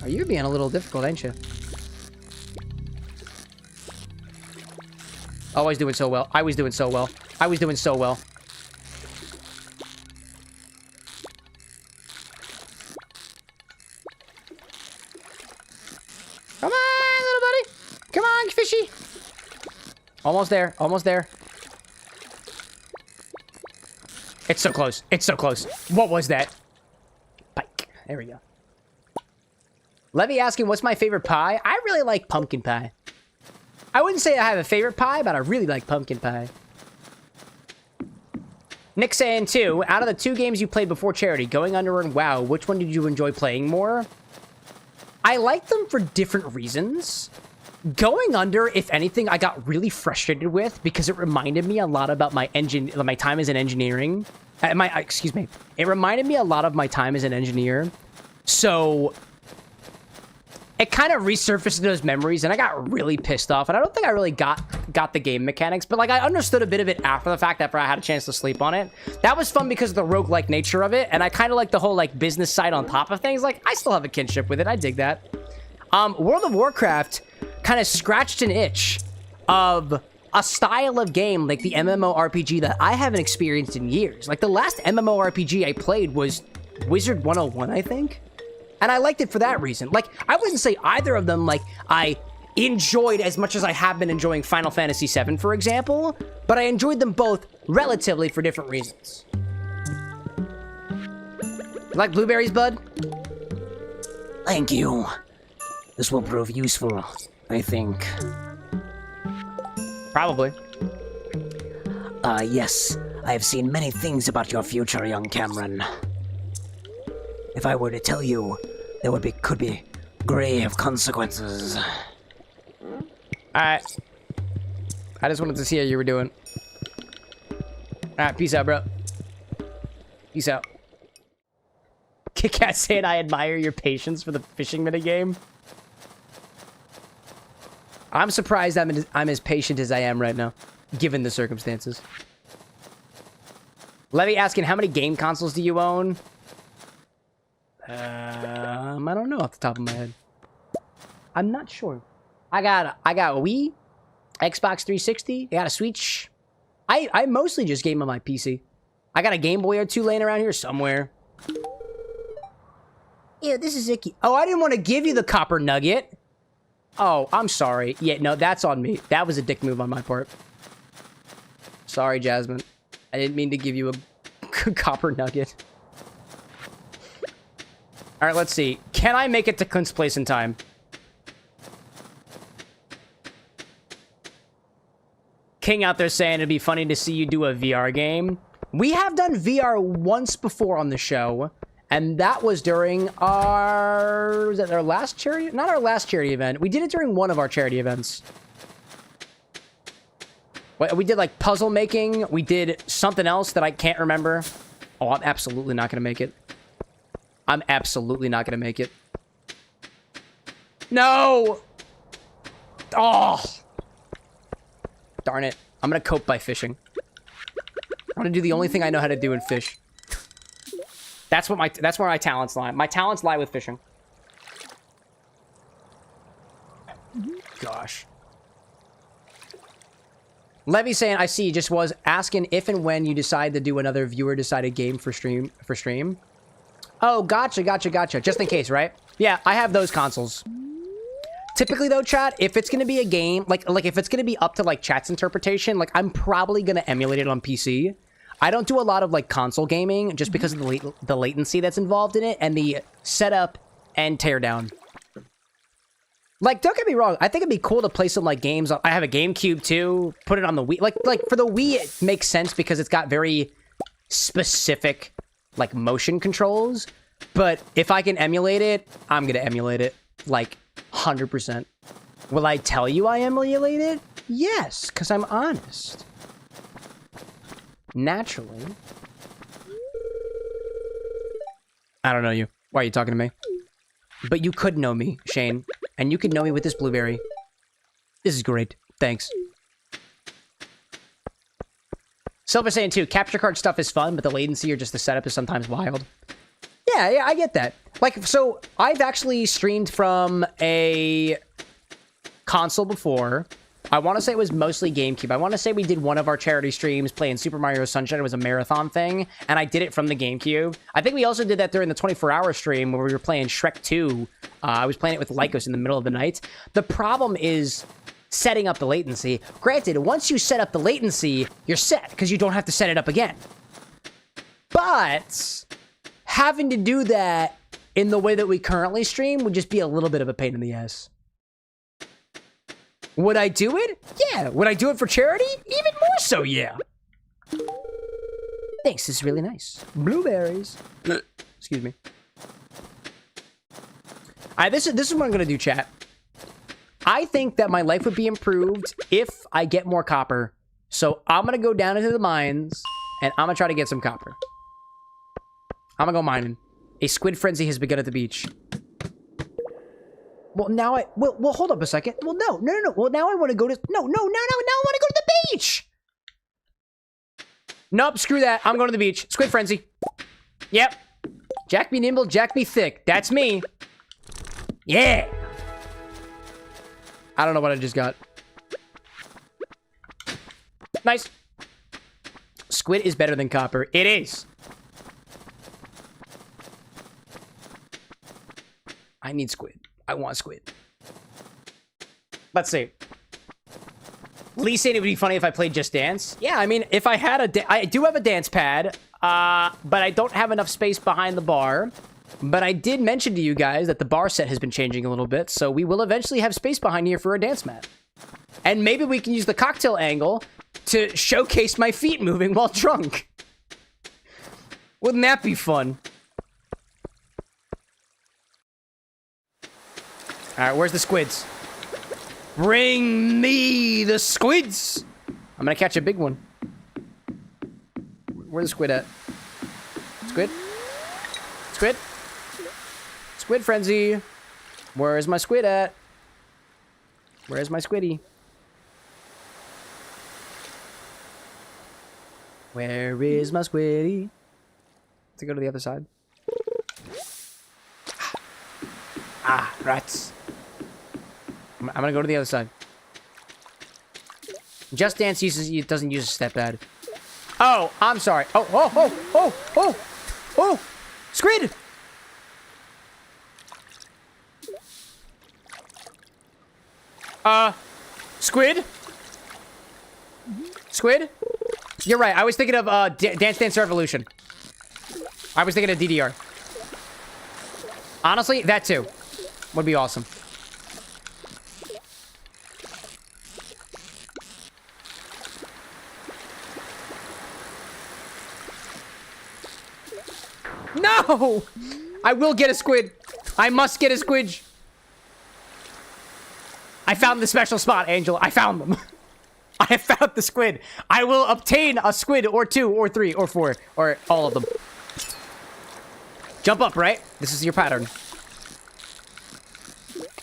Oh, you're being a little difficult, ain't you? Oh, I was doing so well. I was doing so well. I was doing so well. Come on, little buddy. Come on, fishy. Almost there. Almost there. It's so close. It's so close. What was that? Pike. There we go. Levy asking, what's my favorite pie? I really like pumpkin pie. I wouldn't say I have a favorite pie, but I really like pumpkin pie. Nick saying, too, out of the 2 games you played before Charity, Going Under and WoW, which one did you enjoy playing more? I like them for different reasons. Going Under, if anything, I got really frustrated with because it reminded me a lot about my time as an engineering. Excuse me. It reminded me a lot of my time as an engineer. So it kind of resurfaced those memories, and I got really pissed off. And I don't think I really got the game mechanics, but like I understood a bit of it after the fact, after I had a chance to sleep on it. That was fun because of the roguelike nature of it, and I kind of like the whole like business side on top of things. Like I still have a kinship with it. I dig that. World of Warcraft kind of scratched an itch of a style of game like the MMORPG that I haven't experienced in years. Like the last MMORPG I played was Wizard 101, I think. And I liked it for that reason. Like, I wouldn't say either of them, like, I enjoyed as much as I have been enjoying Final Fantasy VII, for example, but I enjoyed them both relatively for different reasons. You like blueberries, bud? Thank you. This will prove useful, I think. Probably. Yes. I have seen many things about your future, young Cameron. If I were to tell you, there could be grave consequences. Alright. I just wanted to see how you were doing. Alright, peace out, bro. Peace out. Kit Kat saying I admire your patience for the fishing minigame. I'm surprised I'm as patient as I am right now, given the circumstances. Levy asking, how many game consoles do you own? I don't know off the top of my head. I'm not sure. I got a Wii, Xbox 360, I got a Switch. I mostly just game on my PC. I got a Game Boy or two laying around here somewhere. Yeah, this is icky. Oh, I didn't want to give you the copper nugget. Oh, I'm sorry. Yeah, no, that's on me. That was a dick move on my part. Sorry, Jasmine. I didn't mean to give you a copper nugget. All right, let's see. Can I make it to Clint's place in time? King out there saying it'd be funny to see you do a VR game. We have done VR once before on the show, and that was during our... Was that our last charity? Not our last charity event. We did it during one of our charity events. We did, like, puzzle making. We did something else that I can't remember. Oh, I'm absolutely not going to make it. I'm absolutely not going to make it. No! Oh! Darn it. I'm going to cope by fishing. I'm going to do the only thing I know how to do in fish. That's where my talents lie. My talents lie with fishing. Gosh. Levy saying, I see, just was asking if and when you decide to do another viewer-decided game for stream. Oh, gotcha. Just in case, right? Yeah, I have those consoles. Typically, though, chat, if it's going to be a game, like if it's going to be up to, like, chat's interpretation, like, I'm probably going to emulate it on PC. I don't do a lot of, like, console gaming just because of the latency that's involved in it and the setup and teardown. Like, don't get me wrong. I think it'd be cool to play some, like, games. I have a GameCube, too. Put it on the Wii. Like for the Wii, it makes sense because it's got very specific, like, motion controls. But if I can emulate it, I'm going to emulate it. Like, 100%. Will I tell you I emulate it? Yes, because I'm honest. Naturally. I don't know you. Why are you talking to me? But you could know me, Shane. And you could know me with this blueberry. This is great. Thanks. Silver saying too, capture card stuff is fun, but the latency or just the setup is sometimes wild. Yeah, I get that. Like, so I've actually streamed from a console before. I want to say it was mostly GameCube. I want to say we did one of our charity streams playing Super Mario Sunshine. It was a marathon thing, and I did it from the GameCube. I think we also did that during the 24-hour stream where we were playing Shrek 2. I was playing it with Lycos in the middle of the night. The problem is setting up the latency. Granted, once you set up the latency, you're set, because you don't have to set it up again. But having to do that in the way that we currently stream would just be a little bit of a pain in the ass. Would I do it? Yeah. Would I do it for charity? Even more so, yeah. Thanks, this is really nice. Blueberries. Excuse me. This is what I'm going to do, chat. I think that my life would be improved if I get more copper. So I'm going to go down into the mines, and I'm going to try to get some copper. I'm going to go mining. A squid frenzy has begun at the beach. Well, now well, hold up a second. Well, no. Well, now I want to go to... No, now I want to go to the beach! Nope, screw that. I'm going to the beach. Squid frenzy. Yep. Jack be nimble, Jack be thick. That's me. Yeah! I don't know what I just got. Nice. Squid is better than copper. It is. I need squid. I want squid. Let's see. Lee saying it would be funny if I played Just Dance. Yeah, I mean, if I had I do have a dance pad, but I don't have enough space behind the bar. But I did mention to you guys that the bar set has been changing a little bit, so we will eventually have space behind here for a dance mat. And maybe we can use the cocktail angle to showcase my feet moving while drunk. Wouldn't that be fun? Alright, where's the squids? Bring me the squids! I'm gonna catch a big one. Where's the squid at? Squid? Squid? Squid frenzy! Where is my squid at? Where's my squiddy? Where is my squiddy? To go to the other side. Ah, rats. I'm gonna go to the other side. Just Dance doesn't use a step pad. Oh, I'm sorry. Oh, squid! Squid? Squid? You're right. I was thinking of Dance Dance Revolution. I was thinking of DDR. Honestly, that too would be awesome. No! I will get a squid. I must get a squid. I found the special spot, Angel. I found them. I have found the squid. I will obtain a squid or 2 or 3 or 4 or all of them. Jump up, right? This is your pattern.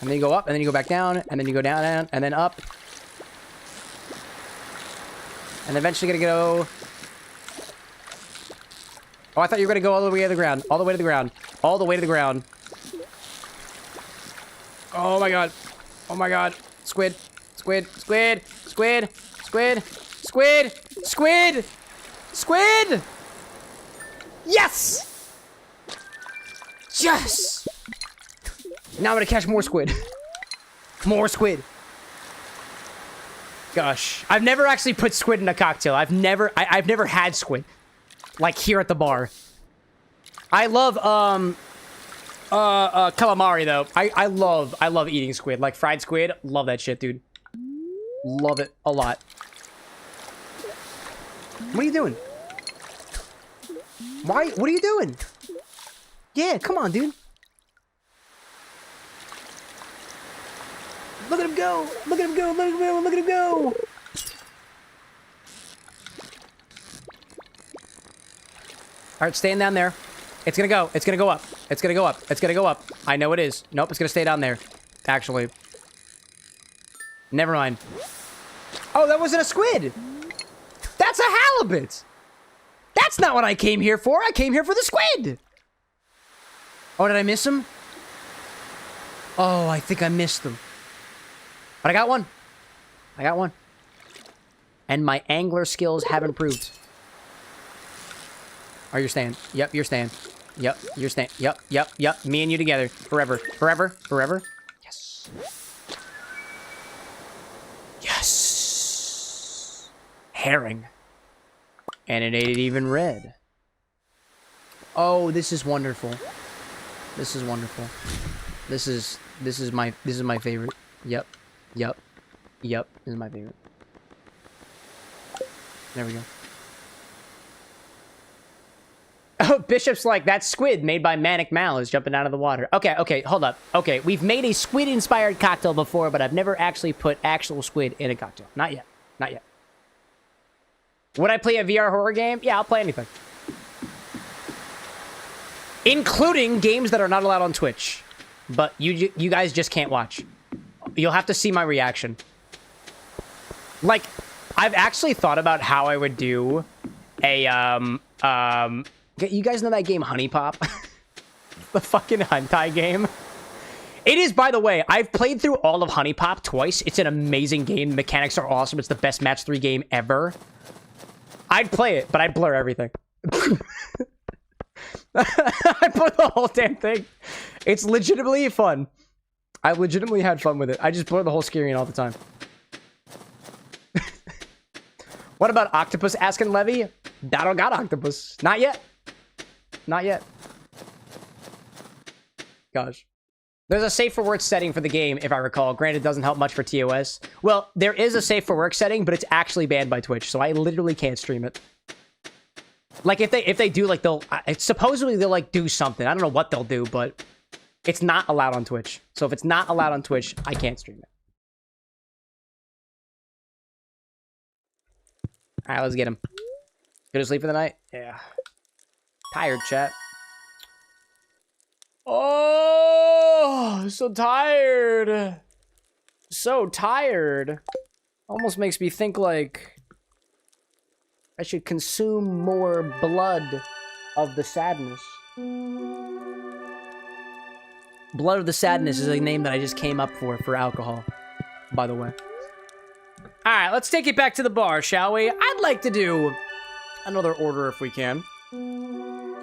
And then you go up, and then you go back down, and then you go down, and then up. And eventually gonna go... Oh, I thought you were gonna go all the way to the ground. All the way to the ground. All the way to the ground. Oh my god. Oh my god. Squid. Squid. Squid. Squid. Squid. Squid. Squid. Squid. Yes! Yes! Now I'm gonna catch more squid. More squid. Gosh. I've never actually put squid in a cocktail. I've never had squid. Like here at the bar. I love calamari though. I love eating squid. Like fried squid. Love that shit, dude. Love it a lot. What are you doing? Why? What are you doing? Yeah, come on, dude. Look at him go. Look at him go. Look at him go. Look at him go. All right, staying down there. It's gonna go. It's gonna go up. It's gonna go up. It's gonna go up. I know it is. Nope, it's gonna stay down there. Actually. Never mind. Oh, that wasn't a squid. That's a halibut. That's not what I came here for. I came here for the squid. Oh, did I miss him? Oh, I think I missed them. But I got one. I got one. And my angler skills have improved. Oh, you're staying. Yep, you're staying. Yep, you're staying. Yep, yep, yep. Me and you together. Forever. Forever. Forever. Yes. Yes. Herring. And it ain't even red. Oh, this is wonderful. This is wonderful. This is my favorite. Yep. Yep. Yep. This is my favorite. There we go. Oh, Bishop's like, that squid made by Manic Mal is jumping out of the water. Okay, okay, hold up. Okay, we've made a squid-inspired cocktail before, but I've never actually put actual squid in a cocktail. Not yet. Not yet. Would I play a VR horror game? Yeah, I'll play anything. Including games that are not allowed on Twitch. But you guys just can't watch. You'll have to see my reaction. Like, I've actually thought about how I would do a, you guys know that game Honey Pop? The fucking hentai game? It is, by the way, I've played through all of Honey Pop twice. It's an amazing game. The mechanics are awesome. It's the best match 3 game ever. I'd play it, but I'd blur everything. I put the whole damn thing. It's legitimately fun. I legitimately had fun with it. I just blur the whole screen all the time. What about Octopus asking Levy? I don't got Octopus. Not yet. Not yet. Gosh. There's a safe for work setting for the game, if I recall. Granted, it doesn't help much for TOS. Well, there is a safe for work setting, but it's actually banned by Twitch, so I literally can't stream it. Like, if they do, like, supposedly they'll, like, do something. I don't know what they'll do, but it's not allowed on Twitch. So if it's not allowed on Twitch, I can't stream it. Alright, let's get him. Go to sleep for the night? Yeah. Tired, chat. Oh, so tired. so tired. Almost makes me think like I should consume more blood of the sadness. Blood of the Sadness is a name that I just came up for alcohol, by the way. All right, let's take it back to the bar, shall we? I'd like to do another order if we can.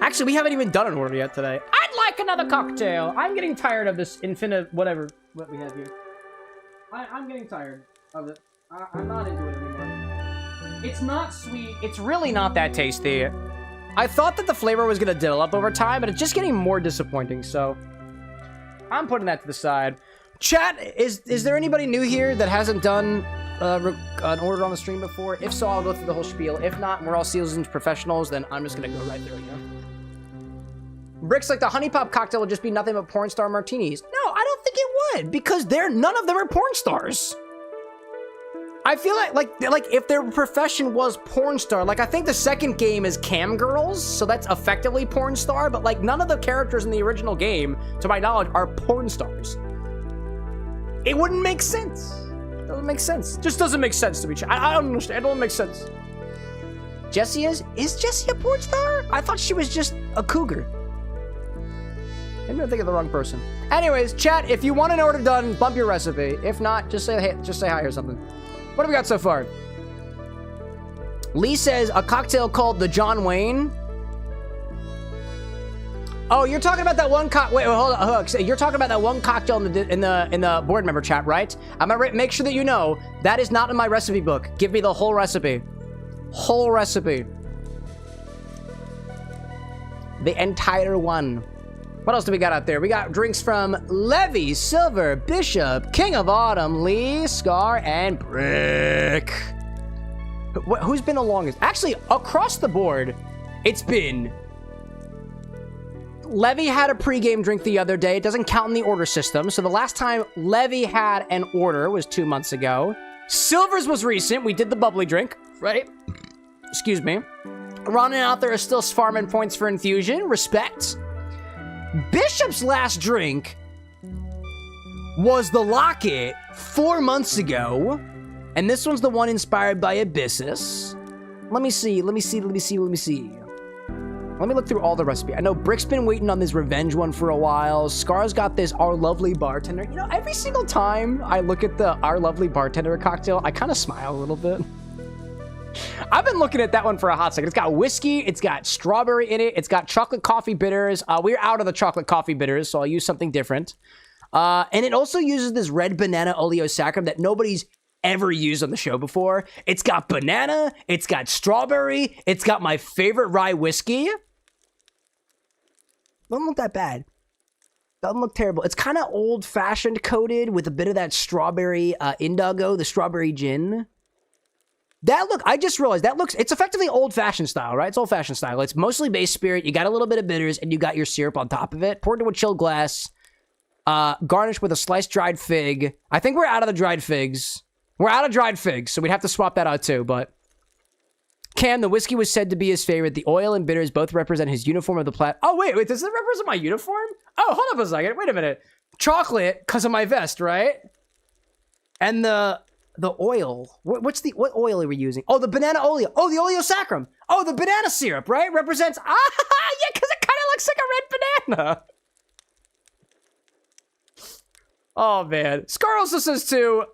Actually, we haven't even done an order yet today. I'd like another cocktail. I'm getting tired of this infinite whatever what we have here. I'm getting tired of it. I'm not into it anymore. It's not sweet. It's really not that tasty. I thought that the flavor was going to develop over time, but it's just getting more disappointing, so I'm putting that to the side. Chat, is there anybody new here that hasn't done an order on the stream before? If so, I'll go through the whole spiel. If not, we're all seasoned professionals, then I'm just going to go right there, you know? Bricks, like the Honey Pop cocktail would just be nothing but porn star martinis. No, I don't think it would, because none of them are porn stars. I feel like if their profession was porn star, like I think the second game is cam girls, so that's effectively porn star, but like none of the characters in the original game, to my knowledge, are porn stars. It wouldn't make sense. It doesn't make sense. Just doesn't make sense to me. I don't understand. It doesn't make sense. Jessie is? Is Jessie a porn star? I thought she was just a cougar. Maybe I'm thinking of the wrong person. Anyways, chat, if you want an order done, bump your recipe. If not, just say hi or something. What have we got so far? Lee says a cocktail called the John Wayne. Oh, you're talking about that one wait, hold on. You're talking about that one cocktail in the board member chat, right? I'm gonna make sure that you know that is not in my recipe book. Give me the whole recipe. Whole recipe. The entire one. What else do we got out there? We got drinks from Levy, Silver, Bishop, King of Autumn, Lee, Scar, and Brick. Who's been the longest? Actually, across the board, it's been... Levy had a pregame drink the other day. It doesn't count in the order system. So the last time Levy had an order was 2 months ago. Silver's was recent. We did the bubbly drink, right? Excuse me. Ron and out there are still farming points for infusion. Respect. Bishop's last drink was the Locket 4 months ago, and this one's the one inspired by Abyssus. Let me see. Let me look through all the recipe. I know Brick's been waiting on this revenge one for a while. Scar's got this Our Lovely Bartender. You know, every single time I look at the Our Lovely Bartender cocktail, I kind of smile a little bit. I've been looking at that one for a hot second. It's got whiskey, it's got strawberry in it, it's got chocolate coffee bitters. We're out of the chocolate coffee bitters, so I'll use something different. And it also uses this red banana Oleo Saccharum that nobody's ever used on the show before. It's got banana, it's got strawberry, it's got my favorite rye whiskey. Doesn't look that bad. Doesn't look terrible. It's kind of old-fashioned coated with a bit of that strawberry INDOGGO, the strawberry gin. I just realized it's effectively old-fashioned style, right? It's old-fashioned style. It's mostly base spirit. You got a little bit of bitters, and you got your syrup on top of it. Poured into a chilled glass. Garnished with a sliced dried fig. I think we're out of the dried figs. We're out of dried figs, so we'd have to swap that out too, but... Cam, the whiskey was said to be his favorite. The oil and bitters both represent his uniform of the plat... Oh, wait, does it represent my uniform? Oh, hold up a second. Wait a minute. Chocolate, because of my vest, right? And the oil. What oil are we using? Oh, the banana oleo. Oh, the Oleo Saccharum. Oh, the banana syrup, right? Represents... Ah, yeah, because it kind of looks like a red banana. Oh, man. Scar also says, too,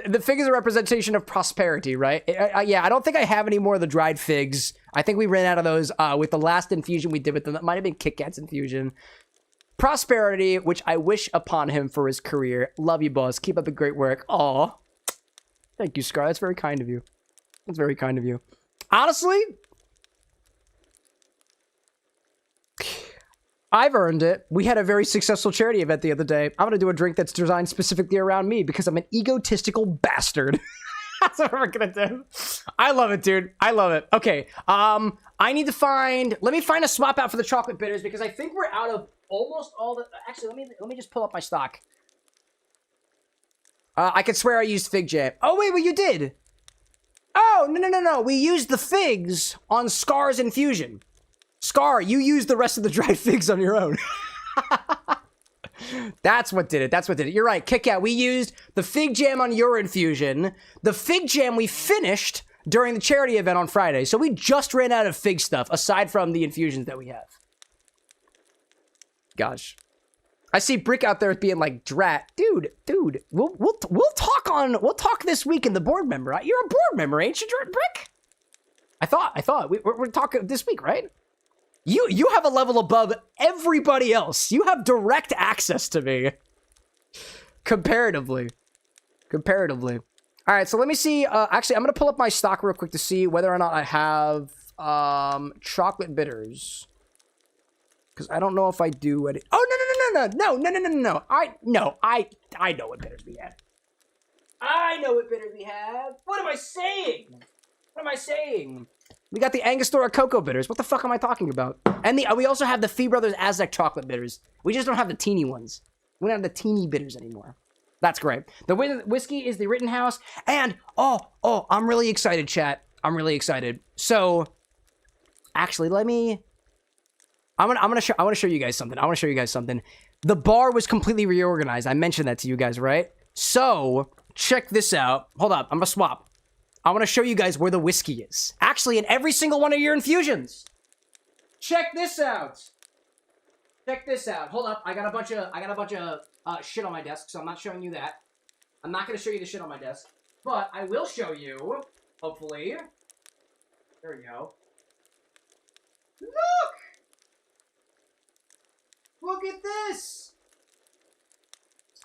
the fig is a representation of prosperity, right? Yeah, I don't think I have any more of the dried figs. I think we ran out of those with the last infusion we did with them. That might have been Kit Kat's infusion. Prosperity, which I wish upon him for his career. Love you, boss. Keep up the great work. Aw. Thank you, Scar. That's very kind of you. That's very kind of you. Honestly, I've earned it. We had a very successful charity event the other day. I'm going to do a drink that's designed specifically around me because I'm an egotistical bastard. That's what we're going to do. I love it, dude. I love it. Okay. I need to let me find a swap out for the chocolate bitters because I think we're out of almost all the... Actually, let me just pull up my stock. I could swear I used fig jam. Oh, wait, you did. Oh, no. We used the figs on Scar's infusion. Scar, you used the rest of the dried figs on your own. That's what did it. That's what did it. You're right. Kit Kat, we used the fig jam on your infusion. The fig jam we finished during the charity event on Friday. So we just ran out of fig stuff, aside from the infusions that we have. Gosh. I see Brick out there being like, Drat. Dude, we'll talk this week in the board member. You're a board member, ain't you, Brick? I thought. We're talking this week, right? You have a level above everybody else. You have direct access to me. Comparatively. All right, so let me see. Actually, I'm going to pull up my stock real quick to see whether or not I have chocolate bitters. Because I don't know if I do any. Oh, no. I know what bitters we have. What am I saying? We got the Angostura Cocoa bitters. What the fuck am I talking about? And we also have the Fee Brothers Aztec chocolate bitters. We just don't have the teeny ones. We don't have the teeny bitters anymore. That's great. The whiskey is the Rittenhouse. And, I'm really excited, chat. I'm really excited. So, actually, I want to show you guys something. The bar was completely reorganized. I mentioned that to you guys, right? So, check this out. Hold up. I'm going to swap. I want to show you guys where the whiskey is. Actually, in every single one of your infusions. Check this out. Hold up. I got a bunch of shit on my desk, so I'm not showing you that. I'm not going to show you the shit on my desk. But I will show you, hopefully. There we go. Look at this.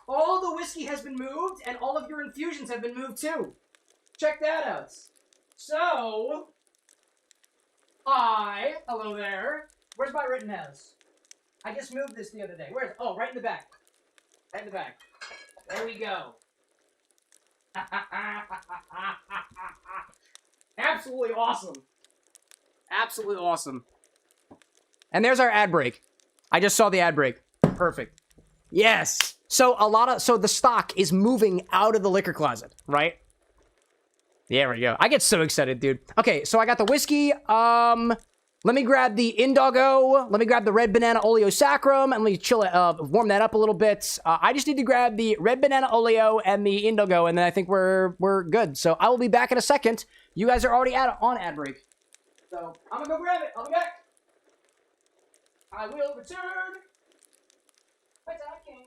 All the whiskey has been moved, and all of your infusions have been moved too. Check that out. So, hello there. Where's my Rittenhouse? I just moved this the other day. Right in the back. There we go. Absolutely awesome. And there's our ad break. I just saw the ad break. Perfect. Yes. So the stock is moving out of the liquor closet, right? There we go. I get so excited, dude. Okay, so I got the whiskey. Let me grab the INDOGGO. Let me grab the red banana Oleo Saccharum, and let me chill it, warm that up a little bit. I just need to grab the red banana Oleo and the INDOGGO, and then I think we're good. So I will be back in a second. You guys are already on ad break. So I'm gonna go grab it. I'll be back. I will return. But I can't.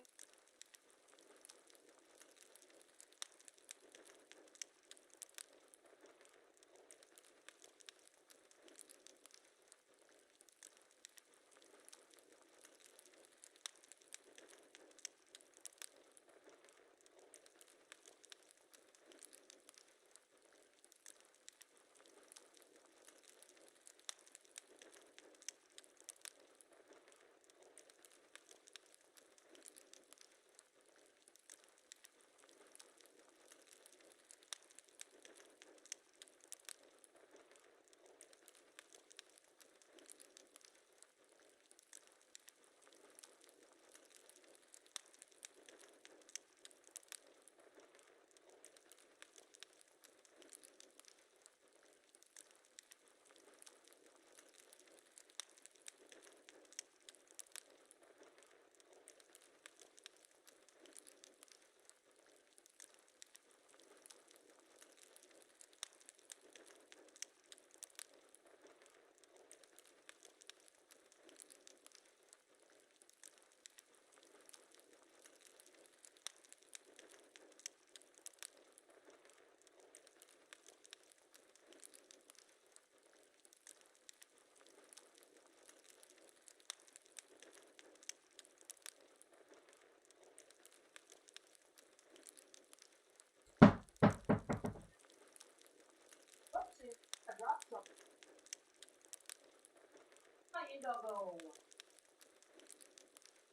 INDOGGO.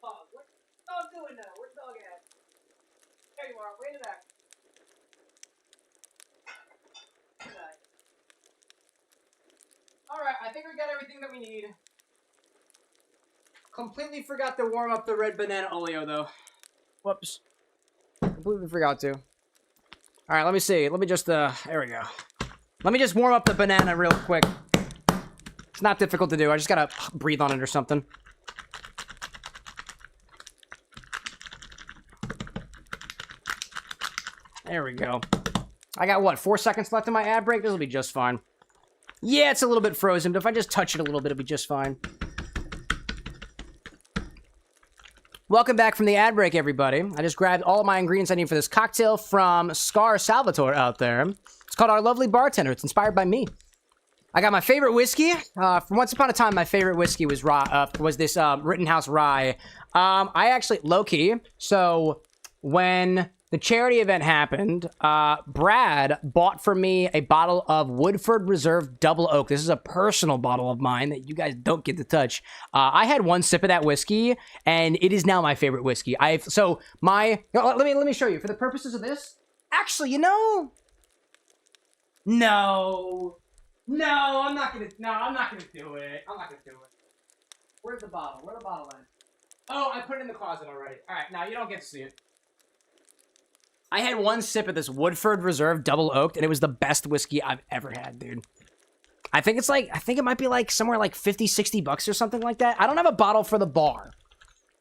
What's dog doing now? Where's dog at? There you are, way in the back. Alright, I think we got everything that we need. Completely forgot to warm up the red banana Oleo, though. Whoops. Completely forgot to. Alright, let me see. Let me just, there we go. Let me just warm up the banana real quick. It's not difficult to do. I just gotta breathe on it or something. There we go. I got, what, 4 seconds left in my ad break? This will be just fine. Yeah, it's a little bit frozen, but if I just touch it a little bit, it'll be just fine. Welcome back from the ad break, everybody. I just grabbed all of my ingredients I need for this cocktail from Scar Salvatore out there. It's called our Lovely Bartender. It's inspired by me. I got my favorite whiskey. From once upon a time, my favorite whiskey was this Rittenhouse Rye. I actually, low-key, so when the charity event happened, Brad bought for me a bottle of Woodford Reserve Double Oak. This is a personal bottle of mine that you guys don't get to touch. I had one sip of that whiskey, and it is now my favorite whiskey. Let me show you. For the purposes of this, actually, you know, no, I'm not gonna do it. I'm not gonna do it. Where's the bottle? Where's the bottle at? Oh, I put it in the closet already. All right, now you don't get to see it. I had one sip of this Woodford Reserve Double Oaked, and it was the best whiskey I've ever had, dude. I think it might be like somewhere like 50, 60 bucks or something like that. I don't have a bottle for the bar.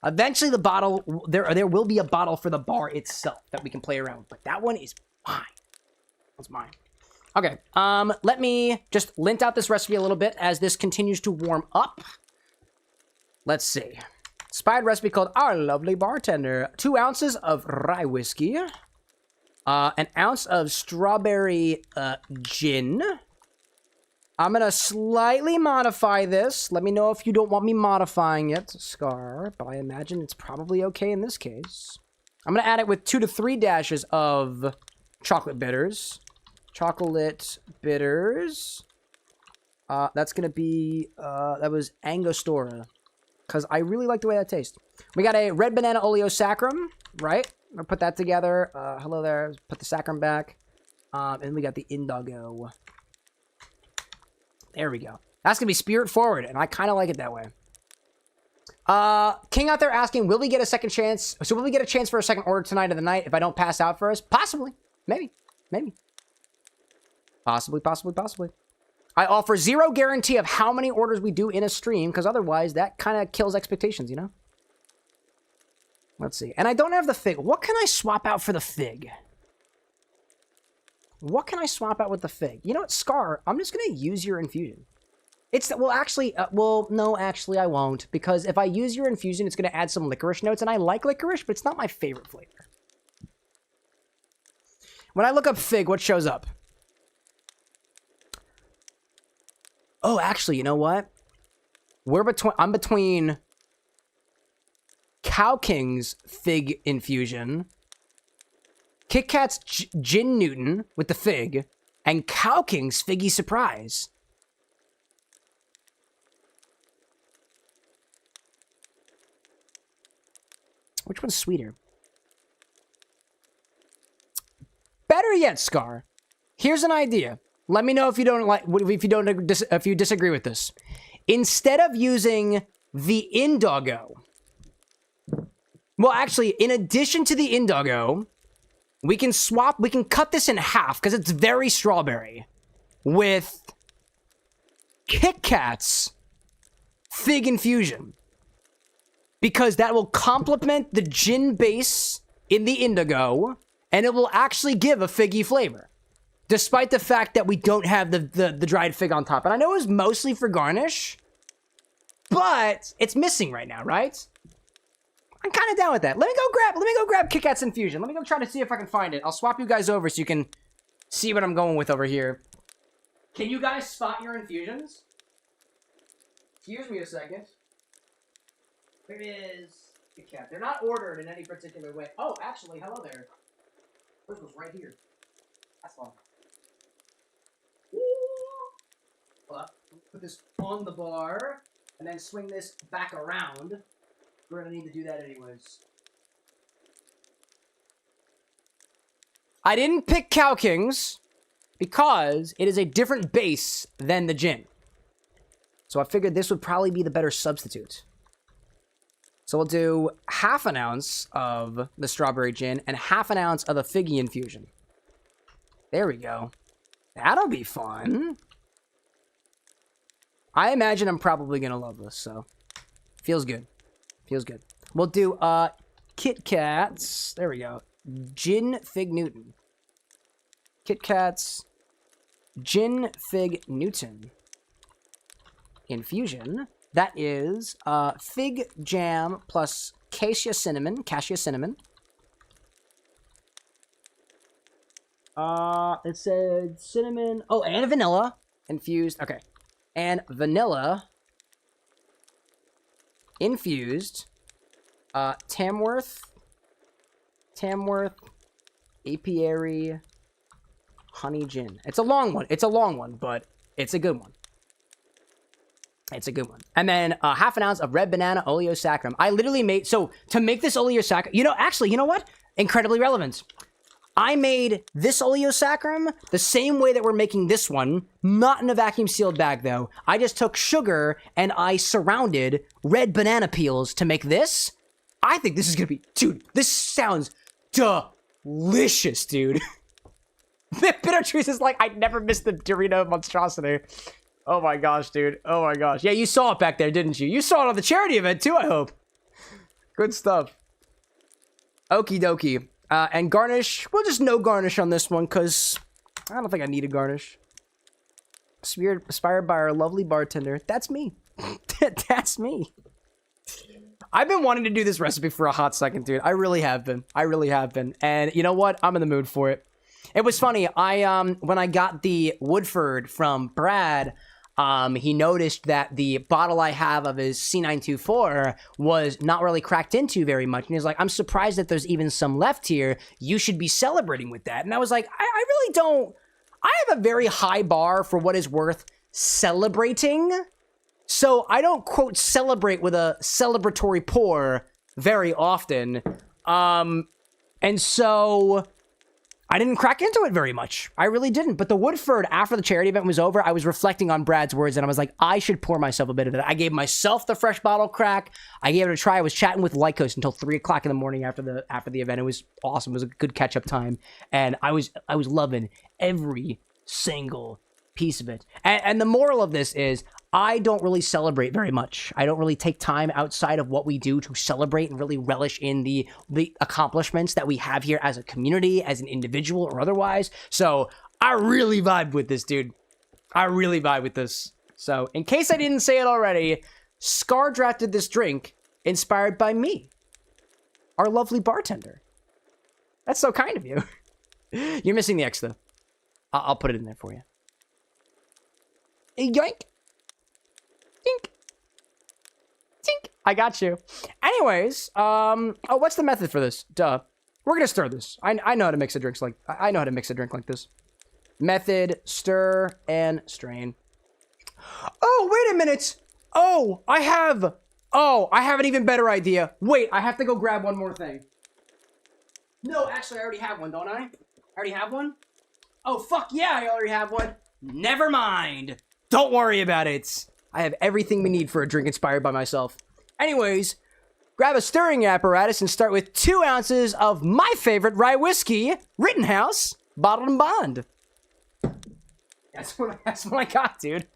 Eventually the bottle, there will be a bottle for the bar itself that we can play around with, but that one is mine. That's mine. Okay, let me just lint out this recipe a little bit as this continues to warm up. Let's see. Inspired recipe called Our Lovely Bartender. 2 ounces of rye whiskey. An ounce of strawberry gin. I'm going to slightly modify this. Let me know if you don't want me modifying it, Scar, but I imagine it's probably okay in this case. I'm going to add it with 2 to 3 dashes of chocolate bitters. Chocolate bitters. That's going to be, that was Angostura, because I really like the way that tastes. We got a red banana Oleo Saccharum, right? I'm going to put that together. Hello there. Put the Saccharum back. And we got the INDOGGO. There we go. That's going to be spirit forward, and I kind of like it that way. King out there asking, will we get a second chance? So will we get a chance for a second order tonight of the night if I don't pass out first? Possibly. Maybe. Maybe. Possibly, possibly, possibly. I offer 0 guarantee of how many orders we do in a stream, because otherwise that kind of kills expectations, you know? Let's see. And I don't have the fig. What can I swap out for the fig? What can I swap out with the fig? You know what, Scar? I'm just going to use your infusion. Well, actually, no, actually, I won't. Because if I use your infusion, it's going to add some licorice notes. And I like licorice, but it's not my favorite flavor. When I look up fig, what shows up? Oh, actually, you know what? I'm between Cow King's fig infusion, Kit Kat's Gin Newton with the fig, and Cow King's Figgy Surprise. Which one's sweeter? Better yet, Scar. Here's an idea. Let me know if you if you disagree with this. Instead of using the INDOGGO, well, actually, in addition to the INDOGGO, we can cut this in half, because it's very strawberry, with Kit Kat's Fig Infusion. Because that will complement the gin base in the INDOGGO, and it will actually give a figgy flavor. Despite the fact that we don't have the dried fig on top. And I know it was mostly for garnish, but it's missing right now, right? I'm kind of down with that. Let me go grab Kit Kat's infusion. Let me go try to see if I can find it. I'll swap you guys over so you can see what I'm going with over here. Can you guys spot your infusions? Excuse me a second. There is Kit Kat. They're not ordered in any particular way. Oh, actually, hello there. This was right here. That's fun. Put this on the bar, and then swing this back around. We're gonna need to do that anyways. I didn't pick Cow King's because it is a different base than the gin. So I figured this would probably be the better substitute. So we'll do half an ounce of the strawberry gin and half an ounce of the figgy infusion. There we go. That'll be fun. I imagine I'm probably gonna love this, so feels good. Feels good. We'll do Kit Kat's. There we go. Gin Fig Newton. Kit Kats. Gin Fig Newton. Infusion. That is fig jam plus cassia cinnamon. It said cinnamon. Oh, and vanilla infused. Okay, and vanilla infused. Tamworth, apiary, honey gin. It's a long one. But it's a good one. And then half an ounce of red banana Oleo Saccharum. I literally made, so to make this Oleo Saccharum, you know what? Incredibly relevant. I made this Oleo Saccharum the same way that we're making this one, not in a vacuum sealed bag though. I just took sugar and I surrounded red banana peels to make this. I think this is gonna be, dude, this sounds delicious, dude. The bitter juice is like, I never missed the Dorito monstrosity. Oh my gosh, dude. Oh my gosh. Yeah, you saw it back there, didn't you? You saw it on the charity event too, I hope. Good stuff. Okie dokie. And garnish, we'll just no garnish on this one, because I don't think I need a garnish. Inspired by our lovely bartender. That's me. That's me. I've been wanting to do this recipe for a hot second, dude. I really have been. And you know what? I'm in the mood for it. It was funny. When I got the Woodford from Brad, he noticed that the bottle I have of his C924 was not really cracked into very much. And he's like, I'm surprised that there's even some left here. You should be celebrating with that. And I was like, I really don't. I have a very high bar for what is worth celebrating. So I don't, quote, celebrate with a celebratory pour very often. And so I didn't crack into it very much. I really didn't. But the Woodford, after the charity event was over, I was reflecting on Brad's words, and I was like, I should pour myself a bit of that. I gave myself the fresh bottle crack. I gave it a try. I was chatting with Lycos until 3 o'clock in the morning after the event. It was awesome. It was a good catch-up time. And I was loving every single piece of it. And the moral of this is, I don't really celebrate very much. I don't really take time outside of what we do to celebrate and really relish in the accomplishments that we have here as a community, as an individual, or otherwise. So I really vibe with this, dude. I really vibe with this. So in case I didn't say it already, Scar drafted this drink inspired by me, our lovely bartender. That's so kind of you. You're missing the X, though. I'll put it in there for you. Yoink. Tink. Tink. I got you. Anyways, what's the method for this? Duh. We're gonna stir this. I know how to mix a drink like this. Method, stir, and strain. Oh, wait a minute. Oh, I have an even better idea. Wait, I have to go grab one more thing. No, actually, I already have one, don't I? I already have one? Oh, fuck yeah, I already have one. Never mind. Don't worry about it. I have everything we need for a drink inspired by myself. Anyways, grab a stirring apparatus and start with 2 ounces of my favorite rye whiskey, Rittenhouse, bottled and bond. That's what I got, dude.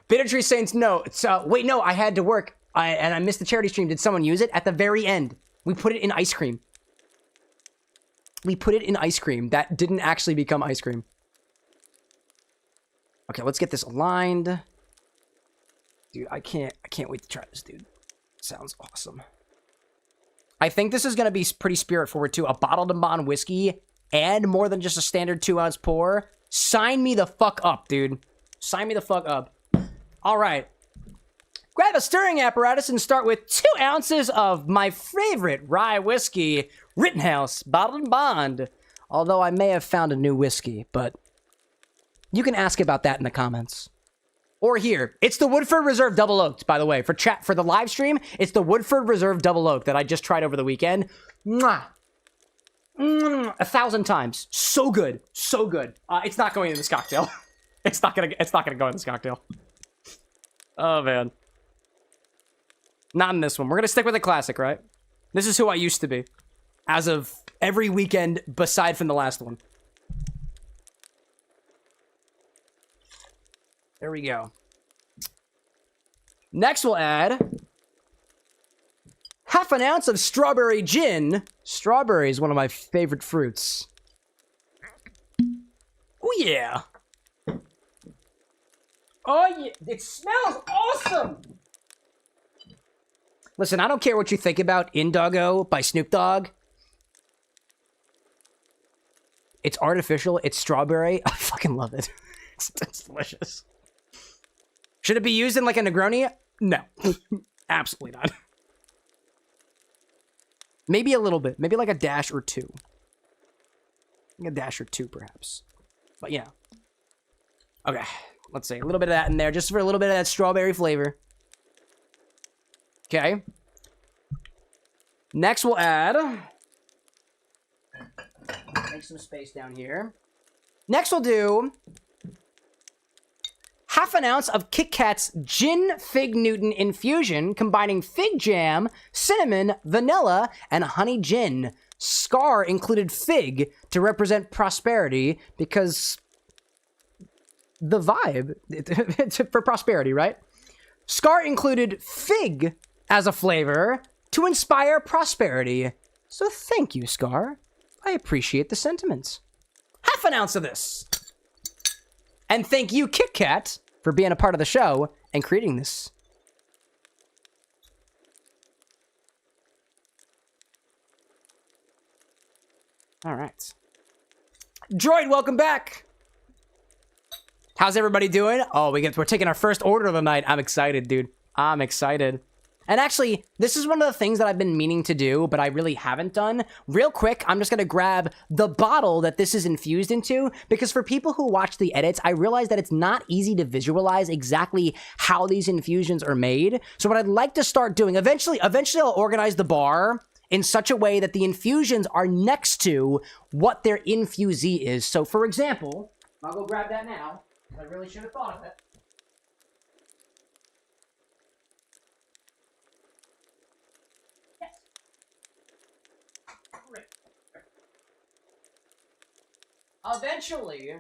Bitter Tree Saints, no. Wait, no, I had to work. And I missed the charity stream. Did someone use it? At the very end, we put it in ice cream. That didn't actually become ice cream. Okay, let's get this aligned. Dude, I can't wait to try this, dude. Sounds awesome. I think this is going to be pretty spirit forward, too. A bottled and bond whiskey and more than just a standard 2-ounce pour. Sign me the fuck up, dude. Sign me the fuck up. All right. Grab a stirring apparatus and start with 2 ounces of my favorite rye whiskey, Rittenhouse, bottled and bond. Although I may have found a new whiskey, but you can ask about that in the comments. Or here. It's the Woodford Reserve Double Oaked, by the way. For the live stream, it's the Woodford Reserve Double Oaked that I just tried over the weekend. Mwah. 1,000 times. So good. So good. It's not going in this cocktail. It's not gonna go in this cocktail. Oh, man. Not in this one. We're gonna stick with the classic, right? This is who I used to be. As of every weekend, beside from the last one. There we go. Next, we'll add half an ounce of strawberry gin. Strawberry is one of my favorite fruits. yeah. Oh yeah, it smells awesome. Listen, I don't care what you think about INDOGGO by Snoop Dogg. It's artificial. It's strawberry. I fucking love it. It's delicious. Should it be used in like a Negroni? No. Absolutely not. Maybe a little bit. Maybe like a dash or two. Like a dash or two, perhaps. But yeah. Okay. Let's see. A little bit of that in there, just for a little bit of that strawberry flavor. Okay. Next, we'll add... Make some space down here. Next, we'll do... half an ounce of Kit Kat's Gin Fig Newton infusion, combining fig jam, cinnamon, vanilla, and honey gin. Scar included fig to represent prosperity because the vibe it's for prosperity, right? Scar included fig as a flavor to inspire prosperity. So thank you, Scar. I appreciate the sentiments. Half an ounce of this. And thank you, Kit Kat, for being a part of the show and creating this. All right. Droid, welcome back. How's everybody doing? Oh, we're taking our first order of the night. I'm excited, dude. I'm excited. And actually, this is one of the things that I've been meaning to do, but I really haven't done. Real quick, I'm just going to grab the bottle that this is infused into, because for people who watch the edits, I realize that it's not easy to visualize exactly how these infusions are made. So what I'd like to start doing, eventually I'll organize the bar in such a way that the infusions are next to what their infusee is. So for example, I'll go grab that now. I really should have thought of it. Eventually,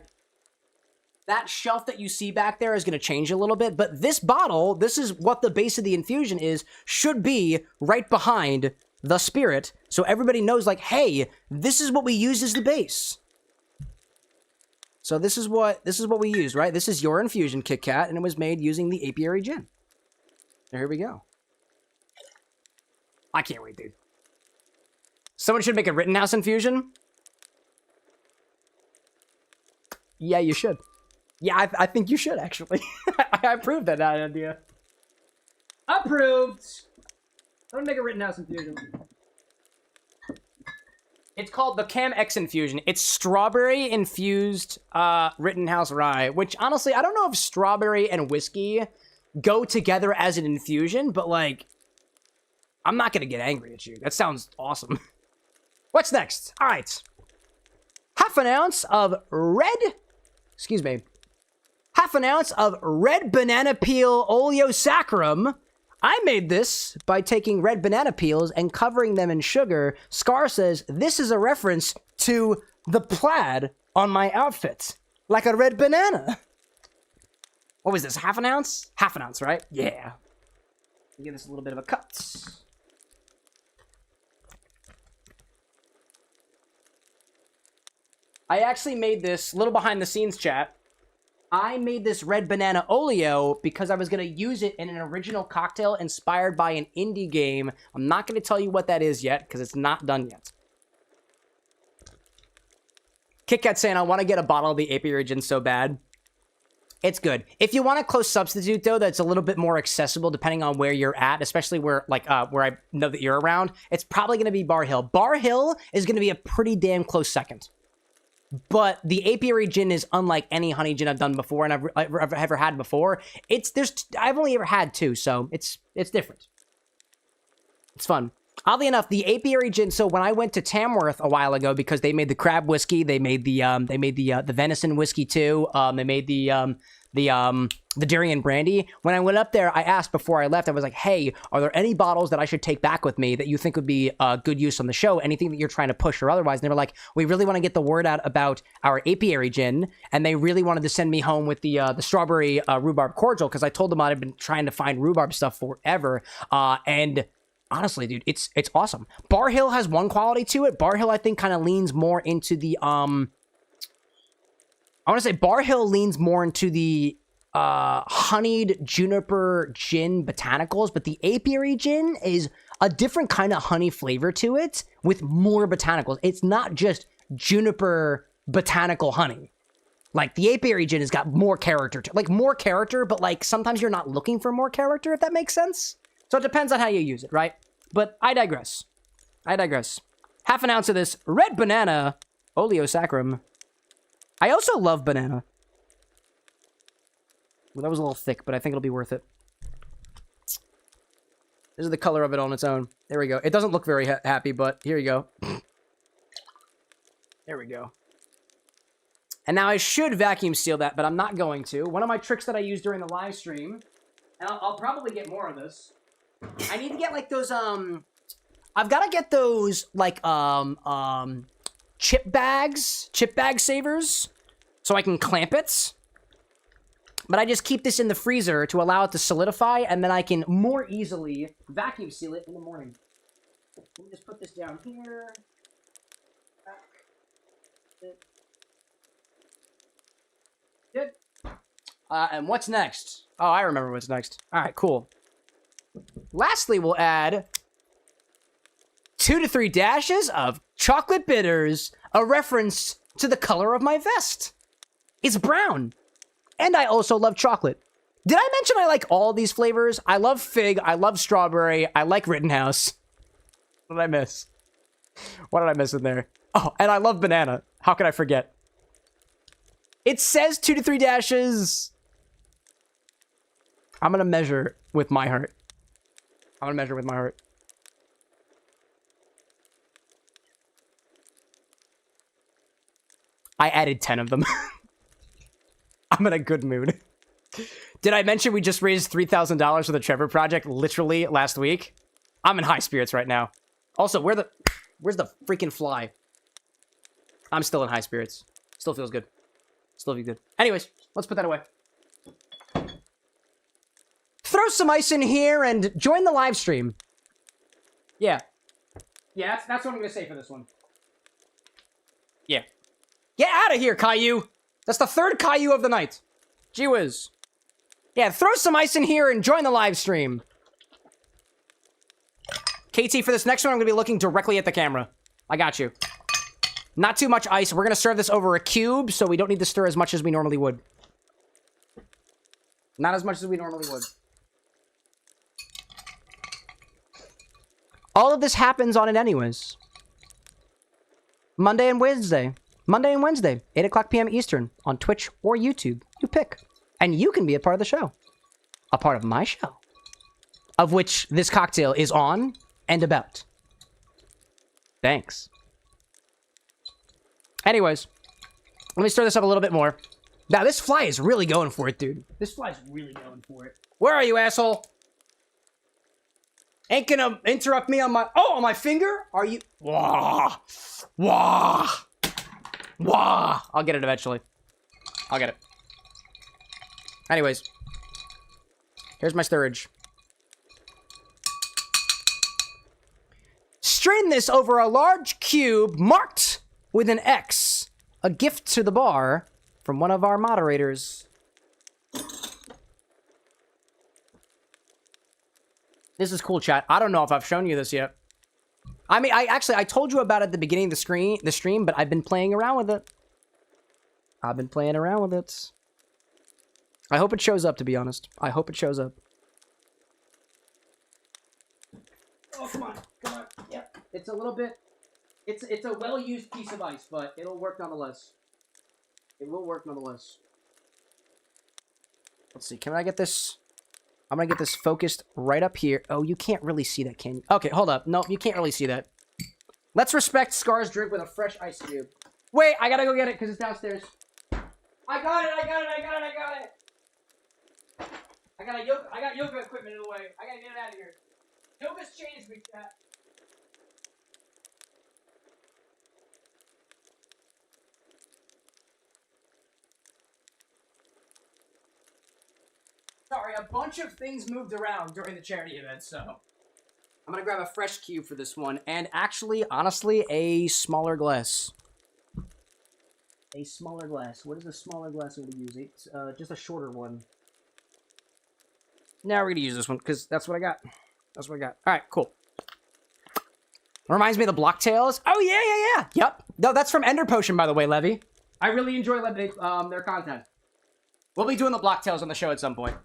that shelf that you see back there is going to change a little bit, but this bottle, this is what the base of the infusion is, should be right behind the spirit, so everybody knows, like, hey, this is what we use as the base. So this is what we use, right? This is your infusion, Kit Kat, and it was made using the apiary gin. There we go. I can't wait, dude. Someone should make a Rittenhouse infusion. Yeah, you should. Yeah, I think you should, actually. I approve that idea. Approved! I'm gonna make a Rittenhouse infusion. It's called the CamX infusion. It's strawberry-infused Rittenhouse rye, which, honestly, I don't know if strawberry and whiskey go together as an infusion, but, like, I'm not gonna get angry at you. That sounds awesome. What's next? All right. Half an ounce of red banana peel Oleo Saccharum. I made this by taking red banana peels and covering them in sugar. Scar says, this is a reference to the plaid on my outfit. Like a red banana. What was this, half an ounce? Half an ounce, right? Yeah. Give this a little bit of a cut. I actually made this, little behind the scenes chat, I made this red banana Oleo because I was going to use it in an original cocktail inspired by an indie game. I'm not going to tell you what that is yet because it's not done yet. Kit Kat saying, I want to get a bottle of the apiary gin so bad. It's good. If you want a close substitute, though, that's a little bit more accessible depending on where you're at, especially where I know that you're around, it's probably going to be Bar Hill. Bar Hill is going to be a pretty damn close second. But the apiary gin is unlike any honey gin I've done before and I've ever had before. I've only ever had two, so it's different. It's fun. Oddly enough, the apiary gin. So when I went to Tamworth a while ago, because they made the crab whiskey, they made the venison whiskey too. They made the durian brandy. When I went up there, I asked before I left, I was like, hey, are there any bottles that I should take back with me that you think would be good use on the show? Anything that you're trying to push or otherwise? And they were like, we really want to get the word out about our apiary gin. And they really wanted to send me home with the strawberry rhubarb cordial, because I told them I'd been trying to find rhubarb stuff forever. And honestly, dude, it's awesome. Bar Hill has one quality to it. Bar Hill, I think, kind of leans more into the I want to say Bar Hill leans more into the honeyed juniper gin botanicals, but the apiary gin is a different kind of honey flavor to it with more botanicals. It's not just juniper botanical honey. Like, the apiary gin has got more character to it. Like, more character, but, like, sometimes you're not looking for more character, if that makes sense. So it depends on how you use it, right? But I digress. Half an ounce of this red banana Oleo Saccharum. I also love banana. Well, that was a little thick, but I think it'll be worth it. This is the color of it on its own. There we go. It doesn't look very happy, but here you go. There we go. And now I should vacuum seal that, but I'm not going to. One of my tricks that I used during the live stream, and I'll probably get more of this. I need to get, like, those, I've got to get those, like, chip bag savers, so I can clamp it. But I just keep this in the freezer to allow it to solidify, and then I can more easily vacuum seal it in the morning. Let me just put this down here. Good. And what's next? Oh, I remember what's next. All right, cool. Lastly, we'll add 2 to 3 dashes of chocolate bitters, a reference to the color of my vest. It's brown. And I also love chocolate. Did I mention I like all these flavors? I love fig, I love strawberry, I like Rittenhouse. What did I miss? What did I miss in there? Oh, and I love banana. How could I forget? It says 2 to 3 dashes. I'm gonna measure with my heart. I added 10 of them. I'm in a good mood. Did I mention we just raised $3,000 for the Trevor Project literally last week? I'm in high spirits right now. Also, where's the freaking fly? I'm still in high spirits. Still feels good. Anyways, let's put that away. Throw some ice in here and join the live stream. Yeah. Yeah, that's what I'm gonna say for this one. Yeah. Get out of here, Caillou! That's the 3rd Caillou of the night. Gee whiz. Yeah, throw some ice in here and join the live stream. KT, for this next one, I'm gonna be looking directly at the camera. I got you. Not too much ice. We're gonna serve this over a cube, so we don't need to stir as much as we normally would. Not as much as we normally would. All of this happens on it anyways. Monday and Wednesday, 8 o'clock p.m. Eastern, on Twitch or YouTube. You pick. And you can be a part of the show. A part of my show. Of which this cocktail is on and about. Thanks. Anyways, let me stir this up a little bit more. Now, this fly is really going for it, dude. This fly's really going for it. Where are you, asshole? Ain't gonna interrupt me on my... Oh, on my finger? Are you... Wah! Wah! Wah! I'll get it eventually. I'll get it. Anyways. Here's my stirrage. Strain this over a large cube marked with an X. A gift to the bar from one of our moderators. This is cool, chat. I don't know if I've shown you this yet. I mean, I told you about it at the beginning of the stream, but I've been playing around with it. I hope it shows up, to be honest. I hope it shows up. Oh, come on. Yep. It's a little bit... It's a well-used piece of ice, but it'll work nonetheless. It will work nonetheless. Let's see. Can I get this... I'm gonna get this focused right up here. Oh, you can't really see that, can you? Okay, hold up. No, you can't really see that. Let's respect Scar's drink with a fresh ice cube. Wait, I gotta go get it because it's downstairs. I got it. I got yoga equipment in the way. I gotta get it out of here. Yoga's changed me, chat. Sorry, a bunch of things moved around during the charity event, so... I'm gonna grab a fresh cube for this one, and actually, honestly, a smaller glass. A smaller glass. What is a smaller glass I'm going to use? It's just a shorter one. Now we're going to use this one, because that's what I got. That's what I got. Alright, cool. Reminds me of the Blocktails. Oh, yeah. Yep. No, that's from Ender Potion, by the way, Levy. I really enjoy their content. We'll be doing the Blocktails on the show at some point.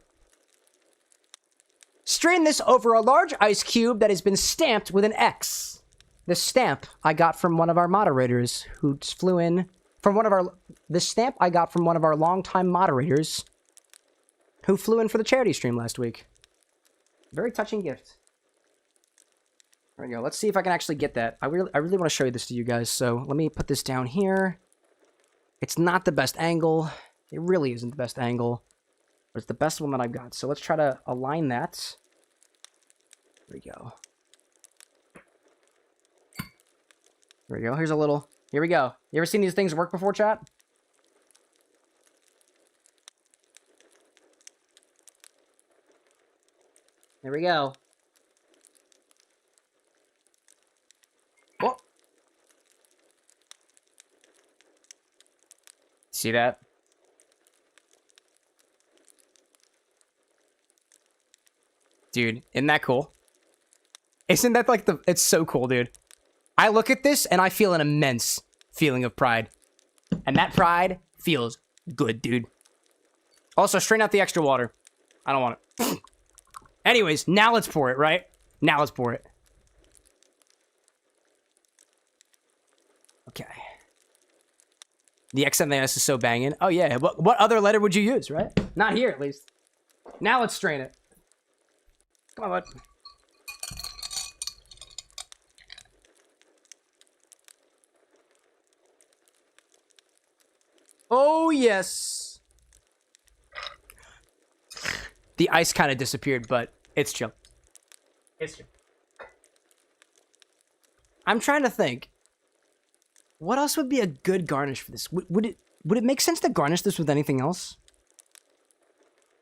Strain this over a large ice cube that has been stamped with an X. The stamp I got from one of our moderators who flew in from one of our... The stamp I got from one of our longtime moderators who flew in for the charity stream last week. Very touching gift. There we go. Let's see if I can actually get that. I really want to show you this to you guys, so let me put this down here. It's not the best angle. It really isn't the best angle. But it's the best one that I've got. So let's try to align that. There we go. There we go. Here's a little... Here we go. You ever seen these things work before, chat? There we go. Oh. See that? Dude, isn't that cool? Isn't that like the... It's so cool, dude. I look at this and I feel an immense feeling of pride. And that pride feels good, dude. Also, strain out the extra water. I don't want it. Anyways, now let's pour it, right? Now let's pour it. Okay. The XMAS is so banging. Oh, yeah. What other letter would you use, right? Not here, at least. Now let's strain it. Come on, bud. Oh, yes. The ice kind of disappeared, but it's chill. It's chill. I'm trying to think. What else would be a good garnish for this? Would it make sense to garnish this with anything else?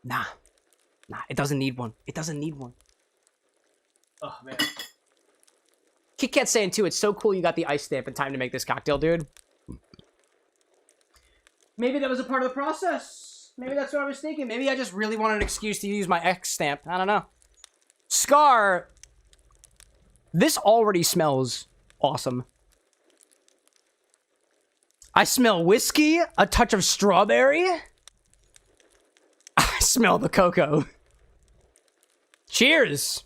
Nah, it doesn't need one. It doesn't need one. Oh, man. Kit Kat's saying, too, it's so cool you got the ice stamp in time to make this cocktail, dude. Maybe that was a part of the process. Maybe that's what I was thinking. Maybe I just really wanted an excuse to use my X stamp. I don't know. Scar. This already smells awesome. I smell whiskey, a touch of strawberry. I smell the cocoa. Cheers.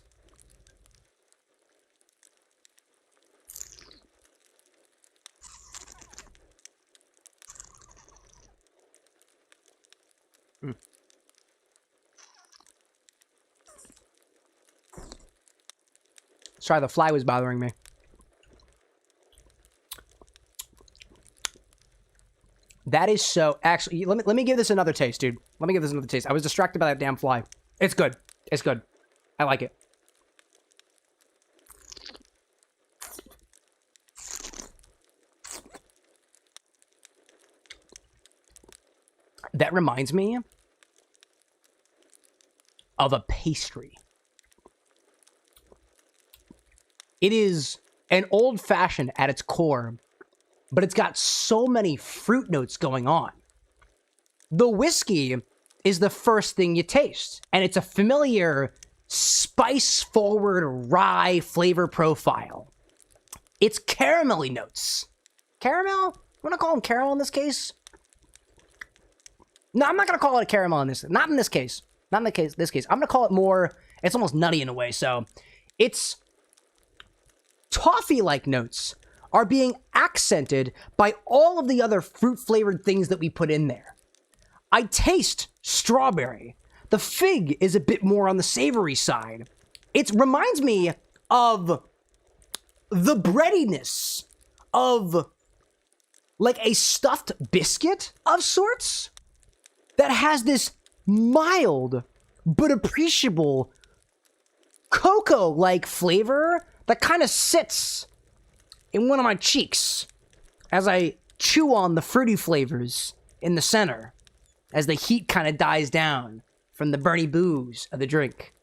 Sorry, the fly was bothering me. That is so... Actually, let me give this another taste, dude. Let me give this another taste. I was distracted by that damn fly. It's good. It's good. I like it. That reminds me of a pastry. It is an old-fashioned at its core, but it's got so many fruit notes going on. The whiskey is the first thing you taste, and it's a familiar spice-forward rye flavor profile. It's caramelly notes. Caramel? You want to call them caramel in this case? No, I'm not going to call it a caramel in this. Not in this case. Not in this case. I'm going to call it more... It's almost nutty in a way, so... It's... Toffee-like notes are being accented by all of the other fruit-flavored things that we put in there. I taste strawberry. The fig is a bit more on the savory side. It reminds me of the breadiness of like a stuffed biscuit of sorts that has this mild but appreciable cocoa-like flavor that kind of sits in one of my cheeks as I chew on the fruity flavors in the center as the heat kind of dies down from the burny booze of the drink.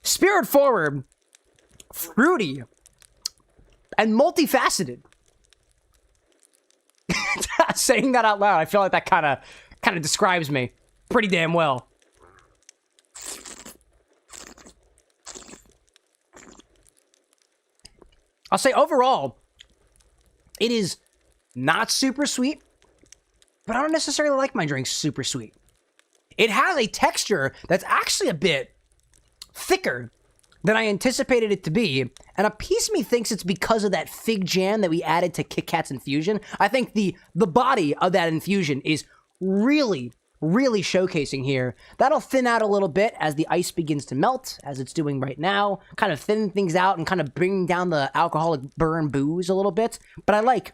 Spirit forward, fruity, and multifaceted. Saying that out loud, I feel like that kind of describes me pretty damn well. I'll say overall, it is not super sweet, but I don't necessarily like my drinks super sweet. It has a texture that's actually a bit thicker than I anticipated it to be, and a piece of me thinks it's because of that fig jam that we added to Kit Kat's infusion. I think the body of that infusion is really, really showcasing here. That'll thin out a little bit as the ice begins to melt, as it's doing right now, kind of thinning things out and kind of bringing down the alcoholic burn booze a little bit, but I like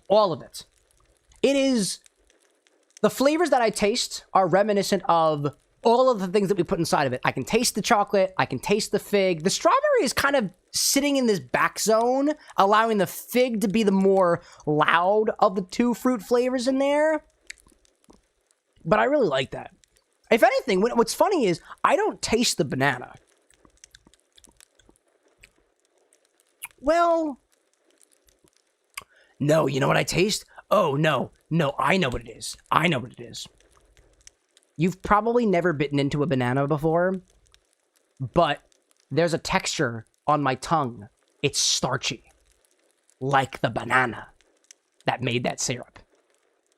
all of it. It is... The flavors that I taste are reminiscent of all of the things that we put inside of it. I can taste the chocolate. I can taste the fig. The strawberry is kind of sitting in this back zone, allowing the fig to be the more loud of the two fruit flavors in there. But I really like that. If anything, what's funny is I don't taste the banana. Well, no, you know what I taste? Oh, no, I know what it is. I know what it is. You've probably never bitten into a banana before, but there's a texture on my tongue. It's starchy, like the banana that made that syrup.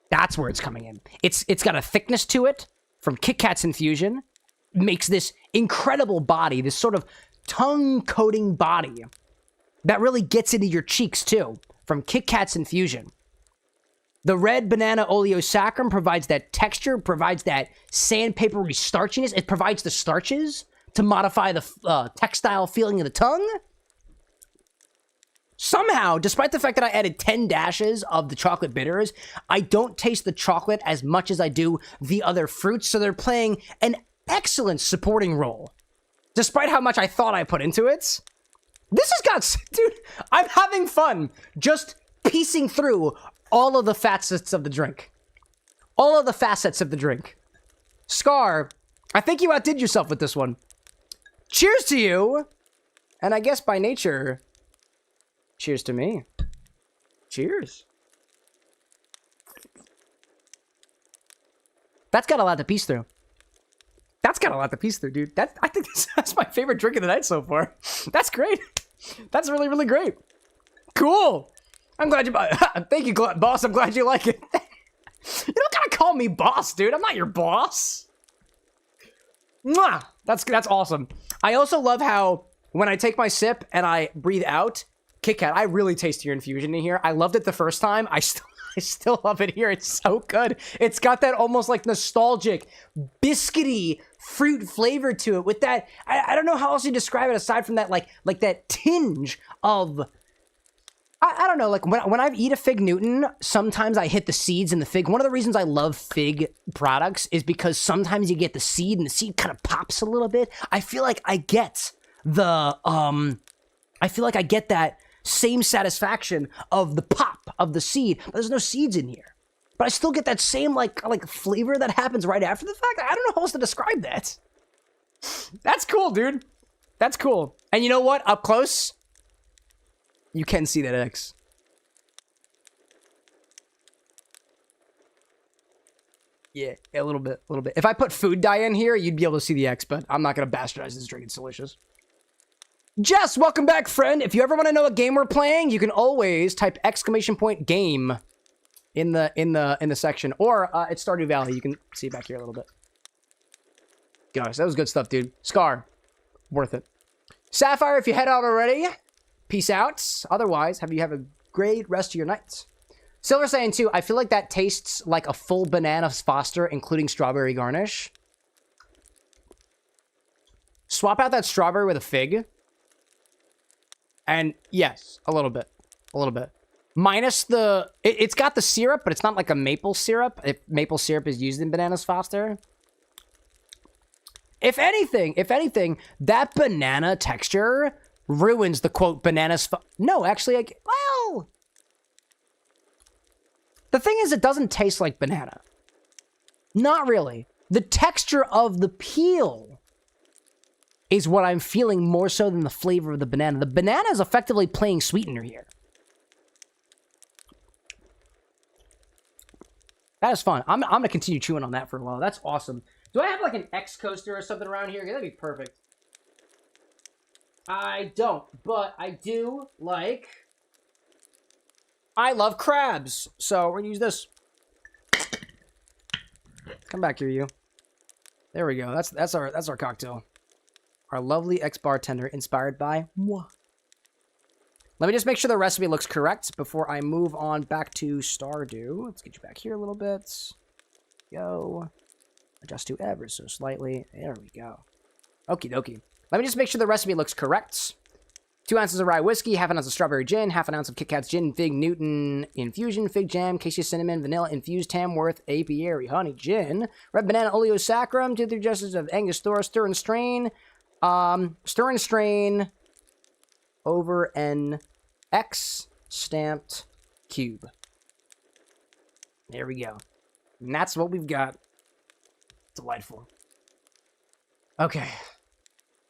That's where it's coming in. It's got a thickness to it from Kit Kat's infusion, makes this incredible body, this sort of tongue-coating body that really gets into your cheeks, too, from Kit Kat's infusion. The red banana Oleo Saccharum provides that texture, provides that sandpapery starchiness. It provides the starches to modify the textile feeling of the tongue. Somehow, despite the fact that I added 10 dashes of the chocolate bitters, I don't taste the chocolate as much as I do the other fruits, so they're playing an excellent supporting role. Despite how much I thought I put into it, this has got... Dude, I'm having fun just piecing through all of the facets of the drink. All of the facets of the drink. Scar, I think you outdid yourself with this one. Cheers to you! And I guess by nature, cheers to me. Cheers. That's got a lot to piece through. That's got a lot to piece through, dude. I think that's my favorite drink of the night so far. That's great. That's really, really great. Cool. I'm glad you... Thank you, boss. I'm glad you like it. You don't gotta call me boss, dude. I'm not your boss. Mwah! That's awesome. I also love how when I take my sip and I breathe out, Kit Kat, I really taste your infusion in here. I loved it the first time. I still love it here. It's so good. It's got that almost like nostalgic, biscuity fruit flavor to it with that... I don't know how else you describe it aside from that, like that tinge of... I don't know, like when I eat a Fig Newton, sometimes I hit the seeds in the fig. One of the reasons I love fig products is because sometimes you get the seed and the seed kind of pops a little bit. I feel like I get that same satisfaction of the pop of the seed, but there's no seeds in here. But I still get that same like flavor that happens right after the fact. I don't know how else to describe that. That's cool, dude. That's cool. And you know what? Up close, you can see that X. Yeah, a little bit. If I put food dye in here, you'd be able to see the X, but I'm not going to bastardize this drink. It's delicious. Jess, welcome back, friend. If you ever want to know what game we're playing, you can always type !game in the section, or it's Stardew Valley. You can see it back here a little bit. Gosh, that was good stuff, dude. Scar, worth it. Sapphire, if you head out already, peace out. Otherwise, have a great rest of your night. Silver saying too, I feel like that tastes like a full banana Foster, including strawberry garnish. Swap out that strawberry with a fig. And yes, a little bit. Minus the... It's got the syrup, but it's not like a maple syrup. If maple syrup is used in bananas Foster. If anything, that banana texture ruins the quote bananas... No, actually, well... The thing is, it doesn't taste like banana. Not really. The texture of the peel is what I'm feeling more so than the flavor of the banana. The banana is effectively playing sweetener here. That is fun. I'm gonna continue chewing on that for a while. That's awesome. Do I have like an X coaster or something around here? That'd be perfect. I don't, but I do like... I love crabs, so we're gonna use this. Come back here, you. There we go. That's our cocktail. Our lovely XBartender, inspired by moi. Let me just make sure the recipe looks correct before I move on back to Stardew. Let's get you back here a little bit. Go. Adjust to ever so slightly. There we go. Okie dokie. Let me just make sure the recipe looks correct. 2 ounces of rye whiskey, half an ounce of strawberry gin, half an ounce of Kit Kat's gin, fig Newton infusion, fig jam, cassia cinnamon, vanilla infused Tamworth apiary honey gin, red banana Oleo Saccharum, 2 3 justices of Angostura, stir and strain over an X stamped cube. There we go. And that's what we've got. Delightful. Okay.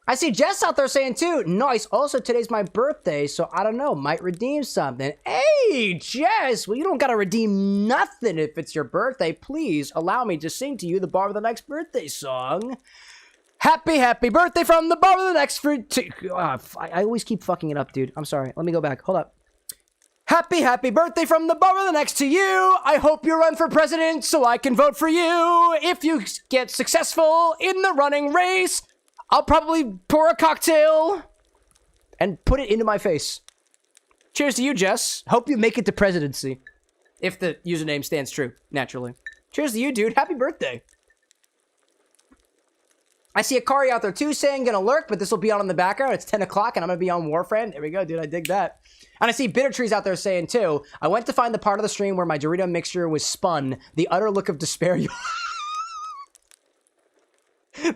I see Jess out there saying too, nice. Also, today's my birthday, so I don't know, might redeem something. Hey, Jess, well, you don't gotta redeem nothing if it's your birthday. Please allow me to sing to you the Bar of the Next birthday song. Happy, happy birthday from the Bar of the Next I always keep fucking it up, dude. I'm sorry. Let me go back. Hold up. Happy, happy birthday from the Bar of the Next to you. I hope you run for president so I can vote for you. If you get successful in the running race, I'll probably pour a cocktail and put it into my face. Cheers to you, Jess. Hope you make it to presidency. If the username stands true, naturally. Cheers to you, dude. Happy birthday. I see Akari out there, too, saying gonna lurk, but this will be on in the background. It's 10 o'clock, and I'm gonna be on Warframe. There we go, dude. I dig that. And I see Bitter Trees out there saying, too, I went to find the part of the stream where my Dorito mixture was spun. The utter look of despair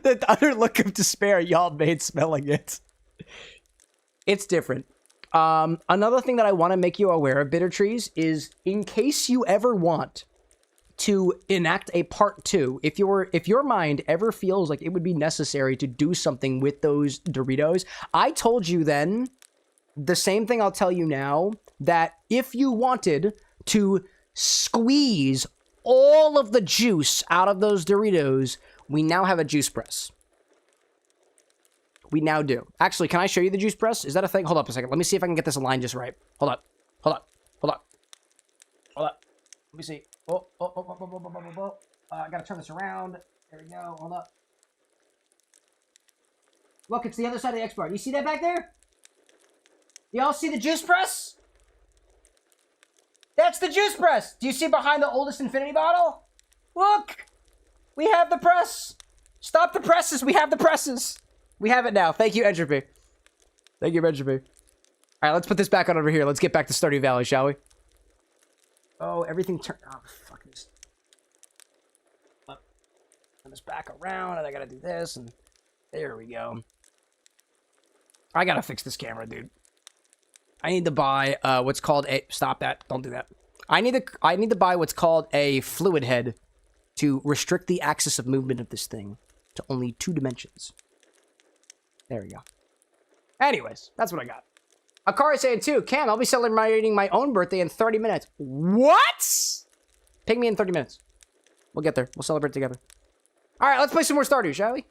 the utter look of despair y'all made smelling it. It's different. Another thing that I want to make you aware of, Bitter Trees, is in case you ever want to enact a part 2, if your mind ever feels like it would be necessary to do something with those Doritos, I told you then the same thing I'll tell you now, that if you wanted to squeeze all of the juice out of those Doritos, we now have a juice press. We now do. Actually, can I show you the juice press? Is that a thing? Hold up a second. Let me see if I can get this aligned just right. Hold up. Hold up. Hold up. Hold up. Let me see. I gotta turn this around. There we go. Hold up. Look, it's the other side of the X-Bar. You see that back there? Y'all see the juice press? That's the juice press. Do you see behind the oldest infinity bottle? Look! We have the press. Stop the presses. We have the presses. We have it now. Thank you, Entropy. Thank you, Entropy. All right, let's put this back on over here. Let's get back to Stardew Valley, shall we? Oh, everything turned... Oh, fuck this. Turn this back around, and I gotta do this, and... There we go. I gotta fix this camera, dude. I need to buy what's called a... Stop that. Don't do that. I need to buy what's called a fluid head to restrict the axis of movement of this thing to only 2 dimensions. There we go. Anyways, that's what I got. Akari saying too, Cam, I'll be celebrating my own birthday in 30 minutes. What? Ping me in 30 minutes. We'll get there. We'll celebrate together. All right, let's play some more Stardew, shall we?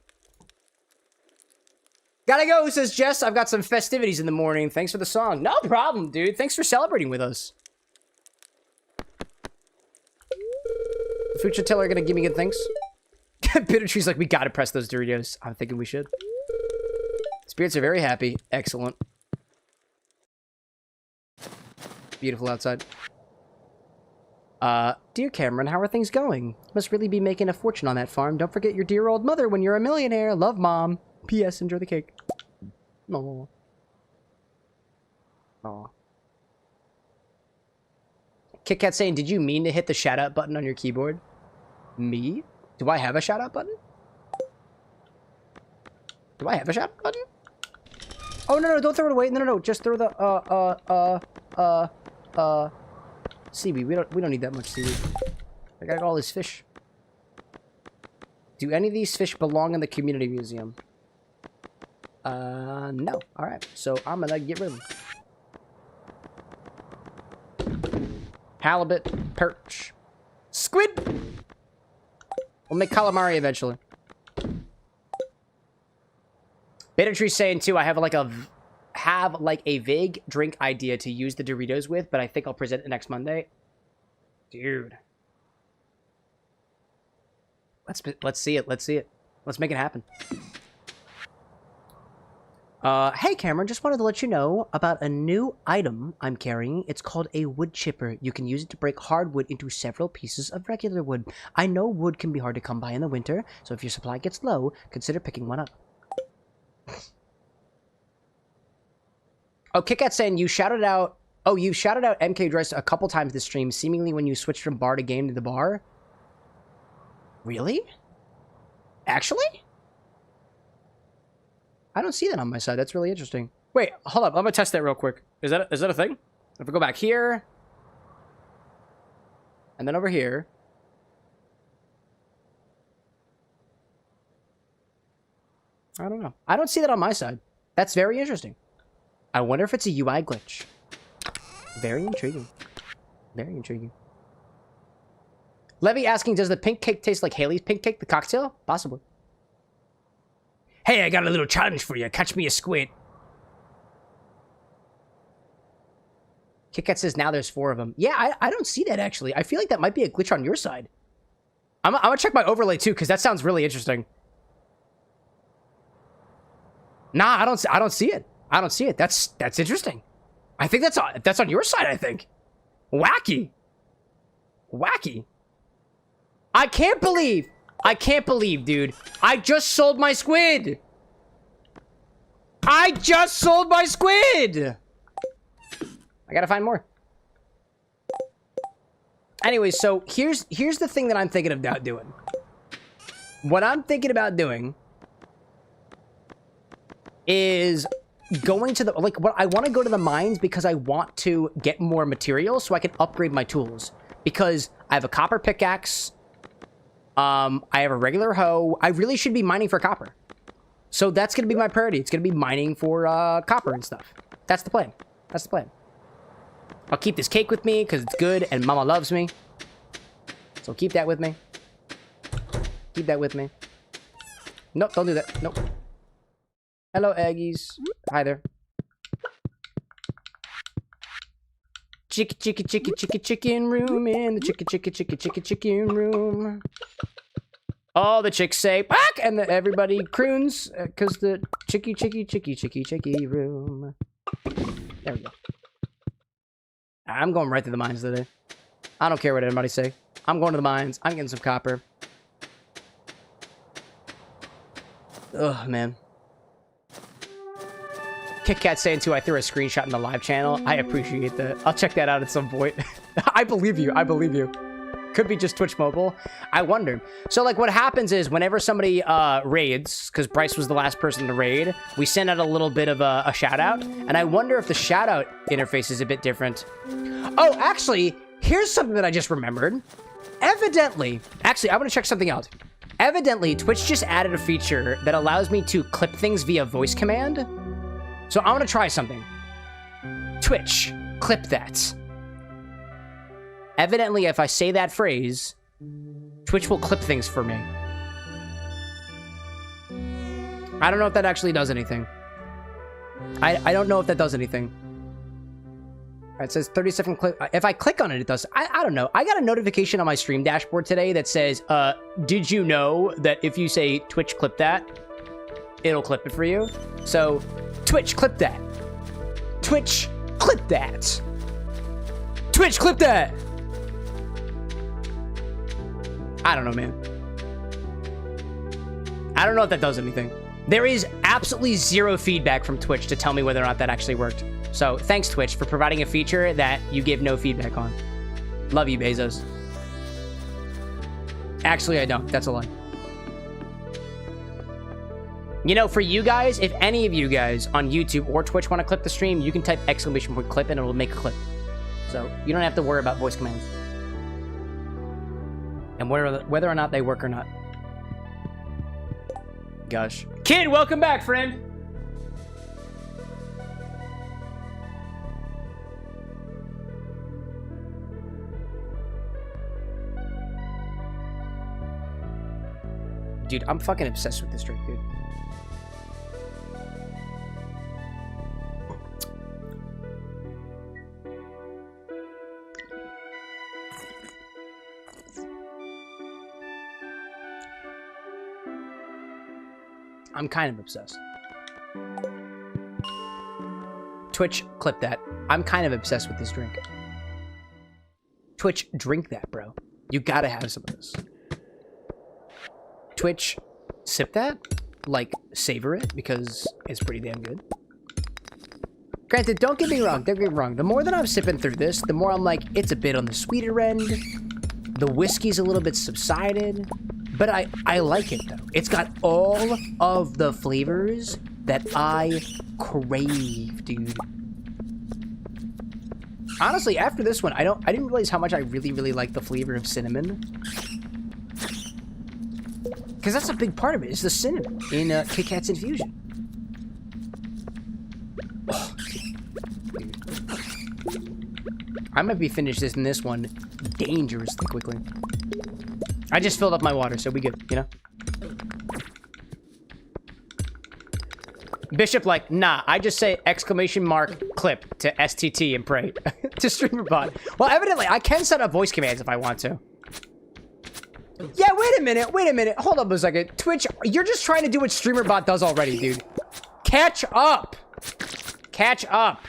Gotta go, says Jess. I've got some festivities in the morning. Thanks for the song. No problem, dude. Thanks for celebrating with us. The future teller gonna give me good things. Bitter Tree's like, we gotta press those Doritos. I'm thinking we should. Spirits are very happy. Excellent. Beautiful outside. Dear Cameron, how are things going? You must really be making a fortune on that farm. Don't forget your dear old mother when you're a millionaire. Love, Mom. P.S. Enjoy the cake. Aww. Aww. Kit Kat saying, did you mean to hit the shout out button on your keyboard? Me? Do I have a shout out button? Do I have a shout out button? Oh, no, don't throw it away. No, just throw the, seaweed. We don't need that much seaweed. I got all this fish. Do any of these fish belong in the community museum? No. Alright, so I'm gonna get rid of them. Halibut, perch. Squid! We'll make calamari eventually. Bitter Tree saying too, I have like a vague drink idea to use the Doritos with, but I think I'll present it next Monday. Dude. Let's see it. Let's see it. Let's make it happen. Hey Cameron, just wanted to let you know about a new item I'm carrying. It's called a wood chipper. You can use it to break hardwood into several pieces of regular wood. I know wood can be hard to come by in the winter, so if your supply gets low, consider picking one up. Oh, KitKat saying you shouted out... Oh, you shouted out MK Dress a couple times this stream, seemingly when you switched from bar to game to the bar. Really? Actually? I don't see that on my side. That's really interesting. Wait, hold up. I'm gonna test that real quick. Is that a thing? If I go back here... And then over here... I don't know. I don't see that on my side. That's very interesting. I wonder if it's a UI glitch. Very intriguing. Very intriguing. Levy asking, does the pink cake taste like Haley's pink cake, the cocktail? Possibly. Hey, I got a little challenge for you. Catch me a squid. KitKat says now there's 4 of them. Yeah, I don't see that, actually. I feel like that might be a glitch on your side. I'm gonna check my overlay, too, because that sounds really interesting. Nah, I don't see it. I don't see it. That's interesting. I think that's on your side, I think. Wacky. Wacky. I can't believe, dude. I just sold my squid. I just sold my squid. I gotta find more. Anyway, so here's the thing that I'm thinking about doing. What I'm thinking about doing is going to the, like, what I want to go to the mines because I want to get more material so I can upgrade my tools. Because I have a copper pickaxe. I have a regular hoe. I really should be mining for copper. So that's going to be my priority. It's going to be mining for copper and stuff. That's the plan. That's the plan. I'll keep this cake with me because it's good and mama loves me. So keep that with me. Keep that with me. Nope, don't do that. Nope. Hello, Aggies. Hi there. Chicken room in the chicken room. All the chicks say "Quack!" and everybody croons because the chicky room. There we go. I'm going right to the mines today. I don't care what anybody say. I'm going to the mines. I'm getting some copper. Ugh, man. KitKat saying too, I threw a screenshot in the live channel. I appreciate that. I'll check that out at some point. I believe you. I believe you. Could be just Twitch Mobile. I wonder. So, like, what happens is whenever somebody raids, because Bryce was the last person to raid, we send out a little bit of a shout-out. And I wonder if the shout-out interface is a bit different. Oh, actually, here's something that I just remembered. Evidently, actually, I want to check something out. Evidently, Twitch just added a feature that allows me to clip things via voice command. So I want to try something. Twitch, clip that. Evidently, if I say that phrase, Twitch will clip things for me. I don't know if that actually does anything. I don't know if that does anything. It says 30-second clip. If I click on it, it does. I don't know. I got a notification on my stream dashboard today that says, did you know that if you say Twitch clip that, it'll clip it for you? So, Twitch clip that. Twitch clip that. Twitch clip that. I don't know, man. I don't know if that does anything. There is absolutely zero feedback from Twitch to tell me whether or not that actually worked. So, thanks, Twitch, for providing a feature that you give no feedback on. Love you, Bezos. Actually, I don't. That's a lie. You know, for you guys, if any of you guys on YouTube or Twitch want to clip the stream, you can type !clip and it'll make a clip. So, you don't have to worry about voice commands. And whether or not they work or not. Gosh. Kid, welcome back, friend! Dude, I'm fucking obsessed with this drink, dude. I'm kind of obsessed. Twitch, clip that. I'm kind of obsessed with this drink. Twitch, drink that, bro. You gotta have some of this. Twitch, sip that. Like, savor it, because it's pretty damn good. Granted, don't get me wrong. Don't get me wrong. The more that I'm sipping through this, the more I'm like, it's a bit on the sweeter end. The whiskey's a little bit subsided. But I like it, though. It's got all of the flavors that I crave, dude. Honestly, after this one, I didn't realize how much I really like the flavor of cinnamon. Because that's a big part of it, is the cinnamon in Kit Kat's infusion. Oh, I might be finished in this one dangerously quickly. I just filled up my water, so we good, you know? Bishop, like, nah, I just say exclamation mark clip to STT and pray to StreamerBot. Well, evidently, I can set up voice commands if I want to. Yeah, wait a minute. Hold up a second. Twitch, you're just trying to do what StreamerBot does already, dude. Catch up. Catch up.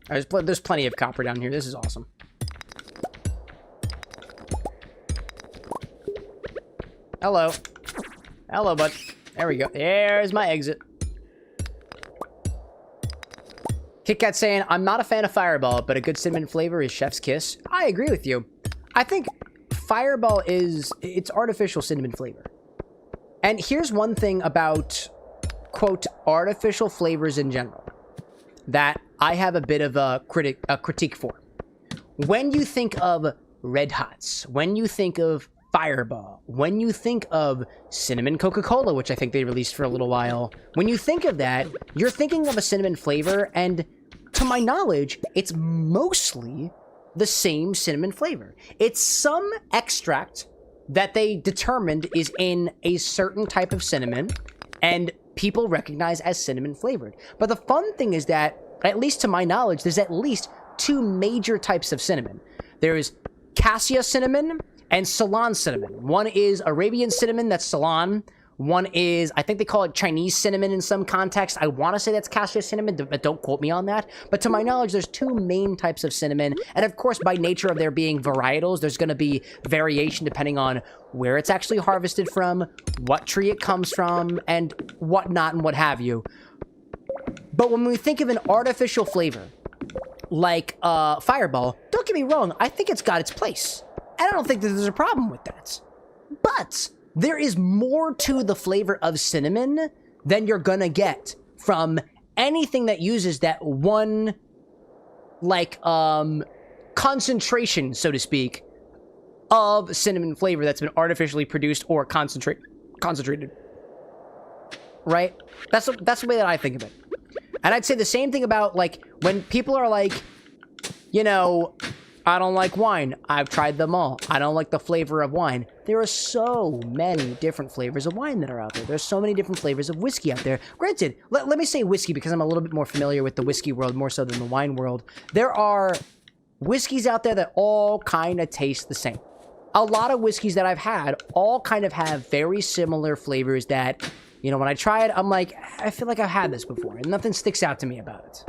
There's plenty of copper down here. This is awesome. Hello. Hello, bud. There we go. There's my exit. Kit Kat saying, I'm not a fan of Fireball, but a good cinnamon flavor is chef's kiss. I agree with you. I think Fireball it's artificial cinnamon flavor. And here's one thing about, quote, artificial flavors in general that I have a bit of a critique for. When you think of Red Hots, when you think of Fireball, when you think of cinnamon Coca-Cola, which I think they released for a little while, when you think of that, you're thinking of a cinnamon flavor, and to my knowledge, it's mostly the same cinnamon flavor. It's some extract that they determined is in a certain type of cinnamon, and people recognize as cinnamon flavored. But the fun thing is that, at least to my knowledge, there's at least two major types of cinnamon. There's cassia cinnamon and Ceylon cinnamon. One is Arabian cinnamon, that's Ceylon. One is, I think they call it Chinese cinnamon in some context. I want to say that's cassia cinnamon, but don't quote me on that. But to my knowledge, there's two main types of cinnamon. And of course, by nature of there being varietals, there's going to be variation depending on where it's actually harvested from, what tree it comes from, and whatnot and what have you. But when we think of an artificial flavor, like Fireball, don't get me wrong, I think it's got its place. And I don't think that there's a problem with that. But there is more to the flavor of cinnamon than you're gonna get from anything that uses that one, like, concentration, so to speak, of cinnamon flavor that's been artificially produced or concentrated. Right? That's the way that I think of it. And I'd say the same thing about, like, when people are like, you know, I don't like wine. I've tried them all. I don't like the flavor of wine. There are so many different flavors of wine that are out there. There's so many different flavors of whiskey out there. Granted, let me say whiskey because I'm a little bit more familiar with the whiskey world more so than the wine world. There are whiskeys out there that all kind of taste the same. A lot of whiskeys that I've had all kind of have very similar flavors that, you know, when I try it, I'm like, I feel like I've had this before, and nothing sticks out to me about it.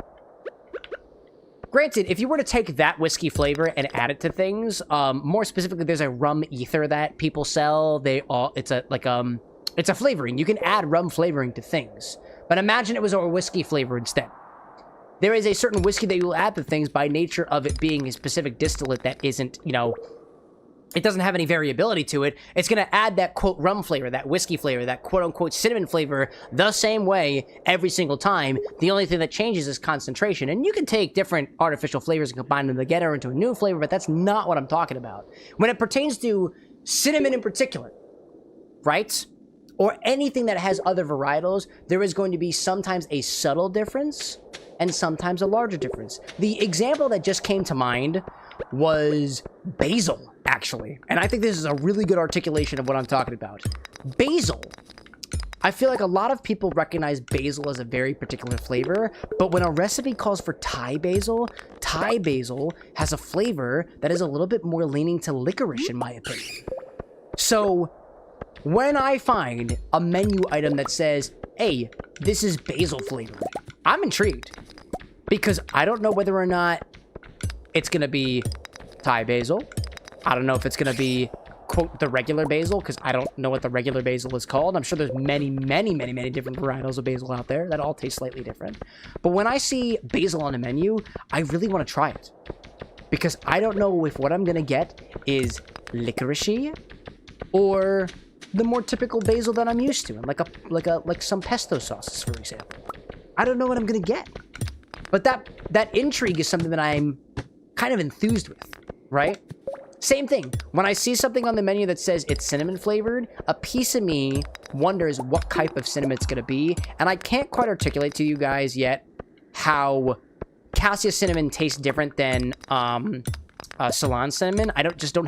Granted, if you were to take that whiskey flavor and add it to things, more specifically, there's a rum ether that people sell. It's a flavoring. You can add rum flavoring to things. But imagine it was a whiskey flavor instead. There is a certain whiskey that you will add to things by nature of it being a specific distillate that isn't, you know, it doesn't have any variability to it. It's going to add that, quote, rum flavor, that whiskey flavor, that quote-unquote cinnamon flavor the same way every single time. The only thing that changes is concentration. And you can take different artificial flavors and combine them together into a new flavor, but that's not what I'm talking about. When it pertains to cinnamon in particular, right? Or anything that has other varietals, there is going to be sometimes a subtle difference and sometimes a larger difference. The example that just came to mind was basil. actually. And I think this is a really good articulation of what I'm talking about. Basil. I feel like a lot of people recognize basil as a very particular flavor, but when a recipe calls for Thai basil has a flavor that is a little bit more leaning to licorice, in my opinion. So, when I find a menu item that says, hey, this is basil flavored, I'm intrigued. Because I don't know whether or not it's going to be Thai basil. I don't know if it's going to be, quote, the regular basil, because I don't know what the regular basil is called. I'm sure there's many, many, many, many different varietals of basil out there that all taste slightly different. But when I see basil on a menu, I really want to try it. Because I don't know if what I'm going to get is licoricey or the more typical basil that I'm used to, like some pesto sauces, for example. I don't know what I'm gonna get, but that intrigue is something that I'm kind of enthused with, right? Same thing. When I see something on the menu that says it's cinnamon flavored, a piece of me wonders what type of cinnamon it's gonna be, and I can't quite articulate to you guys yet how cassia cinnamon tastes different than Ceylon cinnamon. I don't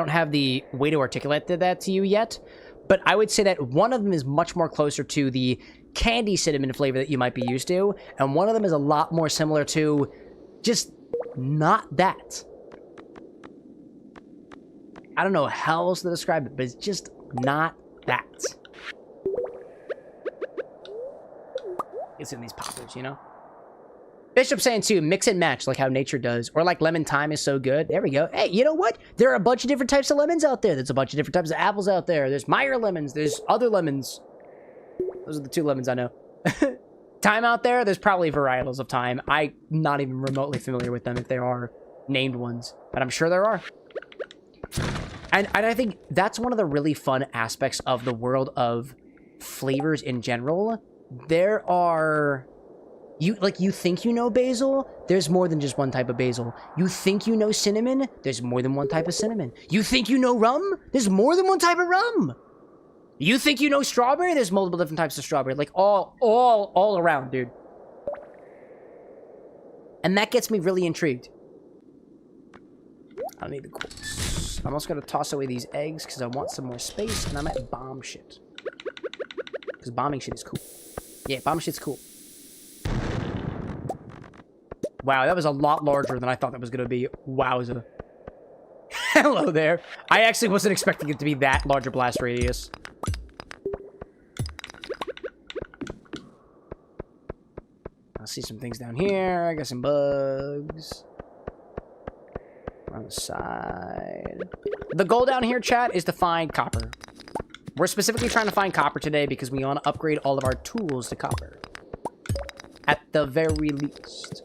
have the way to articulate that to you yet, but I would say that one of them is much more closer to the candy cinnamon flavor that you might be used to, and one of them is a lot more similar to just not that. I don't know how else to describe it, but it's just not that. It's in these poppers, you know? Bishop saying too, mix and match like how nature does, or like lemon thyme is so good. There we go. Hey, you know what? There are a bunch of different types of lemons out there. There's a bunch of different types of apples out there. There's Meyer lemons. There's other lemons. Those are the two lemons I know. Thyme out there, there's probably varietals of thyme. I'm not even remotely familiar with them if there are named ones, but I'm sure there are. And I think that's one of the really fun aspects of the world of flavors in general. There are... You think you know basil? There's more than just one type of basil. You think you know cinnamon? There's more than one type of cinnamon. You think you know rum? There's more than one type of rum. You think you know strawberry? There's multiple different types of strawberry. Like, all around, dude. And that gets me really intrigued. I need the quartz. I'm also going to toss away these eggs because I want some more space, and I might bomb shit. Because bombing shit is cool. Yeah, bombing shit's cool. Wow, that was a lot larger than I thought that was going to be. Wowza. Hello there. I actually wasn't expecting it to be that larger blast radius. I see some things down here. I got some bugs. On the side. The goal down here, chat, is to find copper. We're specifically trying to find copper today because we want to upgrade all of our tools to copper. At the very least.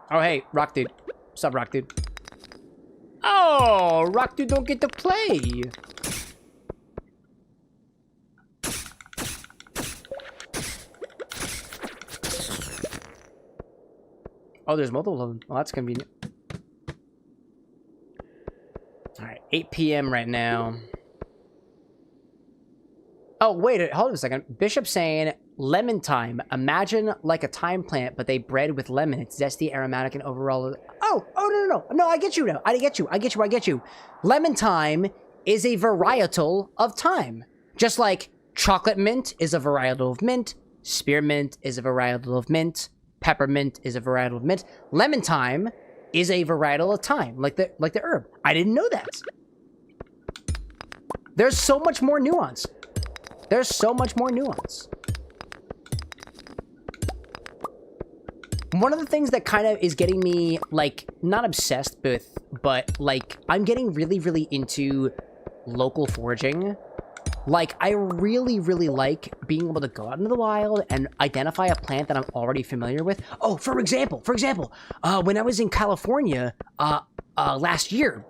Oh, hey, Rock Dude. What's up, Rock Dude? Oh, Rock Dude don't get to play. Oh, there's multiple of them. Well, that's convenient. All right, 8 p.m. right now. Oh, wait, hold on a second. Bishop saying, lemon thyme. Imagine like a thyme plant, but they bred with lemon. It's zesty, aromatic, and overall... Oh, no. No, I get you now. I get you. Lemon thyme is a varietal of thyme. Just like chocolate mint is a varietal of mint, spearmint is a varietal of mint, peppermint is a varietal of mint. Lemon thyme is a varietal of thyme, like the herb. I didn't know that. There's so much more nuance. There's so much more nuance. One of the things that kind of is getting me, like, not obsessed with, but, like, I'm getting really, really into local foraging. Like, I really, really like being able to go out into the wild and identify a plant that I'm already familiar with. Oh, for example, when I was in California last year,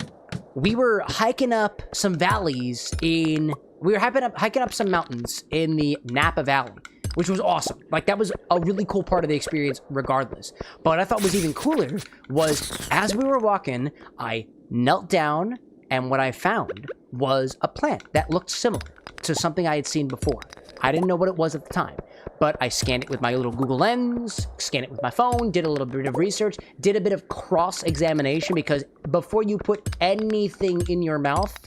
we were hiking up some valleys in... We were hiking up some mountains in the Napa Valley, which was awesome. Like, that was a really cool part of the experience regardless. But what I thought was even cooler was, as we were walking, I knelt down, and what I found was a plant that looked similar to something I had seen before. I didn't know what it was at the time, but I scanned it with my little Google Lens, scanned it with my phone, did a little bit of research, did a bit of cross-examination, because before you put anything in your mouth,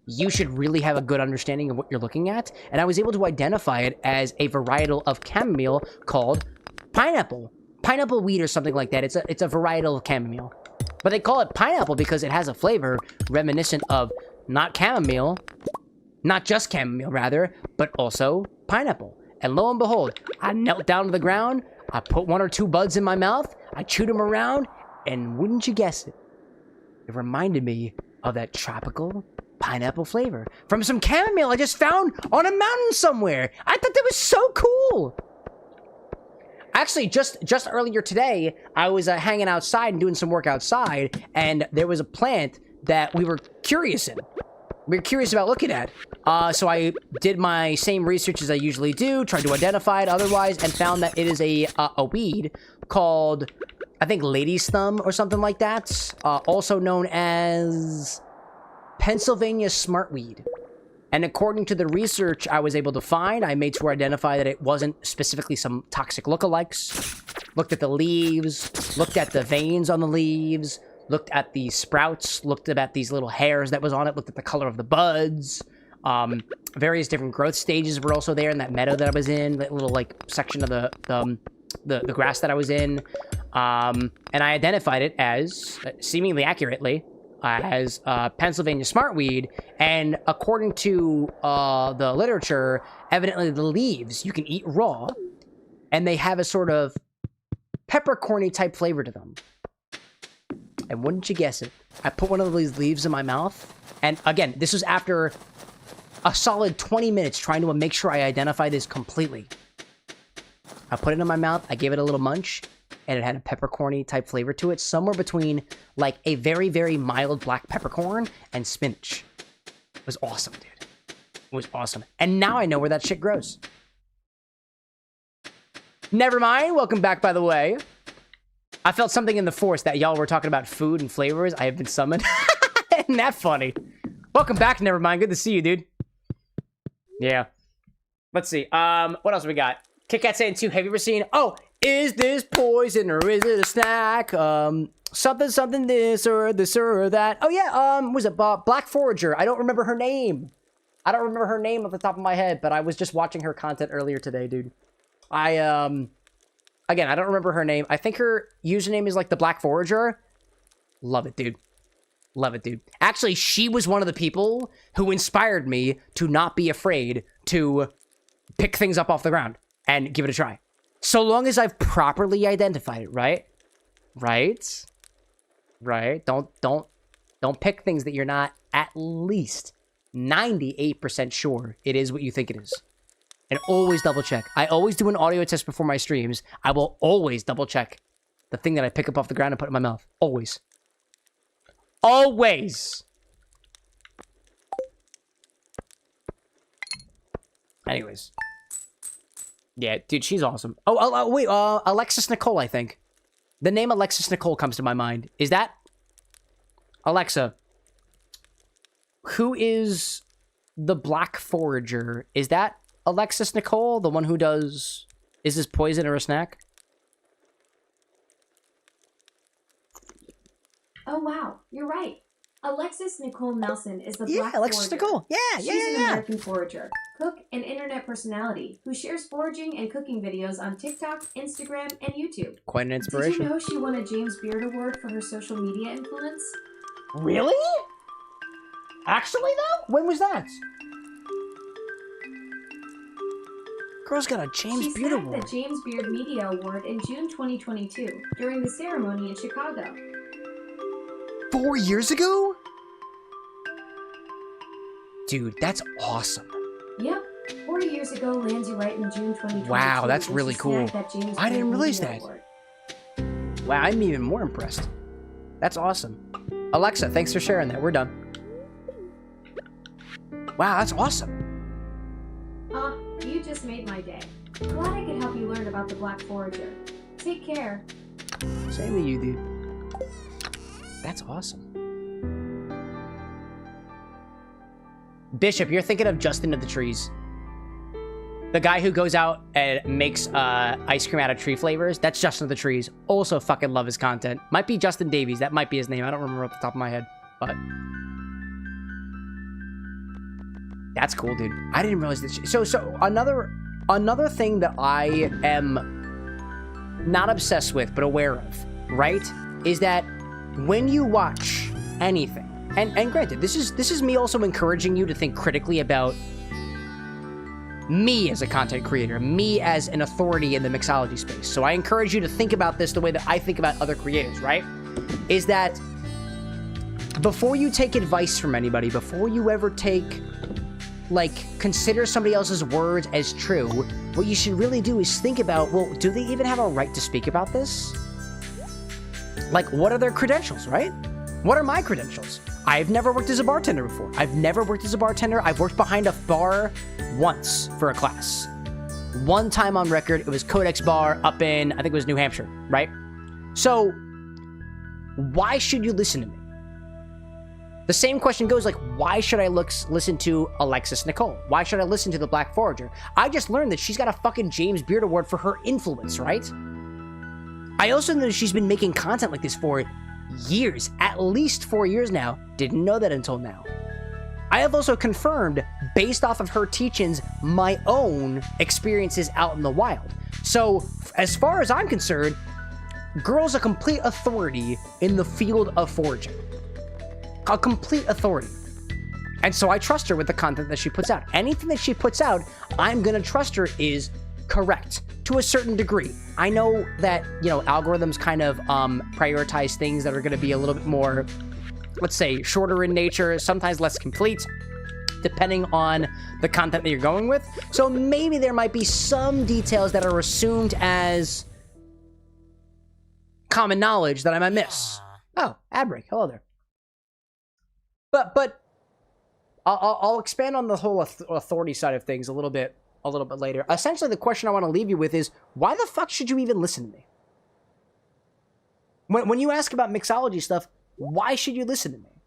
you should really have a good understanding of what you're looking at, and I was able to identify it as a varietal of chamomile called pineapple weed or something like that. It's a varietal of chamomile, but they call it pineapple because it has a flavor reminiscent of not chamomile, not just chamomile rather, but also pineapple. And lo and behold, I knelt down to the ground, I put 1 or 2 buds in my mouth, I chewed them around, and wouldn't you guess it, it reminded me of that tropical pineapple flavor from some chamomile I just found on a mountain somewhere. I thought that was so cool. Actually, just earlier today, I was hanging outside and doing some work outside, and there was a plant that we were curious in. We were curious about looking at. So I did my same research as I usually do, tried to identify it otherwise, and found that it is a weed called, I think, lady's thumb or something like that. Also known as Pennsylvania smartweed. And according to the research I was able to find, I made sure to identify that it wasn't specifically some toxic lookalikes. Looked at the leaves, looked at the veins on the leaves, looked at the sprouts, looked at these little hairs that was on it, looked at the color of the buds. Various different growth stages were also there in that meadow that I was in, that little like section of the grass that I was in. And I identified it as, seemingly accurately, as Pennsylvania smartweed, and according to the literature, evidently the leaves you can eat raw, and they have a sort of peppercorny type flavor to them. And wouldn't you guess it, I put one of these leaves in my mouth, and again, this was after a solid 20 minutes trying to make sure I identify this completely. I put it in my mouth, I gave it a little munch, and it had a peppercorny type flavor to it, somewhere between like a very, very mild black peppercorn and spinach. It was awesome, dude. It was awesome. And now I know where that shit grows. Never mind. Welcome back, by the way. I felt something in the force that y'all were talking about food and flavors. I have been summoned. Isn't that funny? Welcome back, never mind. Good to see you, dude. Yeah. Let's see. What else we got? Kit Kat saying too, have you ever seen... Oh, is this poison or is it a snack? Something this or that. Oh yeah, was it Black Forager? I don't remember her name. I don't remember her name off the top of my head, but I was just watching her content earlier today, dude. Again, I don't remember her name. I think her username is like the Black Forager. Love it, dude. Love it, dude. Actually, she was one of the people who inspired me to not be afraid to pick things up off the ground and give it a try. So long as I've properly identified it, right? Right? Don't pick things that you're not at least 98% sure it is what you think it is. And always double check. I always do an audio test before my streams. I will always double check the thing that I pick up off the ground and put in my mouth. Always. Always. Anyways. Yeah, dude, she's awesome. Oh, wait, Alexis Nicole, I think. The name Alexis Nicole comes to my mind. Is that... Alexa. Who is the Black Forager? Is that Alexis Nicole? The one who does... Is this poison or a snack? Oh, wow. You're right. Alexis Nicole Nelson is the Black Alexis Forager. Nicole. Yeah, She's an American forager, cook, and internet personality who shares foraging and cooking videos on TikTok, Instagram, and YouTube. Quite an inspiration. Did you know she won a James Beard Award for her social media influence? Really? Actually, though? When was that? Girl's got a James Beard Award. She snagged the James Beard Media Award in June 2022 during the ceremony in Chicago. 4 years ago? Dude, that's awesome. Yep. 4 years ago lands you right in June 2022. Wow, that's really cool. I didn't realize that. Award. Wow, I'm even more impressed. That's awesome. Alexa, thanks for sharing that. We're done. Wow, that's awesome. You just made my day. Glad I could help you learn about the Black Forager. Take care. Same to you, dude. That's awesome. Bishop, you're thinking of Justin of the Trees. The guy who goes out and makes ice cream out of tree flavors. That's Justin of the Trees. Also fucking love his content. Might be Justin Davies. That might be his name. I don't remember off the top of my head. But that's cool, dude. I didn't realize this. So another thing that I am not obsessed with, but aware of, right? Is that when you watch anything, and granted, this is me also encouraging you to think critically about me as a content creator, me as an authority in the mixology space. So I encourage you to think about this the way that I think about other creators, right? Is that before you take advice from anybody, before you ever take, consider somebody else's words as true, what you should really do is think about, well, do they even have a right to speak about this? Like, what are their credentials, right? What are my credentials? I've never worked as a bartender before. I've never worked as a bartender. I've worked behind a bar once for a class. One time on record, it was Codex Bar up in, I think it was New Hampshire, right? So, why should you listen to me? The same question goes like, why should I listen to Alexis Nicole? Why should I listen to the Black Forager? I just learned that she's got a fucking James Beard Award for her influence, right? I also know she's been making content like this for years, at least 4 years now. Didn't know that until now. I have also confirmed, based off of her teachings, my own experiences out in the wild. So, as far as I'm concerned, girl's a complete authority in the field of foraging. A complete authority. And so I trust her with the content that she puts out. Anything that she puts out, I'm gonna trust her is correct to a certain degree. I know that, algorithms kind of prioritize things that are gonna be a little bit more, let's say, shorter in nature, sometimes less complete, depending on the content that you're going with. So maybe there might be some details that are assumed as common knowledge that I might miss. Oh, ad break. Hello there. But I'll expand on the whole authority side of things a little bit later. Essentially, the question I want to leave you with is, why the fuck should you even listen to me? When you ask about mixology stuff, why should you listen to me?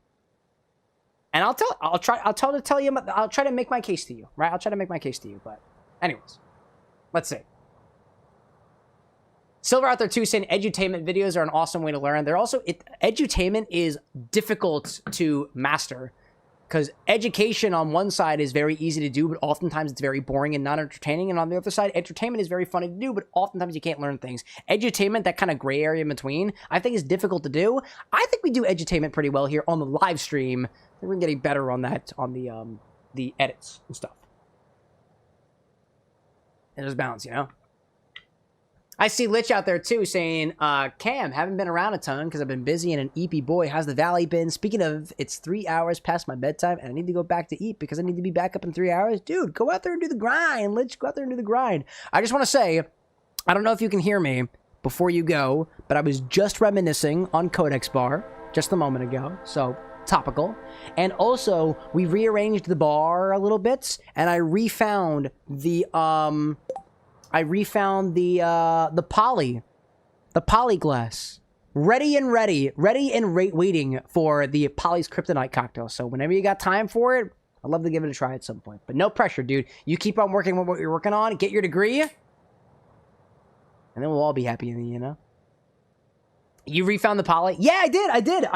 And I'll try to make my case to you, right? I'll try to make my case to you, but anyways, let's see. Silver out there too saying edutainment videos are an awesome way to learn. They're also, edutainment is difficult to master because education on one side is very easy to do, but oftentimes it's very boring and not entertaining. And on the other side, entertainment is very funny to do, but oftentimes you can't learn things. Edutainment, that kind of gray area in between, I think is difficult to do. I think we do edutainment pretty well here on the live stream. I think we're getting better on that, on the edits and stuff. And there's balance, I see Lich out there too saying, Cam, haven't been around a ton because I've been busy and an eepy boy. How's the valley been? Speaking of, it's 3 hours past my bedtime and I need to go back to eat because I need to be back up in 3 hours. Dude, go out there and do the grind. Lich, go out there and do the grind. I just want to say, I don't know if you can hear me before you go, but I was just reminiscing on Codex Bar just a moment ago. So, topical. And also, we rearranged the bar a little bit and I refound the poly glass. Ready and waiting for the Poly's Kryptonite cocktail. So whenever you got time for it, I'd love to give it a try at some point. But no pressure, dude. You keep on working with what you're working on, get your degree, and then we'll all be happy, You refound the poly? Yeah, I did.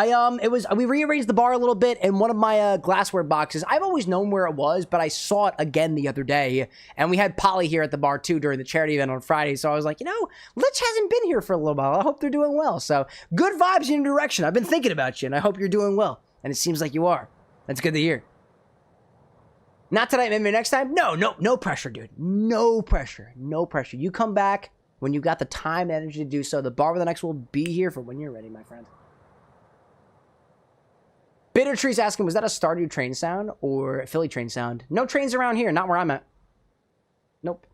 We rearranged the bar a little bit in one of my glassware boxes. I've always known where it was, but I saw it again the other day. And we had Poly here at the bar too during the charity event on Friday. So I was like, Lich hasn't been here for a little while. I hope they're doing well. So good vibes in your direction. I've been thinking about you and I hope you're doing well. And it seems like you are. That's good to hear. Not tonight, maybe next time. No pressure, dude. No pressure. You come back when you got the time and energy to do so. The bar with the next will be here for when you're ready, my friend. Bitter Tree's asking, was that a Stardew train sound or a Philly train sound? No trains around here, not where I'm at. Nope.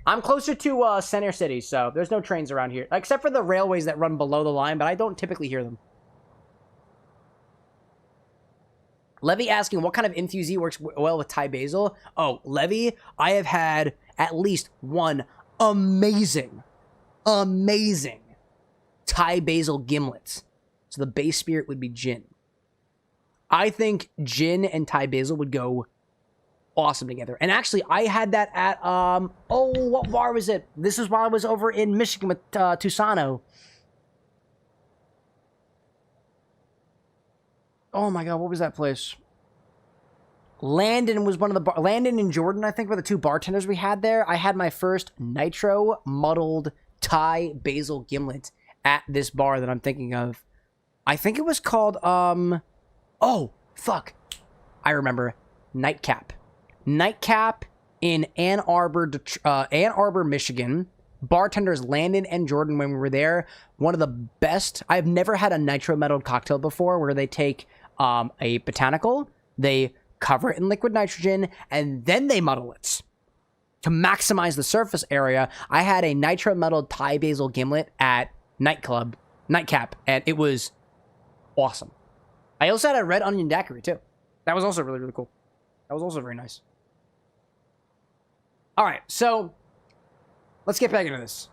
I'm closer to Center City, so there's no trains around here. Except for the railways that run below the line, but I don't typically hear them. Levy asking, what kind of infusee works well with Thai basil? Oh, Levy, I have had at least one amazing Thai basil gimlet. So the base spirit would be gin. I think gin and Thai basil would go awesome together. And actually, I had that at, what bar was it? This was while I was over in Michigan with Tusano. Oh my God, what was that place? Landon was one of the, Landon and Jordan, I think, were the two bartenders we had there. I had my first nitro muddled Thai basil gimlet at this bar that I'm thinking of. I think it was called, oh, fuck. I remember. Nightcap. Nightcap in Ann Arbor, Michigan. Bartenders Landon and Jordan, when we were there, one of the best. I've never had a nitro muddled cocktail before where they take a botanical, they cover it in liquid nitrogen, and then they muddle it to maximize the surface area. I had a nitro muddled Thai basil gimlet at Nightcap, and it was awesome. I also had a red onion daiquiri too. That was also really, really cool. That was also very nice. All right, so let's get back into this.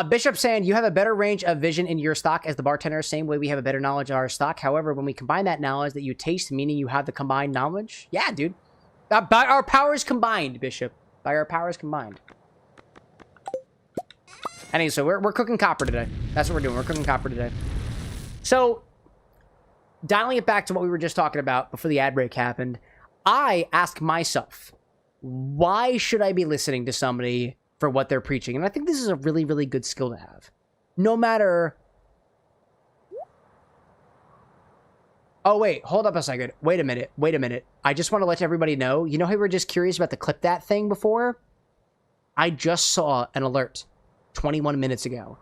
Bishop saying, you have a better range of vision in your stock as the bartender, same way we have a better knowledge of our stock. However, when we combine that knowledge that you taste, meaning you have the combined knowledge. Yeah, dude. By our powers combined, Bishop. By our powers combined. Anyway, so we're cooking copper today. That's what we're doing. We're cooking copper today. So, dialing it back to what we were just talking about before the ad break happened, I ask myself, why should I be listening to somebody for what they're preaching? And I think this is a really, really good skill to have. No matter... Oh, wait. Hold up a second. Wait a minute. I just want to let everybody know. You know how we were just curious about the clip that thing before? I just saw an alert 21 minutes ago.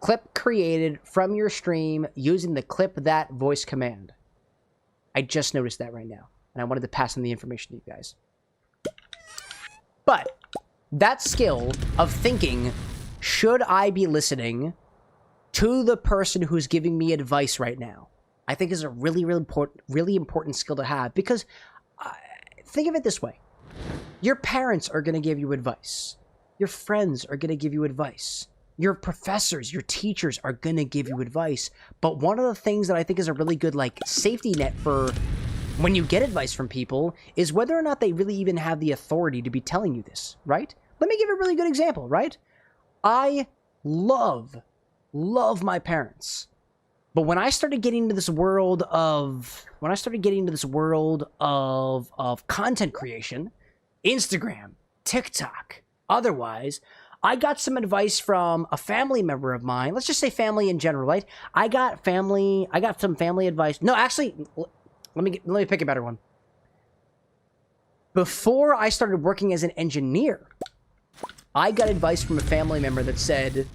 Clip created from your stream using the clip that voice command. I just noticed that right now. And I wanted to pass on the information to you guys. But that skill of thinking, should I be listening to the person who's giving me advice right now, I think is a really, really important skill to have. Because think of it this way. Your parents are going to give you advice. Your friends are going to give you advice. Your professors, your teachers are going to give you advice. But one of the things that I think is a really good, like, safety net for when you get advice from people is whether or not they really even have the authority to be telling you this, right? Let me give a really good example, right? I love my parents. But when I started getting into this world of content creation, Instagram, TikTok, otherwise, I got some advice from a family member of mine. Let's just say family in general, right? I got some family advice. No, actually, let me pick a better one. Before I started working as an engineer, I got advice from a family member that said,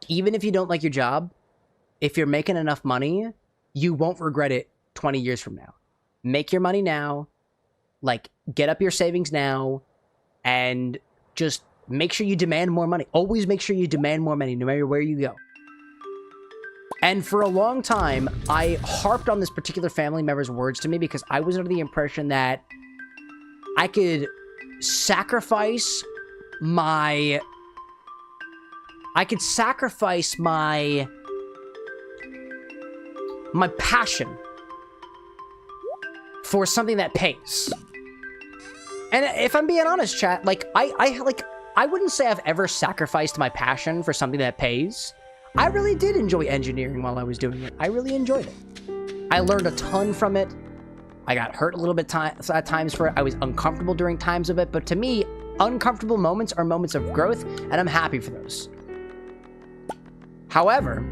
even if you don't like your job, if you're making enough money, you won't regret it 20 years from now. Make your money now, like, get up your savings now, and just make sure you demand more money. Always make sure you demand more money, no matter where you go. And for a long time, I harped on this particular family member's words to me because I was under the impression that I could sacrifice my passion for something that pays. And if I'm being honest, chat, like, I wouldn't say I've ever sacrificed my passion for something that pays. I really did enjoy engineering while I was doing it. I really enjoyed it. I learned a ton from it. I got hurt a little bit at times for it. I was uncomfortable during times of it. But to me, uncomfortable moments are moments of growth, and I'm happy for those. However,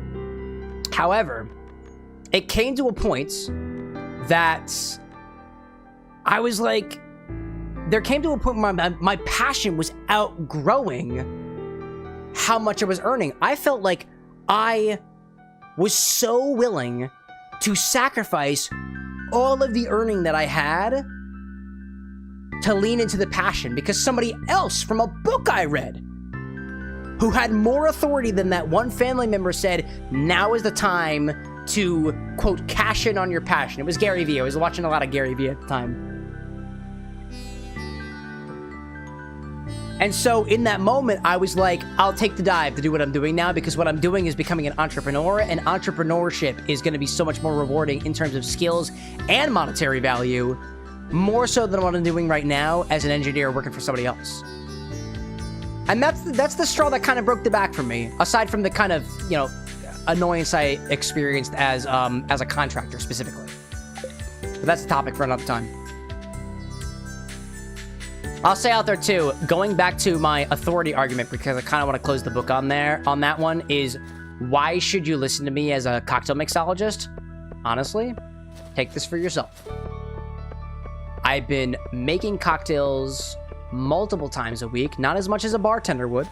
it came to a point that I was like, there came to a point where my passion was outgrowing how much I was earning. I felt like I was so willing to sacrifice all of the earning that I had to lean into the passion because somebody else from a book I read who had more authority than that one family member said, now is the time to, quote, cash in on your passion. It was Gary Vee. I was watching a lot of Gary Vee at the time. And so in that moment, I was like, I'll take the dive to do what I'm doing now, because what I'm doing is becoming an entrepreneur, and entrepreneurship is going to be so much more rewarding in terms of skills and monetary value, more so than what I'm doing right now as an engineer working for somebody else. And that's the straw that kind of broke the back for me, aside from the kind of, you know, annoyance I experienced as a contractor specifically. But that's a topic for another time. I'll say out there too, going back to my authority argument, because I kind of want to close the book on that one, is why should you listen to me as a cocktail mixologist? Honestly, take this for yourself. I've been making cocktails multiple times a week, not as much as a bartender would,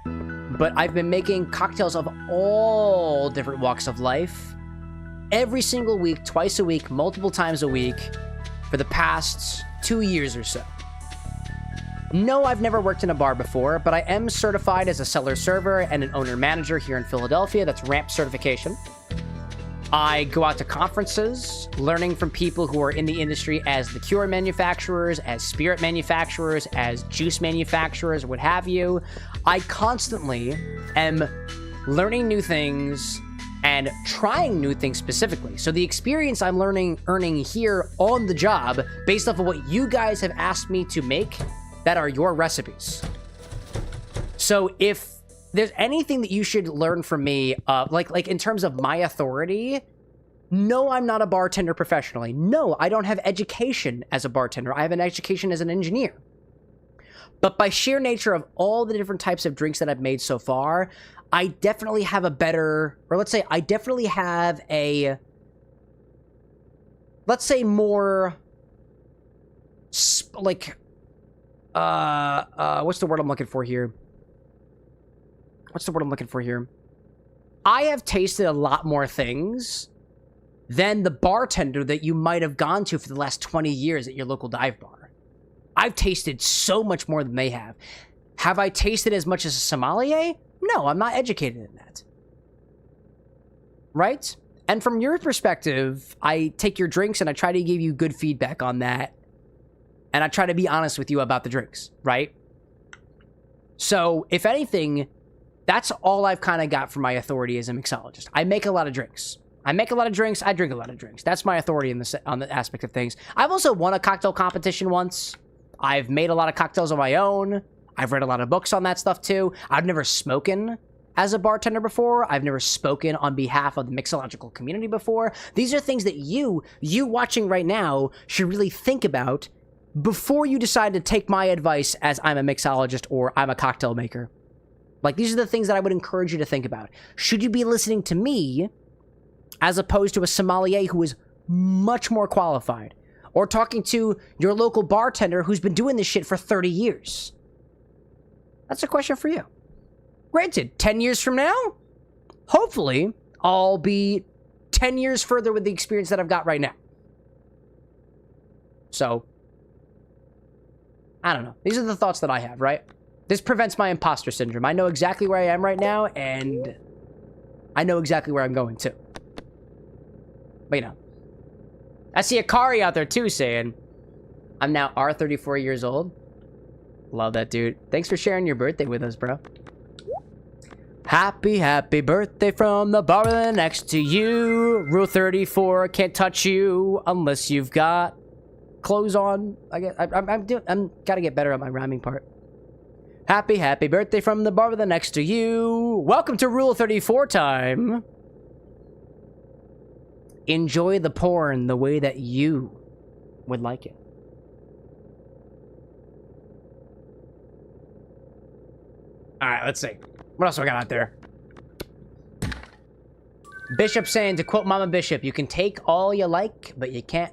but I've been making cocktails of all different walks of life every single week, twice a week, multiple times a week for the past 2 years or so. No, I've never worked in a bar before, but I am certified as a cellar server and an owner manager here in Philadelphia. That's RAMP certification. I go out to conferences, learning from people who are in the industry as liqueur manufacturers, as spirit manufacturers, as juice manufacturers, what have you. I constantly am learning new things and trying new things specifically. So the experience I'm earning here on the job, based off of what you guys have asked me to make, that are your recipes. So if there's anything that you should learn from me, like in terms of my authority, no, I'm not a bartender professionally. No, I don't have education as a bartender. I have an education as an engineer. But by sheer nature of all the different types of drinks that I've made so far, I definitely have a better, or let's say I definitely have a, let's say more, like, what's the word I'm looking for here? I have tasted a lot more things than the bartender that you might have gone to for the last 20 years at your local dive bar. I've tasted so much more than they have. Have I tasted as much as a sommelier? No, I'm not educated in that. Right? And from your perspective, I take your drinks and I try to give you good feedback on that. And I try to be honest with you about the drinks, right? So, if anything, that's all I've kind of got for my authority as a mixologist. I make a lot of drinks. I drink a lot of drinks. That's my authority on the aspect of things. I've also won a cocktail competition once. I've made a lot of cocktails on my own. I've read a lot of books on that stuff too. I've never spoken as a bartender before. I've never spoken on behalf of the mixological community before. These are things that you watching right now should really think about before you decide to take my advice as I'm a mixologist or I'm a cocktail maker. Like, these are the things that I would encourage you to think about. Should you be listening to me as opposed to a sommelier who is much more qualified? Or talking to your local bartender who's been doing this shit for 30 years? That's a question for you. Granted, 10 years from now, hopefully, I'll be 10 years further with the experience that I've got right now. So, I don't know. These are the thoughts that I have, right? This prevents my imposter syndrome. I know exactly where I am right now, and I know exactly where I'm going to. But, you know. I see Akari out there, too, saying, I'm now R34 years old. Love that, dude. Thanks for sharing your birthday with us, bro. Happy, happy birthday from the bar next to you. Rule 34, can't touch you unless you've got clothes on. I'm gotta get better at my rhyming part. Happy, happy birthday from the bar next to you. Welcome to Rule 34 time. Enjoy the porn the way that you would like it. Alright, let's see. What else we got out there? Bishop saying, to quote Mama Bishop, you can take all you like, but you can't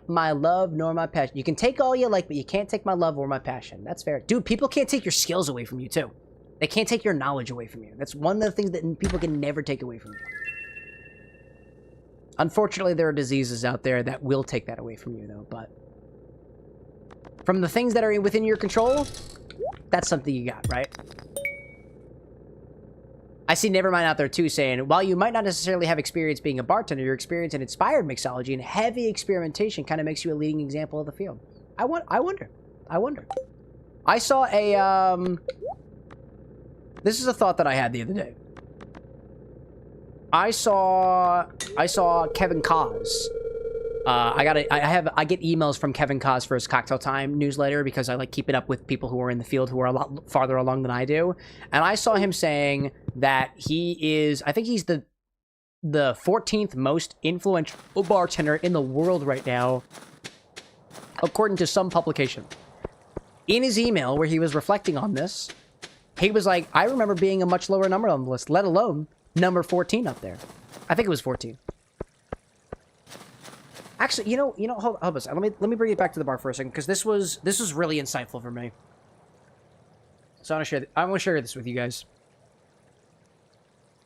my love nor my passion. You can take all you like, but you can't take my love or my passion. That's fair. Dude, people can't take your skills away from you, too. They can't take your knowledge away from you. That's one of the things that people can never take away from you. Unfortunately, there are diseases out there that will take that away from you, though, but from the things that are within your control, that's something you got, right? I see Nevermind out there, too, saying, while you might not necessarily have experience being a bartender, your experience in inspired mixology and heavy experimentation kind of makes you a leading example of the field. I wonder. I saw a, this is a thought that I had the other day. I saw Kevin Cos. I get emails from Kevin Cos for his Cocktail Time newsletter because I like keeping up with people who are in the field who are a lot farther along than I do. And I saw him saying that he is, I think he's the 14th most influential bartender in the world right now, according to some publication. In his email where he was reflecting on this, he was like, I remember being a much lower number on the list, let alone number 14 up there. I think it was 14. Actually, you know, hold on a second. Let me bring it back to the bar for a second, because this was really insightful for me. So I want to share this with you guys.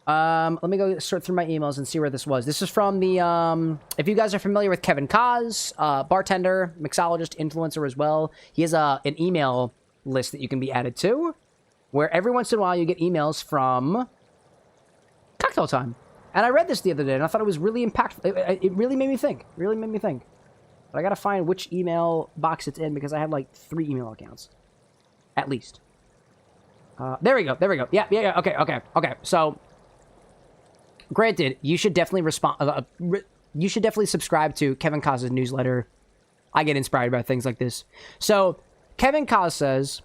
Let me go sort through my emails and see where this was. This is from the, if you guys are familiar with Kevin Cos, bartender, mixologist, influencer as well. He has an email list that you can be added to, where every once in a while you get emails from Cocktail Time. And I read this the other day, and I thought it was really impactful. It really made me think. Really made me think. But I gotta find which email box it's in, because I have, like, 3 email accounts. At least. There we go. There we go. Yeah. Okay. So, granted, you should definitely you should definitely subscribe to Kevin Cos's newsletter. I get inspired by things like this. So, Kevin Cos says,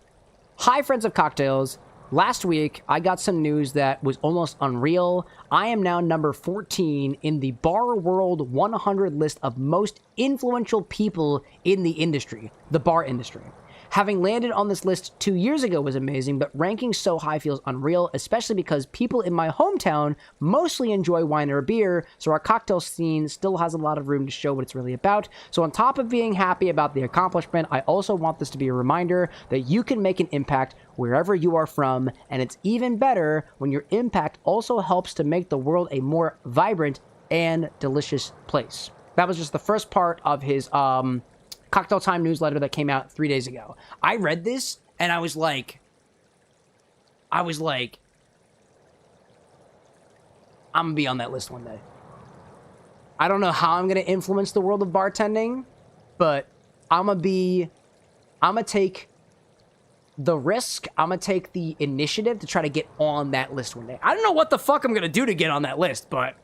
"Hi, friends of cocktails. Last week, I got some news that was almost unreal. I am now number 14 in the Bar World 100 list of most influential people in the industry, the bar industry. Having landed on this list 2 years ago was amazing, but ranking so high feels unreal, especially because people in my hometown mostly enjoy wine or beer, so our cocktail scene still has a lot of room to show what it's really about. So on top of being happy about the accomplishment, I also want this to be a reminder that you can make an impact wherever you are from, and it's even better when your impact also helps to make the world a more vibrant and delicious place." That was just the first part of his Cocktail Time newsletter that came out 3 days ago. I read this and I was like, I'm gonna be on that list one day. I don't know how I'm gonna influence the world of bartending, but I'm gonna take the risk, I'm gonna take the initiative to try to get on that list one day. I don't know what the fuck I'm gonna do to get on that list, but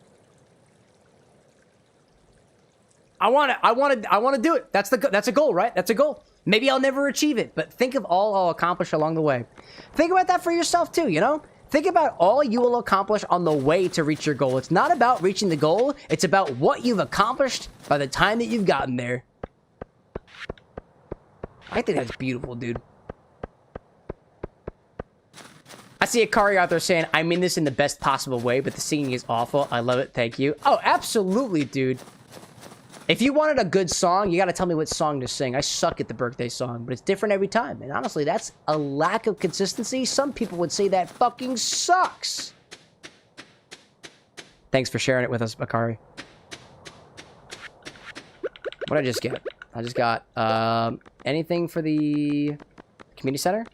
I want to do it. That's a goal, right? That's a goal. Maybe I'll never achieve it, but think of all I'll accomplish along the way. Think about that for yourself too, you know? Think about all you will accomplish on the way to reach your goal. It's not about reaching the goal. It's about what you've accomplished by the time that you've gotten there. I think that's beautiful, dude. I see Akari out there saying, I mean this in the best possible way, but the singing is awful. I love it. Thank you. Oh, absolutely, dude. If you wanted a good song, you gotta tell me what song to sing. I suck at the birthday song, but it's different every time. And honestly, that's a lack of consistency. Some people would say that fucking sucks. Thanks for sharing it with us, Akari. What did I just get? I just got, anything for the community center?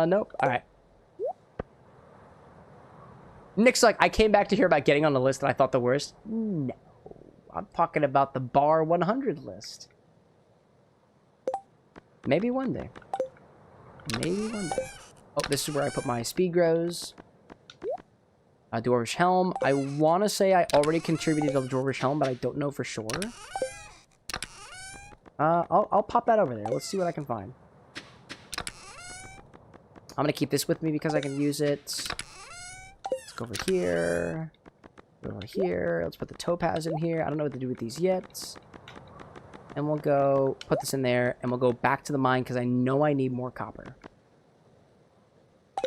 Nope. All right. Nick's like, I came back to hear about getting on the list and I thought the worst. No. I'm talking about the Bar 100 list. Maybe one day. Maybe one day. Oh, this is where I put my speed grows. Dwarvish Helm. I want to say I already contributed to the Dwarvish Helm, but I don't know for sure. I'll pop that over there. Let's see what I can find. I'm going to keep this with me because I can use it. Let's go over here. Go over here. Let's put the topaz in here. I don't know what to do with these yet. And we'll go put this in there, and we'll go back to the mine because I know I need more copper.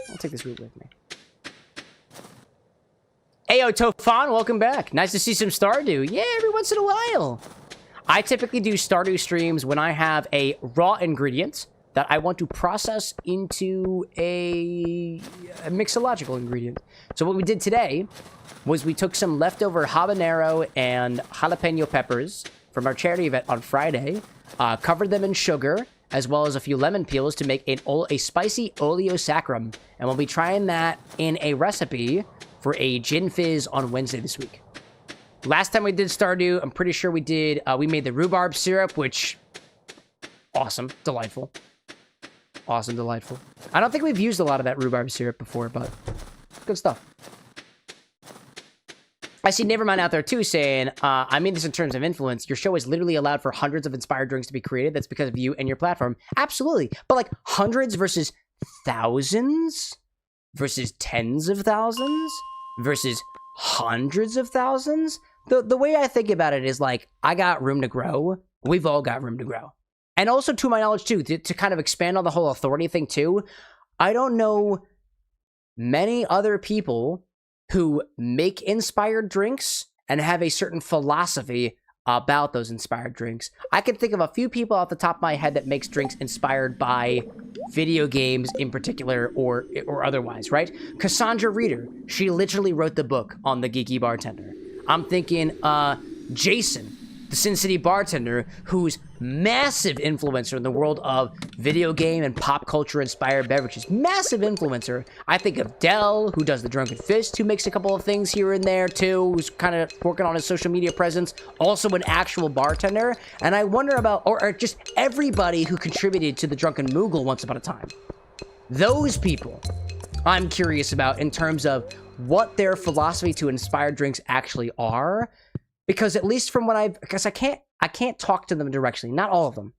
I'll take this root with me. Ayo, Tofan, welcome back. Nice to see some Stardew. Yeah, every once in a while. I typically do Stardew streams when I have a raw ingredient that I want to process into a mixological ingredient. So what we did today was we took some leftover habanero and jalapeno peppers from our charity event on Friday, covered them in sugar, as well as a few lemon peels to make a spicy Oleo Saccharum. And we'll be trying that in a recipe for a gin fizz on Wednesday this week. Last time we did Stardew, I'm pretty sure we made the rhubarb syrup, which Awesome. Delightful. Awesome. Delightful. I don't think we've used a lot of that rhubarb syrup before, but good stuff. I see Nevermind out there, too, saying, I mean this in terms of influence. Your show is literally allowed for hundreds of inspired drinks to be created. That's because of you and your platform. Absolutely. But, like, hundreds versus thousands? Versus tens of thousands? Versus hundreds of thousands? The way I think about it is, like, I got room to grow. We've all got room to grow. And also, to my knowledge, too, to kind of expand on the whole authority thing, too, I don't know many other people who make inspired drinks and have a certain philosophy about those inspired drinks. I can think of a few people off the top of my head that makes drinks inspired by video games in particular or otherwise, right? Cassandra Reeder, she literally wrote the book on the Geeky Bartender. I'm thinking Jason, the Sin City bartender, who's massive influencer in the world of video game and pop culture inspired beverages. Massive influencer. I think of Dell, who does the Drunken Fist, who makes a couple of things here and there too, who's kind of working on his social media presence, also an actual bartender. And I wonder about, or just everybody who contributed to the Drunken Moogle once upon a time. Those people I'm curious about in terms of what their philosophy to inspired drinks actually are. Because at least from what because I can't talk to them directly. Not all of them.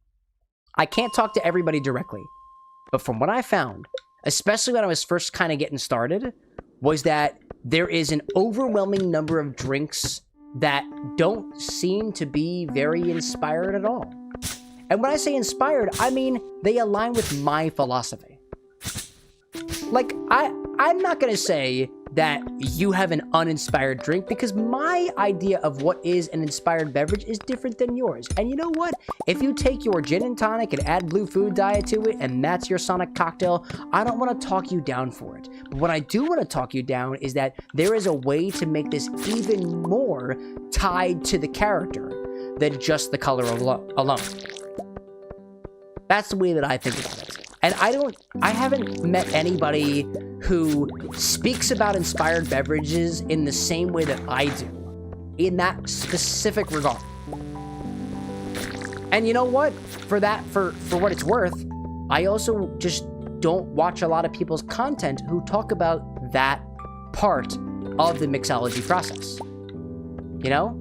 I can't talk to everybody directly. But from what I found, especially when I was first kind of getting started, was that there is an overwhelming number of drinks that don't seem to be very inspired at all. And when I say inspired, I mean they align with my philosophy. Like, I'm not going to say that you have an uninspired drink because my idea of what is an inspired beverage is different than yours. And you know what? If you take your gin and tonic and add blue food dye to it and that's your Sonic cocktail, I don't want to talk you down for it. But what I do want to talk you down is that there is a way to make this even more tied to the character than just the color alone. That's the way that I think about it. And I haven't met anybody who speaks about inspired beverages in the same way that I do, in that specific regard. And you know what? For what it's worth, I also just don't watch a lot of people's content who talk about that part of the mixology process. You know?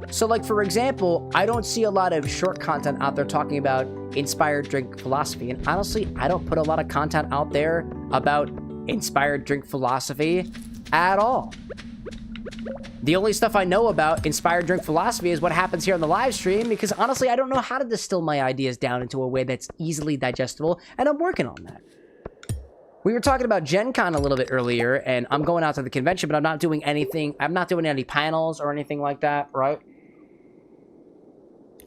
So, like, for example, I don't see a lot of short content out there talking about inspired drink philosophy. And honestly, I don't put a lot of content out there about inspired drink philosophy at all. The only stuff I know about inspired drink philosophy is what happens here on the live stream, because honestly, I don't know how to distill my ideas down into a way that's easily digestible, and I'm working on that. We were talking about Gen Con a little bit earlier, and I'm going out to the convention, but I'm not doing anything. I'm not doing any panels or anything like that, right?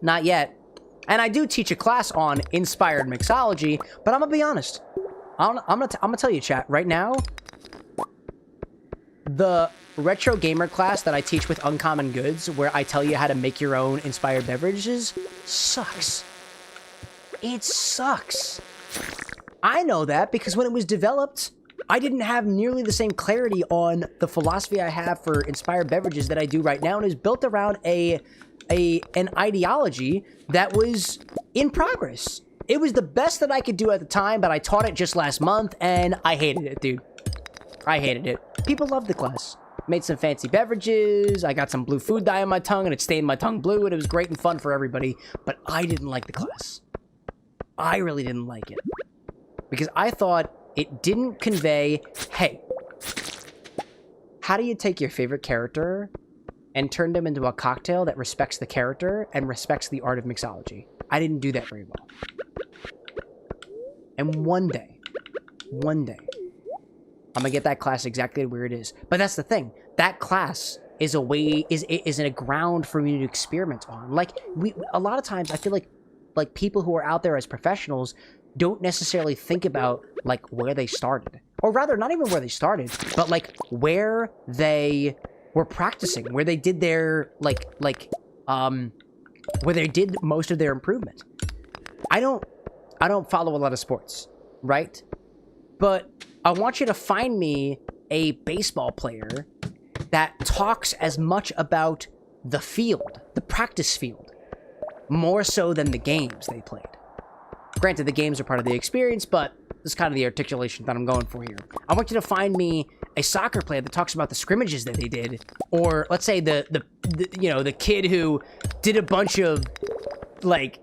Not yet. And I do teach a class on inspired mixology, but I'm gonna be honest. I'm gonna tell you, chat, right now, the retro gamer class that I teach with Uncommon Goods, where I tell you how to make your own inspired beverages, sucks. It sucks. I know that because when it was developed, I didn't have nearly the same clarity on the philosophy I have for inspired beverages that I do right now, and it was built around an ideology that was in progress. It was the best that I could do at the time, but I taught it just last month, and I hated it, dude. I hated it. People loved the class. Made some fancy beverages, I got some blue food dye on my tongue, and it stained my tongue blue, and it was great and fun for everybody, but I didn't like the class. I really didn't like it. Because I thought it didn't convey, hey, how do you take your favorite character and turn them into a cocktail that respects the character and respects the art of mixology? I didn't do that very well. And one day, I'm gonna get that class exactly where it is. But that's the thing. That class is a ground for me to experiment on. Like, a lot of times I feel like people who are out there as professionals don't necessarily think about, like, where they started. Or rather, not even where they started, but, like, where they were practicing, where they did their, where they did most of their improvement. I don't follow a lot of sports, right? But I want you to find me a baseball player that talks as much about the field, the practice field, more so than the games they played. Granted, the games are part of the experience, but this is kind of the articulation that I'm going for here. I want you to find me a soccer player that talks about the scrimmages that they did, or let's say the kid who did a bunch of like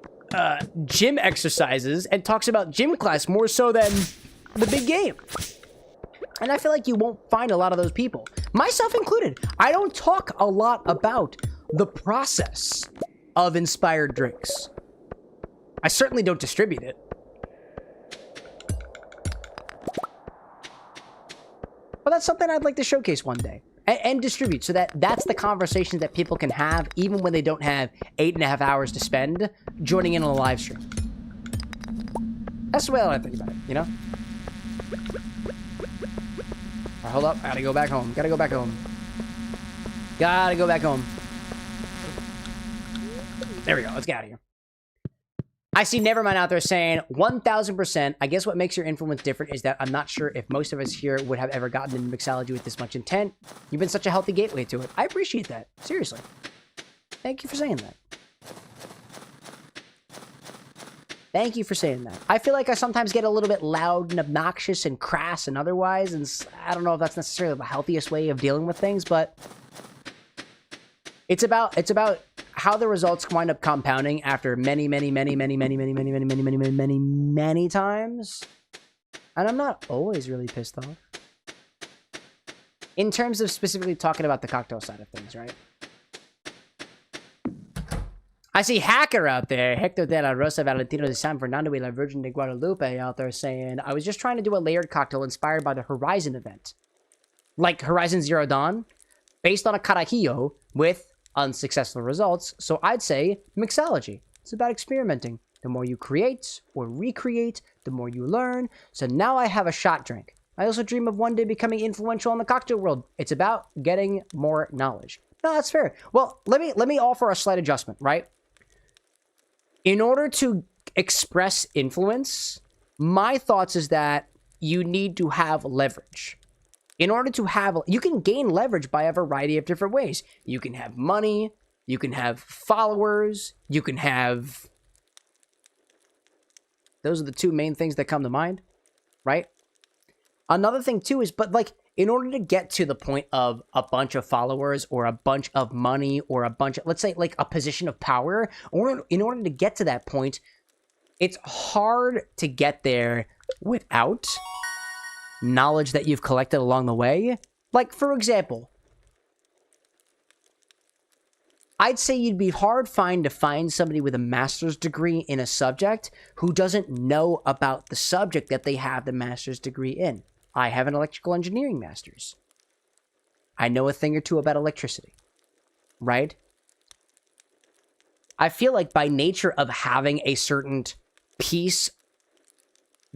gym exercises and talks about gym class more so than the big game. And I feel like you won't find a lot of those people, myself included. I don't talk a lot about the process of inspired drinks. I certainly don't distribute it. But that's something I'd like to showcase one day and distribute, so that's the conversation that people can have even when they don't have 8.5 hours to spend joining in on a live stream. That's the way I think about it, you know? All right, hold up. I gotta go back home. Gotta go back home. Gotta go back home. There we go. Let's get out of here. I see Nevermind out there saying 1000%. I guess what makes your influence different is that I'm not sure if most of us here would have ever gotten into mixology with this much intent. You've been such a healthy gateway to it. I appreciate that. Seriously. Thank you for saying that. Thank you for saying that. I feel like I sometimes get a little bit loud and obnoxious and crass and otherwise, and I don't know if that's necessarily the healthiest way of dealing with things, but it's about how the results wind up compounding after many times. And I'm not always really pissed off. In terms of specifically talking about the cocktail side of things, right? I see Hacker out there, Hector de la Rosa Valentino de San Fernando y la Virgen de Guadalupe out there saying, I was just trying to do a layered cocktail inspired by the Horizon event. Like Horizon Zero Dawn, based on a carajillo with unsuccessful results, so I'd say mixology. It's about experimenting. The more you create or recreate, the more you learn. So now I have a shot drink. I also dream of one day becoming influential in the cocktail world. It's about getting more knowledge. No, that's fair. Well, let me offer a slight adjustment, right? In order to express influence, my thoughts is that you need to have leverage. In order to have, you can gain leverage by a variety of different ways. You can have money, you can have followers, you can have, those are the two main things that come to mind, right? Another thing too is, but like, in order to get to the point of a bunch of followers or a bunch of money or a bunch of, let's say like a position of power, or in order to get to that point, it's hard to get there without knowledge that you've collected along the way. Like, for example, I'd say you'd be hard to find somebody with a master's degree in a subject who doesn't know about the subject that they have the master's degree in. I have an electrical engineering master's. I know a thing or two about electricity, right? I feel like by nature of having a certain piece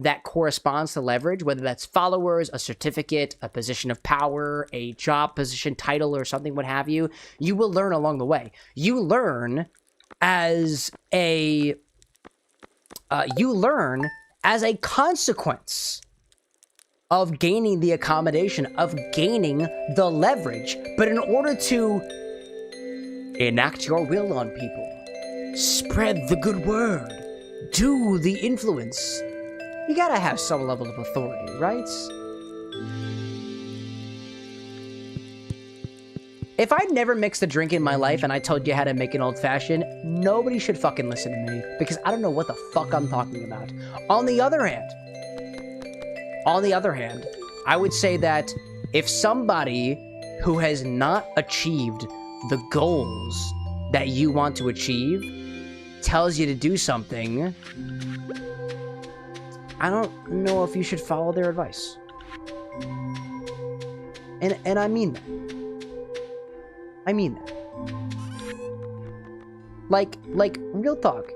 that corresponds to leverage, whether that's followers, a certificate, a position of power, a job position, title, or something, what have you, you will learn along the way. You learn as a consequence of gaining the accommodation, of gaining the leverage. But in order to enact your will on people, spread the good word, do the influence, you gotta have some level of authority, right? If I'd never mixed a drink in my life and I told you how to make an old-fashioned, nobody should fucking listen to me, because I don't know what the fuck I'm talking about. On the other hand, I would say that if somebody who has not achieved the goals that you want to achieve tells you to do something, I don't know if you should follow their advice. And I mean that. I mean that. Like real talk.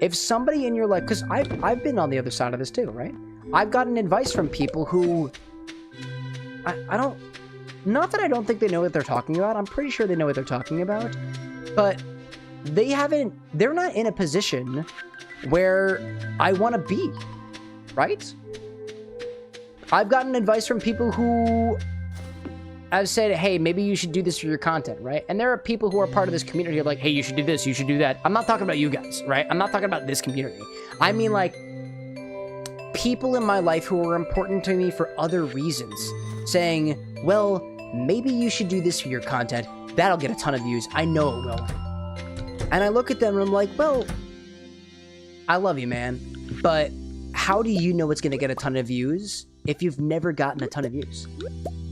If somebody in your life, because I've been on the other side of this too, right? I've gotten advice from people who I don't, not that I don't think they know what they're talking about. I'm pretty sure they know what they're talking about, but they're not in a position where I want to be, right? I've gotten advice from people who I've said, hey, maybe you should do this for your content, right? And there are people who are part of this community who are like, hey, you should do this, you should do that. I'm not talking about you guys, right? I'm not talking about this community. I mean, like, people in my life who are important to me for other reasons, saying, well, maybe you should do this for your content. That'll get a ton of views. I know it will. And I look at them and I'm like, well, I love you, man, but how do you know it's going to get a ton of views if you've never gotten a ton of views?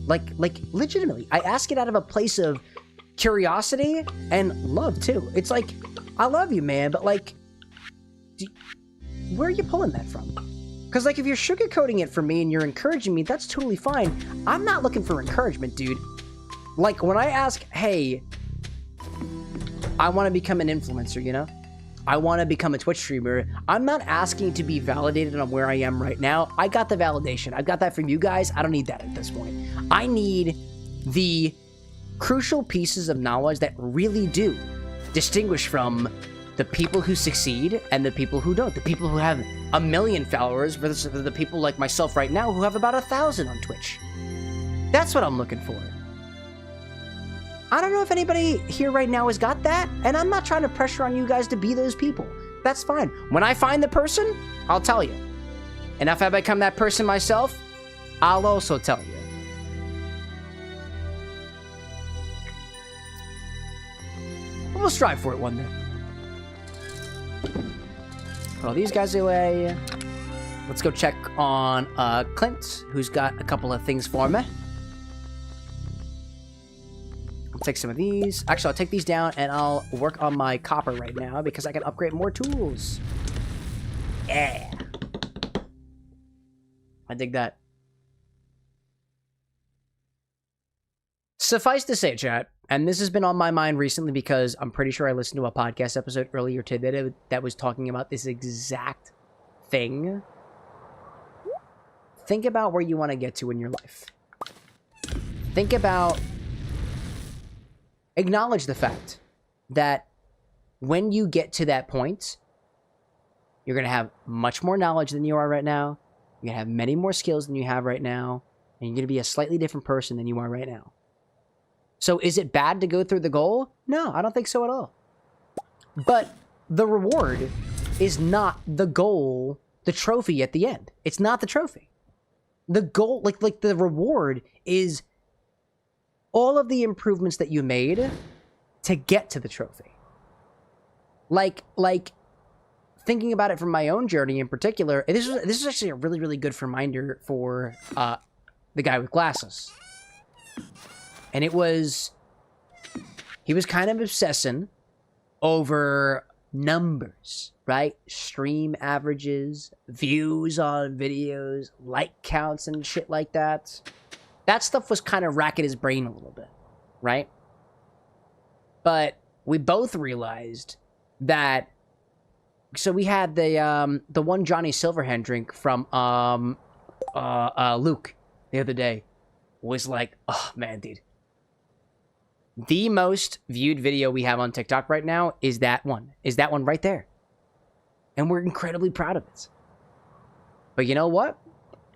Like, legitimately, I ask it out of a place of curiosity and love, too. It's like, I love you, man, but, like, where are you pulling that from? Because, like, if you're sugarcoating it for me and you're encouraging me, that's totally fine. I'm not looking for encouragement, dude. Like, when I ask, hey, I want to become an influencer, you know? I want to become a Twitch streamer. I'm not asking to be validated on where I am right now. I got the validation. I've got that from you guys. I don't need that at this point. I need the crucial pieces of knowledge that really do distinguish from the people who succeed and the people who don't. The people who have 1 million followers versus the people like myself right now who have about 1,000 on Twitch. That's what I'm looking for. I don't know if anybody here right now has got that, and I'm not trying to pressure on you guys to be those people. That's fine. When I find the person, I'll tell you. And if I become that person myself, I'll also tell you. We'll strive for it one day. Put all these guys away. Let's go check on Clint, who's got a couple of things for me. I'll take some of these. Actually, I'll take these down and I'll work on my copper right now because I can upgrade more tools. Yeah. I dig that. Suffice to say, chat, and this has been on my mind recently because I'm pretty sure I listened to a podcast episode earlier today that was talking about this exact thing. Think about where you want to get to in your life. Think about... Acknowledge the fact that when you get to that point, you're going to have much more knowledge than you are right now. You're going to have many more skills than you have right now. And you're going to be a slightly different person than you are right now. So is it bad to go through the goal? No, I don't think so at all. But the reward is not the goal, the trophy at the end. It's not the trophy. The goal, like the reward is all of the improvements that you made to get to the trophy. Like thinking about it from my own journey in particular, this is actually a really, really good reminder for the guy with glasses. And it was, he was kind of obsessing over numbers, right? Stream averages, views on videos, like counts and shit like that. That stuff was kind of racking his brain a little bit, right? But we both realized that, so we had the one Johnny Silverhand drink from Luke the other day was like, oh man, dude. The most viewed video we have on TikTok right now is that one right there. And we're incredibly proud of it. But you know what?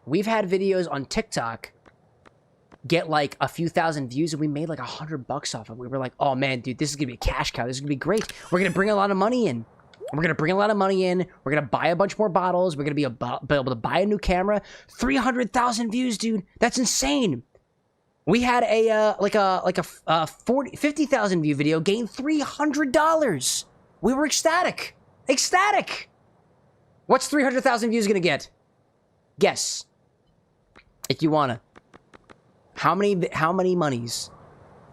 We've had videos on TikTok get like a few thousand views and we made like $100 off of it. We were like, oh man, dude, this is gonna be a cash cow. This is gonna be great. We're gonna bring a lot of money in. We're gonna buy a bunch more bottles. We're gonna be able to buy a new camera. 300,000 views, dude. That's insane. We had a 50,000 view video gain $300. We were ecstatic. Ecstatic. What's 300,000 views gonna get? Guess. If you wanna. How many monies?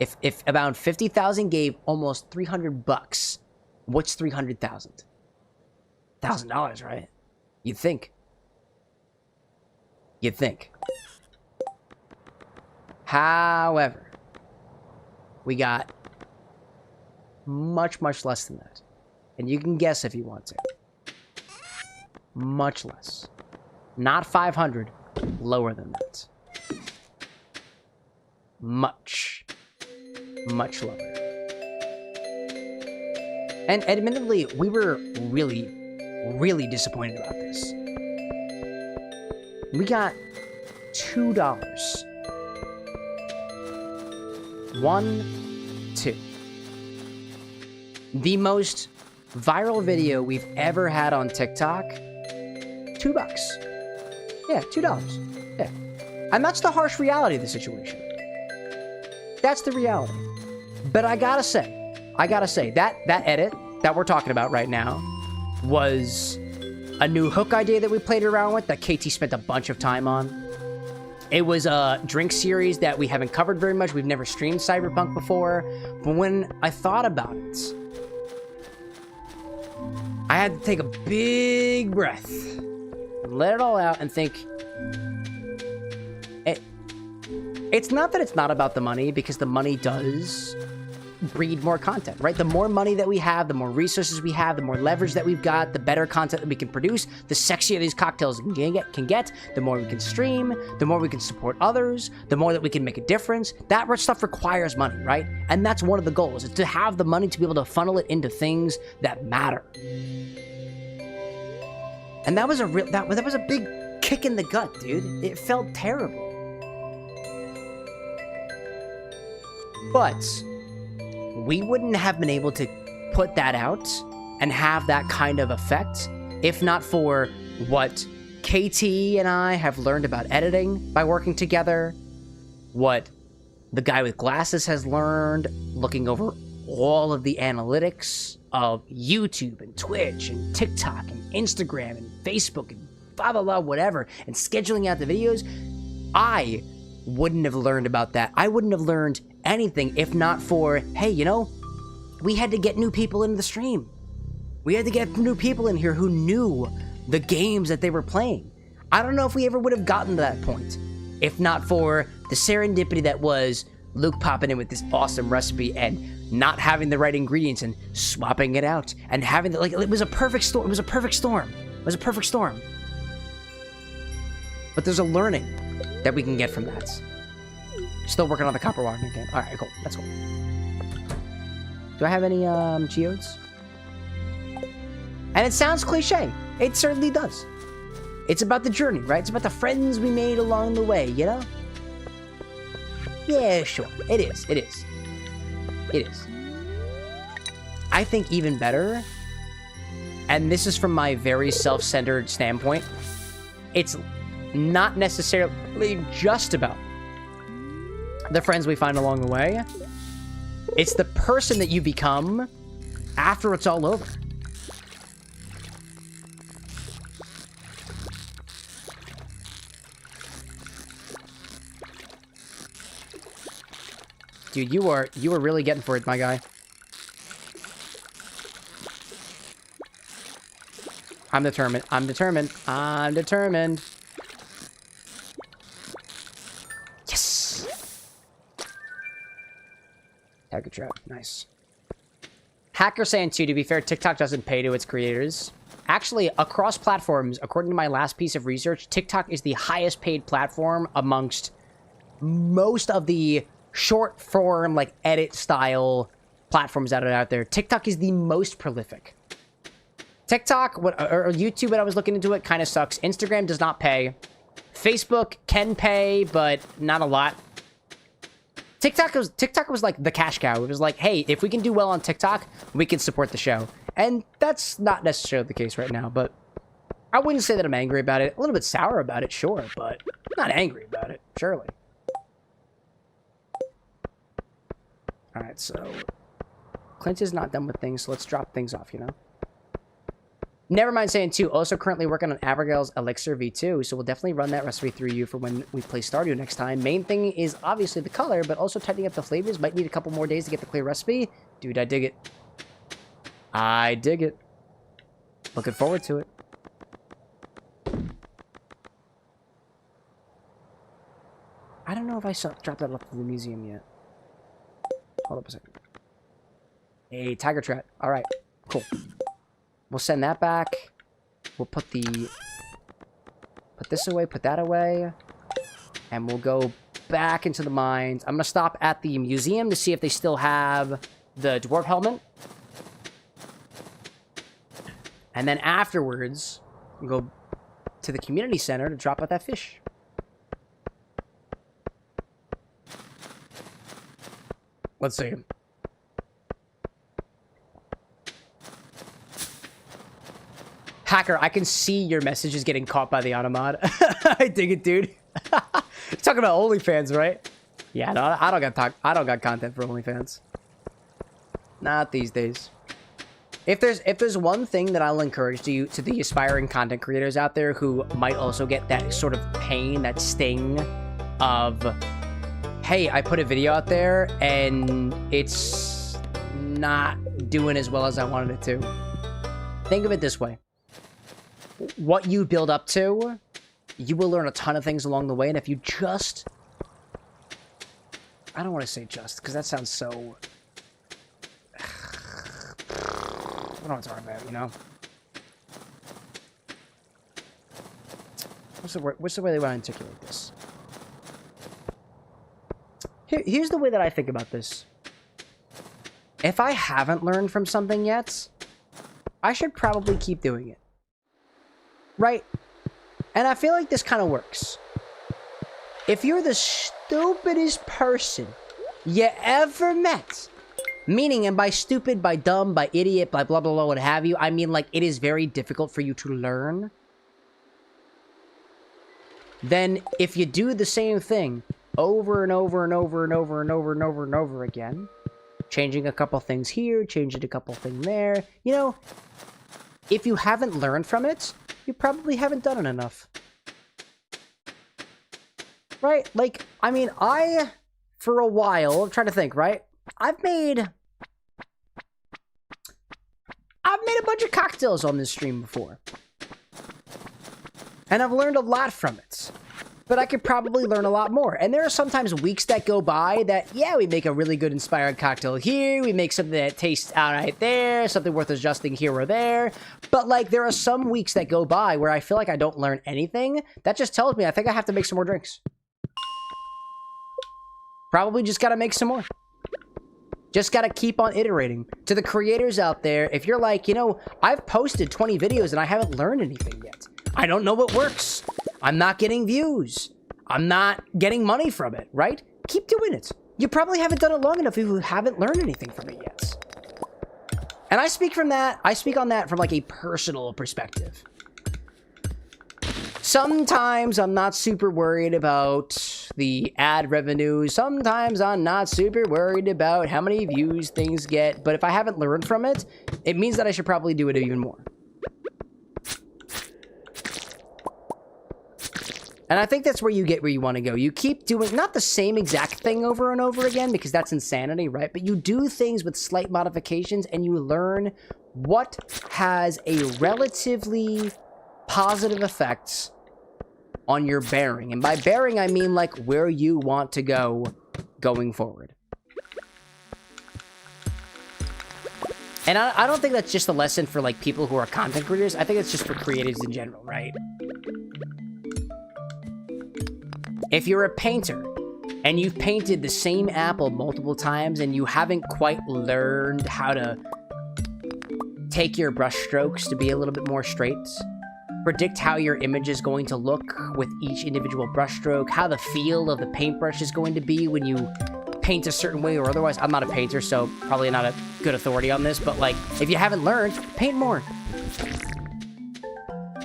If about 50,000 gave almost $300, what's 300,000? $1,000, right? You'd think. However, we got much, much less than that. And you can guess if you want to. Much less. Not 500, lower than that. Much lower. And admittedly, we were really, really disappointed about this. We got $2 1, 2. The most viral video we've ever had on TikTok, $2. Yeah, $2. Yeah. And that's the harsh reality of the situation. That's the reality. But I gotta say, that edit that we're talking about right now was a new hook idea that we played around with that KT spent a bunch of time on. It was a drink series that we haven't covered very much. We've never streamed Cyberpunk before. But when I thought about it, I had to take a big breath and let it all out and think, it's not that it's not about the money, because the money does breed more content, right? The more money that we have, the more resources we have, the more leverage that we've got, the better content that we can produce, the sexier these cocktails can get, the more we can stream, the more we can support others, the more that we can make a difference. That stuff requires money, right? And that's one of the goals, is to have the money to be able to funnel it into things that matter. And that was that was a big kick in the gut, dude. It felt terrible. But we wouldn't have been able to put that out and have that kind of effect if not for what KT and I have learned about editing by working together, what the guy with glasses has learned looking over all of the analytics of YouTube and Twitch and TikTok and Instagram and Facebook and blah, blah, blah, whatever, and scheduling out the videos. I wouldn't have learned about that. I wouldn't have learned anything if not for, hey, you know, we had to get new people into the stream. We had to get new people in here who knew the games that they were playing. I don't know if we ever would have gotten to that point if not for the serendipity that was Luke popping in with this awesome recipe and not having the right ingredients and swapping it out and having the, like, it was a perfect storm. It was a perfect storm. It was a perfect storm. But there's a learning that we can get from that. Still working on the copper wire again. All right, cool. That's cool. Do I have any geodes? And it sounds cliche. It certainly does. It's about the journey, right? It's about the friends we made along the way, you know? Yeah, sure. It is. It is. It is. I think even better, and this is from my very self-centered standpoint, it's not necessarily just about the friends we find along the way. It's the person that you become after it's all over. Dude, you are really getting for it, my guy. I'm determined. I'm determined. I'm determined. Tiger trap, nice. Hacker saying too, to be fair, TikTok doesn't pay to its creators. Actually, across platforms, according to my last piece of research, TikTok is the highest paid platform amongst most of the short form, like edit style platforms that are out there. TikTok is the most prolific. TikTok, or YouTube, when I was looking into it, kind of sucks. Instagram does not pay. Facebook can pay, but not a lot. TikTok was like the cash cow. It was like, hey, if we can do well on TikTok, we can support the show. And that's not necessarily the case right now, but I wouldn't say that I'm angry about it. A little bit sour about it, sure, but not angry about it, surely. Alright, so Clint is not done with things, so let's drop things off, you know? Never mind saying too, also currently working on Abigail's Elixir V2, so we'll definitely run that recipe through you for when we play Stardew next time. Main thing is obviously the color, but also tightening up the flavors. Might need a couple more days to get the clear recipe. Dude, I dig it. I dig it. Looking forward to it. I don't know if I dropped that off to the museum yet. Hold up a second. Hey, tiger trap. Alright, cool. We'll send that back. We'll put this away, put that away. And we'll go back into the mines. I'm going to stop at the museum to see if they still have the dwarf helmet. And then afterwards, we'll go to the community center to drop out that fish. Let's see. Hacker, I can see your messages getting caught by the automod. I dig it, dude. Talking about OnlyFans, right? Yeah, no, I don't got content for OnlyFans. Not these days. If there's one thing that I'll encourage to the aspiring content creators out there who might also get that sort of pain, that sting of, hey, I put a video out there and it's not doing as well as I wanted it to. Think of it this way. What you build up to, you will learn a ton of things along the way, and if you just... I don't want to say just, because that sounds so... I don't know what to talk about, you know? What's the way they want to articulate this? Here's the way that I think about this. If I haven't learned from something yet, I should probably keep doing it. Right? And I feel like this kind of works. If you're the stupidest person you ever met, meaning, and by stupid, by dumb, by idiot, by blah, blah, blah, what have you, I mean, like, it is very difficult for you to learn, then if you do the same thing over and over and over and over and over and over and over again, changing a couple things here, changing a couple things there, you know, if you haven't learned from it, you probably haven't done it enough. Right? Like, I mean, for a while, I'm trying to think, right? I've made a bunch of cocktails on this stream before. And I've learned a lot from it. But I could probably learn a lot more. And there are sometimes weeks that go by that, yeah, we make a really good inspired cocktail here. We make something that tastes all right there. Something worth adjusting here or there. But, like, there are some weeks that go by where I feel like I don't learn anything. That just tells me I think I have to make some more drinks. Probably just gotta make some more. Just gotta keep on iterating. To the creators out there, if you're like, you know, I've posted 20 videos and I haven't learned anything yet. I don't know what works. I'm not getting views. I'm not getting money from it, right? Keep doing it. You probably haven't done it long enough if you haven't learned anything from it yet. And I speak on that from like a personal perspective. Sometimes I'm not super worried about the ad revenue. Sometimes I'm not super worried about how many views things get. But if I haven't learned from it, it means that I should probably do it even more. And I think that's where you get where you want to go. You keep doing not the same exact thing over and over again, because that's insanity, right? But you do things with slight modifications, and you learn what has a relatively positive effect on your bearing. And by bearing, I mean, like, where you want to go going forward. And I don't think that's just a lesson for, like, people who are content creators. I think it's just for creatives in general, right? If you're a painter and you've painted the same apple multiple times and you haven't quite learned how to take your brush strokes to be a little bit more straight, predict how your image is going to look with each individual brush stroke, how the feel of the paintbrush is going to be when you paint a certain way or otherwise. I'm not a painter, so probably not a good authority on this, but like, if you haven't learned, paint more.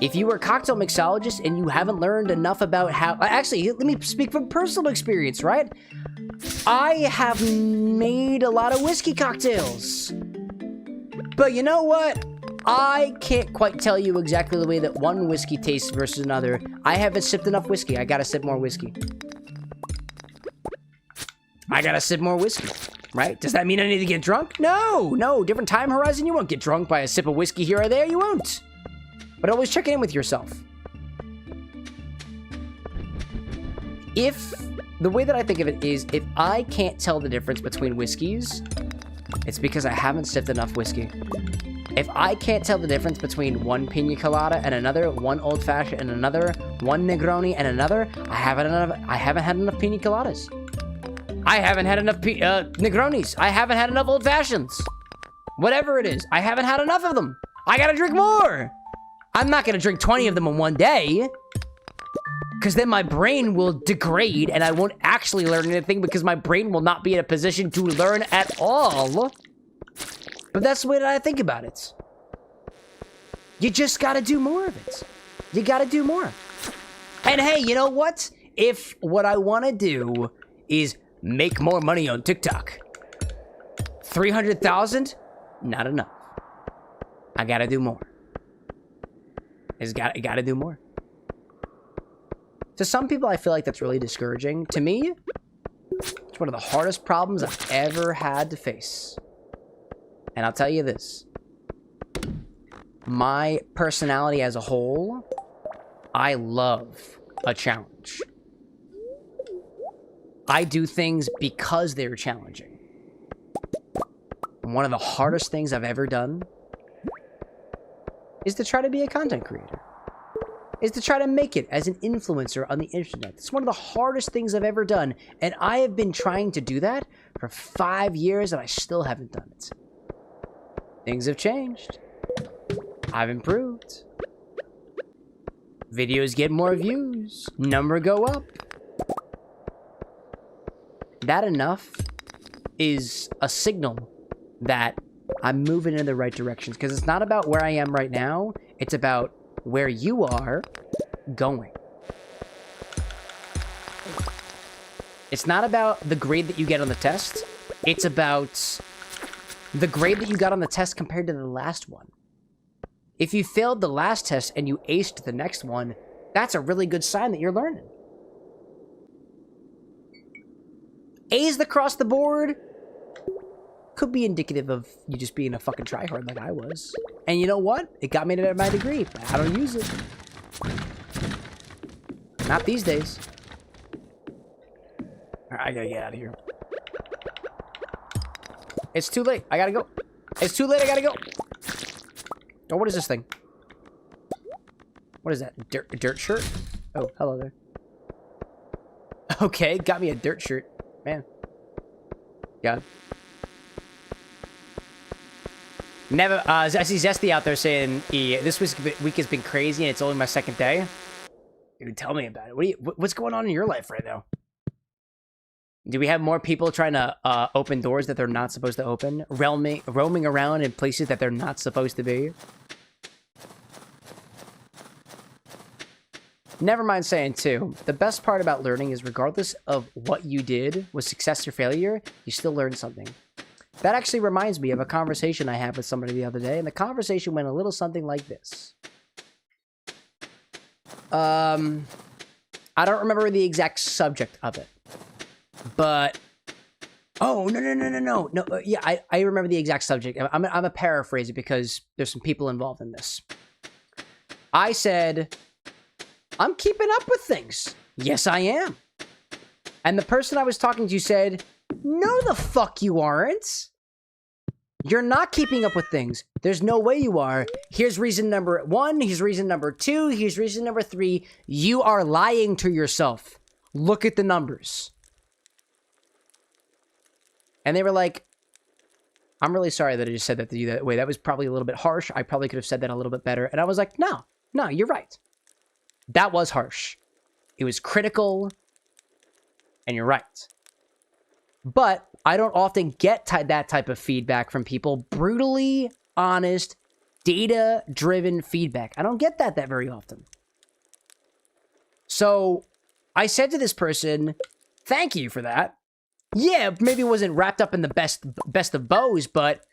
If you were a cocktail mixologist and you haven't learned enough about how... Actually, let me speak from personal experience, right? I have made a lot of whiskey cocktails. But you know what? I can't quite tell you exactly the way that one whiskey tastes versus another. I haven't sipped enough whiskey. I gotta sip more whiskey. I gotta sip more whiskey, right? Does that mean I need to get drunk? No, no. Different time horizon. You won't get drunk by a sip of whiskey here or there. You won't. But always check in with yourself. If, the way that I think of it is, if I can't tell the difference between whiskeys, it's because I haven't sipped enough whiskey. If I can't tell the difference between one pina colada and another, one old fashioned and another, one Negroni and another, I haven't had enough pina coladas. I haven't had enough Negronis. I haven't had enough old fashions. Whatever it is, I haven't had enough of them. I gotta drink more. I'm not gonna drink 20 of them in one day. Because then my brain will degrade and I won't actually learn anything because my brain will not be in a position to learn at all. But that's the way that I think about it. You just gotta do more of it. You gotta do more. And hey, you know what? If what I want to do is make more money on TikTok, 300,000, not enough. I gotta do more. Gotta do more. To some people, I feel like that's really discouraging. To me, it's one of the hardest problems I've ever had to face. And I'll tell you this. My personality as a whole, I love a challenge. I do things because they're challenging. And one of the hardest things I've ever done is to try to be a content creator. Is to try to make it as an influencer on the internet. It's one of the hardest things I've ever done. And I have been trying to do that for 5 years and I still haven't done it. Things have changed. I've improved. Videos get more views. Number go up. That enough is a signal that I'm moving in the right directions. Because it's not about where I am right now. It's about where you are going. It's not about the grade that you get on the test. It's about the grade that you got on the test compared to the last one. If you failed the last test and you aced the next one, that's a really good sign that you're learning. A's across the board could be indicative of you just being a fucking tryhard like I was. And you know what? It got me to my degree, but I don't use it. Not these days. Alright, I gotta get out of here. It's too late. I gotta go. It's too late. I gotta go. Oh, what is this thing? What is that? Dirt shirt? Oh, hello there. Okay, got me a dirt shirt. Man. God. Never, I see Zesty out there saying, this week has been crazy and it's only my second day. Dude, tell me about it. What's going on in your life right now? Do we have more people trying to open doors that they're not supposed to open? Roaming around in places that they're not supposed to be? Never mind saying, too, the best part about learning is regardless of what you did, was success or failure, you still learn something. That actually reminds me of a conversation I had with somebody the other day, and the conversation went a little something like this. I don't remember the exact subject of it. But, oh, no. Yeah, I remember the exact subject. I'm a paraphrase it because there's some people involved in this. I said, I'm keeping up with things. Yes, I am. And the person I was talking to said, no, the fuck you aren't. You're not keeping up with things. There's no way you are. Here's reason number 1. Here's reason number 2. Here's reason number 3. You are lying to yourself. Look at the numbers. And they were like, I'm really sorry that I just said that to you that way. That was probably a little bit harsh. I probably could have said that a little bit better. And I was like, no, you're right. That was harsh. It was critical. And you're right. But I don't often get that type of feedback from people. Brutally honest, data-driven feedback. I don't get that very often. So I said to this person, thank you for that. Yeah, maybe it wasn't wrapped up in the best of bows, but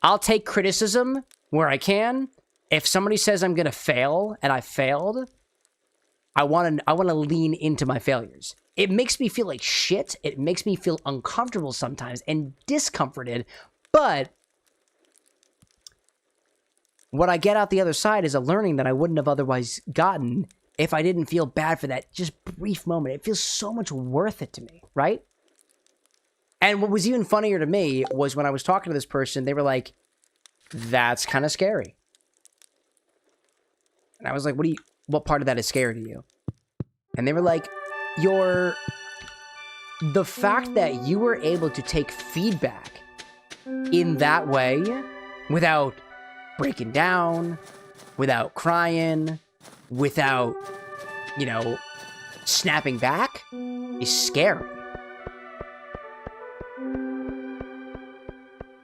I'll take criticism where I can. If somebody says I'm gonna fail and I failed, I want to lean into my failures. It makes me feel like shit. It makes me feel uncomfortable sometimes and discomforted, but what I get out the other side is a learning that I wouldn't have otherwise gotten if I didn't feel bad for that just brief moment. It feels so much worth it to me, right? And what was even funnier to me was when I was talking to this person, they were like, that's kind of scary. And I was like, what part of that is scary to you? And they were like, the fact that you were able to take feedback in that way without breaking down, without crying, without, snapping back is scary.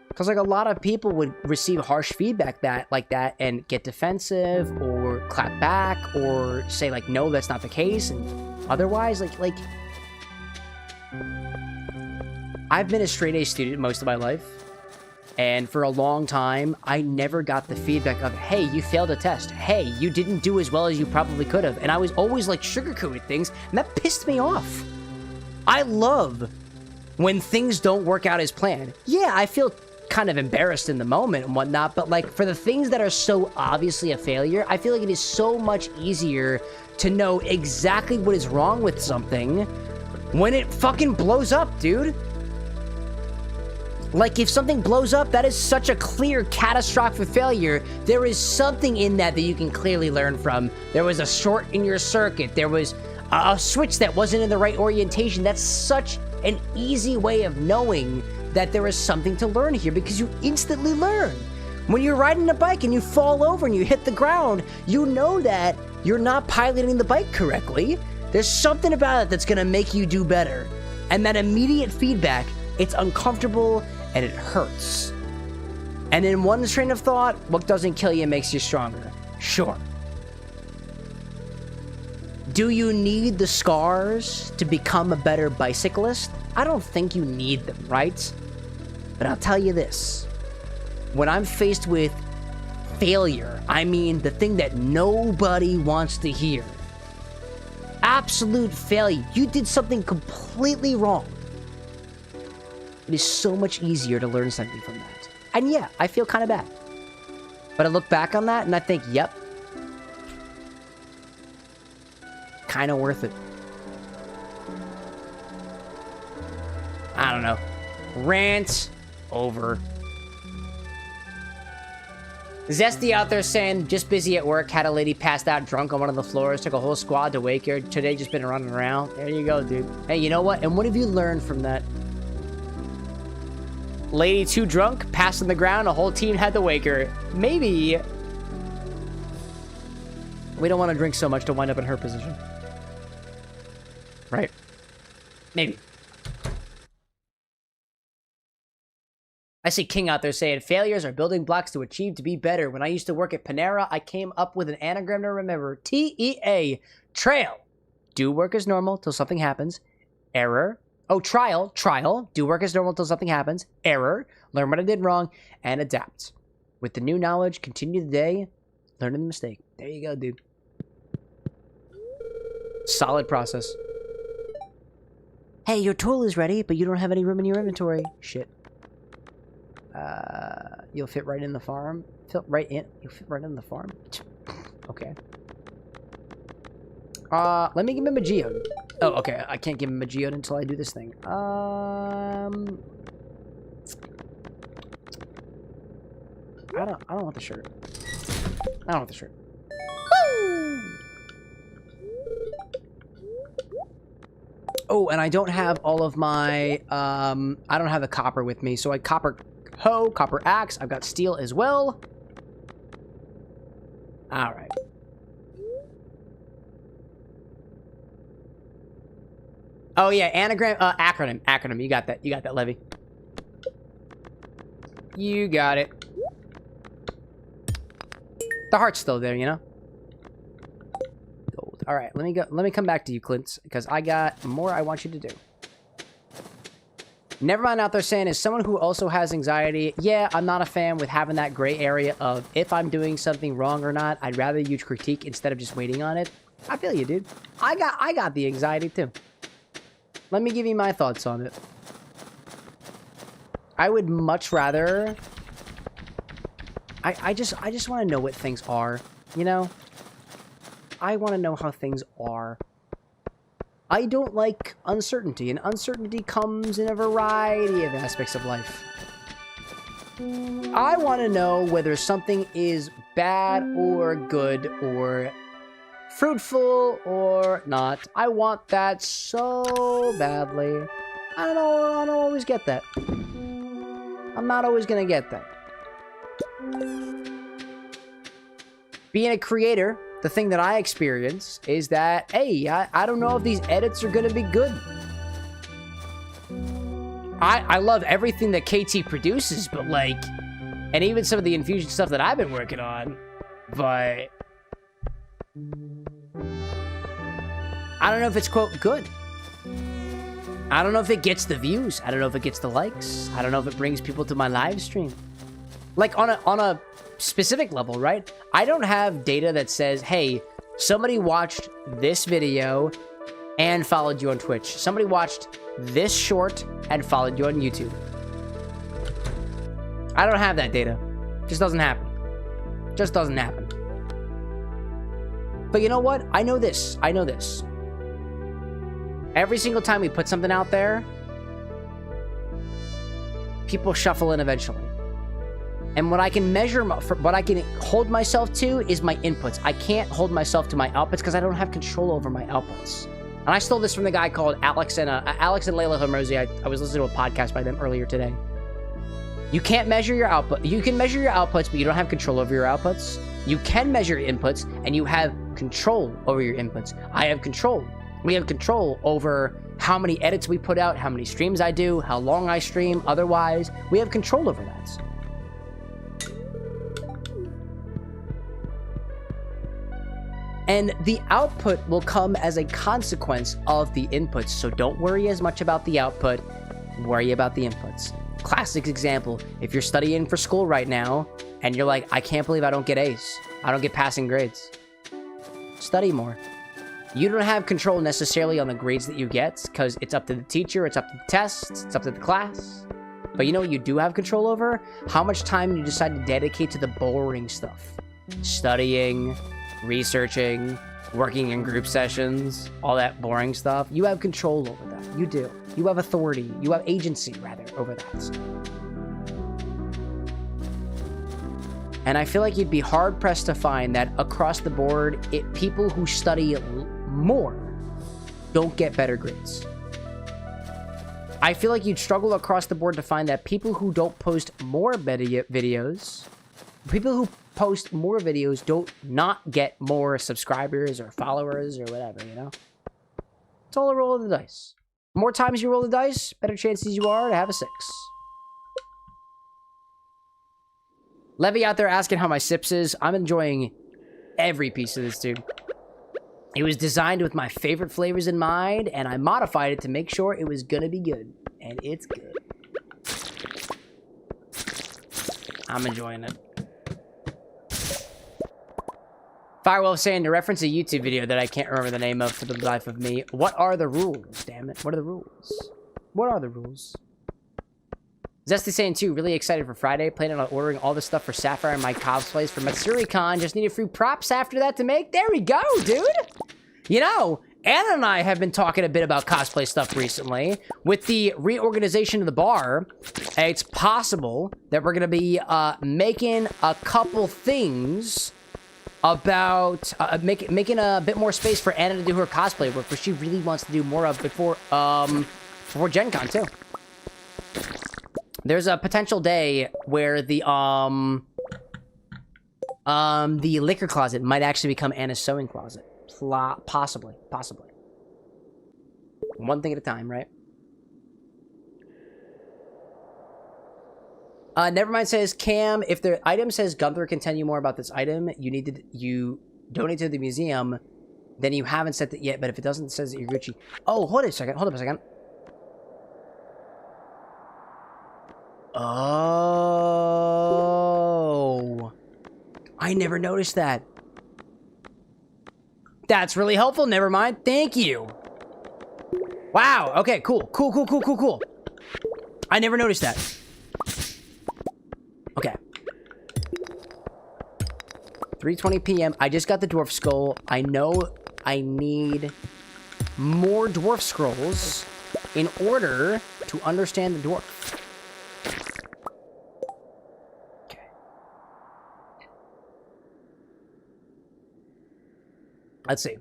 Because, like, a lot of people would receive harsh feedback like that and get defensive or clap back or say, like, no, that's not the case. And otherwise, like, I've been a straight A student most of my life. And for a long time, I never got the feedback of, hey, you failed a test. Hey, you didn't do as well as you probably could have. And I was always, like, sugarcoating things, and that pissed me off. I love when things don't work out as planned. Yeah, I feel kind of embarrassed in the moment and whatnot, but, like, for the things that are so obviously a failure, I feel like it is so much easier to know exactly what is wrong with something when it fucking blows up, dude. Like, if something blows up, that is such a clear catastrophic failure. There is something in that you can clearly learn from. There was a short in your circuit. There was a switch that wasn't in the right orientation. That's such an easy way of knowing that there is something to learn here, because you instantly learn. When you're riding a bike and you fall over and you hit the ground, you know that you're not piloting the bike correctly. There's something about it that's gonna make you do better. And that immediate feedback, it's uncomfortable and it hurts. And in one train of thought, what doesn't kill you makes you stronger. Sure. Do you need the scars to become a better bicyclist? I don't think you need them, right? But I'll tell you this. When I'm faced with failure, I mean the thing that nobody wants to hear. Absolute failure. You did something completely wrong. It is so much easier to learn something from that. And yeah, I feel kind of bad. But I look back on that and I think, yep. Kind of worth it. I don't know. Rant over. Zesty out there saying, just busy at work, had a lady passed out drunk on one of the floors, took a whole squad to wake her. Today just been running around. There you go, dude. Hey, you know what? And what have you learned from that? Lady too drunk, passed on the ground, a whole team had to wake her. Maybe we don't want to drink so much to wind up in her position. Right? Maybe. I see King out there saying, failures are building blocks to achieve to be better. When I used to work at Panera, I came up with an anagram to remember. TEA. Trail. Do work as normal till something happens. Error. Oh, trial. Trial. Do work as normal till something happens. Error. Learn what I did wrong. And adapt. With the new knowledge, continue the day. Learning the mistake. There you go, dude. Solid process. Hey, your tool is ready, but you don't have any room in your inventory. Shit. You'll fit right in the farm. You'll fit right in the farm. Okay. Let me give him a geode. Oh, okay. I can't give him a geode until I do this thing. I don't want the shirt. I don't want the shirt. Woo! Oh, and I don't have all of my, I don't have the copper with me, so I copper hoe, copper axe. I've got steel as well. All right. Oh yeah, anagram, acronym. You got that. You got that, Levy. You got it. The heart's still there, you know. Gold. All right, let me come back to you, Clint, because I got more I want you to do. Nevermind out there saying, is someone who also has anxiety, yeah, I'm not a fan with having that gray area of if I'm doing something wrong or not. I'd rather you critique instead of just waiting on it. I feel you, dude. I got the anxiety too. Let me give you my thoughts on it. I would much rather... I just want to know what things are, you know? I want to know how things are. I don't like uncertainty, and uncertainty comes in a variety of aspects of life. I want to know whether something is bad or good or fruitful or not. I want that so badly. I don't always get that. I'm not always gonna get that. Being a creator, the thing that I experience is that, hey, I don't know if these edits are going to be good. I love everything that KT produces, but like, and even some of the infusion stuff that I've been working on, but I don't know if it's, quote, good. I don't know if it gets the views. I don't know if it gets the likes. I don't know if it brings people to my live stream. Like, on a specific level, right? I don't have data that says, hey, somebody watched this video and followed you on Twitch. Somebody watched this short and followed you on YouTube. I don't have that data. Just doesn't happen. Just doesn't happen. But you know what? I know this. I know this. Every single time we put something out there, people shuffle in eventually. And what I can measure, what I can hold myself to is my inputs. I can't hold myself to my outputs because I don't have control over my outputs. And I stole this from the guy called Alex and Layla Hormozy. I was listening to a podcast by them earlier today. You can't measure your output. You can measure your outputs, but you don't have control over your outputs. You can measure your inputs, and you have control over your inputs. I have control. We have control over how many edits we put out, how many streams I do, how long I stream, otherwise. We have control over that. And the output will come as a consequence of the inputs, so don't worry as much about the output, worry about the inputs. Classic example, if you're studying for school right now, and you're like, I can't believe I don't get A's, I don't get passing grades. Study more. You don't have control necessarily on the grades that you get, because it's up to the teacher, it's up to the tests, it's up to the class. But you know what you do have control over? How much time you decide to dedicate to the boring stuff. Studying, researching, working in group sessions, all that boring stuff. You have control over that. You do. You have authority. You have agency, rather, over that. And I feel like you'd be hard-pressed to find that across the board, people who study more don't get better grades. I feel like you'd struggle across the board to find that people who don't post more videos, people who post more videos don't not get more subscribers or followers or whatever, you know? It's all a roll of the dice. More times you roll the dice, better chances you are to have a 6. Levy out there asking how my sips is. I'm enjoying every piece of this, dude. It was designed with my favorite flavors in mind, and I modified it to make sure it was gonna be good. And it's good. I'm enjoying it. Firewolf saying to reference a YouTube video that I can't remember the name of for the life of me. What are the rules, damn it? What are the rules? What are the rules? Zesty saying too, really excited for Friday. Planning on ordering all the stuff for Sapphire and my cosplays for MatsuriCon. Just need a few props after that to make. There we go, dude. You know, Anna and I have been talking a bit about cosplay stuff recently. With the reorganization of the bar, it's possible that we're going to be making a couple things about making a bit more space for Anna to do her cosplay work, but she really wants to do more of before Gen Con too. There's a potential day where the liquor closet might actually become Anna's sewing closet. Possibly. One thing at a time, right? Nevermind says, Cam, if the item says Gunther can tell you more about this item, you donate to the museum, then you haven't sent it yet, but if it doesn't, it says that you're Gucci. Oh, hold up a second. Oh. I never noticed that. That's really helpful. Never mind. Thank you. Wow. Okay, cool. Cool. I never noticed that. Okay. 3:20 p.m. I just got the dwarf skull. I know I need more dwarf scrolls in order to understand the dwarf. Let's see.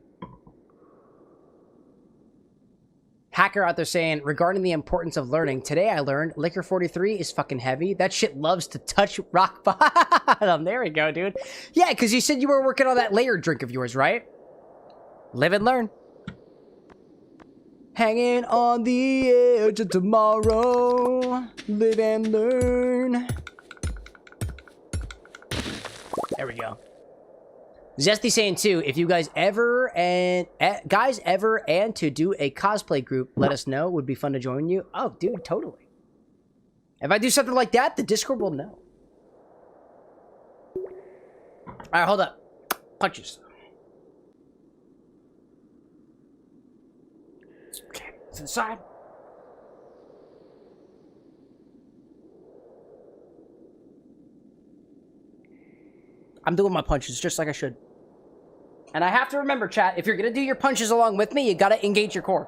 Hacker out there saying, regarding the importance of learning, today I learned Liquor 43 is fucking heavy. That shit loves to touch rock bottom. There we go, dude. Yeah, because you said you were working on that layered drink of yours, right? Live and learn. Hanging on the edge of tomorrow. Live and learn. There we go. Zesty saying too, if you guys ever and to do a cosplay group, let us know. It would be fun to join you. Oh, dude, totally. If I do something like that, the Discord will know. All right, hold up. Punches. Okay, it's inside. I'm doing my punches just like I should. And I have to remember, chat, if you're going to do your punches along with me, you got to engage your core.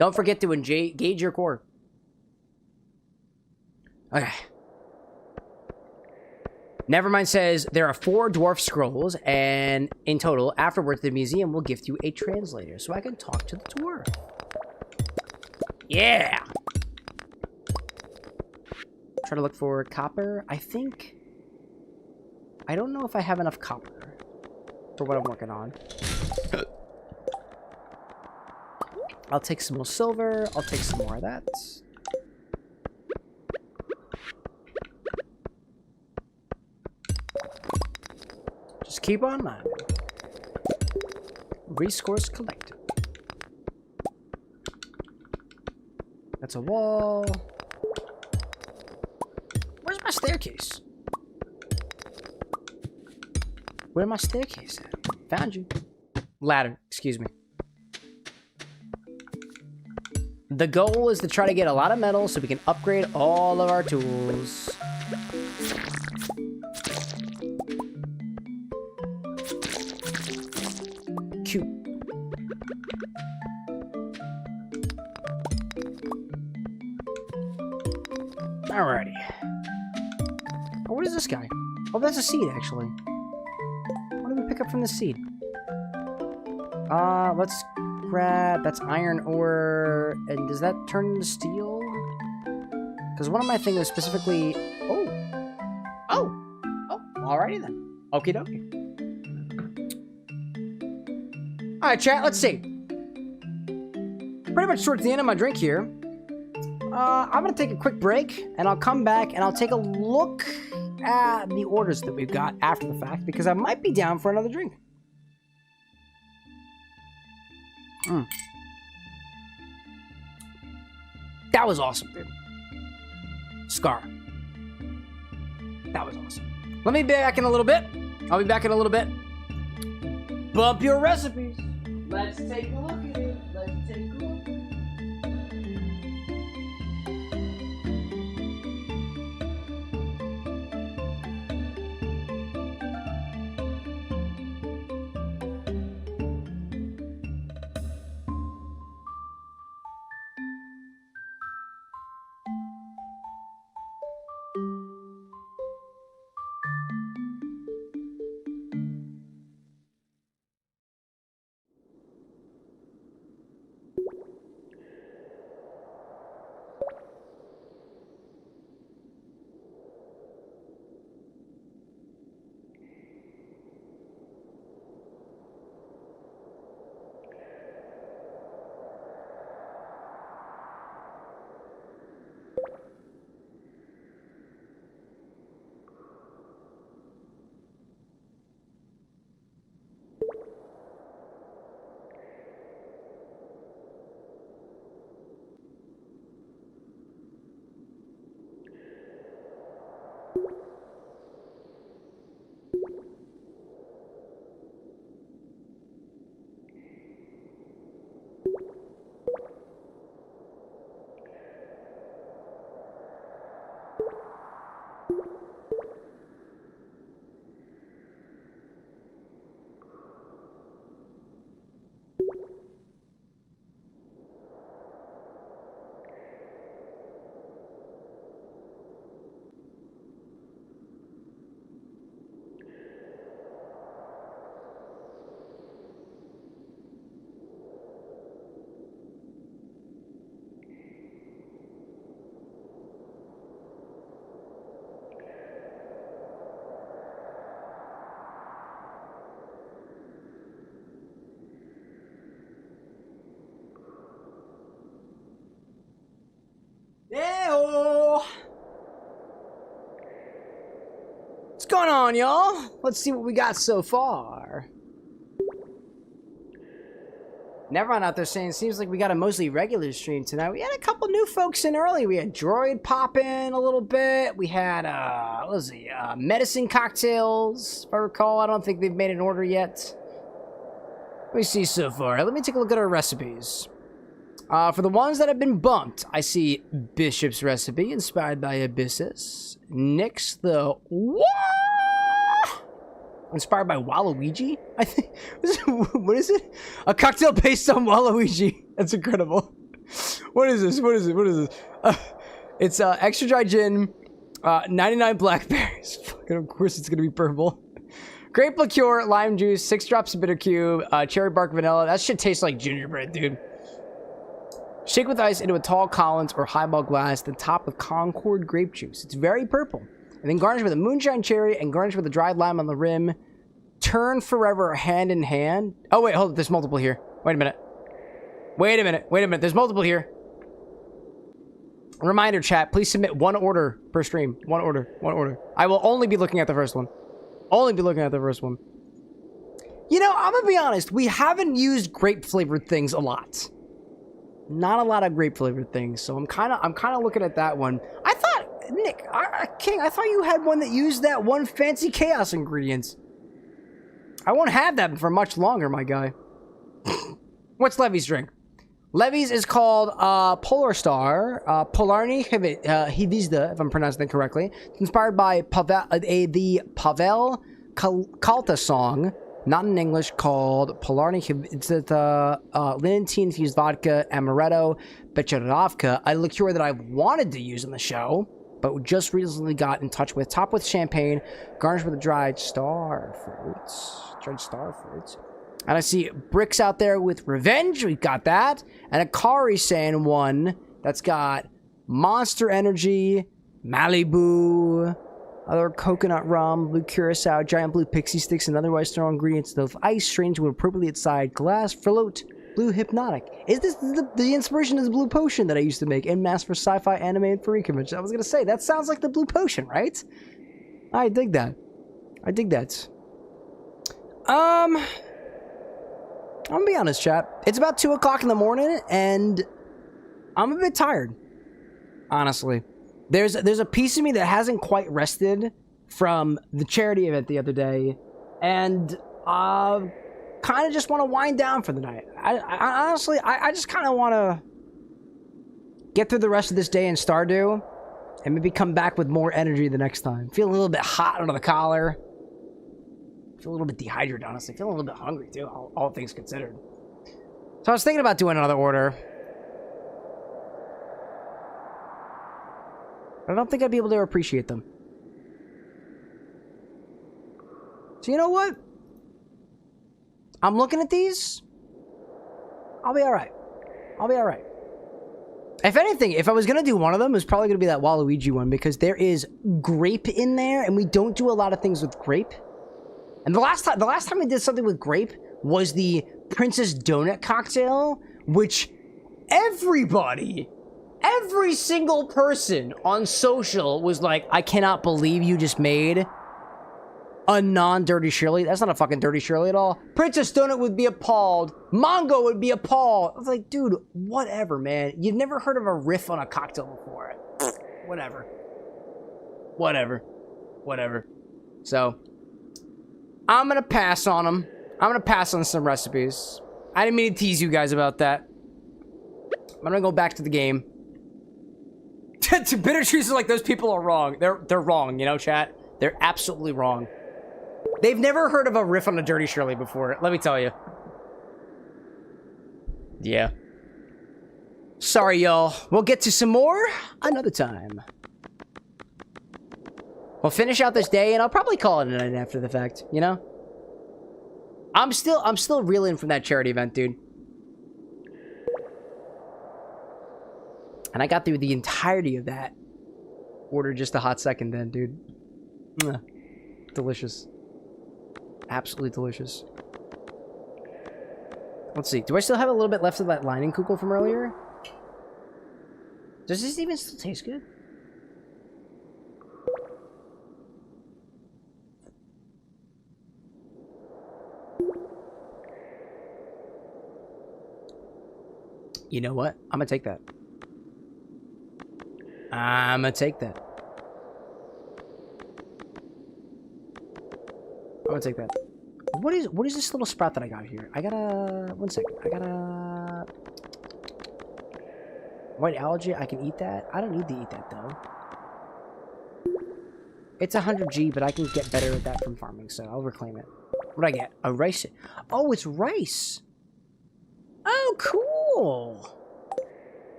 Don't forget to engage your core. Okay. Nevermind says, there are 4 dwarf scrolls, and in total, afterwards, the museum will gift you a translator, so I can talk to the dwarf. Yeah! Try to look for copper. I don't know if I have enough copper for what I'm working on. I'll take some more silver. I'll take some more of that. Just keep on mining. Resource collected. That's a wall. Where's my staircase? Where's my staircase at? Found you. Ladder, excuse me. The goal is to try to get a lot of metal so we can upgrade all of our tools. Cute. Alrighty. Oh, what is this guy? Oh, that's a seed, actually. What did we pick up from the seed? Let's grab... That's iron ore. And does that turn into steel? Because one of my things was specifically... Oh! Alrighty then. Okie dokie. Alright, chat, let's see. Pretty much towards the end of my drink here. I'm gonna take a quick break, and I'll come back, and I'll take a look at the orders that we've got after the fact, because I might be down for another drink. That was awesome, dude. Scar. That was awesome. Let me be back in a little bit. I'll be back in a little bit. Bump your recipes. Let's take a look at it. Let's take a look. going on, y'all? Let's see what we got so far. Nevermind out there saying, seems like we got a mostly regular stream tonight. We had a couple new folks in early. We had Droid pop in a little bit. We had, what was he? Medicine cocktails, if I recall. I don't think they've made an order yet. Let me see so far. Let me take a look at our recipes. For the ones that have been bumped, I see Bishop's recipe, inspired by Abyssus. Nick's the... What? Inspired by Waluigi? I think... What is it? A cocktail based on Waluigi. That's incredible. What is this? What is it? What is this? It's extra dry gin, 99 blackberries. Fucking, of course it's going to be purple. Grape liqueur, lime juice, 6 drops of bitter cube, cherry bark vanilla. That shit tastes like gingerbread, dude. Shake with ice into a tall Collins or highball glass, then top with Concord grape juice. It's very purple. And then garnish with a moonshine cherry and garnish with a dried lime on the rim. Turn forever hand in hand. Oh, wait, hold it. There's multiple here. Wait a minute. Wait a minute. Wait a minute. There's multiple here. Reminder, chat. Please submit 1 order per stream. 1 order. 1 order. I will only be looking at the first one. Only be looking at the first one. You know, I'm going to be honest. We haven't used grape-flavored things a lot. Not a lot of grape-flavored things. So I'm kind of looking at that one. I thought... Nick, King, I thought you had one that used that one fancy chaos ingredients. I won't have that for much longer, my guy. What's Levy's drink? Levy's is called Polar Star, Polarny Hivizda, if I'm pronouncing it correctly. It's inspired by the Pavel Kalta song, not in English, called Polarny Hivizda. It's linen tea infused vodka, amaretto, becherovka, a liqueur that I've wanted to use in the show, but just recently got in touch with. Top with champagne, garnished with dried star fruits. And I see Bricks out there with Revenge. We've got that. And a Kari-san one that's got Monster Energy, Malibu, other coconut rum, blue curacao, giant blue pixie sticks, and otherwise strong ingredients of ice strained to an appropriate side glass, float, blue hypnotic. Is this the inspiration of the blue potion that I used to make en masse for sci-fi, anime, and furry convention? I was going to say, that sounds like the blue potion, right? I dig that. I dig that. I'm gonna be honest, chat. It's about 2 o'clock in the morning, and I'm a bit tired. Honestly, there's a piece of me that hasn't quite rested from the charity event the other day, and kind of just want to wind down for the night. I honestly just kind of want to get through the rest of this day in Stardew, and maybe come back with more energy the next time. Feel a little bit hot under the collar. Feel a little bit dehydrated, honestly. Feel a little bit hungry, too, all things considered. So I was thinking about doing another order. But I don't think I'd be able to appreciate them. So you know what? I'm looking at these. I'll be alright. I'll be alright. If anything, if I was going to do one of them, it was probably going to be that Waluigi one, because there is grape in there, and we don't do a lot of things with grape. And the last time we did something with grape was the Princess Donut cocktail, which every single person on social was like, I cannot believe you just made a non-Dirty Shirley. That's not a fucking Dirty Shirley at all. Princess Donut would be appalled. Mongo would be appalled. I was like, dude, whatever, man. You've never heard of a riff on a cocktail before. Whatever. So... I'm going to pass on them. I'm going to pass on some recipes. I didn't mean to tease you guys about that. I'm going to go back to the game. To bitter choosers like those people are wrong. They're wrong, you know, chat? They're absolutely wrong. They've never heard of a riff on a Dirty Shirley before, let me tell you. Yeah. Sorry, y'all. We'll get to some more another time. We'll finish out this day, and I'll probably call it a night after the fact, you know? I'm still reeling from that charity event, dude. And I got through the entirety of that order just a hot second then, dude. Delicious. Absolutely delicious. Let's see. Do I still have a little bit left of that lining kugel from earlier? Does this even still taste good? You know what? I'm gonna take that. I'm gonna take that. I'm gonna take that. What is this little sprout that I got here? I got a... One second. I got a... White algae. I can eat that. I don't need to eat that, though. It's 100G, but I can get better at that from farming, so I'll reclaim it. What do I get? A rice... Oh, it's rice! Oh, cool!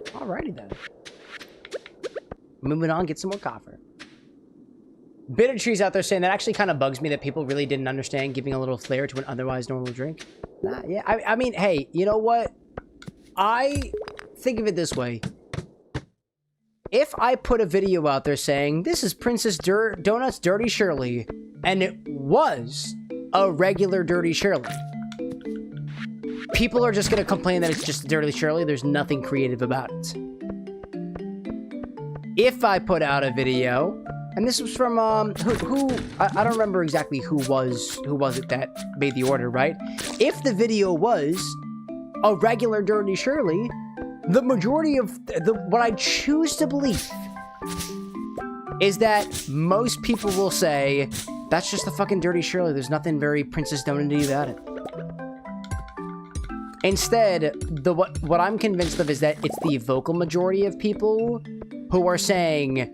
Alrighty, then. Moving on, get some more copper. Bitter trees out there saying that actually kind of bugs me that people really didn't understand giving a little flair to an otherwise normal drink. Nah, yeah, I mean, hey, you know what? I think of it this way. If I put a video out there saying, this is Princess Donut's Dirty Shirley, and it was a regular Dirty Shirley, people are just going to complain that it's just Dirty Shirley. There's nothing creative about it. If I put out a video, and this was from, I don't remember exactly who was it that made the order, right? If the video was a regular Dirty Shirley, the majority of what I choose to believe is that most people will say, that's just the fucking Dirty Shirley. There's nothing very Princess Donut-y about it. Instead, what I'm convinced of is that it's the vocal majority of people who are saying,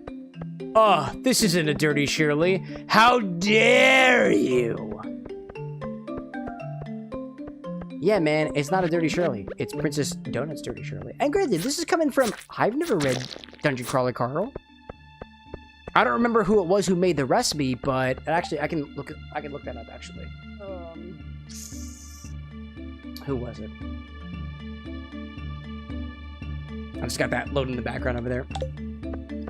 oh, this isn't a Dirty Shirley. How dare you? Yeah, man, it's not a Dirty Shirley. It's Princess Donut's Dirty Shirley. And granted, this is coming from... I've never read Dungeon Crawler Carl. I don't remember who it was who made the recipe, but actually, I can look that up, actually. Who was it? I just got that loading in the background over there.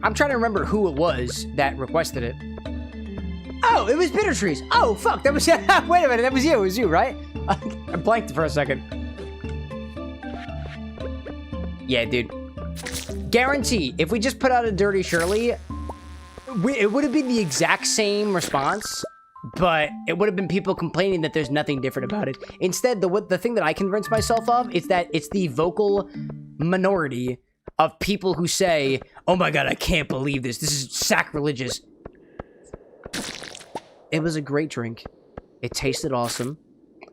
I'm trying to remember who it was that requested it. Oh, it was Bitter Trees. Oh, fuck, that was... Wait a minute, that was you. It was you, right? I blanked for a second. Yeah, dude. Guarantee, if we just put out a Dirty Shirley, it would have been the exact same response, but it would have been people complaining that there's nothing different about it. Instead, the thing that I convince myself of is that it's the vocal minority of people who say, oh my god, I can't believe this. This is sacrilegious. It was a great drink. It tasted awesome.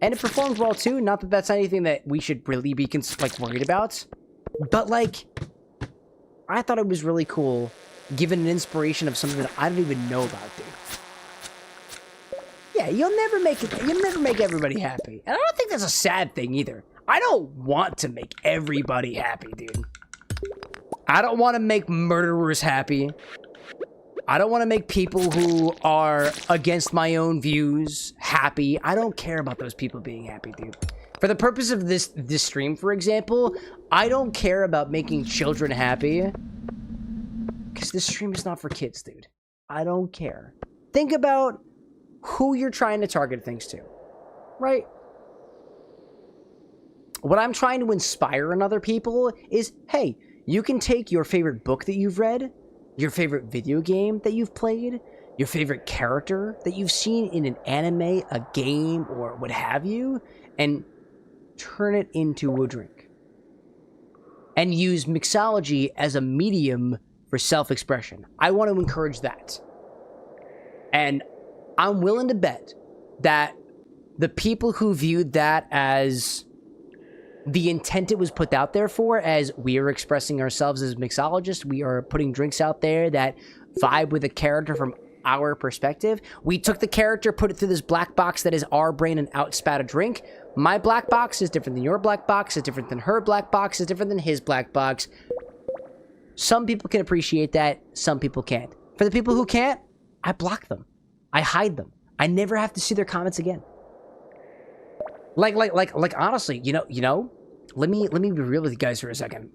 And it performed well, too. Not that that's anything that we should really be, worried about. But, I thought it was really cool, given an inspiration of something that I don't even know about, dude. Yeah, you'll never make everybody happy. And I don't think that's a sad thing, either. I don't want to make everybody happy, dude. I don't want to make murderers happy. I don't want to make people who are against my own views happy. I don't care about those people being happy, dude. For the purpose of this stream, for example, I don't care about making children happy. Because this stream is not for kids, dude. I don't care. Think about who you're trying to target things to, right? What I'm trying to inspire in other people is, hey, you can take your favorite book that you've read, your favorite video game that you've played, your favorite character that you've seen in an anime, a game, or what have you, and turn it into a drink. And use mixology as a medium for self-expression. I want to encourage that. And I'm willing to bet that the people who viewed that as the intent it was put out there for, as we are expressing ourselves as mixologists, we are putting drinks out there that vibe with a character from our perspective. We took the character, put it through this black box that is our brain, and outspat a drink. My black box is different than your black box, is different than her black box, is different than his black box. Some people can appreciate that, some people can't. For the people who can't, I block them. I hide them. I never have to see their comments again. Like honestly, you know, let me be real with you guys for a second.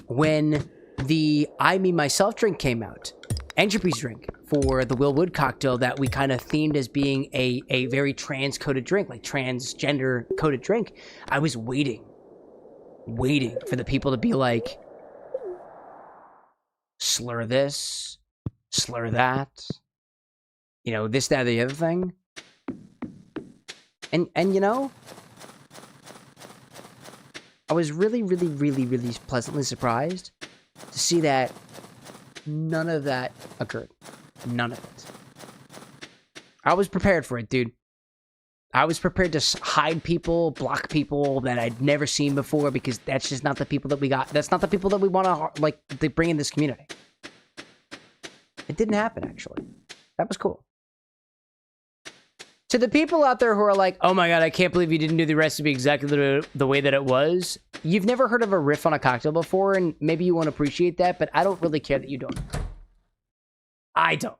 When the I Me Myself drink came out, Entropy's drink for the Will Wood cocktail that we kind of themed as being a very trans-coded drink, like transgender-coded drink, I was waiting for the people to be like, slur this, slur that, you know, this, that, the other thing. And you know, I was really, really, really, really pleasantly surprised to see that none of that occurred. None of it. I was prepared for it, dude. I was prepared to hide people, block people that I'd never seen before, because that's just not the people that we got. That's not the people that we want to, like, to bring in this community. It didn't happen, actually. That was cool. To the people out there who are like, oh my god, I can't believe you didn't do the recipe exactly the way that it was. You've never heard of a riff on a cocktail before, and maybe you won't appreciate that, but I don't really care that you don't. I don't.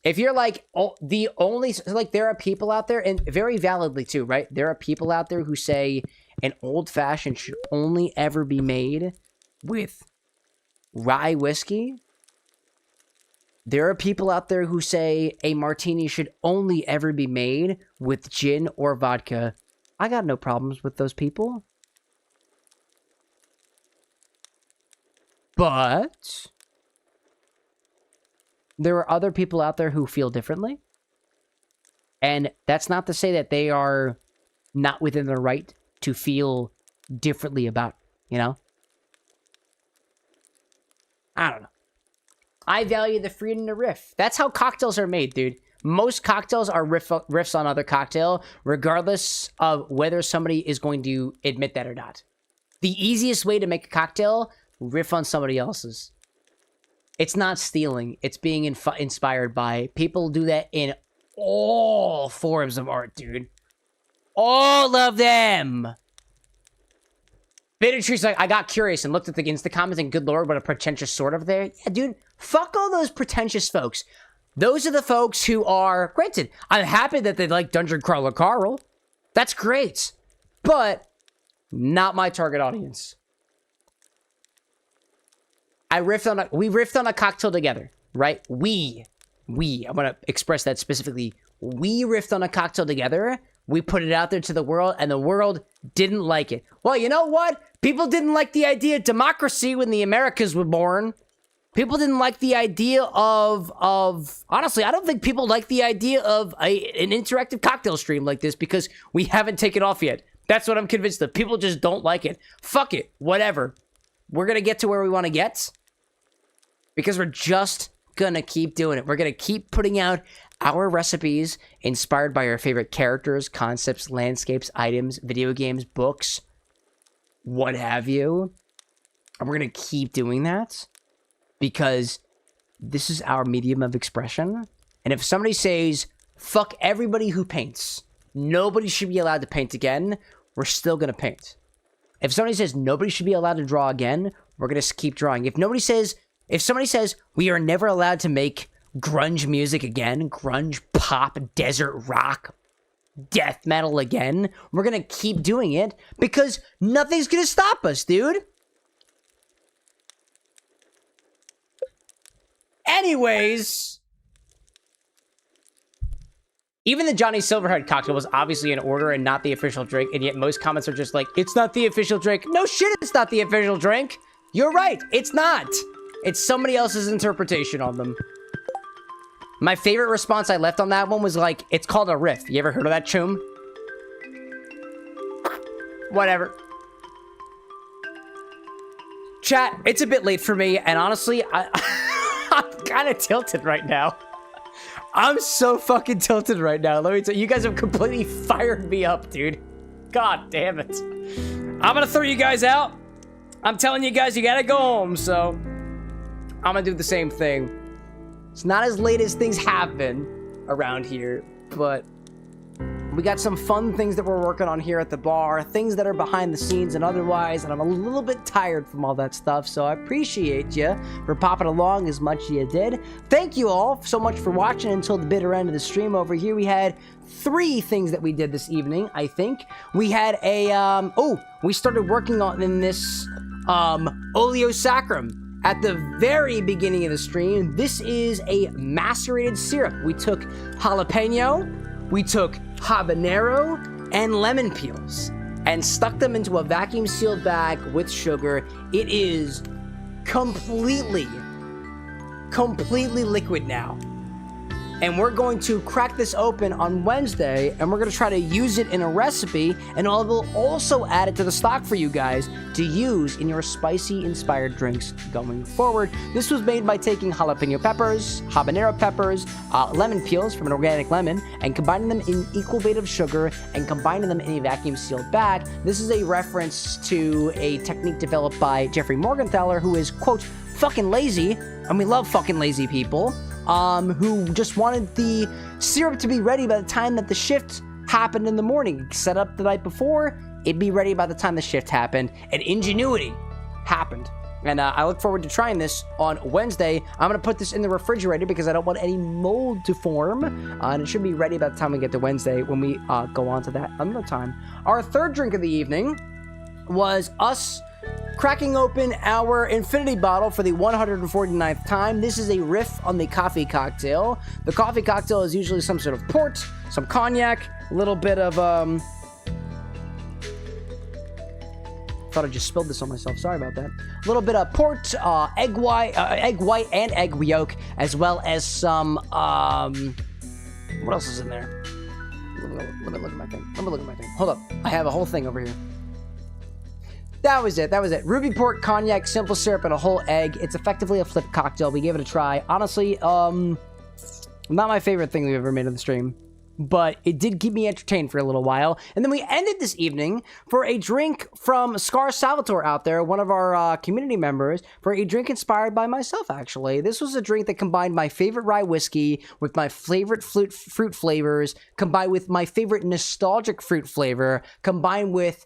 If you're like, oh, the only, like, there are people out there, and very validly too, right? There are people out there who say an old-fashioned should only ever be made with rye whiskey. There are people out there who say a martini should only ever be made with gin or vodka. I got no problems with those people. But there are other people out there who feel differently. And that's not to say that they are not within their right to feel differently about, you know? I don't know. I value the freedom to riff. That's how cocktails are made, dude. Most cocktails are riffs on other cocktail, regardless of whether somebody is going to admit that or not. The easiest way to make a cocktail, riff on somebody else's. It's not stealing. It's being inspired by. People do that in all forms of art, dude. All of them. Bittertree's like, I got curious and looked at the Insta comments, and good lord, what a pretentious sort of there. Yeah, dude, fuck all those pretentious folks. Those are the folks who are, granted, I'm happy that they like Dungeon Crawler Carl. That's great. But not my target audience. We riffed on a cocktail together, right? I want to express that specifically. We riffed on a cocktail together. We put it out there to the world, and the world didn't like it. Well, you know what? People didn't like the idea of democracy when the Americas were born. People didn't like the idea of honestly, I don't think people like the idea of an interactive cocktail stream like this, because we haven't taken off yet. That's what I'm convinced of. People just don't like it. Fuck it. Whatever. We're going to get to where we want to get, because we're just going to keep doing it. We're going to keep putting out our recipes inspired by our favorite characters, concepts, landscapes, items, video games, books, what have you. And we're going to keep doing that because this is our medium of expression. And if somebody says, fuck everybody who paints, nobody should be allowed to paint again, we're still going to paint. If somebody says nobody should be allowed to draw again, we're going to keep drawing. If somebody says we are never allowed to make grunge music again, grunge, pop, desert rock, death metal again, we're gonna keep doing it because nothing's gonna stop us, dude. Anyways, even the Johnny Silverhead cocktail was obviously in order and not the official drink, and yet most comments are just like, it's not the official drink. No shit, it's not the official drink. You're right, it's not. It's somebody else's interpretation on them. My favorite response I left on that one was like, it's called a riff. You ever heard of that, Choom? Whatever. Chat, it's a bit late for me, and honestly, I'm kind of tilted right now. I'm so fucking tilted right now. Let me tell you, you guys have completely fired me up, dude. God damn it. I'm gonna throw you guys out. I'm telling you guys, you gotta go home, so I'm gonna do the same thing. It's not as late as things have been around here, but we got some fun things that we're working on here at the bar, things that are behind the scenes and otherwise, and I'm a little bit tired from all that stuff, so I appreciate you for popping along as much as you did. Thank you all so much for watching until the bitter end of the stream. Over here we had 3 things that we did this evening, I think. We had a, we started working on in this, Oleo Saccharum. At the very beginning of the stream, this is a macerated syrup. We took jalapeno, we took habanero, and lemon peels, and stuck them into a vacuum sealed bag with sugar. It is completely liquid now. and we're going to crack this open on Wednesday, and we're going to try to use it in a recipe, and I will also add it to the stock for you guys to use in your spicy-inspired drinks going forward. This was made by taking jalapeno peppers, habanero peppers, lemon peels from an organic lemon, and combining them in equal weight of sugar, and combining them in a vacuum-sealed bag. This is a reference to a technique developed by Jeffrey Morgenthaler, who is, quote, fucking lazy, and we love fucking lazy people, who just wanted the syrup to be ready by the time that the shift happened in the morning. Set up the night before, it'd be ready by the time the shift happened, and ingenuity happened. And I look forward to trying this on Wednesday. I'm going to put this in the refrigerator because I don't want any mold to form, and it should be ready by the time we get to Wednesday when we go on to that another time. Our third drink of the evening was us cracking open our Infinity bottle for the 149th time. This is a riff on the coffee cocktail. The coffee cocktail is usually some sort of port, some cognac, a little bit of, thought I just spilled this on myself. Sorry about that. A little bit of port, egg white and egg yolk, as well as some, what else is in there? Let me look at my thing. Hold up. I have a whole thing over here. That was it. Ruby port, cognac, simple syrup, and a whole egg. It's effectively a flip cocktail. We gave it a try. Honestly, not my favorite thing we've ever made on the stream, but it did keep me entertained for a little while. And then we ended this evening for a drink from Scar Salvatore out there, one of our community members, for a drink inspired by myself, actually. This was a drink that combined my favorite rye whiskey with my favorite fruit flavors, combined with my favorite nostalgic fruit flavor, combined with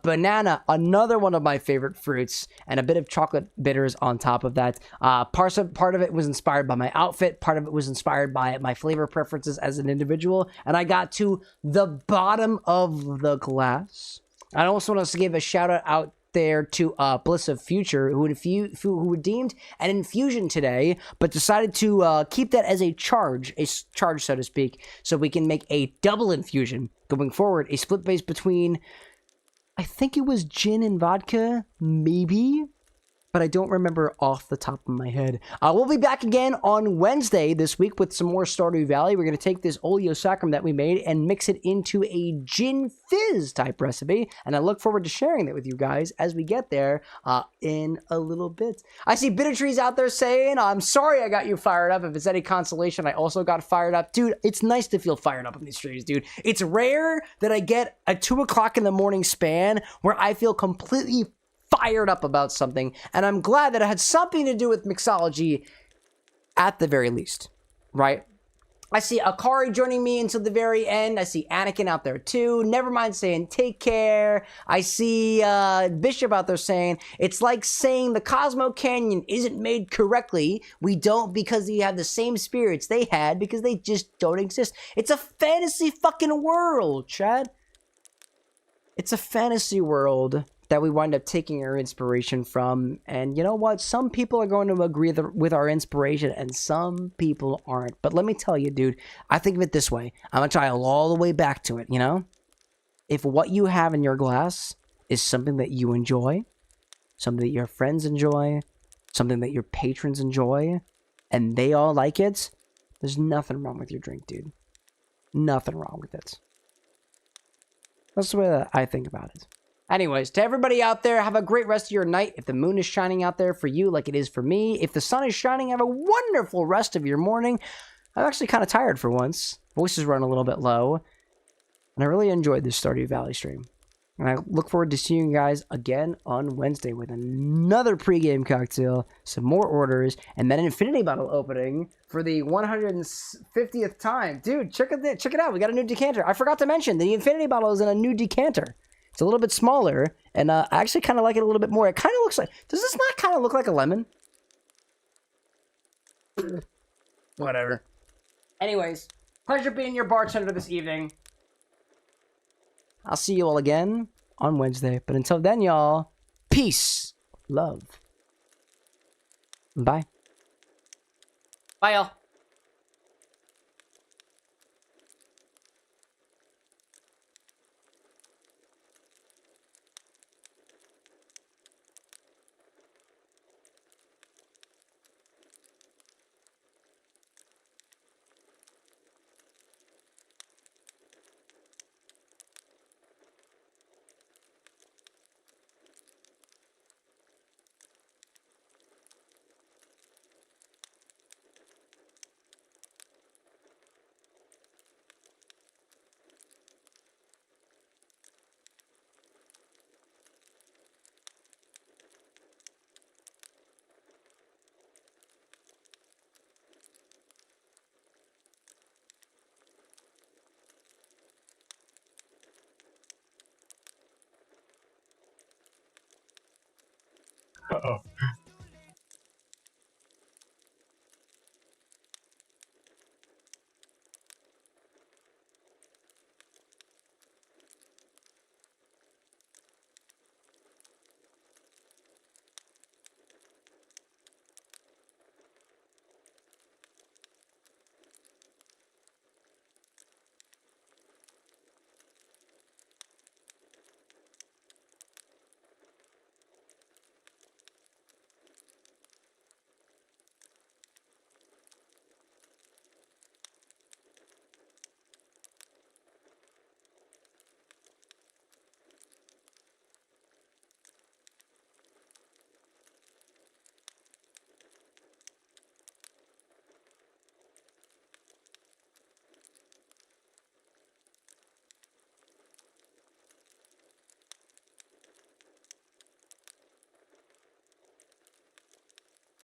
banana, another one of my favorite fruits, and a bit of chocolate bitters on top of that. Part of it was inspired by my outfit, part of it was inspired by my flavor preferences as an individual, and I got to the bottom of the glass. I also want to give a shout out there to Bliss of Future, who redeemed an infusion today, but decided to keep that as a charge, so to speak, so we can make a double infusion going forward, a split base between, I think it was gin and vodka, maybe, but I don't remember off the top of my head. We'll be back again on Wednesday this week with some more Stardew Valley. We're going to take this Oleo Saccharum that we made and mix it into a gin fizz type recipe, and I look forward to sharing that with you guys as we get there in a little bit. I see Bitter Trees out there saying, I'm sorry I got you fired up. If it's any consolation, I also got fired up. Dude, it's nice to feel fired up in these streams, dude. It's rare that I get a 2 o'clock in the morning span where I feel completely fired up about something, and I'm glad that it had something to do with mixology at the very least, right? I see Akari joining me until the very end. I see Anakin out there too. Nevermind saying take care. I see Bishop out there saying it's like saying the Cosmo Canyon isn't made correctly. We don't because we have the same spirits they had because they just don't exist. It's a fantasy fucking world, Chad. It's a fantasy world that we wind up taking our inspiration from. And you know what? Some people are going to agree with our inspiration and some people aren't. But let me tell you, dude, I think of it this way. I'm going to try all the way back to it, you know? If what you have in your glass is something that you enjoy, something that your friends enjoy, something that your patrons enjoy, and they all like it, there's nothing wrong with your drink, dude. Nothing wrong with it. That's the way that I think about it. Anyways, to everybody out there, have a great rest of your night. If the moon is shining out there for you like it is for me, if the sun is shining, have a wonderful rest of your morning. I'm actually kind of tired for once. Voices run a little bit low. And I really enjoyed this Stardew Valley stream. And I look forward to seeing you guys again on Wednesday with another pregame cocktail, some more orders, and then an Infinity bottle opening for the 150th time. Dude, check it out. We got a new decanter. I forgot to mention, the Infinity bottle is in a new decanter. It's a little bit smaller, and I actually kind of like it a little bit more. It kind of looks like... Does this not kind of look like a lemon? Whatever. Anyways, pleasure being your bartender this evening. I'll see you all again on Wednesday. But until then, y'all, peace, love. Bye. Bye, y'all. Uh-oh.